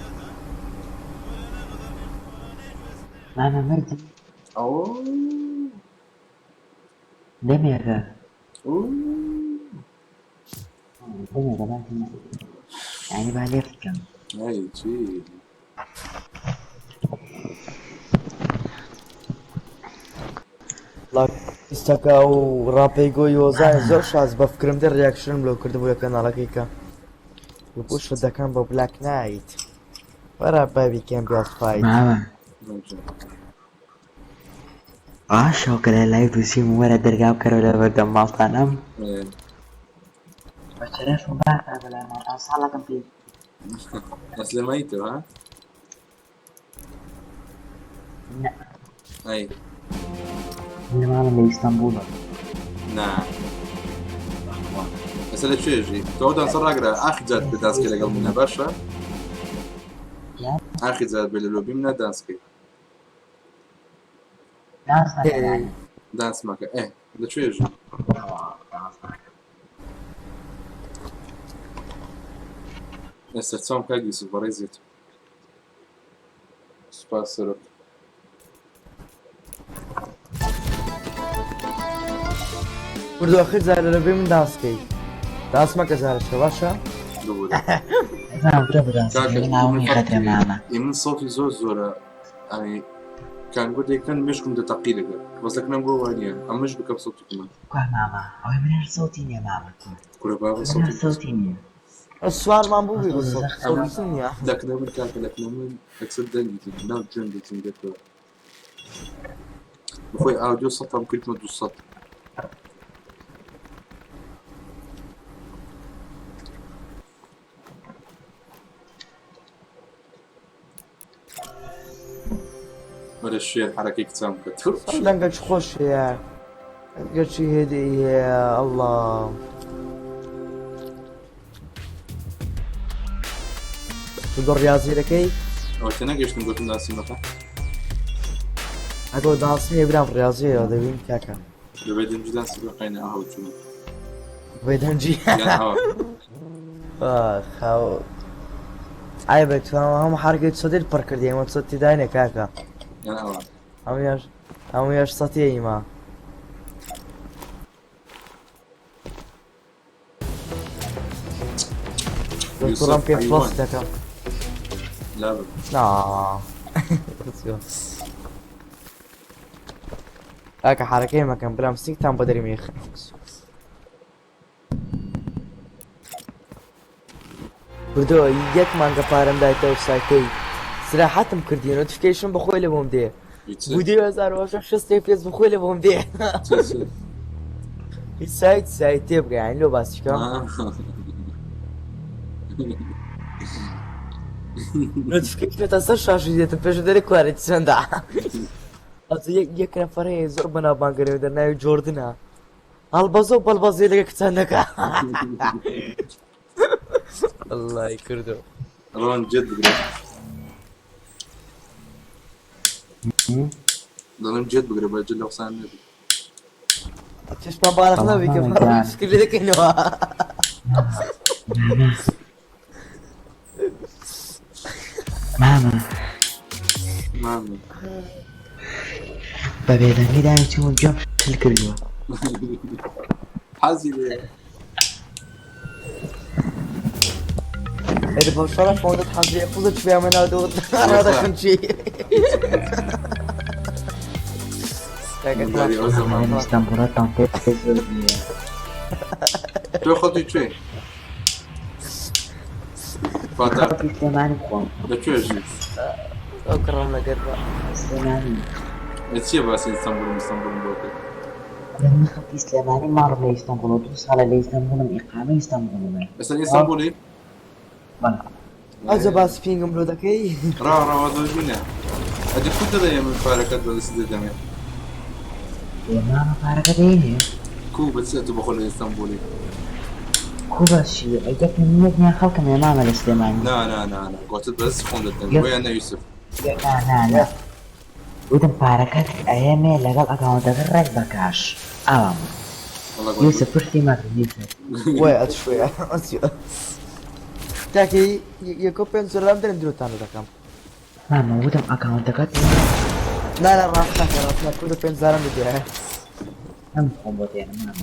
M: ماما مرتي
A: اوه
M: دميغة
A: اوه
M: دميغة يعني بعدين كم
A: اي شي
L: لاك استكا و رابيغو يوزان زور شاز بفكرم در رياكشن لو كردبو لكنا لكيكا وبوش دكان بو بلاك نايت ورا بابي كان بياس فايت
M: ماما شوكلا لايف وسي مرة درقاو كرولا بقى مالطانم بشرف وباقى بلا مالطان صالة كمبي
A: اسلميتو ها؟
M: لا
A: اي
M: اللي ماما من اسطنبول
A: نعم اسألك شو يجي تقعد انصر اقرا اخي زاد بدانسكي لقل منها برشا اخي زاد باللوبي منها دانسكي دانس ماكا ايه ده شو يجي استرسام كاجي سوبريزيت سباسرو
L: بردو اخير زار لبي من دانسكي دانس ما كزارش باشا
M: نعم تبدا نعم خاطر ماما
A: يمن صوتي زور يعني كان قلت كان مش كنت تقيلك بس لكن نقول وين اما مش بكم صوتي كمان
M: ماما او من صوتي يا ماما
A: كوربا
M: أنا
A: صوتي
M: صوتي مين؟
G: السؤال ما بوي
M: أصلاً
G: بالضبط
M: زخم.
G: صوت سنيا
A: لك نمن كانت لك نمن اكسد دنجي ناو جنجي تنجي اخوي اوديو سطر كلمة دو سطر ولا الشيء حركة كتام كتر
G: لنقل خوش يا قلت شي هدي يا الله تقول رياضي لكي
A: او تناقش نقول الناس متى
G: اقول دانسية برام رياضية هذا وين كاكا
A: لبعدين جدا سبقينا اهو شنو
G: بيدنجي
A: يعني اهو
G: اخ هاو عيبك فهم حركة صدير بركر دي ما تصدي داينة كاكا
A: يعني اهو
G: هم ياش صتي ما دكتورم كيف
A: حيوان.
G: وصلتك
A: لا بد
G: لا هاك حركة ما كان بلا مسك تام بدري ميخ بردو يك مانجا بارم دايتو سايتي صراحة مكردين نوتيفيكيشن بخوي لبهم دي بودي هزار واشوف شو ستيفيز بخوي لبهم دي سايت تبقى يعني لو بس كم نوتيفيكيشن تصير شاشة دي تنفش دري كوارد سندا از یک نفره زور بنا بانگره در نای جوردنا البازو بالبازی لگه کتنکا الله يكردو
A: رون جد بقرا ضلهم جد بقرا بجل اقسام النبي
G: تش ما بارك نبي كيف كل ذاك انه
M: ماما
A: ماما
M: بابا نيدا يتون جم الكريم
A: حازي ليه
G: اللي بوصلك فوضى حظي فوضى فيها من هذا هذا كل شيء
M: أنا استنبولات تنطيط في الزوجية
A: تو خطي شيء فاتح
M: خطي سليماني بقوم
A: ده شو يجي
G: اكرم لك
M: سليماني
A: اتشي بس اسطنبول بوكي
M: لما خطي سليماني ما رضي اسطنبول ودوس على اللي اسطنبول إقامة اسطنبول
A: بس اسطنبولي
M: بلا
G: هذا بس فين قملو ذكي
A: را هذا الدنيا ادي كنت ده من فاركات ولا سيدي دمي
M: يا ماما فارقة ديني
A: كو بس تبخل اسطنبولي
M: كوباشي أجاك من يا خلق يا ماما السليماني
A: لا قلت بس خون الدنيا ويا انا يوسف
M: لا ودم فارقة أيامي لقل أكاونت غيرك بكاش أوام يوسف فرتي ما يوسف
G: وي شوية تاكي يكوبين سلام درندرو تانو دكام
M: ماما ودم أكاونت غيرك
G: لا راسنا كل بين زارم بدي
M: هم خبطين ماما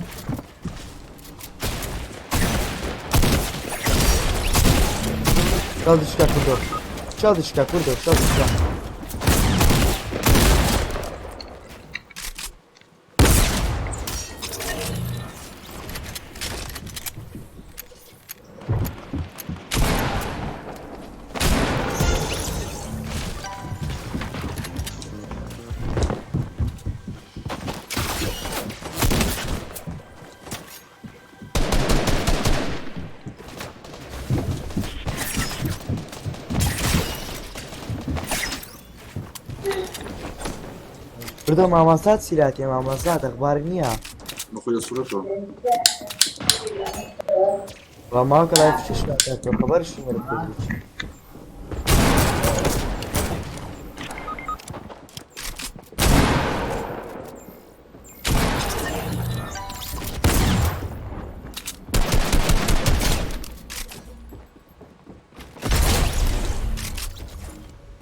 G: Çaldıçka kurdu. Çaldıçka kurdu. Çaldıçka. بردو ماماسات سيلاتي ماماسات اخبار نيا
A: نخويا صورته
G: وما كلا يفشش لا خبر شو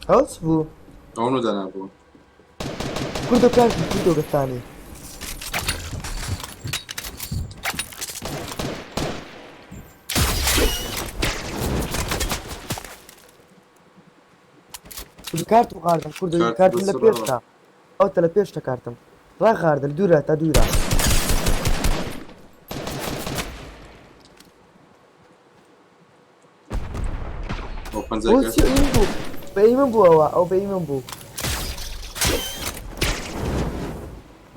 G: مركز بو
A: اونو ده انا ابو
G: كردو كان كردو الثاني كارت وغاردن كردو كارت من لبيشتا او تلبيشتا كارتم را غاردن دورا تا دورا
A: اوبن
G: بۆ
A: زي
G: چی ئین بوو بەئی من بووەوە ئەو بەئی من بوو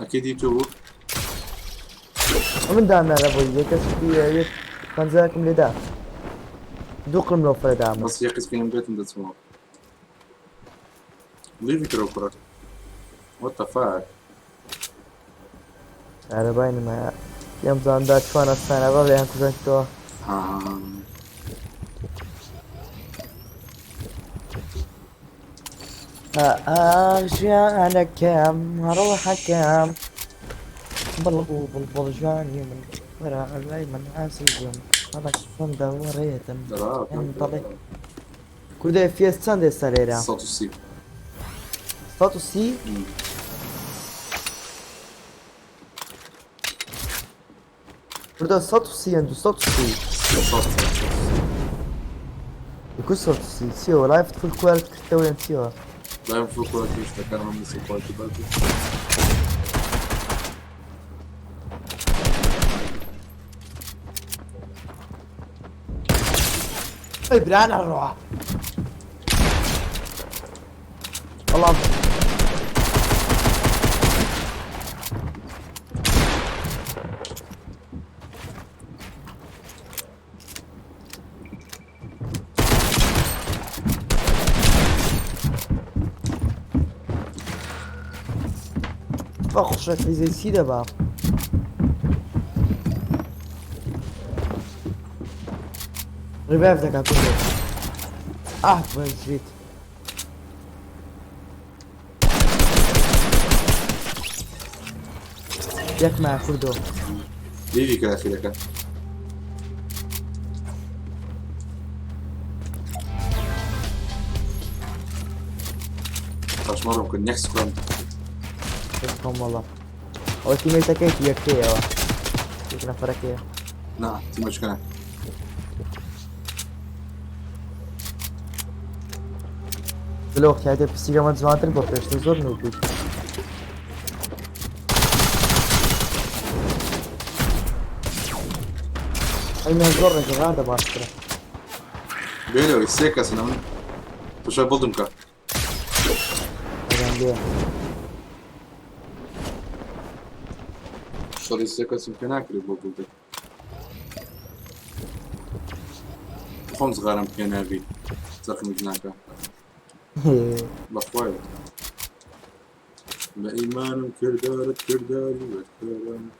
A: اكيد يوتيوب
G: من دامناە بۆی یەکەشتی پەنجاکم لێدا دوو قم لەو فەردامە
A: بس يقص فيهم بيت من اسمه ليه فكرة كرة what the fuck
G: عربای نمایە پێم زاندا چوانە سانەوە لەیان کوزانیتەوە ژیانەکەم ڕۆحەکەم بڵ ژوانی من وەرە لای من ئازیزم هەڵەکم دەوەڕێتم دەڵێ کوردای فێس چەند ئێستا لێرە
A: 130
G: 130 Burada 130 230 230 سيو لايف فول كواليتي كتاوي سيو
A: لا ينفق ولا كيش كان من سيكواليتي برضه
G: اي بران الروح والله اخ شكلي زي سيدا بقى ريفايف داك عطولي وين جريت ياك مع كردو
A: ليفي كده اخي لك خلاص مرة ممكن يحس كلام
G: يسكم والله هو تيميتا كيف يكتيه هو يكنا فركيه
A: نعم دي مشكلة
G: بلوك هذا بس يا مان زواتر بوفيش تزور نوبي اي من زور رجع هذا باسكره
A: بيلو السيكا سنة تو شوي بلدمكا شوري السيكا سمكن اكل بلدمكا خمس غارم كان ابي زخم جناكا بخوي بإيمان كردار والكرم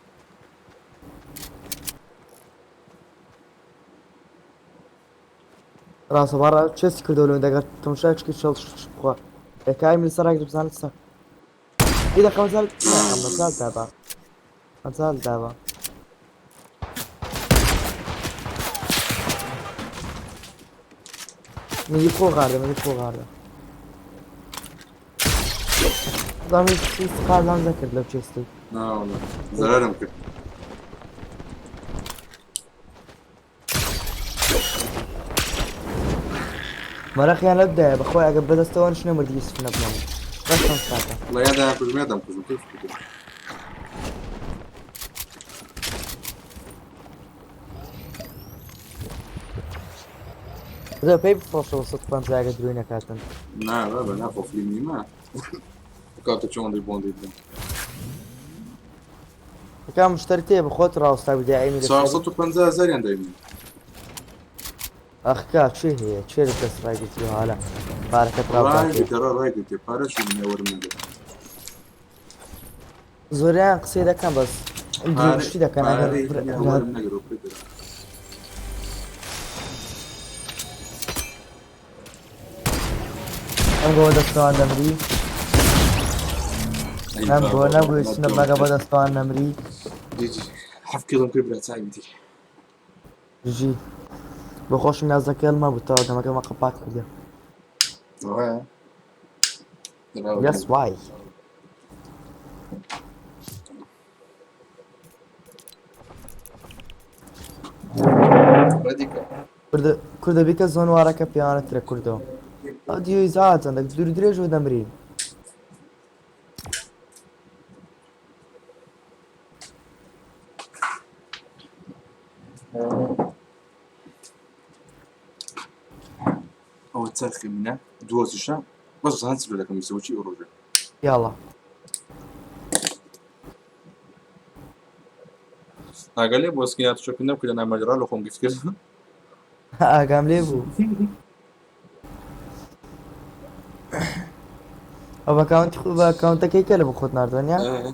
G: راس برا تشيس كردو لو دقت تمشاش كي شل خو كاي من سراك بزان لسه اذا قوزل مازال دابا مازال دابا من فوق هذا من فوق هذا ضامن استقال لازم ذكر لو تشيستي
A: لا والله زرارم كده
G: مرخ يعني ابدا بخوي قبل استوى شنو مرضي يوسف نبنم بس نساته
A: والله يا ده كل ميدان كيف كده
G: إذا بيب فوش وسط بان زاغ دروينا كاتن
A: لا لا لا خوف لي ما كاتو تشون دي بوندي
G: كان مشتريتي بخوت راوس تاع بداعي من
A: صار صوتو بنزا زريان دايما
G: اخ كات شي هي تشيل بس رايقتي هلا باركة
A: رايقتي ترى رايقتي بارش من اول من
G: زوريان قصيدة كان بس عندي شي ده كان أنا دستان نمري أنا بقول سنب ما قبل دستان نمري
A: جي حف كيلو كبرت سايبتي
G: جي بخوش من هذا كلمة بتاعه ما كمان قبعت كده Yes why كرده بيك زون وراك بيانة ترى كرده أديو إزعاج عندك دور دريج ودمرين
A: أو تسخن منه دوز الشام بس هنسلو لكم يسوي شيء ورجع
L: يلا
A: قال لي بس كنا تشوفنا كنا نعمل مجرى لكم كيف كذا
L: قام لي بو او باكاونت كي كلا بخوت ناردونيا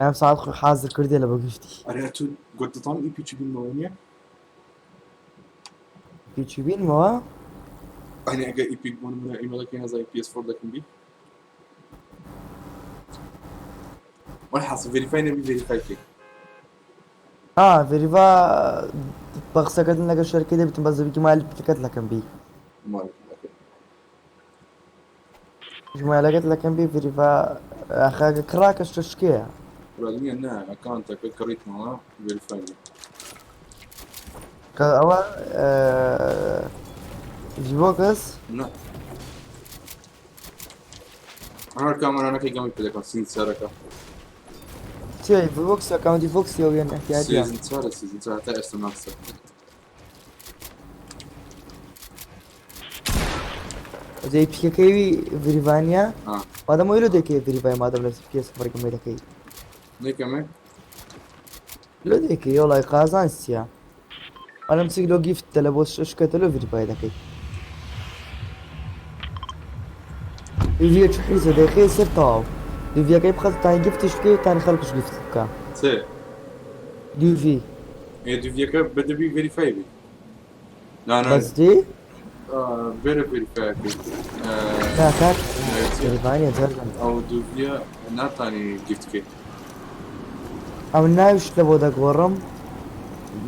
L: ام ساعات حاضر كردي لبا قفتي
A: أريتو قلت طعم إي بي تشي بالموانية
L: بيتشبين موا
A: أنا أجا إي بي بون من إيميل كنا زي بي إس 4 لكن بي ولا حاسس فيريفاي نبي فيريفاي كي
L: فيريفا بغسكت لك الشركة دي بتنبز بيكي مال بتكت لكن بي
A: مالك
L: ما لقيت لكن بي فيريفا اخاك كراك الششكية
A: رأيي أنا أكاونت كريت معاه فيريفاي
L: أول جيبوكس
A: لا أنا الكاميرا أنا كي قام يبدأ سين سرقة
L: تي فوكس اكاونتي فوكس يو ين احتياجي
A: سيزن 2 حتى استناكسر
L: زي بيكي فيريفانيا
A: آه
L: هذا مو يلو ديكي فيريفاي ما دام نفس بيس فرق ما دكي
A: ليه كمان
L: لو ديكي والله قازان سيا انا مسك لو جيفت تلبوس اشكت له فيريفاي دكي يجي تحيز دقيقة سرطاو ديفيا كيف خلط تاني جفت شكي تاني خلقش جفت كا
A: سي
L: ديفي
A: إيه دي فيك بدأ بي فيريفاي بي لا
L: بس دي
A: فيريفاي بي
L: لا كاك فيريفانيا زرقا
A: أو دوفيا ناتاني جيفت كي
L: او ناوش لبو داك ورم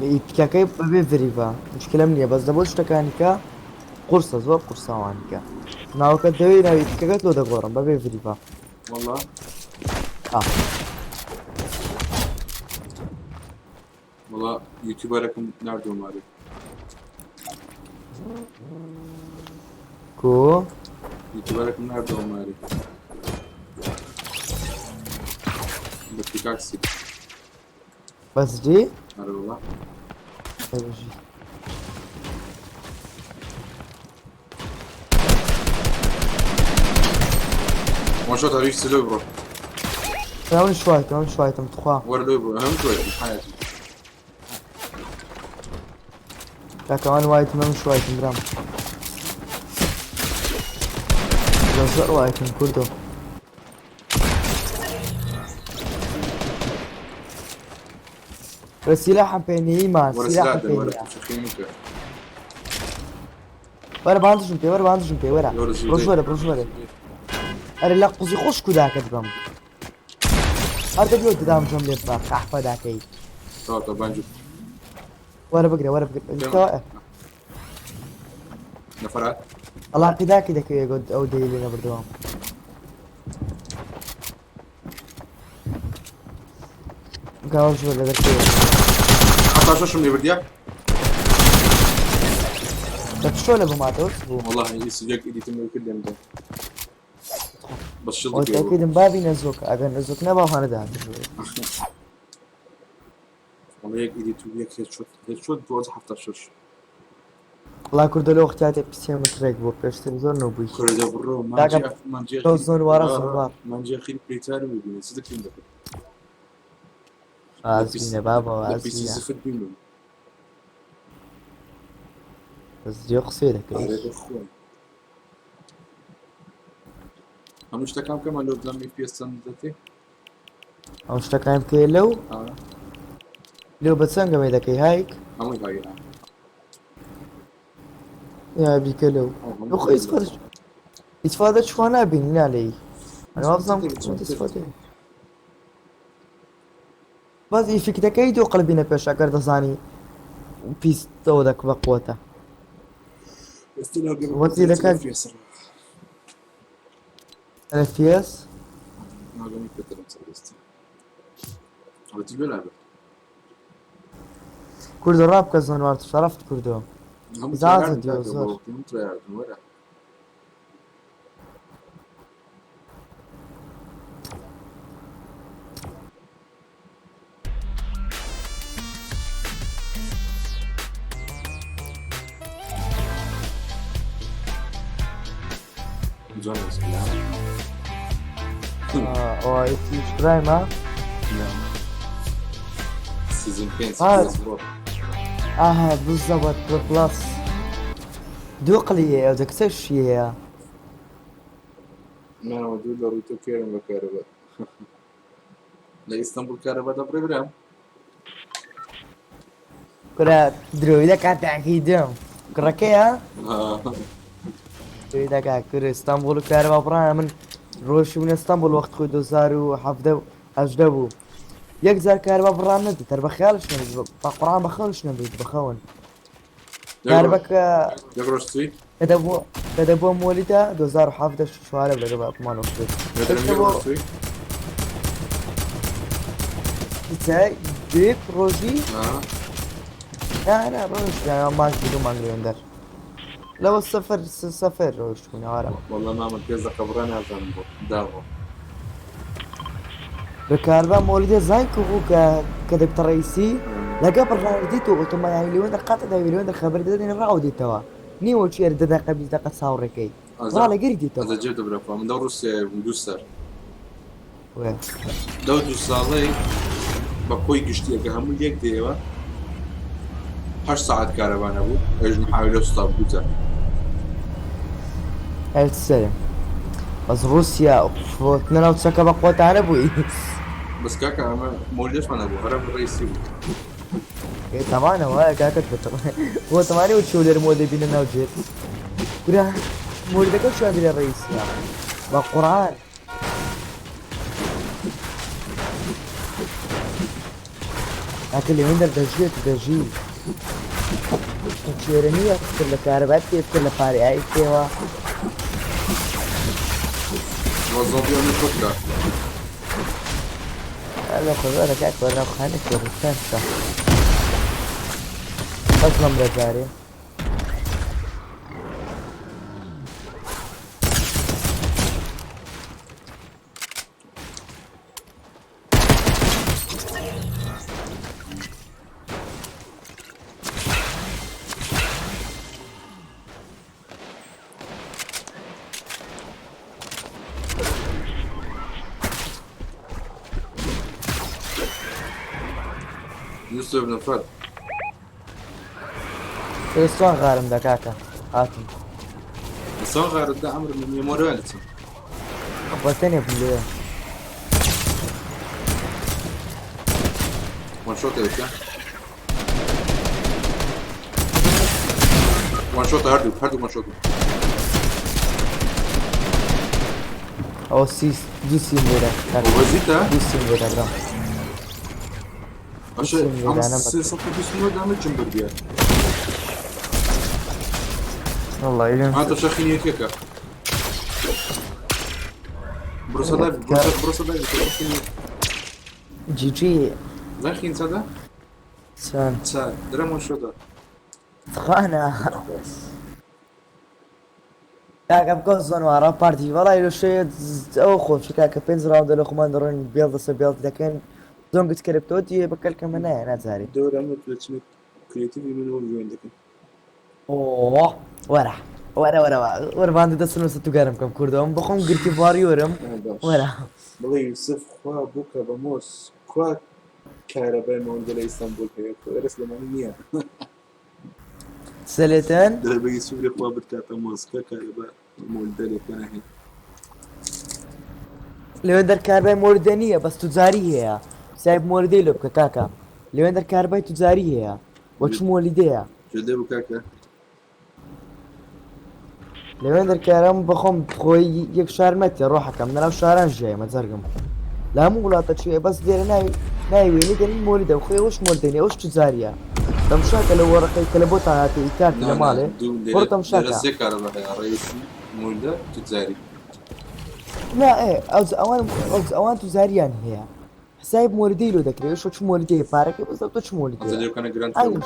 L: يتكاكي ببي فيريفا مشكلة منيا بس دبوش تكانيكا قرصة زوب قرصة وانيكا ناو كدوي ناو يتكاكت لو داك ورم ببي فيريفا
A: والله والله يوتيوبركم ناردو مالي
L: كو
A: يوتيوبركم ناردو مالي بتكاكسي
L: بس جي
A: أنا والله
L: طيب جي
A: وان شوت هريش سلو برو
L: كمان شوي تم تخوا
A: ورا لو برو أهم شوي في حياتي
L: لا كمان وايد تمام شوي تم برام جزر وايد تم كردو سلاح بيني ما
A: ورا
L: سلاح
A: سلاح
L: بيني
A: ورا شخيمك
L: ورا باندش متي ورا باندش متي ورا
A: ورا زودي.
L: بروش أري لا قصي خوش كذا كتبم هذا بيود دام جملة باخ أحفظ ذاكي
A: طاطا بانجو
L: ورا بقرا أنت واقف
A: نفرات
L: الله كذا كي يقعد أو دي لنا بردوام قاول شو ولا ذكي
A: حتى شو من بديك
L: طيب شو ولا بماتوس
A: والله يسجلك إيدي تمر كل يوم ده بس شو
L: قلت أكيد مبابي نزوك أجر نزوك نبا وهنا ده
A: والله يك إيدي توبيك هيد شوت دوز حفتر شوش
L: والله كرد لو اختياتي بسيام تريك بو بيش تلفزيون نوبي
A: كرده برو
L: لكن
A: منجي
L: توزن ورا صبار
A: منجي خير بريتاري ويبين صدق يوم ده
L: عازمين بابا
A: بس
L: عازمين
A: يزفت بينهم
L: بس دي قصيدة كده
A: هذا اخوي هم مش تكام كمان لو دلمي في السنة ذاتي
L: أو اشتكى يمكن لو لو بتسنق ميدا كي هايك
A: هم هاي
L: يا بيك لو لو خو يتفادى شو أنا بيني علي أنا ما بظن يتفادى بس يفيك تكيد وقلبنا بيش أقدر تصاني بيس تودك بقوته وقتي لك أنا فيس
A: ما قام يكتر مسويست على تبي لعبة
L: كردو راب كزون وارد شرفت كردو زعزت يا زور
A: هم ترى ورا ماكدونالدز لا
L: او ايش برايما
A: سيزون بين
L: هذا.
A: سيزون
L: بالضبط بلس دوق لي بدك تشي
A: ما هو دولار وتوكيرم وكهرباء لا اسطنبول كهرباء ده بروجرام
L: كرة درو إذا كانت عقيدة كركيا إذا كان كرة اسطنبول كهرباء برانا من روش من اسطنبول وقت خود 2017 بو يك زار كهرباء برانا ندي ترى بخيالش نبي بقران بخالش نبي بخون كهرباء
A: يقرأ شتي
L: كدبو مولده 2017 شوارع ولا قبل 8
A: يقرأ شتي
L: تاعي ديب روجي لا روش يعني ما بدون ما نقول ندر لو السفر روش من عارف
A: والله ما مركز قبرنا زنبو داغو
L: بكهرباء مولده زين كوكو كدبت رئيسي لا قبل راوديتو ثم يعني اللي وين القطع ده اللي وين الخبر ده انا راوديتو نيو شير ده قبل دقه صاوركي ولا قرديتو
A: هذا جبت برافو من دور روسيا ودوسر
L: وين
A: دو دوسالي بقوي قشتي كهم ليك ديوا 8 ساعات كهرباء ابو ايش محاولة ستوب بوتا
L: السلام بس روسيا فوتنا وتسكى بقوة على ابوي
A: بس كاكا انا مولدش من ابو هرب الرئيسي
L: ايه طبعا هو كاكا هو طبعا وتشولر مودي بيننا وجيت كده مولدك شو عندي الرئيس يعني بالقرآن لكن اللي من دجيل تشيرنية كل كهرباء كل فاري اي كيوا
A: وظبي انا فكرة
L: هذا خذ لك اكبر لو خانك بالرسالة اصلا برجاري
A: يوسف بن فرد
L: الصون غارم ده كاكا هاتم
A: الصون غير ده عمر من ميموريالتي
L: قبلتني بالليل
A: وان شوت يا وان شوت هردو وان شوت
L: او سيس دي سين ولا كاكا
A: وزيتا
L: دي سين ولا برام
A: عشان عم صفر بسمو دامج جنبر بيها
L: والله يلين
A: هذا شخيني كيكا بروسا لايف
L: جي
A: لا خين سادا
L: سان
A: درام شو ده
L: خانا كاكا بكونسون ورا بارتي والله يلو شيء اوخو كاكا بينز راوند لو خماندرين بيض لكن زونج سكريبتوتي بكلكم انا نازاري
A: دور عمل بلاتشنك كرياتيفي من هو وين دك
L: اوه ورا باند دسنو ستو غارم كم كوردوم بخون غرتي فاريورم ورا
A: والله يوسف خوا بوكا بموس خوا كهرباء موندلا اسطنبول هي فارس لمانيا
L: سلتان
A: ده بيجي سوري خوا بتاعت موس كهرباء موندلا كان هي
L: لوندر كهرباء موردانية بس تجارية هي سايب موردي لو كاكا لوندر كهرباء تجارية هي وش مولديها
A: جدي بكاكا
L: لوندر كهرباء بخون خوي يك شهر متى روحك من لو شهران جاي ما تزرقم لا مو غلطة شيء بس دير ناي ويني دني مولده وخوي وش مولدانية وش تجارية تمشاكا لو ورقي كلبوتا هاتي إيكاكي لمالي فرطة مشاكا
A: درسي كهرباء يا رئيسي مولده تجاري
L: لا ايه اوان تجاريان هي حسايب موردي له ذكري وش موردي بارك بالضبط وش موردي
A: هذا كان جراند
L: انا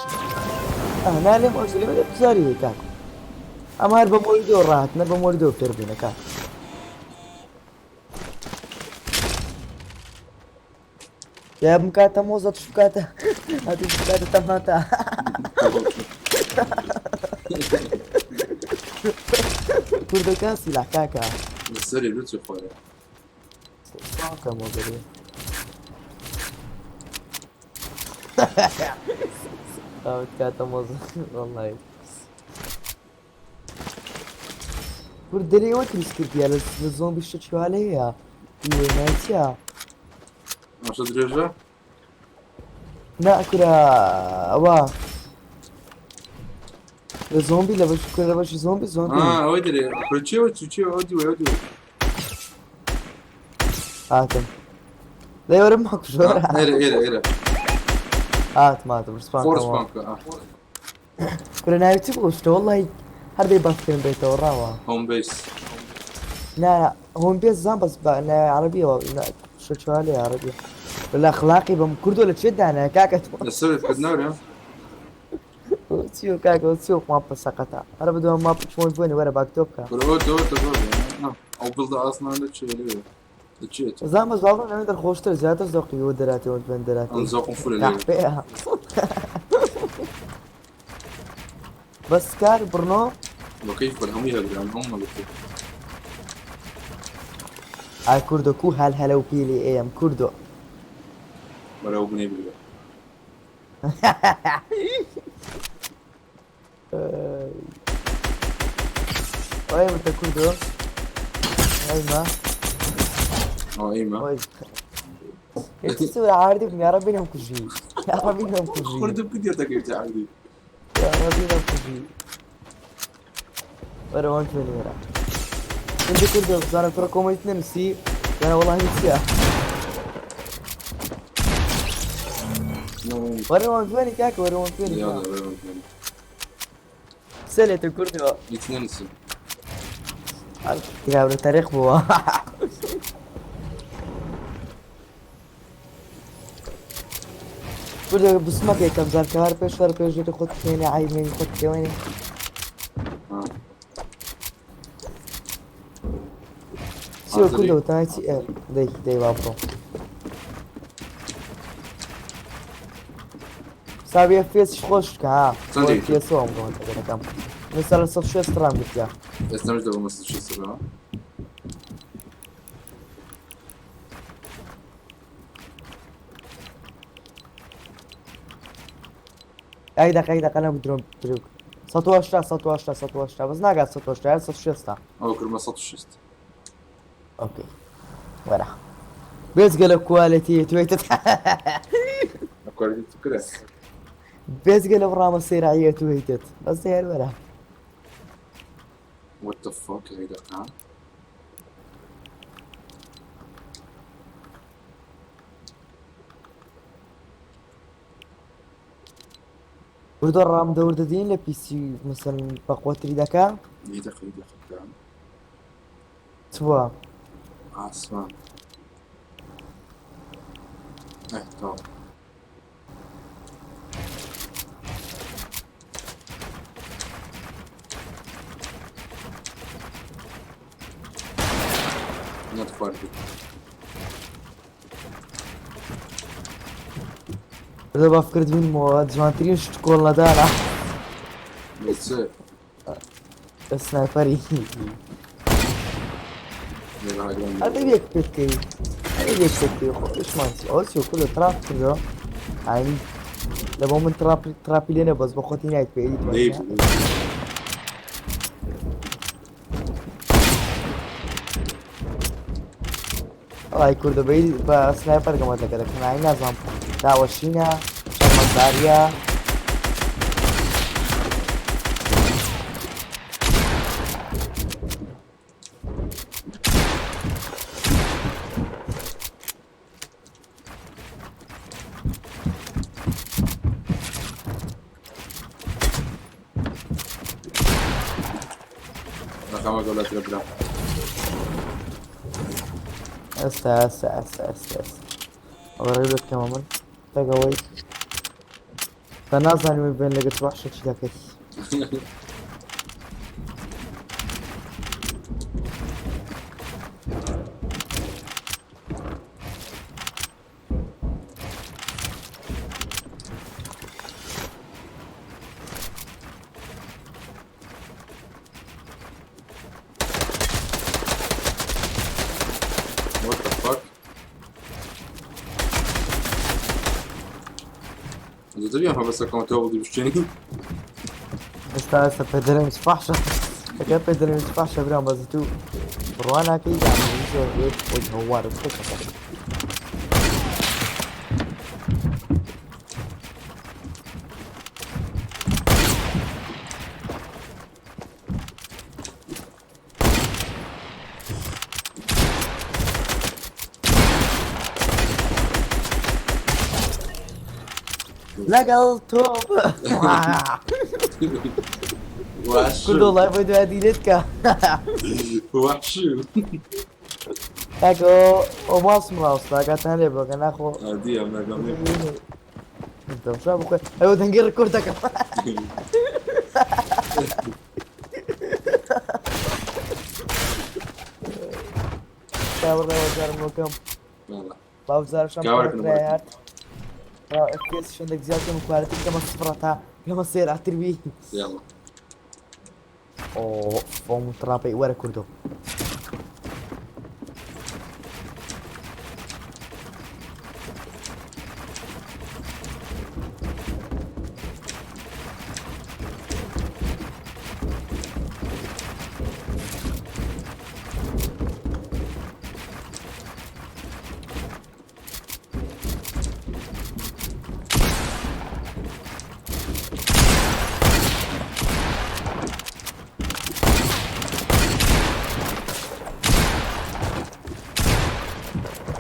L: انا لم ارسل له تجاري كاك اما هرب موردي وراحت نرب موردي وتربينا كاك يا مكاتا موزة شكاتا هذه شكاتا تماتا كردو كاسي لا كاكا
A: سري لوتي خويا.
L: كم وقري كاتم والله بردري وتريس كردي الزومبي شو عليها نايتيا
A: مش درجة؟
L: ناكل وا الزومبي لا باش زومبي
A: ودري برتشي ودي
L: هاتم لا يرمحك شو
A: إيرا
L: هات ما تبرس
A: فورس بانك
L: كل نايتي بوشت والله هذا يبطل بيته وراوا
A: هوم بيس.
L: لا هون بيت زان بس عربية شو عليه عربية ولا أخلاقي بمكرد ولا تشد أنا كاكا
A: السري في النار يا
L: وتسيو كاكا وتسيو ما بسقطها أنا بدو ما بتشمون فوني ورا باكتوبكا
A: أو بلد أصلا لا تشيل تشيت
L: زان بس بعضهم أنا در خوشتر زيادة ذوقي ودراتي وانت دراتي
A: نزوقهم فل الليل
L: كحبيها بس كار برنو
A: وكيف بدهم يهدرون هم اللي
L: هاي كردو كو هل وبيلي ايام كردو
A: ولا أبني بالله.
L: وين انت كردو ايما
A: إيما
L: انت تسوي عادي يا ربي نوم كجي يا ربي نوم كجي
A: خرد بكدي تكيف تعدي
L: يا ربي نوم كجي ورا وانت من ورا انت كردو صار تركم اثنين سي انا والله نسيها ورا وانت وين كاك ورا وانت وين
A: يلا
L: سلة كردو
A: اثنين سن
L: يا ابن تاريخ بوا كردو بسمك كم زار كار پیش ور پیش تو خود کنی عیبی خود کنی سو كله تايتي دي بابرو سابي فيس خوش كا
A: صديق.
L: فيس هم قوم تقول كم مثلا صف شو استرام قلت يا
A: استمر ده بس شو السبب
L: اي دقيقة انا بدرون بدروك سطواشتا بس ناقص سطواشتا صف شو استا
A: او كل ما صوت الشست
L: اوكي ورا بس قال كواليتي تويتت
A: كواليتي كده
L: بس قال برا مصير عيه تويتت بس هي ورا
A: وات ذا فاك هيدا كان
L: ودور رام دور دين لبي سي مثلا بقوة تريدكا
A: هيدا كان
L: توا
A: اسمع طب not far
L: إذا بفكرت مين مواد جوانترين شكولا دانا
A: بس
L: السنايبري
A: يلا هاي
L: هذا بيك بيتكي هذا بيك بيتكي ايش مانسي اولسيو كله تراب كله يعني لما من ترابي لنا بس بخوتي نايت بيدي والله كردو بيدي سنايبر قمت لك كان عينا زام داوشينا شرمت داريا
A: رقم جولات الابراج
L: هسه اوريك كمان تقوي تنازل من بين لقيت وحشة كذا كيس
A: زي ما بس كنت أقول بشتري
L: هسه پدرم فحشة اگر پدرم فحشة برام بس تو روانا كي يعني يسوي وجه هوار لقى التوب
A: وحش
L: كل والله بدو هديلتك
A: وحش
L: اكو وماس مراوس لا قاعد انا بقى انا اخو
A: هدية من قبل
L: انت مش ابو ايوه تنقر كورتك كاور وزار مكم
A: والله
L: بابزار شام
A: كاورك
L: كرايات اف اس شندك زيادة من كواليتي كما صفرتها كما سير على التربيه
A: يلا
L: اوه فوم ترابي ورا كردو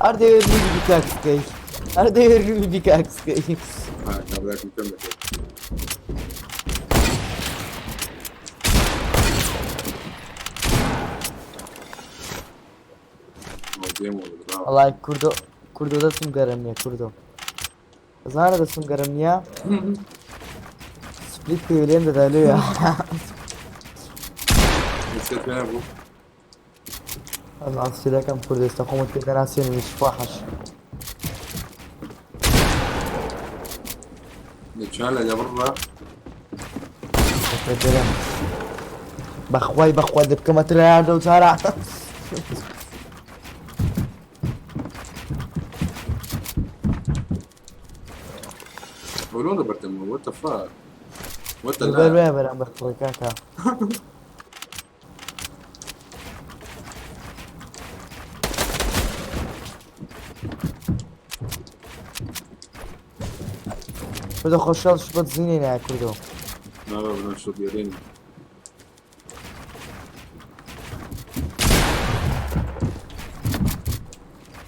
L: Arda yerli bir kakskay. Arda yerli bir kakskay.
A: ها كان بدك نكمل
L: Vallahi kurdo da sungaram ya kurdo. Zara da sungaram ya. Split kıyılayım da dalıyor ya.
A: نسيت وين ابو
L: Allah aslında kam kurdo istakomat كده ناسين مش فاحش.
A: نتشال اللي برا
L: Federem. Bakhway dip kama tira do Zara.
A: ولون برتم وات فاك وات
L: Ver
A: لا
L: ver bakhway kaka. بدو خوشال شبط زينين يا كردو.
A: ما بدنا نشوف يدين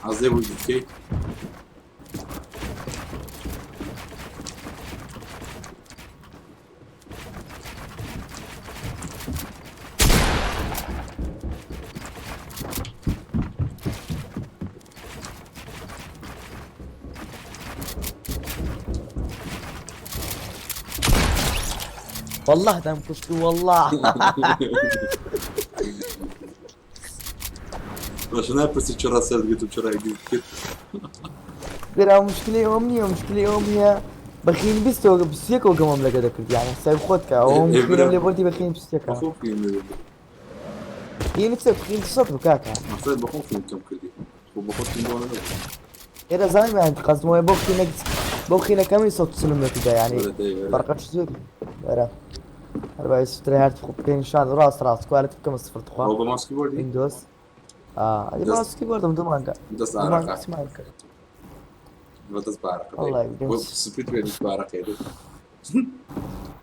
A: عزيز الكيك
L: والله دام كشتو والله.
A: عشان بس تشرى سيد قلت تشرى يجيب
L: ترى مشكلة يوم هي بخين بسيكو قمم لك ذكرت يعني سايب خودك او مشكلة اللي بولتي بخين بسيكا
A: بخوف فيهم
L: هي نفسك بخين تصدق كاكا
A: عفيت بخوف فيهم كم كذي وبخوف فيهم دون
L: إذا زلمة يعني قصد مو بوخينا كم يصوت سلم كده يعني فرقت شو ترى 4 هرت خبين ان شاء الله راس كواليتي كم صفر تخوا
A: هو بماوس كيبورد
L: ويندوز هذه ماوس كيبورد من ضمنك
A: دس عرق
L: اسمعك
A: دس بعرق
L: الله يقدس
A: سبيت وين بعرق يا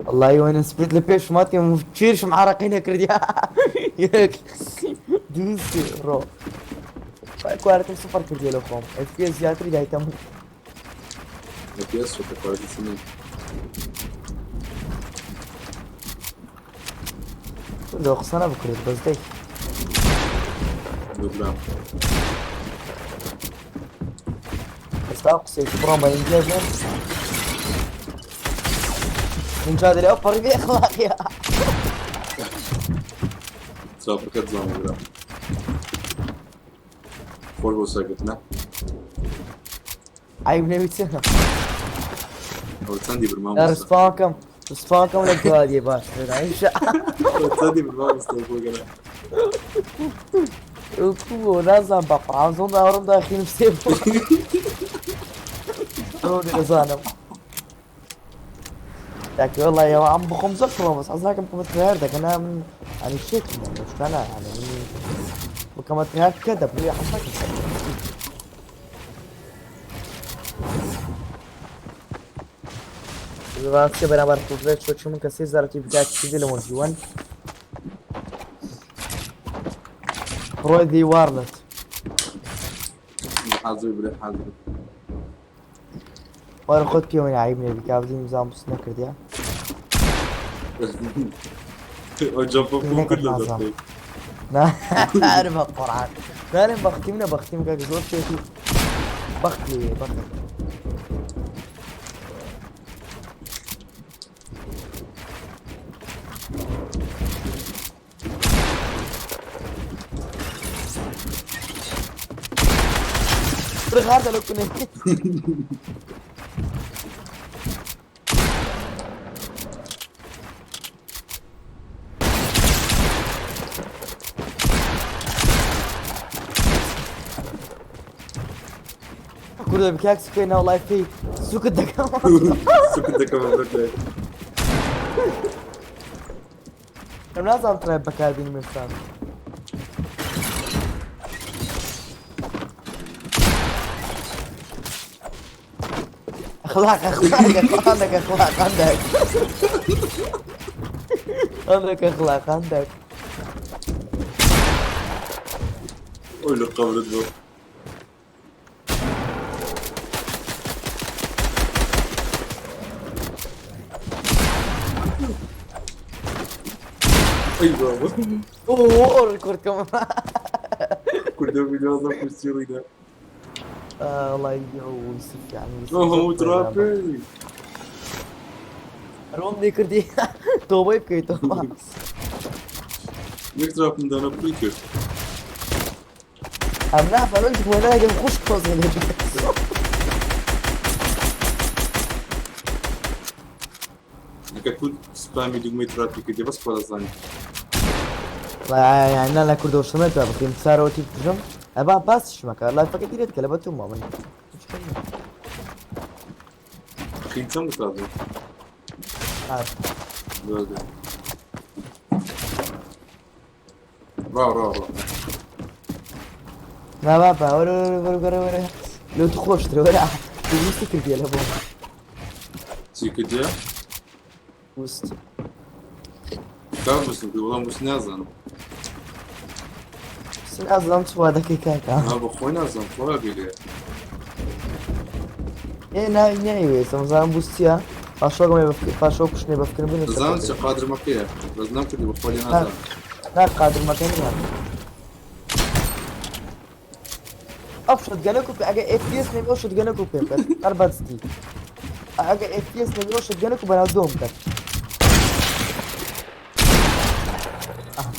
L: والله وين سبيت لبيش ماتي مفشيرش معرقين كردي ياك دوس رو كواليتي صفر كردي لو خوم اف بي اس زياتري جاي تم
A: بس شو كواليتي سنين
L: لو خصنا بكرة بس دي
A: بلا
L: بس اقصي بروما انجازا من جاد اللي اوفر بي اخلاق يا
A: صافي كتزام بلا فورغو ساكتنا
L: عيب نبي سنة
A: او تسندي بالماوس
L: لا رسبانكم لك هادي باش نعيش
A: تسندي بالماوس فوق انا
L: وكو لازم بقى عاوزون دورهم داخلين في سيفو رودي لزانم
G: لكن والله يا عم بخم زفرة بس أصلاً بكم تغيردك أنا من يعني شيت مش أنا يعني من بكم تغيرد كذا بلي حصلك Zobaczcie, beraber tutaj çocuğumun kasayı zaratı bir kişi değil mi Juan? Roy warlet.
A: حاضر بلا حاضر.
G: وأنا خد كيو من عيبني بك عاوزين نظام سنكر ديا.
A: Hocam bu kadar da.
G: لا عارف القرعة. لا بختمنا كذا زود شيء. بختلي. Regarda lo que me Kurda bir kek sıkıyın o life feed. Sukudda kaman.
A: Sukudda kaman bekle.
G: Ben ne zaman try bakar benim efsane. اخلاق عندك اخلاق عندك اخلاق عندك
A: Öyle kabul etme. Ay baba.
G: اوه ريكورد كمان
A: Kurda biraz da kursiyoluydu.
G: والله يوسف يعني
A: هو ترابي.
G: روم ذكر دي توبه يبكي توبه
A: Bir tarafından aplikör.
G: امنا فلوش ولا جاب خوش كوزن
A: Какой спам идем трафик, где вас подозвонить?
G: يعني انا كرد وشمت بقي مسار وتي تجم ابا باس شمك لا فكر ديرت كلبتهم ما من
A: Хинцам mı sağladın?
G: عارف
A: Böyle. Bravo.
G: ما بابا ورا لو تخوش ترى ولا وسط كيف يلا بو
A: Çıkıcı.
G: وسط
A: Tamam mısın? Ulan bu ne yazan?
G: سن ازلم سوا دقيقة
A: Ha bu koyun yazan. Kola geliyor.
G: не سمزان بوستيا فاشوق ما بفكر فاشوق شنو بفكر بين
A: Zaman şu kadr makine. Razlam kedi bu koyun yazan.
G: لا قادر ما كان يعني افشط جنكو اجا اف بي اس نبي افشط جنكو بيبر 64 اجا اف بي اس نبي افشط جنكو بنادوم كده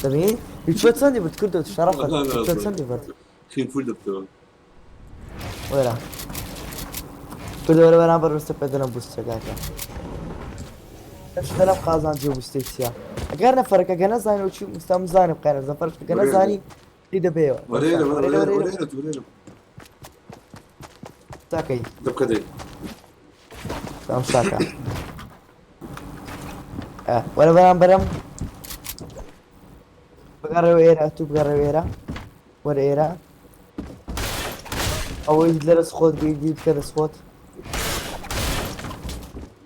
G: تمام بتشوت ساندي بتكرد تشرف بتشوت ساندي برضه
A: Kim full yaptı.
G: ولا كده ولا برا بدنا بوست كاكا ايش تلف قازان جو بوستيكسيا اگر فرق اگر زاني وشو مستم زاني بقينا زفر اگر زاني دي بيو
A: Oraya.
G: تاكي
A: Dabka değil.
G: تمام شاكا ولا برام بقرا ويرا تو بقرا ويرا وريرا او يدرس خود بيجيب كذا صوت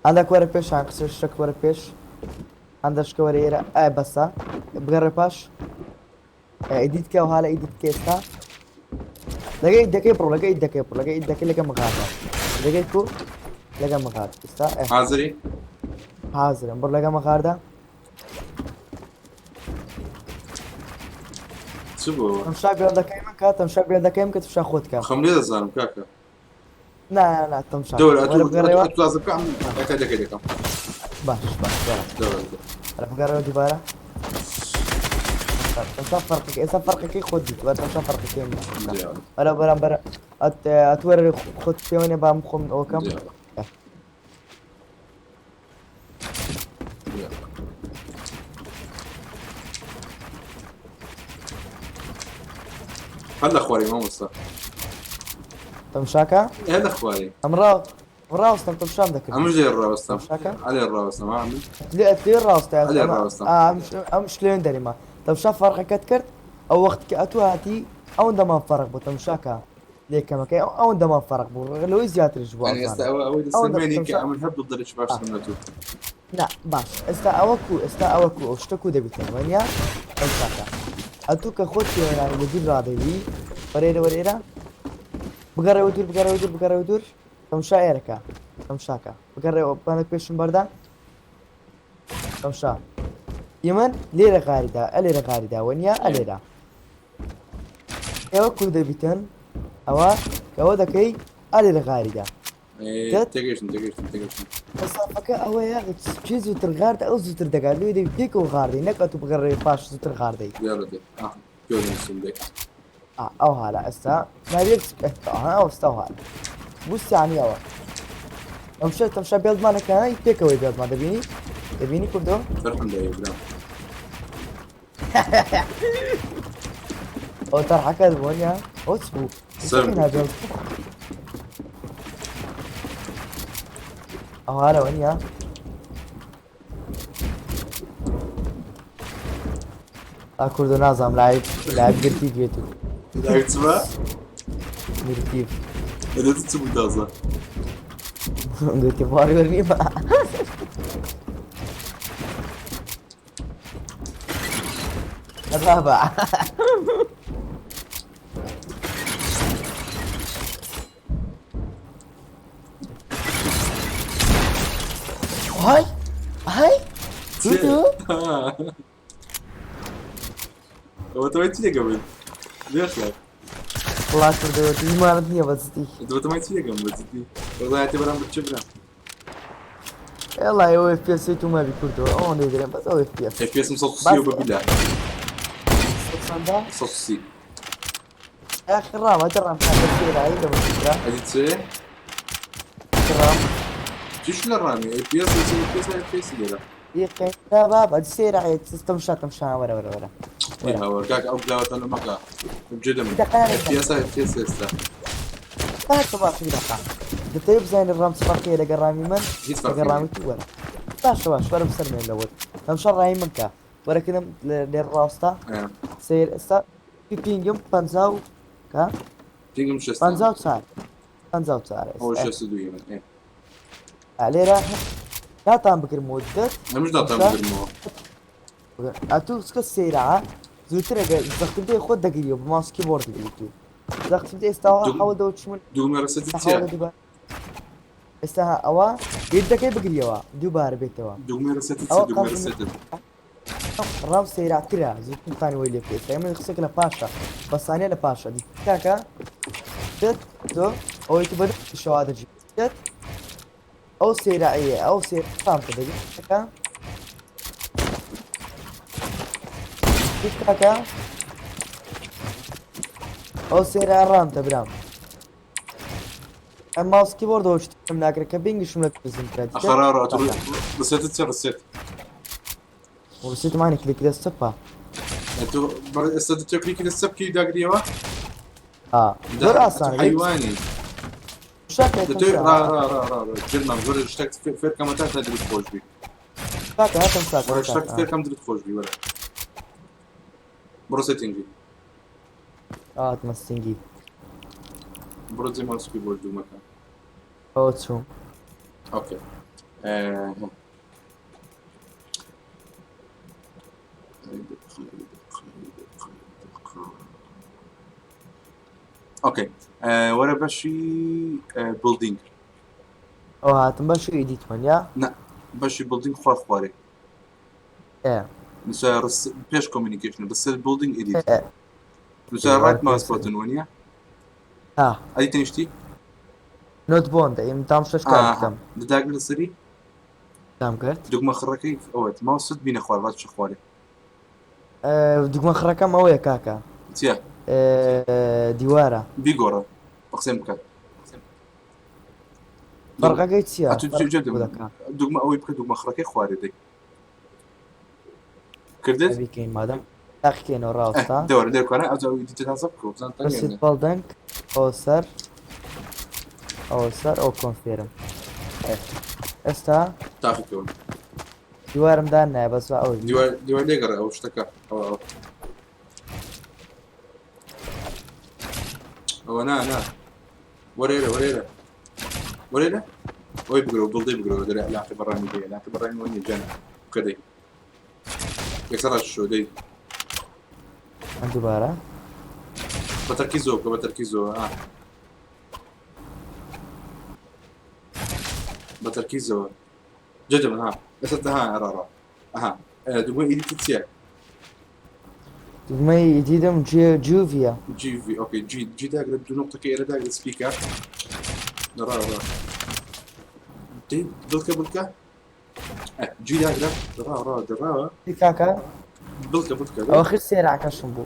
G: عندك ورا بيش عندك سيرشك ورا بيش عندك وريرا بس بقرا باش ايديت كا وهلا ايديت كيستا لقيت دكيبرو لقيت مغادا لقيتكو لقى مغادا استا
A: Hazırı.
G: حاضر انبر لقى مغادا
A: Şu bu.
G: تمشاق بلدا كيمك تمشاق بلدا كيمك تمشا خود كام
A: Hamle de zanım kaka.
G: لا تمشاق
A: دور
G: ولا
A: اتو لازم كم. Deka.
G: باش
A: Dor.
G: انا بقرا دبارة تمشا فرقك كي خود ولا تمشا فرقك كي انا برا اتوري خود فيوني بام خم او كم
A: هلا اخواري ما مصر.
G: تمشاكا
A: هلا اخواري.
G: امراض
L: ڕاستم تەمشام دەکرد
A: ئەمش لێ ڕاوەستم
L: تەمشاکە
A: ئەلێ ڕاوەستم ئامن
L: لێ ڕاستە
A: ئەلێ ڕاوەستم
L: ئەم شکلێن دەریمە تەمشا فەرقەکەت کرد ئەو وەخت کە ئەتو هاتی ئەوەن دەمان فەرق بوو تەمشاکە لێکەمەکەی ئەوەن دەمان فەرق بوو لەوەی زیاترش بوو
A: ئێستا ئەوەی دەسەمێنی کە ئەمن هەر دڵدەرێکی باشترم لە تو
L: نا باش ئێستا ئەوەکو ئەو شتەکو دەبیتن وەنیا تەمشاکە ئەتوو کە خۆت وێرانی لە دوور ڕادەوی وەرێرە بگەڕێەوە دوور تەمشا ئێرەکە تەمشاکە بگەڕێەوە بانێک پێشم بەردا تەمشا ئێمە لێرە غاریدا ئەلێرە غاریدا وەنیا ئەلێرە ئێوە کوور دەبیتن ئەوە دەکەی ئەلێرە غاریدا
A: تێگەشتم
L: مەسافەکە ئەوەیە چی زووتر غارد ئەو زووتر دەگات لێ دەبی پێکەوە غاردەی نەکات و بگەڕێ پاش زووتر غاردەی ئەو حالا ئێستا ناوێت ئەوستا حال بوستیانی ئەوە تەمشا بێڵمانەکانی پێکەوەی بێڵمان دەبینی کوردەوە ئەو تەرحەکە بوونیا ئەو چ بوو ئەو هارەوە نییە کوردە نازام لایب گرتی بێت و مرتیب
A: چ بوو تازە
L: گوتی باری وەرنیمە بابا هاي
A: ئەوە تەوای چی لێگەم بێخە
L: خلاص کردەوە بیمارت نییە بەجددی
A: دەوتەمای چی لێگەم بەجددی ڕایەتی بەرام بچ برا
L: ئێڵای ئەو FPS تو مەبی کردەوە ئەوان دەیدرێن بەس ئەو FPS
A: FPSم 130 بەبیلا 130
L: ئاخر ڕامەتە ڕامکاتە سێرایی لە بەسرا
A: ئەدی چێ
L: ڕام
A: چیش لە ڕامی FPS لێرە
L: یەکەیتا بابا سێرایی تەمشا وەرە
A: هاوەرگاک ئەو بلاوەتە لە مەکە جدم FPS ئێستا
L: باشە باشی دەقا دەتەوێت بزانێ ڕام سپاقیە لەگە ڕامی من لەگە ڕامی تو وەرە باشە باش وەرم سەرمێن لەوەت تەمشا ڕایی من کە وەرەکردم لێ ڕاستە سیر ئێستا پینگم 50 کە
A: پینگم
L: 54 لێرە ناتان بکردمەوە دەت
A: ئەمش ناتان بکردمەوە
L: ئەتوو سکە سێرا زووترەگە زەختمدەی خۆت دەگیریەوە بە ماسکی بۆردی بێت زەختمدە ئێستاوە حەوەدەوە چمن ئێستا ئەوە هێت دەکەی بگریەوە دووبارە بێتەوە ڕام سێراترە زووتانی وەی لێ پێێستا ئێمە قسێک لە پاشە بەسانێ لە پاشە دیکاکە دێت تۆ ئەوەی تو بەدە شەوا دەجی دێت ئەو سێرایە ئەو سێرامکە دەگەکە کاکە ئەو سێرا ڕامتە برام ئەم ماسکی بۆردەوە شتم ناکرێت کە بینگیشم لە بزم کرد
A: ڕسێتت چه ڕسێت
L: ڕسێتمانی کلیک لە سەپا
A: ئێستا دەتوێت کلیکی لە سەپکی داگریەوە
L: زۆر ئاسانە
A: حیوانی جرمان زۆر شتێک فێرکەمە تا دروست خۆش بی
L: کاکە هاتم
A: شتێک فێرکەم دروست خۆش بی وەرە برو سێتینگی
L: هاتمە ستینگی
A: برو جێ ماسکی بۆ دوومەکە
L: ئەوە چووم
A: اوكي اوكي ورا باشي بيلدينغ
L: ئەو هاتم بەشی ئیدیتمەن یا
A: نا باشي بيلدينغ خوار خواري نسا بيش كوميونيكيشن بس البيلدينغ اديت نسا رايت ماوس بوتن ونيا ادي تنشتي
L: نوت بوند ام تام شش کردم
A: داگل سری
L: تام کرد
A: دوگمه خڕەکەی ئەوەت ماوست بینە خوار باش چ خوارێ
L: دوگمە خڕەکەم ئەوەیە کاکە
A: چیە
L: دیوارە
A: بیگۆڕە بەقسەم بکات
L: فەرقەکەی چییە
A: دوگمە ئەوەی بکە دوگمە خڕەکەی خوارێ دەی کردت
L: بیکەین مادەم تاقیکەینەوە ڕاستە
A: دەوەرە دەرکانە ئەوجاوی دیتە تازە بکە بزان
L: بەڵدەنگ ئەو سەر ئەو کۆنفێرم
G: ئێستا
A: تاقیکەوە
G: دیوارم دان نایە بەس ئەوەی
A: دیوار لێگەڕە ئەو شتەکە ئەوە نا وەرێرە ئەوی بگرەوە دڵدەی بگرەوە دەرێ لاقی بەڕانی دێ لاقی بەڕانی وە نیە جانە بکەدەی یەکسەر شۆدەی
G: ئەم دووبارە
A: بە تەرکیزەوە بکە بە تەرکیزەوە بە تەرکیزەوە جەجە من ها ئێستا ها ڕاڕا ئەها دوگوێ ئیدیتت چییە
G: دوگمەی دیدم جوڤیە
A: جیڤی ئۆکەی جی داگرێت دوو نقطەکە ئێرە داگرێت سپیکە ڕا بڵکە جی داگرە ڕا دەڕاوە
G: کاکە
A: بڵکە
G: ئەوە خر سێراکەشم بوو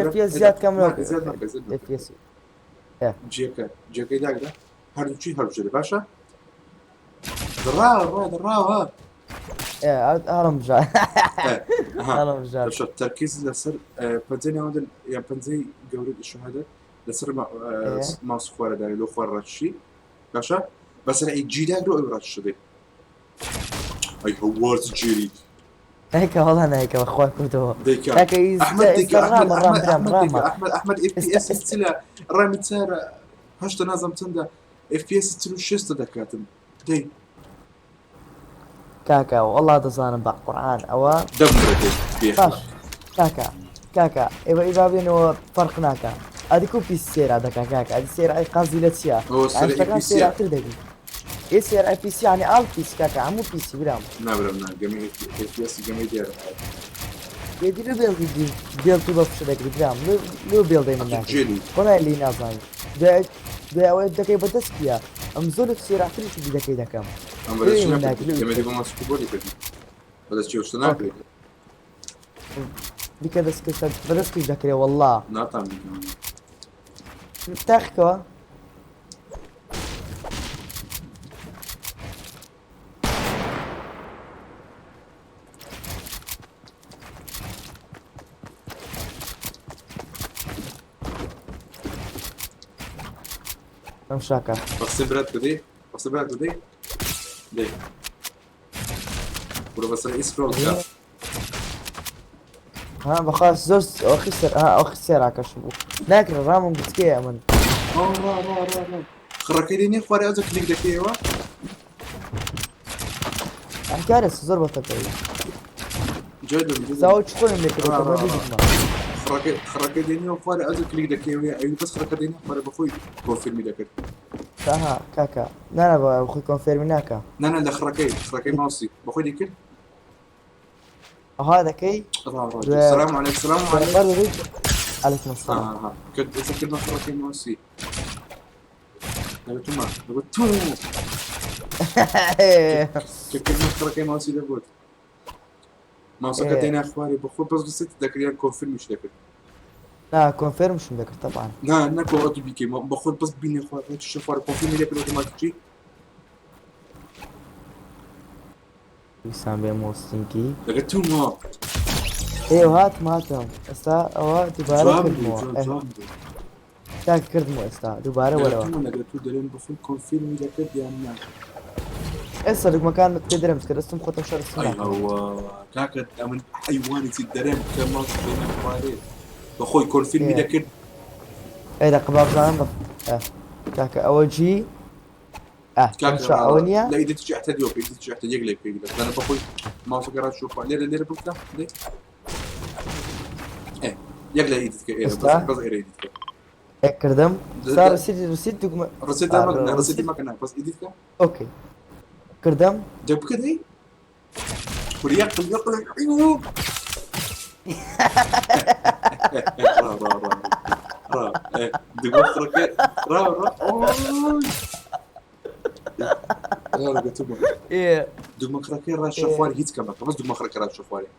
G: FPS زیاد کەم FPS
A: جێەکەی داگرە هەردووچی هەڵبژێرە باشە دەڕاوە
G: ئاڵم
A: تەرکیز لەسەر پەنجەی ناوەندن یان پەنجەی گەورەی شەهادەت لەسەر ماوس خوارەداری لۆ خوار ڕاتشی باشە بەسەر ئەی جی داگرۆ ئەو ڕاتش شدەی ئەی هەوارد جێری
G: هیکە هەڵا نایکەوە خۆی کوردەوە
A: ئەحمەد FPS چلە ڕامی چارە هەشتا نازەم چەندە FPS 6 دەکاتم دەی
G: کاکە وەڵا دەزانم بە قورعان ئەوە کاکە ئێوە ئیبابێنەوە فەرق ناکە ئەدیکو پیس سێرا دەکا کاکە ئەدی سێرای قازی لە چییە ئەشتەکان سێراتر دەبی ئێ سێرای پیسی یعنی ئاڵ پیس کاکە هەموو پیسی برام
A: نابرم گەمەی دیارە
G: بێدی لە بێڵ تو بە پشە دەگری برام لێ بێڵدەی من خۆنای لی نازانی دوای ئەوەی دەکەی بەدەستکیە ئەم زۆر سێراتریشی دەکەی دەکەم بیکە بەدەستکەش دەکرێ وەڵڵا تاقیکەوە ئەم شاکە
A: بەخسێ برات بدەی دەی برو بەسەر ئیسپرۆ
G: ها بەخواست زۆر ئەو سێراکەش بوو ناکرێ ڕامم بچکەیە من
A: خڕەکەی دێنێ خوارێ ئەوجە کلیک دەکەیەوە
G: ئەمکارە زۆر بەتەکەی زاوە چ خۆیم لێکردەوە
A: خڕەکەی دێنێ و خوارێ ئەوجە کلیک دەکەیەوە ئەوی بەس خڕەکە دێنێ خوارێ بەخۆی کۆنفیرمی دەکرد
G: ها کاکە نانە بە خۆی کۆنفێرمی ناکە
A: نانە لە خڕەکەی ماوسی بەخۆی دیکرد
G: ئەها دەکەی
A: سلام علیکم
G: علیکم السلام
A: کرد خڕەکەی ماوسی تو خڕەکەی ماوسی دەبوت ماوسەکە دێنا خوارێ بەخۆ بەس بسێت دەکریان کۆنفیرمیش دەکرد
G: نا کۆنفێرمشم دەکرد طبعا
A: نەکۆ ئەتو بیکەی بەخۆ بەس بینێ خوارێ کۆنفیرمی دەکرد ئۆتۆماتیکی
G: ویسان بێ مۆستینکی
A: دەگەر تومەوە
G: هاتم ئێستا ئەوە دووبارە کردمەوە تاک کردمەوە ئێستا دووبارە وەرەوە
A: لەگەر تو دەرێن بەخۆی کۆنفیرمی دەکرد یان نا
G: ئێستا دوگمەکان پێ دەرم کە دەستم خۆتە شەرسم
A: کاکە ئەمن حیوانێکی دەرێن کە ماوس دێنە خوارێ بەخۆی کۆنفیرمی دەکرد
G: ئەیدا قبابزانم کاکە ئەوە جی ئەوە نییە
A: لا ئیدەتی احتەدیەوە ئیدەتی احتەدیەک لێ پێ دەکات لەنە بەخۆی ماوسەکە ڕاشوە لێرە بکە یەک لە ئیدیتکە بەس ئێرە ئیدیتکە
G: کردم ڕسید دوگمە
A: ڕسیدی مەکەنا بەس ئیدیتکە
G: ئۆکەی کردم
A: جە بکە دەی کوریەق دوگمە خڕەکە دوگمە خڕەکەی ڕاشە خوارێ هیچ کەمەکە بەس دوگمە خڕەکە ڕاشە خوارێ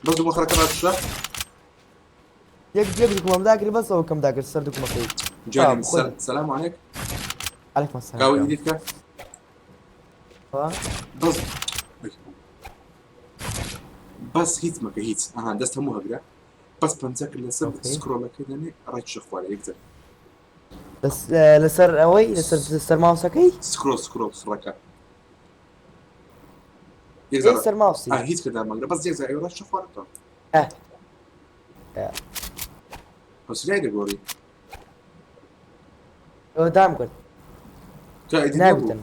A: بەس دوگمە خڕەکە ڕاشە
G: یەک دوگمەم داگری بەسەوە کەم داگرت سەر دوگمەکەی
A: جانم سلام علیک
G: علیکم السلام
A: کاوە ئیدیتکە بەس هیچ مەکە هیچ دەست هەموو هەگرە بەس پەنجەکە لەسەر سکرۆلەکەی دەنێ ڕای شە خوارێ یەکجار
G: بس لەسەر ئەوەی لەسەر ماوسەکەی
A: سکرۆ سڕەکە
G: لەسەر ماوسی
A: هیچ کردام مەگرە بەس یەک زای ڕەش خوارەوە بەسلای دەگۆڕی
G: ئەوە دام کرد نابتن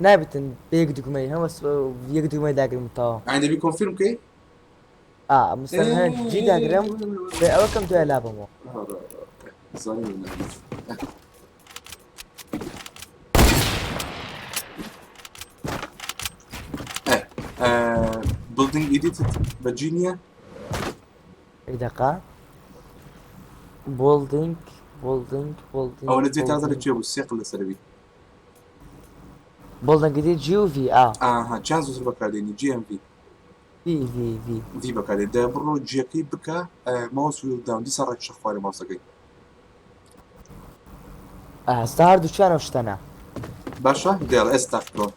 G: نابتن بەیەک دوگمەی هەمە یەک دوگمەی داگرمتەوە
A: ئاین دەبی کۆنفیرم بکەی
G: مستەر جی داگرم بێ ئەوە کەم دوای لابمەوە
A: building edited بە جی نییە
G: دقا بولدینگ
A: ئەوە لە جێ تازە لەکوێ بوو سێ قڵ لەسەرەوی
G: بولدنگدی جی و وی
A: ئاها چند زۆر بەکاردێنی GMV وی بەکارێت دە بڕۆ جیەکەی بکە ماوس ویل داون دیسا ڕێکشە خوارێ ماوسەکەی
G: ئەستا هەردووچیانە شتەنە
A: باشە دێڵ ئێستا بڕۆ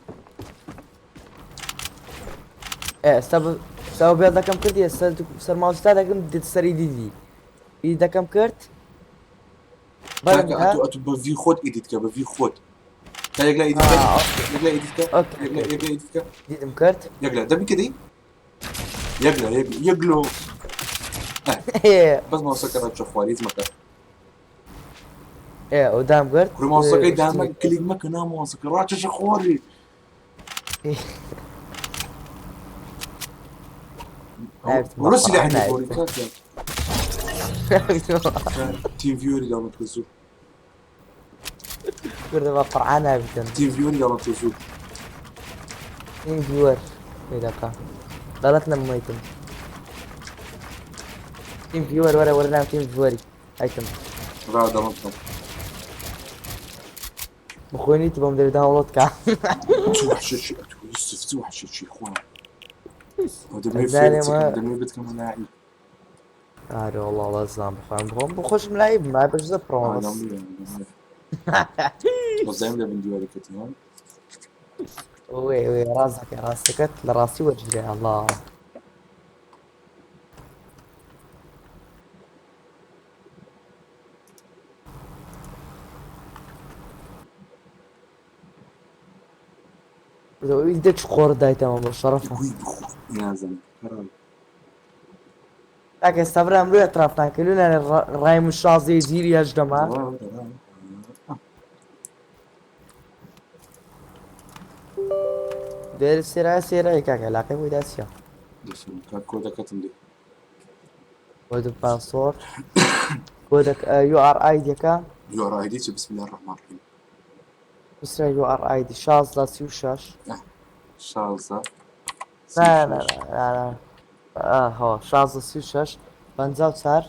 G: ئێستا بێ دەکەم کردی سەر ماوستا دەکەم دێت سەری دیدی دەکەم کرد
A: ئەتو بە وی خۆت ئیدیتکە بە وی خۆت تا یەکلا ئیدیتکە
G: دیدم کرد
A: یەکلا دەبی کردی یەکلۆ بەس ماوسەکە ڕێکشە خواری هیچ مەکە
G: ئەو دام کرد
A: ماوسەکەی دامە کلیک مەکە نا ماوسەکە ڕاکێشە خواری ورسي لحد يقول تيم فيوري لو متوزو
G: كرة بقرعانة بتن
A: تيم فيوري لو متوزو
G: تيم فيور إذا كان ضلتنا ميتم تيم فيور ولا تيم فيوري هايتم
A: لا ضلتنا
G: بخويني تبغى مدري داونلود كا
A: توحش شيء يوسف توحش شيء اخوان دمي بدكم ملاعب
G: والله الله يسلم بخوان بخش ملاعب ما باش زفرون بس
A: وزعم ده فيديو هذا كتير
G: وي راسك لراسي وجهي الله لو يدك خور داي تمام الشرف
A: يا زلمه
G: لكن استبرم روی اطرافنا کلونه رای مشازی زیری اجدما دير سيرا كاكا لاقي بوداسيا
A: كودك كتمدي
G: كود باسورد كودك يو ار اي ديكا
A: يو ار اي دي بسم الله الرحمن الرحيم
G: بس يو ار اي دي شازلا سيوشاش
A: شازلا
G: لا هو شازلا سيوشاش بنزاو تار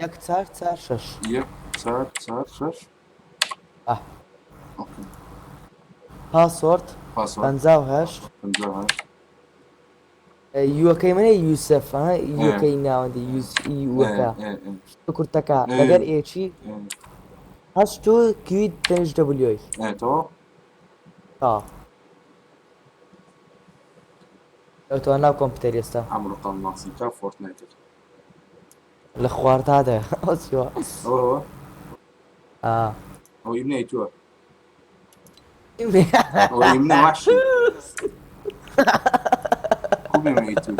G: يك تار شش
A: يك تار شش اوكي
G: باسورد بنزاو هاش يو كي من يوسف ها يو كي ناو دي يوز يوكا كورتكا اگر ايشي هاش تو كيد تنج دبليو
A: تو
G: تو انا كمبيوتر يستا
A: عمرو قام ناصي كا فورتنايت
G: الاخوار هذا اسوا
A: هو
G: هو
A: ابن ايتو هو ابن وحشي كوبي ما ايتو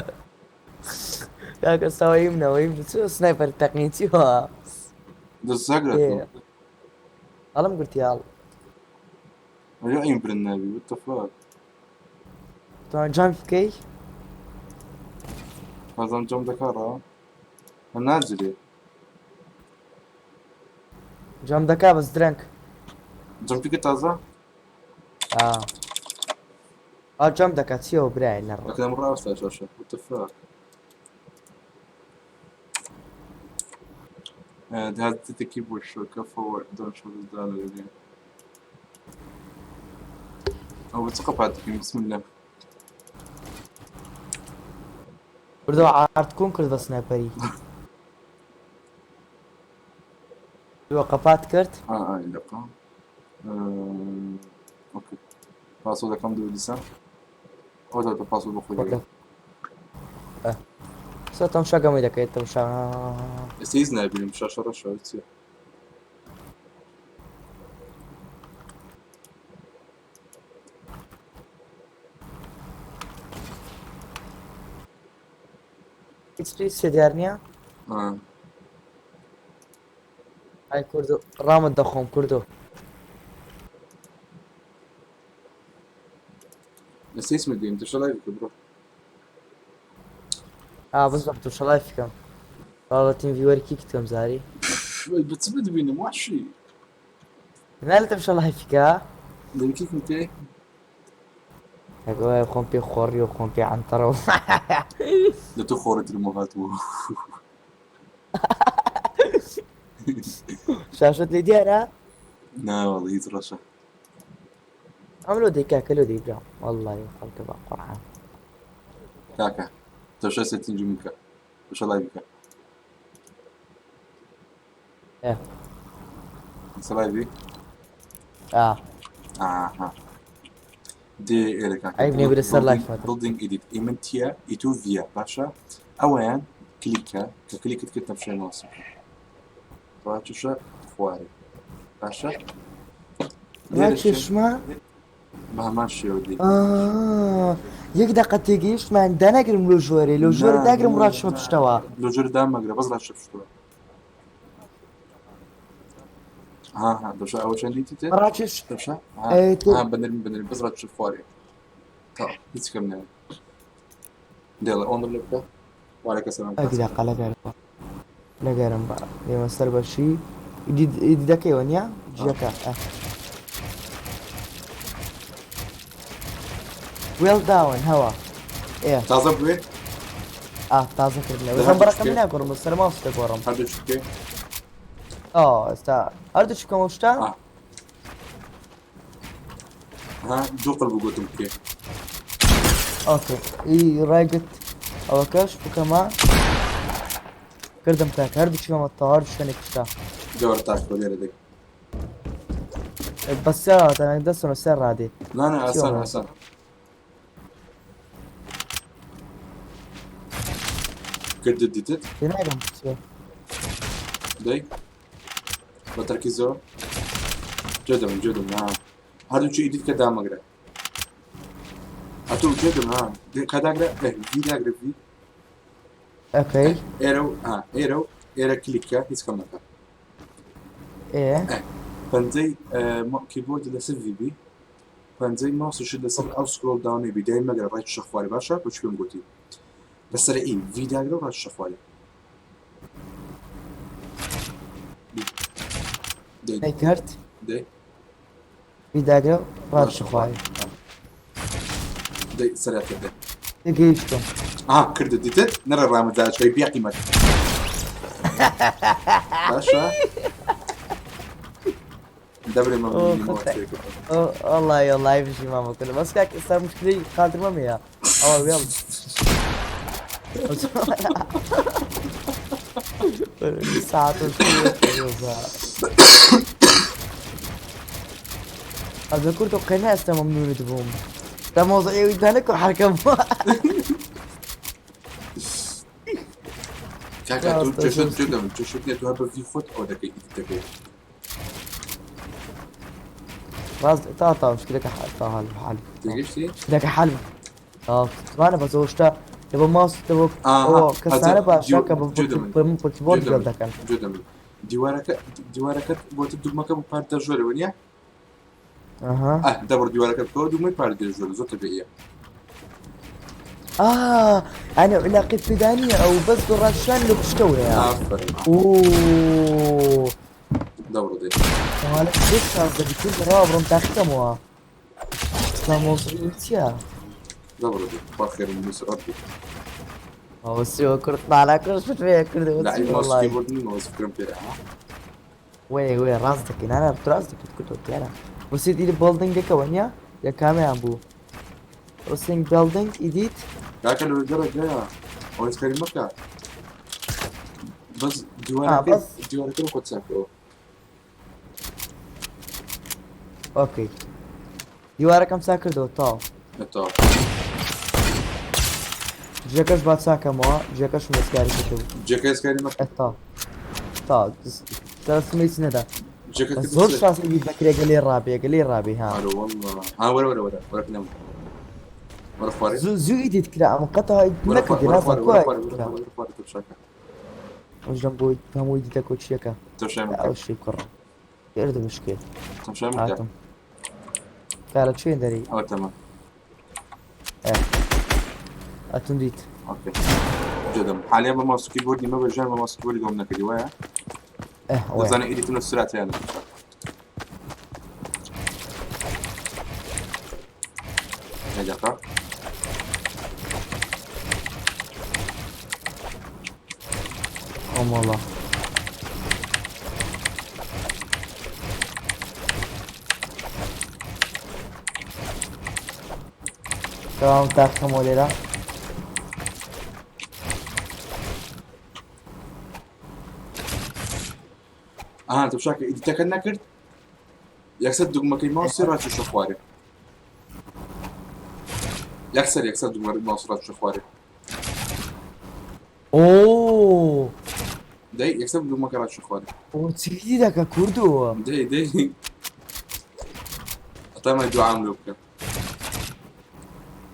G: يا كسوي يمنا شو سنايبر تقنيتي هو
A: ده زغرت
G: علم قلت يا
A: الله يا برنابي وات
G: تو جامب كي
A: هذا جامب دكارا نازل
G: جامب دكا بس درنك
A: جامب كي تازه
G: جامب دكا تيو براي نرى
A: لكن مرة أصلا شاشة وات هذا تكيب والشوكة فور دون شو الدالة اللي أو تسقط هاتكين بسم الله
G: بردو عارتكون كرد بس سنايبري لو قفات كرت
A: لقا اوكي باسورد كم دو لسان او ده باسورد بخوي
L: سو تمشى قومي دكا تمشى
A: سيزنا بين مشاشة رشا وتصير
L: اكسبريس ديارنيا هاي كردو رام الدخوم كردو
A: نسيت مدي انت شو لايفك برو
L: بالضبط وش لايفكم والله تيم فيور كيكتكم زاري
A: بتسبد بيني مو شيء
L: نالت وش لايفك
A: دنكيك متى
L: اقول يخون بي خوري وخون بي عنترو
A: لا تخورت الموهات
L: شاشة لي ديارها
A: لا والله يترشح
L: عملوا ديكا كلوا ديكا والله يخلق بقى قرعان
A: كاكا تو شو 60 جمكا وش لايفك
L: ايه
A: سلايفي ها دي إلك
L: عيبني برسل لايف
A: building edit إيمنتيا إتو فيا باشا أوان كليكا ككليكة كتب شيء ناصب راتشة خواري باشا
L: راتشش ما
A: ماشي ودي
L: يك دقة تيجيش ما عندنا قرم لو جوري دا قرم راتش ما تشتوى
A: لو جوري دا مقرب بس راتش بشتوى ها دوشا أول شيء ليتي تي
L: راتشش
A: دوشا
L: ايه
A: بنرمي بس راتش خواري طب هيك كمنا ديلا اون اللي وعليك السلام
L: اكيد لا قرم بقى يا مستر بشي يدي دكي ونيا جاكا ويل داون هوا ايه
A: تازه بوي
L: تازه كرنا وزن برا كمنا قرم مستر ما وسط قرم
A: هذا شو كي
L: استا اردو شو كم وشتا
A: ها دو قلب قلتم كي
L: اوكي اي رايقت او كاش بكما كردم تاك هردو شو كم الطهار شو كنك شتا
A: دور تاك وليرة ديك
L: بس سرعة انا دسنا السرعة دي
A: لا أسان كرد ديتت
L: تناقم
A: داي بتركيزو جدم هذا شيء جديد كده مقرأ أتو جدم كده أقرأ في
L: اوكي
A: ايرو كليكا هيس كم نكا
L: ايه
A: بنزي كيبورد لسه في بي بنزي ماوس شد لسه او سكرول داون بي دايما مقرأ رايت شخواري باشا وش كم قلتي بس رأيين في دايرو رايت شخواري
L: هاي كارت
A: داي
L: في داقة راد شخواي
A: داي سريع كده
L: دقيقتكم
A: كرد ديتت نرى الرامد ذا شوي بيع قيمة باشا دبري ما
L: والله يلا يمشي ماما كله بس كاك صار مشكلة خاطر مامي يا اول يلا ساعة أذكر توقعنا أستا ممنون تبوم تا موضوعي ويدانك وحركة
A: كاكا تو جشت جدم جشتني تو هبه في فوت أو دكي دكي
L: راس تا مشكلة حال حال
A: تيجي
L: مشكلة حال أنا بس وشتا تبغى ماوس تبغى كسانة باشاك بالكيبورد قال دكان
A: جدم ديوارك بوت الدقمة كم بارت جوري ونيا دبر ديوارك كود وما بارت جوري زوت بيئة
L: أنا علاقة بدانية أو بس دراشان اللي بشتوي يا أوه
A: دورة دي
L: مالك ليش هذا بكل رابر متاخدموا لا موصل يا
A: دورة دي باخر من ربي
L: بس هو كرت على كل شوي فيها كرت
A: لا الماوس كيبورد مين ماوس فكرم فيها
L: وين راسك انا براسك كنت انا بس دي البيلدينج ديك وين يا كامي ابو روسينج بيلدينج ايديت
A: كاكا لو جاية او اسكريم مكة بس ديوارك لو كنت ساكو
L: اوكي ديوارك كم ساكر دو طاو
A: نتاو
L: جێکەش با چاکەمەوە جێکەش مەسکاری کردو
A: جێکە ئێسکاری مەکە
L: تا دەستمەی نەدا
A: جێکە
L: زۆر شاسێکی دەکرێگە لێ ڕابێگە لێ ڕابێ ها
A: وەرە پنەم وەرە خوارێ
L: زووی دیت کرا ئەم قەتەوە نەکردی نازان ئەوژدەم بۆی هەمووی دیتە کۆچیەکە ئەو شی کوڕە گردە مشکێت هاتم کارە چێن دەری
A: ئەوە تەمە
L: ئەتون دیت
A: جدم حاليا بماسكي بوردي ما برجع بماسكي بوردي قوم نكدي ويا بس انا ايدي تنو السرعه يعني نجاكا
L: والله تمام تاخم وليلا
A: انت بشكل ايدي تاكل نكرت يكسر دقمة كيما سرعة شخواري يكسر دقمة ما سرعة شخواري
L: اوه
A: داي يكسر دقمة كرات شخواري
L: وتسيدي لك كردو
A: داي أتمنى دو عاملو بك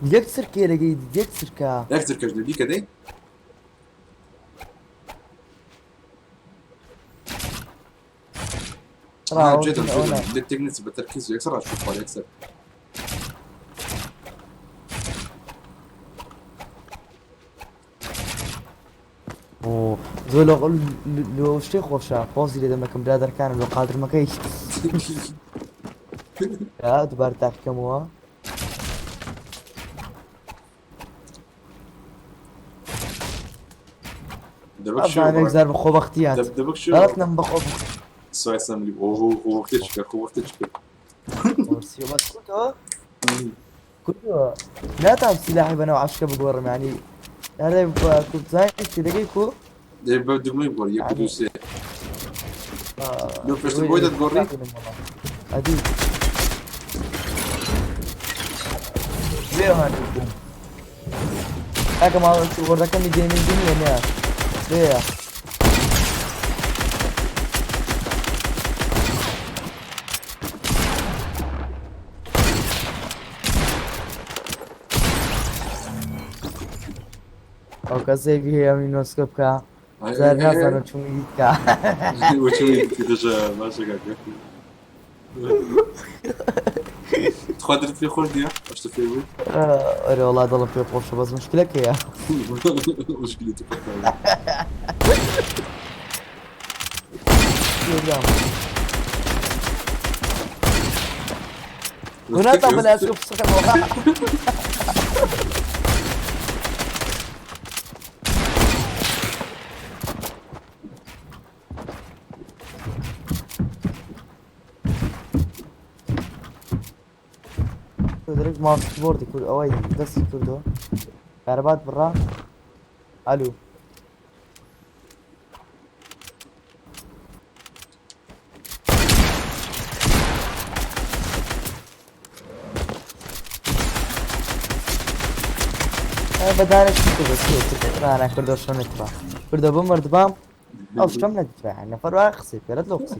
L: يكسر كي لقي يكسر كا
A: يكسر كجدي دي كدي جدا للتكنيس بالتركيز يكسر على الشوط يكسر
L: اوه زول لو شتي خوشا بوزي لما كم برادر كان لو قادر ما كايش يا دبر تحكموا
A: دبك شو
L: انا نقدر بخو اختيات
A: دبك شو
L: غلطنا بخو
A: سوي ساملي هو وقتك
L: بس كنتو لا تعب سلاحي بنا وعشكة بقورم يعني هذا كنت زايد دقيقة
A: ده بدو ما يقول يكدو سي لو فيش تبويدة تقولي
L: هدي ليه هاني هاك ما وردا كم يجيني الدنيا ليه او كذا فيه من نسكبك زار نازل شو ميدك
A: وشو كده ما شكاك تقدر في خردية ايش تفيوي
L: اري والله ضل في قرشه بس مشكلك يا
A: مشكلتك
L: هنا طب لا اشوف سكن وراء دريك ماوس كيبورد يكون اوي بس يكردو كهربات برا الو بدارك بس انا كردو شلون نتبع كردو بمر دبام او شلون ندفع نفر واخسي كرد لو خسي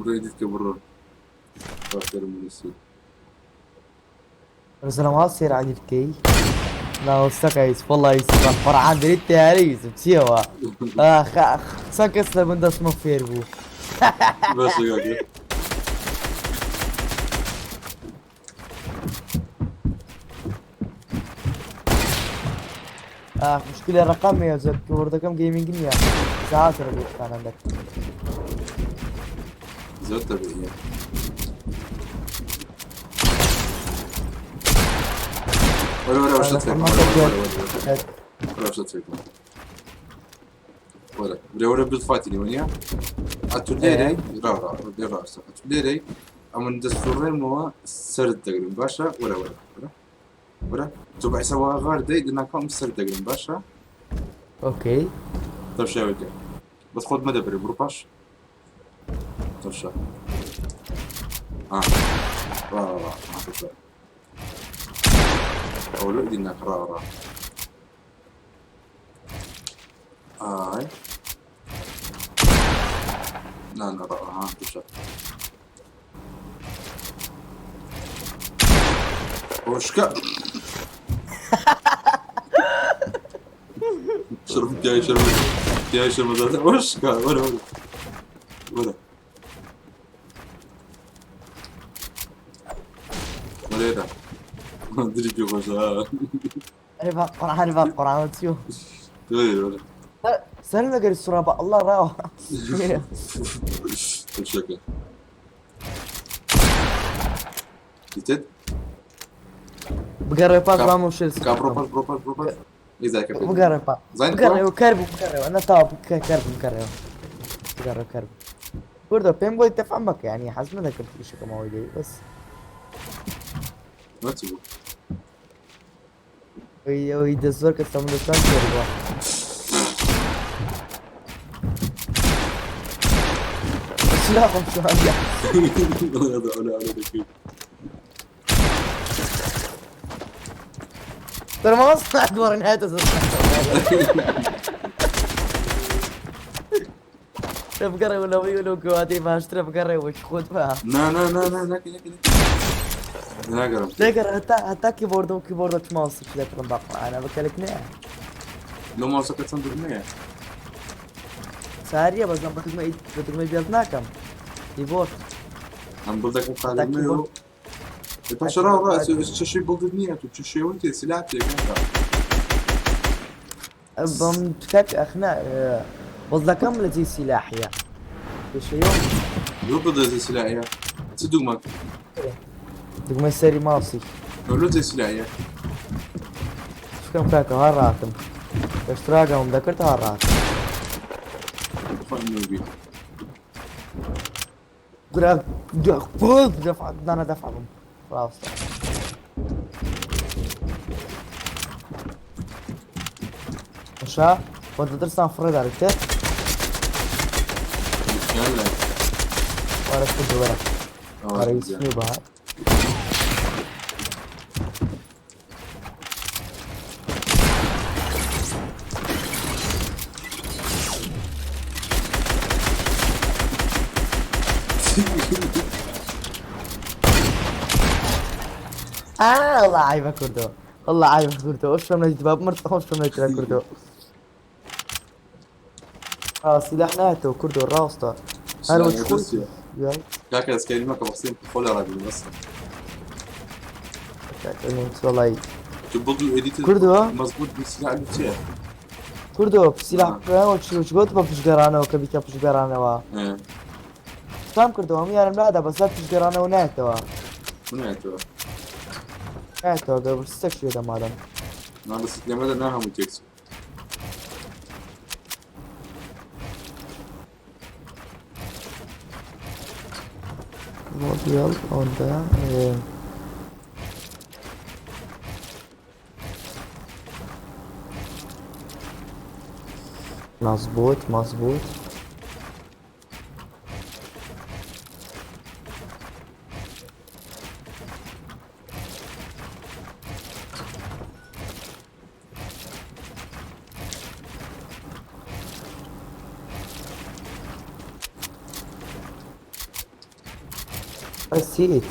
A: مريدك برا فاكر من السوق
L: بس انا ما اصير عندي الكي لا وستكايس والله يسمع فرعان دريت تاريس بسيوا اخ سكس من داس ما فيربو
A: بس يا
L: مشكلة رقم يا زك ورده كم جيمنج يا ساعات ربيت كان عندك
A: زود طبيعي ولا وش تفهم ولا وش تفهم ولا بالفاتني ونيا اتوليري را اتوليري امن دستورين مو سرد تقريبا باشا ولا تبع سوا غار داي دنا كم سرد تقريبا باشا
L: اوكي
A: طيب شو وجه بس خد مدى بري بروباش طيب شو را ما تطلع أولو إنك را هاي لا را تشوف وشكا شرب يا شرب ذات وشكا ولا وليدا ما ادري كيف وجهها
G: أنا بقى قرآن تيو
A: ولا
G: سلمى قال السرابة الله راو
A: وشكا جديد
G: بقرب باس ما مشيل
A: بروباس إذا كيف
G: بقرب باس
A: زين
G: بقرب أنا تاب كرب بقرب برضه بين بوي تفهمك يعني حسب ما ذكرت لي شيء كما هو بس
A: ما تسوي
G: ويدزور كتسمى له ترانسفير سلاحهم شو هذا
A: ولا دقيقة
G: ترى ما اصلا اكبر نهايته بقرا ولا ويقولوا كواتي ما اشتري بقرا وش خذ بها
A: لا قرب
G: لا حتى كيبورد ماوس كذا كلام بقى انا بكلك نعم
A: لو ما سكت صندوق مية
G: سارية بس لما بدك ما يبيضنا كم كيبورد
A: عم بقولك مقالب مية انت شراه رأس تشي بلدنية تشي وانت سلاحتي
G: بمتكك اخنا بضل كم زي سلاحية ايش يوم
A: لو بدأ زي سلاحية تصدق ما
G: بدك ما يسري ماوسي
A: لو زي سلاحية
G: شو كم كاكا هالراتم اشتراكهم ذكرت هالراتم
A: فاهم بيه
G: دفع انا دفعهم خلاص مشا وانت درسنا فريد عرفت؟
A: يلا
G: ولا كنت ورا ورا يسمي بعد والله عيبه كردو والله عيبه كردو وش من الجباب مرتاح وش من الجباب كردو سلاح ناتو كردو الراسطة انا وش يلا
A: كاكا كلمة كبسيط خلها راجل بس
G: والله
A: تبغى الإديت
G: كردو
A: مظبوط بالسلاح اللي فيها
G: كردو بسلاح وش قلت بفش قرانا وكبيكا بفش قرانا وا فهم كردو هم يعني لا بس لا بفش قرانا وناتو
A: وناتو
G: ناتو قبل استكشف هذا ماذا
A: ما بس لماذا ناها متكسر
G: موديل هوندا مظبوط نسيت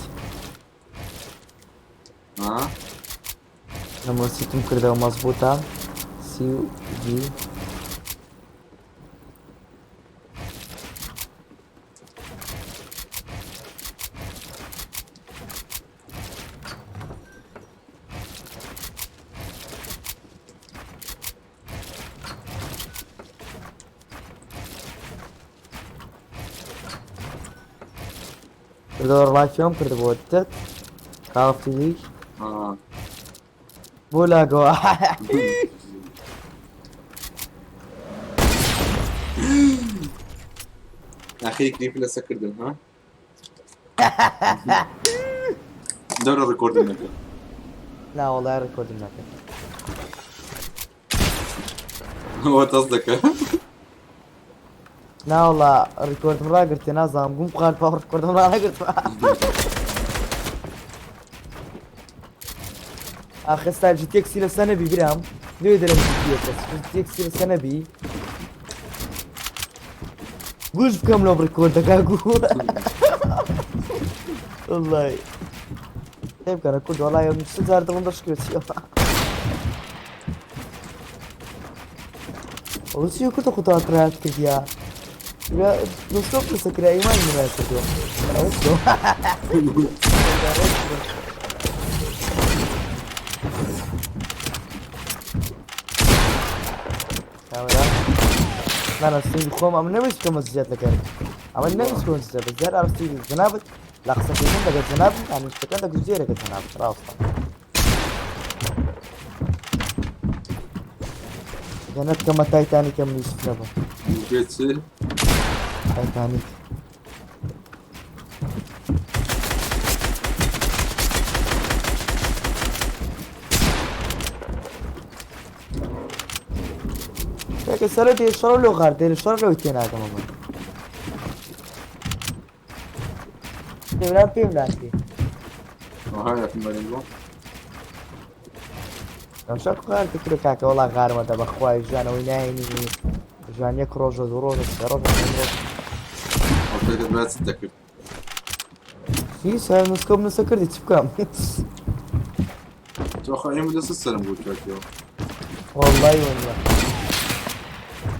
G: لما نسيت ممكن ده مظبوطة سي جي دور لايف يوم كنت بودت كاف تي بولا جو
A: اخي كيف لا سكر ها دور الريكورد
G: لا والله ريكورد منك
A: هو تصدق
L: نا والله ريكورد مرة قلت نازم قوم قال باور ريكورد مرة أنا قلت آخر ستايل جي تي اكس إلى سنة بي برام دو يدرم جي تي اكس إلى سنة بي قوش بكم لو بريكورد دقاقو والله طيب كان ريكورد والله يوم نشتغل زار 18 كيلو وسيو كنت خطوات رات كذا يا نصوص سكر ايمان من هالكتب انا استيل خوم ام نمس كم مسجات لك ام نمس كم مسجات بس زار ارستي جنابك لا خصك من دك جناب يعني اشتكى لك جيرك جناب راس جنات كما تايتانيك من يوسف نبا
A: بيتسي
L: تايتانيك لكن سردي شرو لو غاردي شرو لو يتينا هذا ماما تبران فيهم لانتي
A: وهاي في المريض
L: لو شاك غار تكرو كاكا والله غار ما دابا خويا جانا وينايني جان ياك روجا روجا روجا
A: وقتك ما تتذكر
L: في سال نسكب نسكر دي تفكام
A: توخا يوم اللي السلام قلت لك يوم
L: والله والله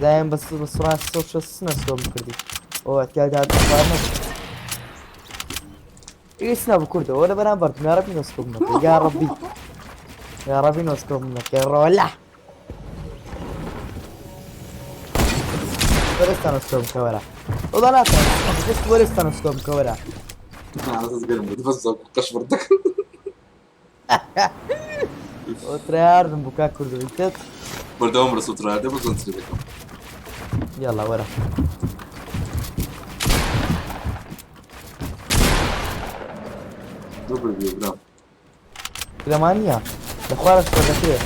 L: دايم بس راح السوشيال نسكب كردي او اعتياد هذا فاهم ايه سناب كرده ولا بنام برد يا ربي نسكب يا ربي يا ربي نسكب منك يا رولا ورستان نسكب كورا وضلات بس ورستان نسكب كورا
A: على اساس قلم بتفزق قشبرتك
L: وتريار بكاء كرده انت
A: برضه عمر صوت رادة بس انت لك
L: يلا ورا
A: دبل بيوغرام
L: ثمانية اخوان الشبكية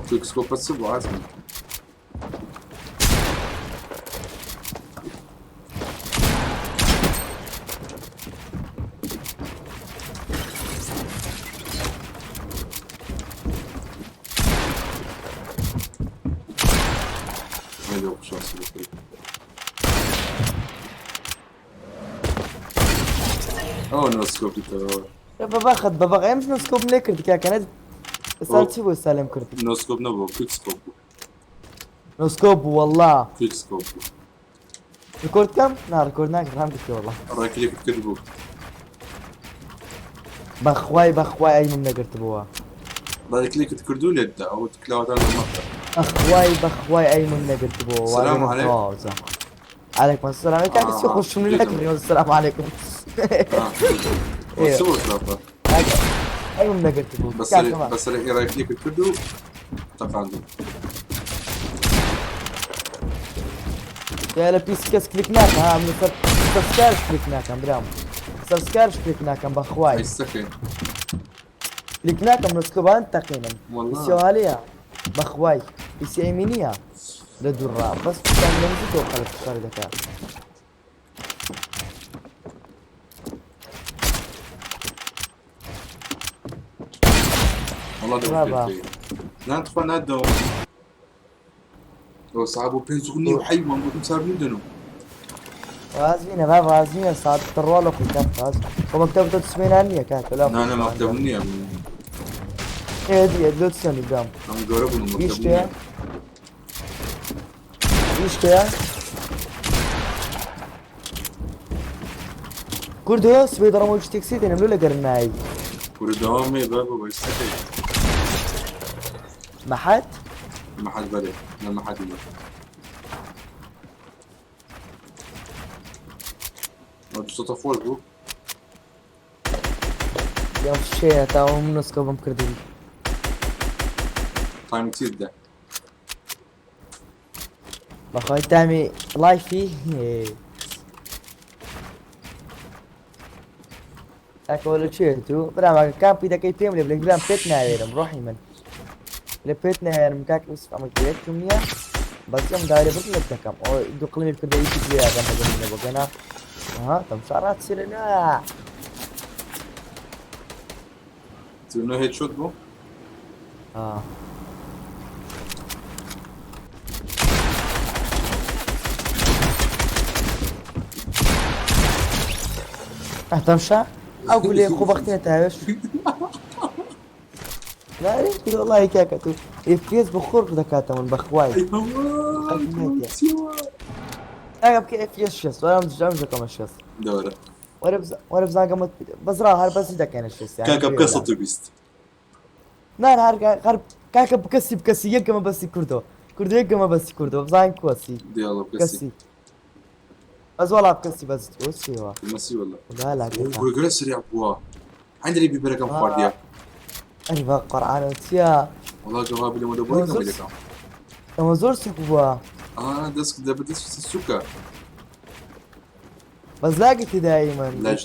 A: كويك سكوب بس وعازم اوه نو سكوب
L: باخذ ببغى امس نسكوب نكرد كا كانت سالتي وسالم كردي
A: نو سكوب نبو كويك سكوب
L: نسكوب والله
A: كويك سكوب
L: ريكورد كم؟ لا ريكوردناك فهمتك والله
A: رايك ليك تكذبوا
L: بخواي اي من نقرت بوها
A: رايك ليك تكردوا لي انت او تكلاو هذا المقطع
L: بخواي اي من نقرت بوها
A: السلام عليكم
L: عليكم السلام كان يخش من الاكل السلام عليكم
A: سووا ثلاثة
L: اي من نقرت بوها
A: بس رايك ليك تكردوا تقاندوا
L: يا لبيس كاس كليكناك ها من سبسكرايب كليكناك برام سبسكرايب كليكناك بخواي
A: السكن
L: كليكناك من سكوبان تقينا
A: والله
L: السؤالية بخواي بس يمينية لدرا بس كان نمزي توقع الشهر ذكاء
A: والله ده لا تفنى الدوم لو صعبوا بينزغني وحيوان قلت مسار ندنو
L: رازمين بابا رازمين صعب الترول وكتاب راز ومكتبة تسمين عني كانت لا
A: انا ما اكتبني
L: ايه دي ادلو تسمي قدام
A: انا جربوا انه
L: يشتيا يشتيا كردو سبيدر موج تكسيد نملو لك الناي
A: كردومي بابا بيستكي
L: ما حد
A: بلد لما حد يمر ما تستطفوا الجو
L: يوم الشيء تاو من نسكوبهم كردين
A: تايم كتير ده
L: بخوي تامي لايفي ئەکەوە لە چێت و براماکە کاپی دەکەی پێم لێ بڵێ برام پێت ناوێرم ڕۆحی من لە پێت نایێرم کاک وسف ئەمە پێتم نییە بەچەم داێ بڕ لێت دەکەم ئەو دوو قڵمی کردە هیچ لێ یاگەم بەگەمە بۆگەنا ها تەمشا ڕاتسیرە نا
A: Tu no headshot bro?
L: تەمشا ئەو گولێ خۆبەختێنە تاوێش ناری وڵی کاکە تو FPS بخۆر دەکاتە من بەخوای ئەگە بکە FPS 6 وەرم دژام دەکەمە 6
A: Doğru.
L: وەرە بزانگەمە بەزرا هەر بەسی دەکەنە 6
A: Kanka bu kasa otobüst.
L: نان هەر کاکە بکەسی بکەسی یەکەمە بەسی کوردەوە کوردو یەکەمە بەسی کوردەوە بزان کۆسی
A: Diyalog kası.
L: بکەسی بەس وەڵا بکەسی بەست وسیەوە
A: Nasıl valla?
L: ولا لا
A: Bu göre sıraya bu. عندي bir برقم فارديا.
L: ئەنی بە قەرعانە چییە
A: والله جواب اللي مدبر لنا برقم.
L: ئەمە زۆر سوک بووە
A: دسك ده بدس السكر.
L: بەس لاگەتی دایی من
A: لاش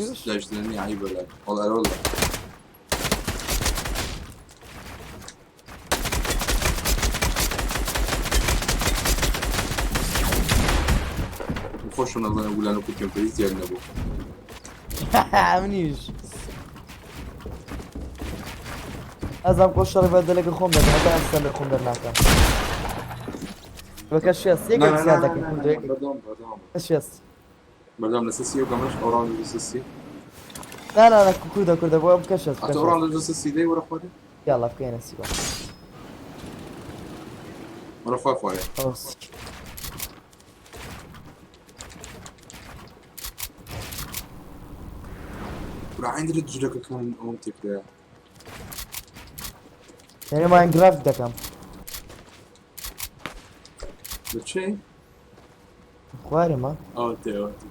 A: لاني عيب ولا والله والله. خوش والله اقول انا كنت كمبيوتر ديالنا ابو.
L: منیش ئەزام قۆشەڕی بەدەلێکی خۆم دەکەم هەتا ئەستا لە خۆم دەرناکەم بەکە شێست یەکێک زیاد دەکەم شێست
A: بردام لسسي وقامش اوران لسسي.
L: لا کوردە بۆ بکە شێست
A: حتى اوران لسسي دي ورا خوالي.
L: یاڵا بکەینە سیوە
A: ورا خوالي. ورا عندي رجلك كان اومتك ده.
L: یعنی ماینکرافت دەکەم
A: بتشي؟
L: خوارێمە
A: اوتي اوتي.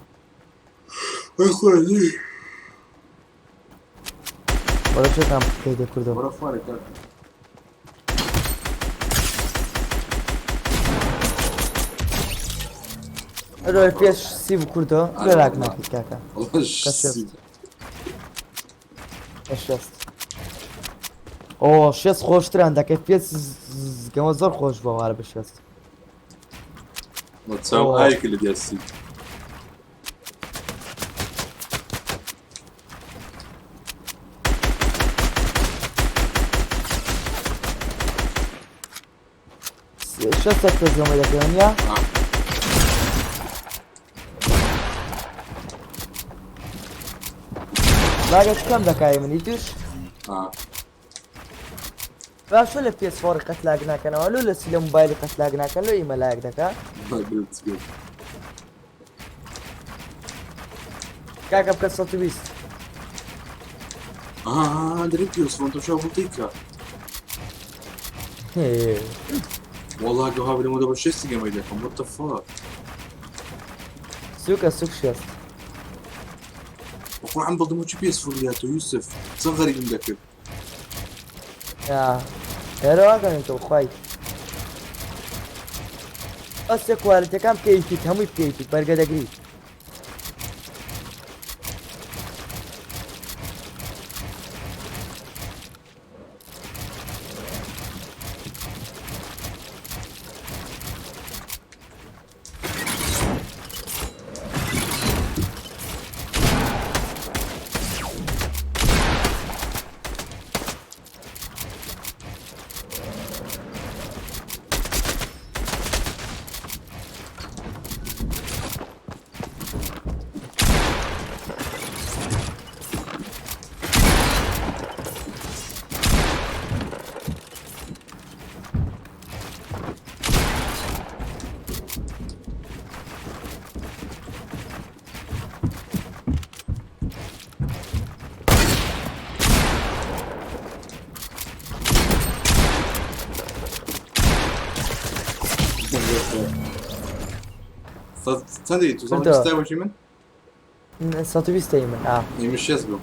A: اخواني.
L: وەرە چێکام بکەی دە کوردەوە
A: ورا خوالي كان.
L: ئەرۆی پێش سی بوو کوردەوە لە لاک ناکەیت کاکە
A: والله الشيء.
L: شێست ئۆ شێست خۆشتران دەکەی پێ گەمە زۆر خۆش بەوارە بە شێست
A: ما تساوي هاي كل ديال السي.
L: شێستێک پێ گەمە دەکەونیا لاگەت کەم دەکای منی توش باشە لە PS4 قەت لاگ ناکەنەوە لۆ لە سی لە موبایلی قەت لاگ ناکەن لۆ ئیمە لاگ دەکا کاکە بکە 120
A: دريت يوصل انت شو بوتيكا. والله جواب اللي مدبر شيستي جيم ايدكم وات ذا فاك.
L: سوكا سوك شيست
A: وقول عم بضمو جي بي اس فولياتو يوسف صغري عندك.
L: يا هێرەواگەن تۆ خی ئەستێ کوالەتەکان پێیتیت هەمووی پێیتیت بەرگە دەگریت
A: تصدق تو زمان تستوي شي من؟
L: 120 من
A: مش يسبق.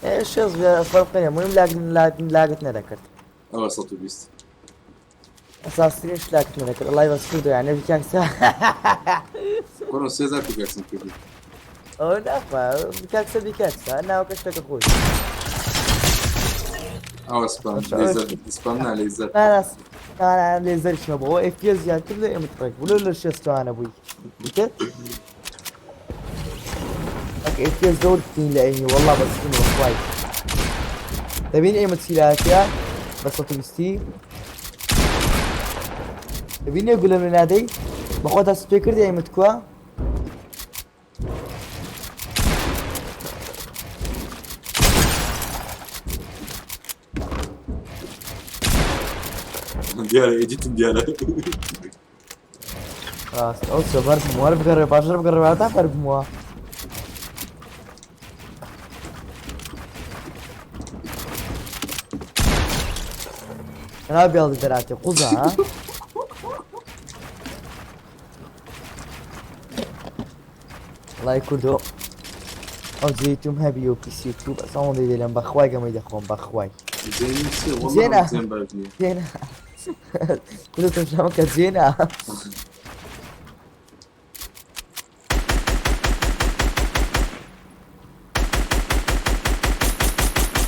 L: ايش يصبح فرق المهم لاقتنا ذكرت.
A: 120.
L: اساسا ايش لاقتنا ذكرت الله يبارك فيك يعني في كان ساعة.
A: كانوا سيزار في كاسين كده.
L: ئەو ناخوا کاکسە بیکاکسە ناوەکە شتەکە خۆی
A: ئەوە سپام لێزەر سپام نا لێزەر
L: ناناس کاران لێزەرشمە بۆ FPS زیاتر لە ئێمە تڕێک بلو لە شێستوانە بووی دیکە FPS زۆر بکەین لە ئەینی وەڵا بەسکن وەخوای دەبین ئێمە چیلاکە بە 120 دەبینێ گولە نادەی بەخۆ دەست پێ کردی ئێمە کووە
A: دیارە ئێدیتم دیارە
L: ڕاست ئەو سەبەر بموار بگەڕێ باشتر بگەڕێ تا فەر بمووە ناو بێڵی دەراتێ قوزە ها وڵای کوردۆ ئەو جێیتوم هەبی و پیسی تو بەس ئەوەندەی دەیلێم بەخوای گەمەی دەخۆم بەخوای زێنە زێنە کولتم شامەکە زێنە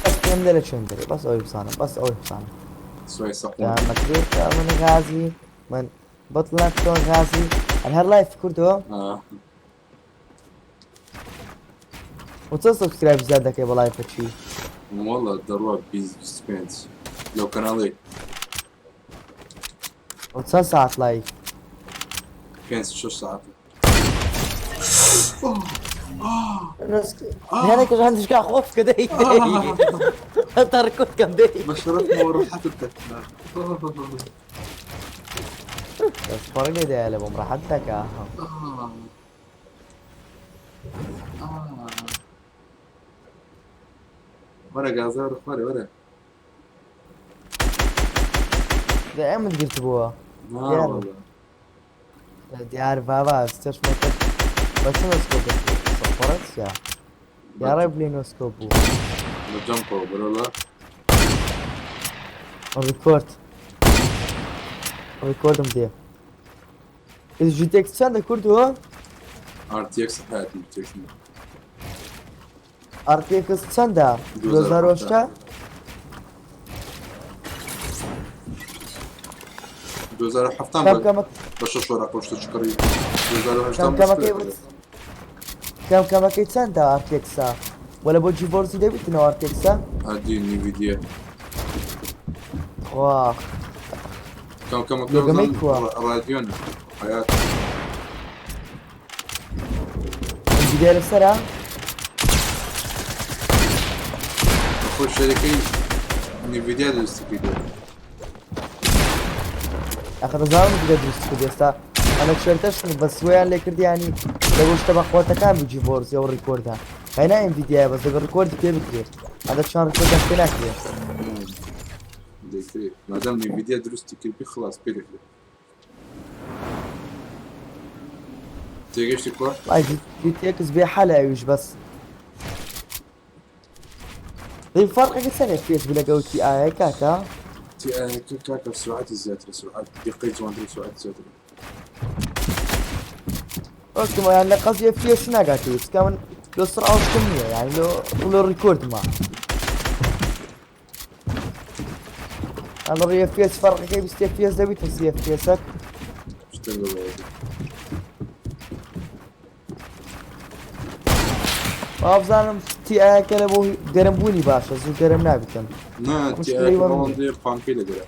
L: بەس لە چۆن دەرێ بەس ئەوی بسانە بەس ئەوی بسانە
A: سوای سەقۆ
L: مەکرێتە من غازی من بەتڵات تۆ غازی ئەن هەر لایف کردەوە و چەند سەبسکرایب زیاد دەکەی بە لایفە چی
A: وەڵا دەڕوا 25 لەو کەناڵی
L: و چەند ساعت لایف
A: 5-6 ساعت
L: هێنێکەش هەندشکا خۆف کە دەی هەتا ڕکوت کەم دەی
A: بەشەرەفمە وەڕەحەتت
L: دەست پەڕی لێدایە لە بۆم ڕەحەت دەکا
A: وەرە گازار خوارێ وەرە
L: دە ئێمت گرت بووە دیار بابا چەشمەکە بە چ نۆسکۆپ سەفەڕەت یا یاڕێ بلێ نۆسکۆپ بوو
A: بە جەمپەوە بەرەڵا
L: ڕیکۆرد ڕیکۆردم دێ ژیتێکس چەندە کوردووە
A: RTX حیاتی بتێکنی
L: RTX چەندە 2008
A: 2007 بە 6 وەرە پۆشتە چکڕی 2008
L: کەمکەمەکەی چەندە RTX-ە وەلە بۆ جیڤۆرزی دەبیتنەوە RTX-ە
A: ئادی نیڤیدیە
L: خوا
A: کەمکەمەکە ڕادیۆنە حیات
L: NVIDIA لەسەرە
A: خۆی شەرەکەی نیڤیدیا دەستەکەی دێ
L: ئەخە دەزانم NVIDIA دروست کرد ئێستا ئەمە شێرتەشنی بە سوێیان لێ کردیانی لەبۆ شتە بەخواتەکان بوو جیڤۆرزی ئەو ڕیکۆردە هەینا NVIDIا بەس دەبێت ڕیکۆردی پێ بکرێت ئەدە چۆن ڕیکۆردەم پێ ناکرێت
A: دەکرێت مادام نیڤیدیا دروستی کردی خلاص پێ دەکرێت تێگەشتی کۆ
L: GTX بێ حەلە ئەویش بەس دەی فەرقێکی چەند FPS بوو لەگەڵ TI کاکە
A: کاکە سرعەتی زیاترە سرعەت دقەی جوانتر سرعەت زیاترە
L: ئۆکمەیان لە قەزی FPS ناگاتێت چکە من لۆ سرعەوشتم نییە یانی لۆ ڕیکۆردمە ئەڵڕی FPS فەرقەکەی 20 FPS دەبیت 30 FPS-ەک بابزانم TI-کە لە بۆ گەرمبوونی باشە زوو گەرم نابیتن
A: پانکەی لەگەرە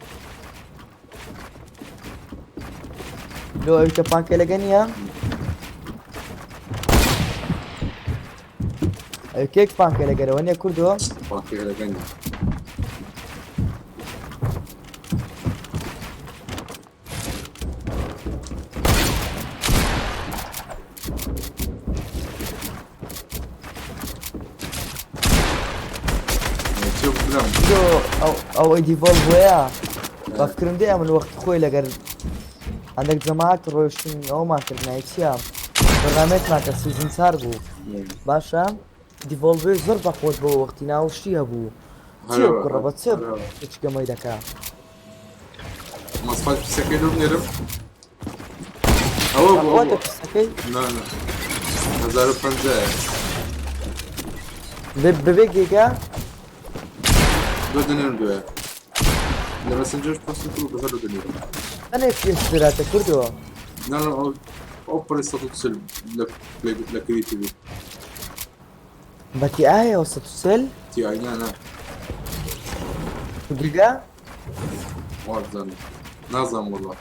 L: لۆ ئەویتە پانکە لەگە نییە کێک پانکە لەگەرەوە نییە کوردەوە
A: پانکەی لەگەنی
L: ئەو ئەیدیڤۆڵ بۆیە بەفکرم دێ من وەخت خۆی لەگەر هەندێک جەماعەت ڕۆیشتن ئەومان کردنای چیە بەرنامەیەکمان کە سیزن چار بوو باشە دیڤۆڵڤێ زۆر بەخۆت بۆ وەختی ناوشتی هەبوو چی کوڕە بە چ هیچگەمەی دەکا
A: مەسفات پیسەکەی لەم نێرم ئەوە
L: پیسەکەی
A: 1050
G: ببيج جيجا
A: دو دنيا دوه لما سنجرش بس كله بهذا دنيا
G: انا في سبيرات كردو
A: não ou por isso tudo ser la creativity
G: بكي آية وستسل
A: تي اي لا
G: جيجا
A: وارزان نظم والله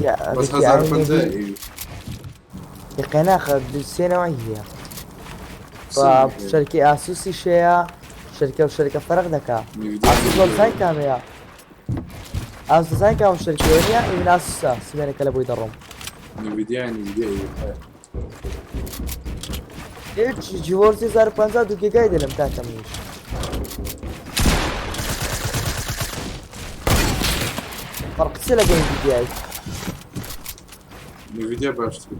G: يا
A: بس
G: بكي
A: 1050
G: آية يا قناخ بالسنة وهي شركة اسوسي شيا شركة فرق دكا اسوس ساين كاميا اسوس ساين كام شركة ونيا من اسوس سمعنا كلا بو يدرم
A: نفيديا
G: ايش جيورسي 1050 دو جيجا يدلم تاتا مش فرق سلا جيم فيديو
A: نفيديا باشتري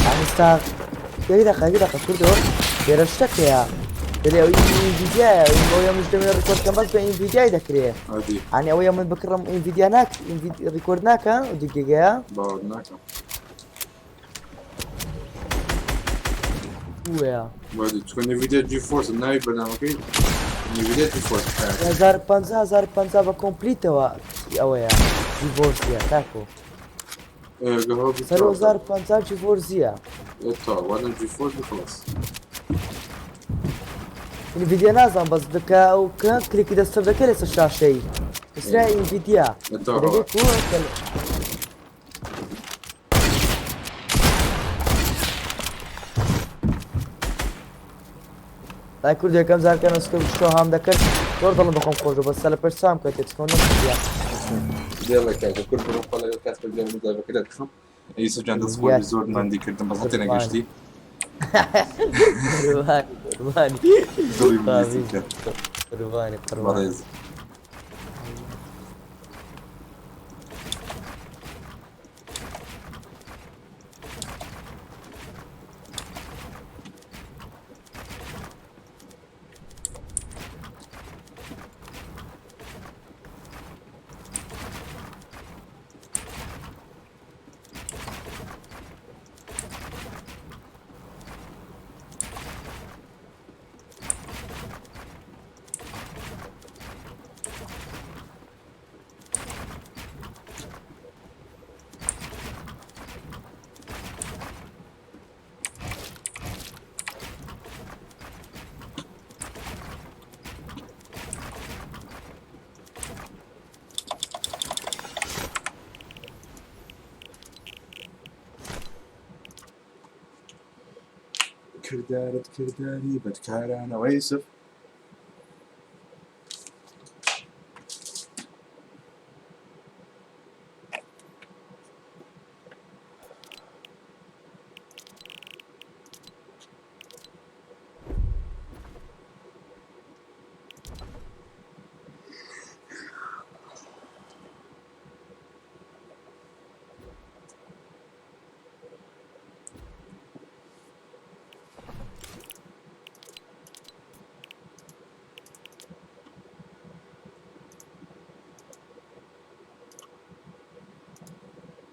G: يعني استاغ كده كردو يرشتك يا اللي انفيديا ويا مش دمي ريكورد كان بس بانفيديا ذكريه
A: عادي
G: يعني اويا من بكرم انفيديا ريكوردناك ودقيقه
A: بعدناك
G: ويا
A: بعد تكون نفيديا جي فورس النايب برنامجي نفيديا جي فورس
G: يا 1050 بكمبليت اويا ديفورسيا تاكو
A: قهوة
G: صاروا 1050 ديفورسيا
A: طيب وانا جي فورس خلاص
G: انفيديا نازم بس دكا او كليك اذا استبدك لسه الشاشه اسرع انفيديا
A: طيب
G: لا كردو كم زار كانوا سكوب شو هم ذكر دور ضلوا بكم خوجو بس على برسام كنت تكون نفسيا
A: يلا كده كل بروح ولا كاتب الجامد ده كده تشوف يوسف جاند سكول زور ما عندي كده بس انا قشتي
G: رواني
A: دوري ميسي
G: رواني
A: كردارة كرداري بتكار انا ويوسف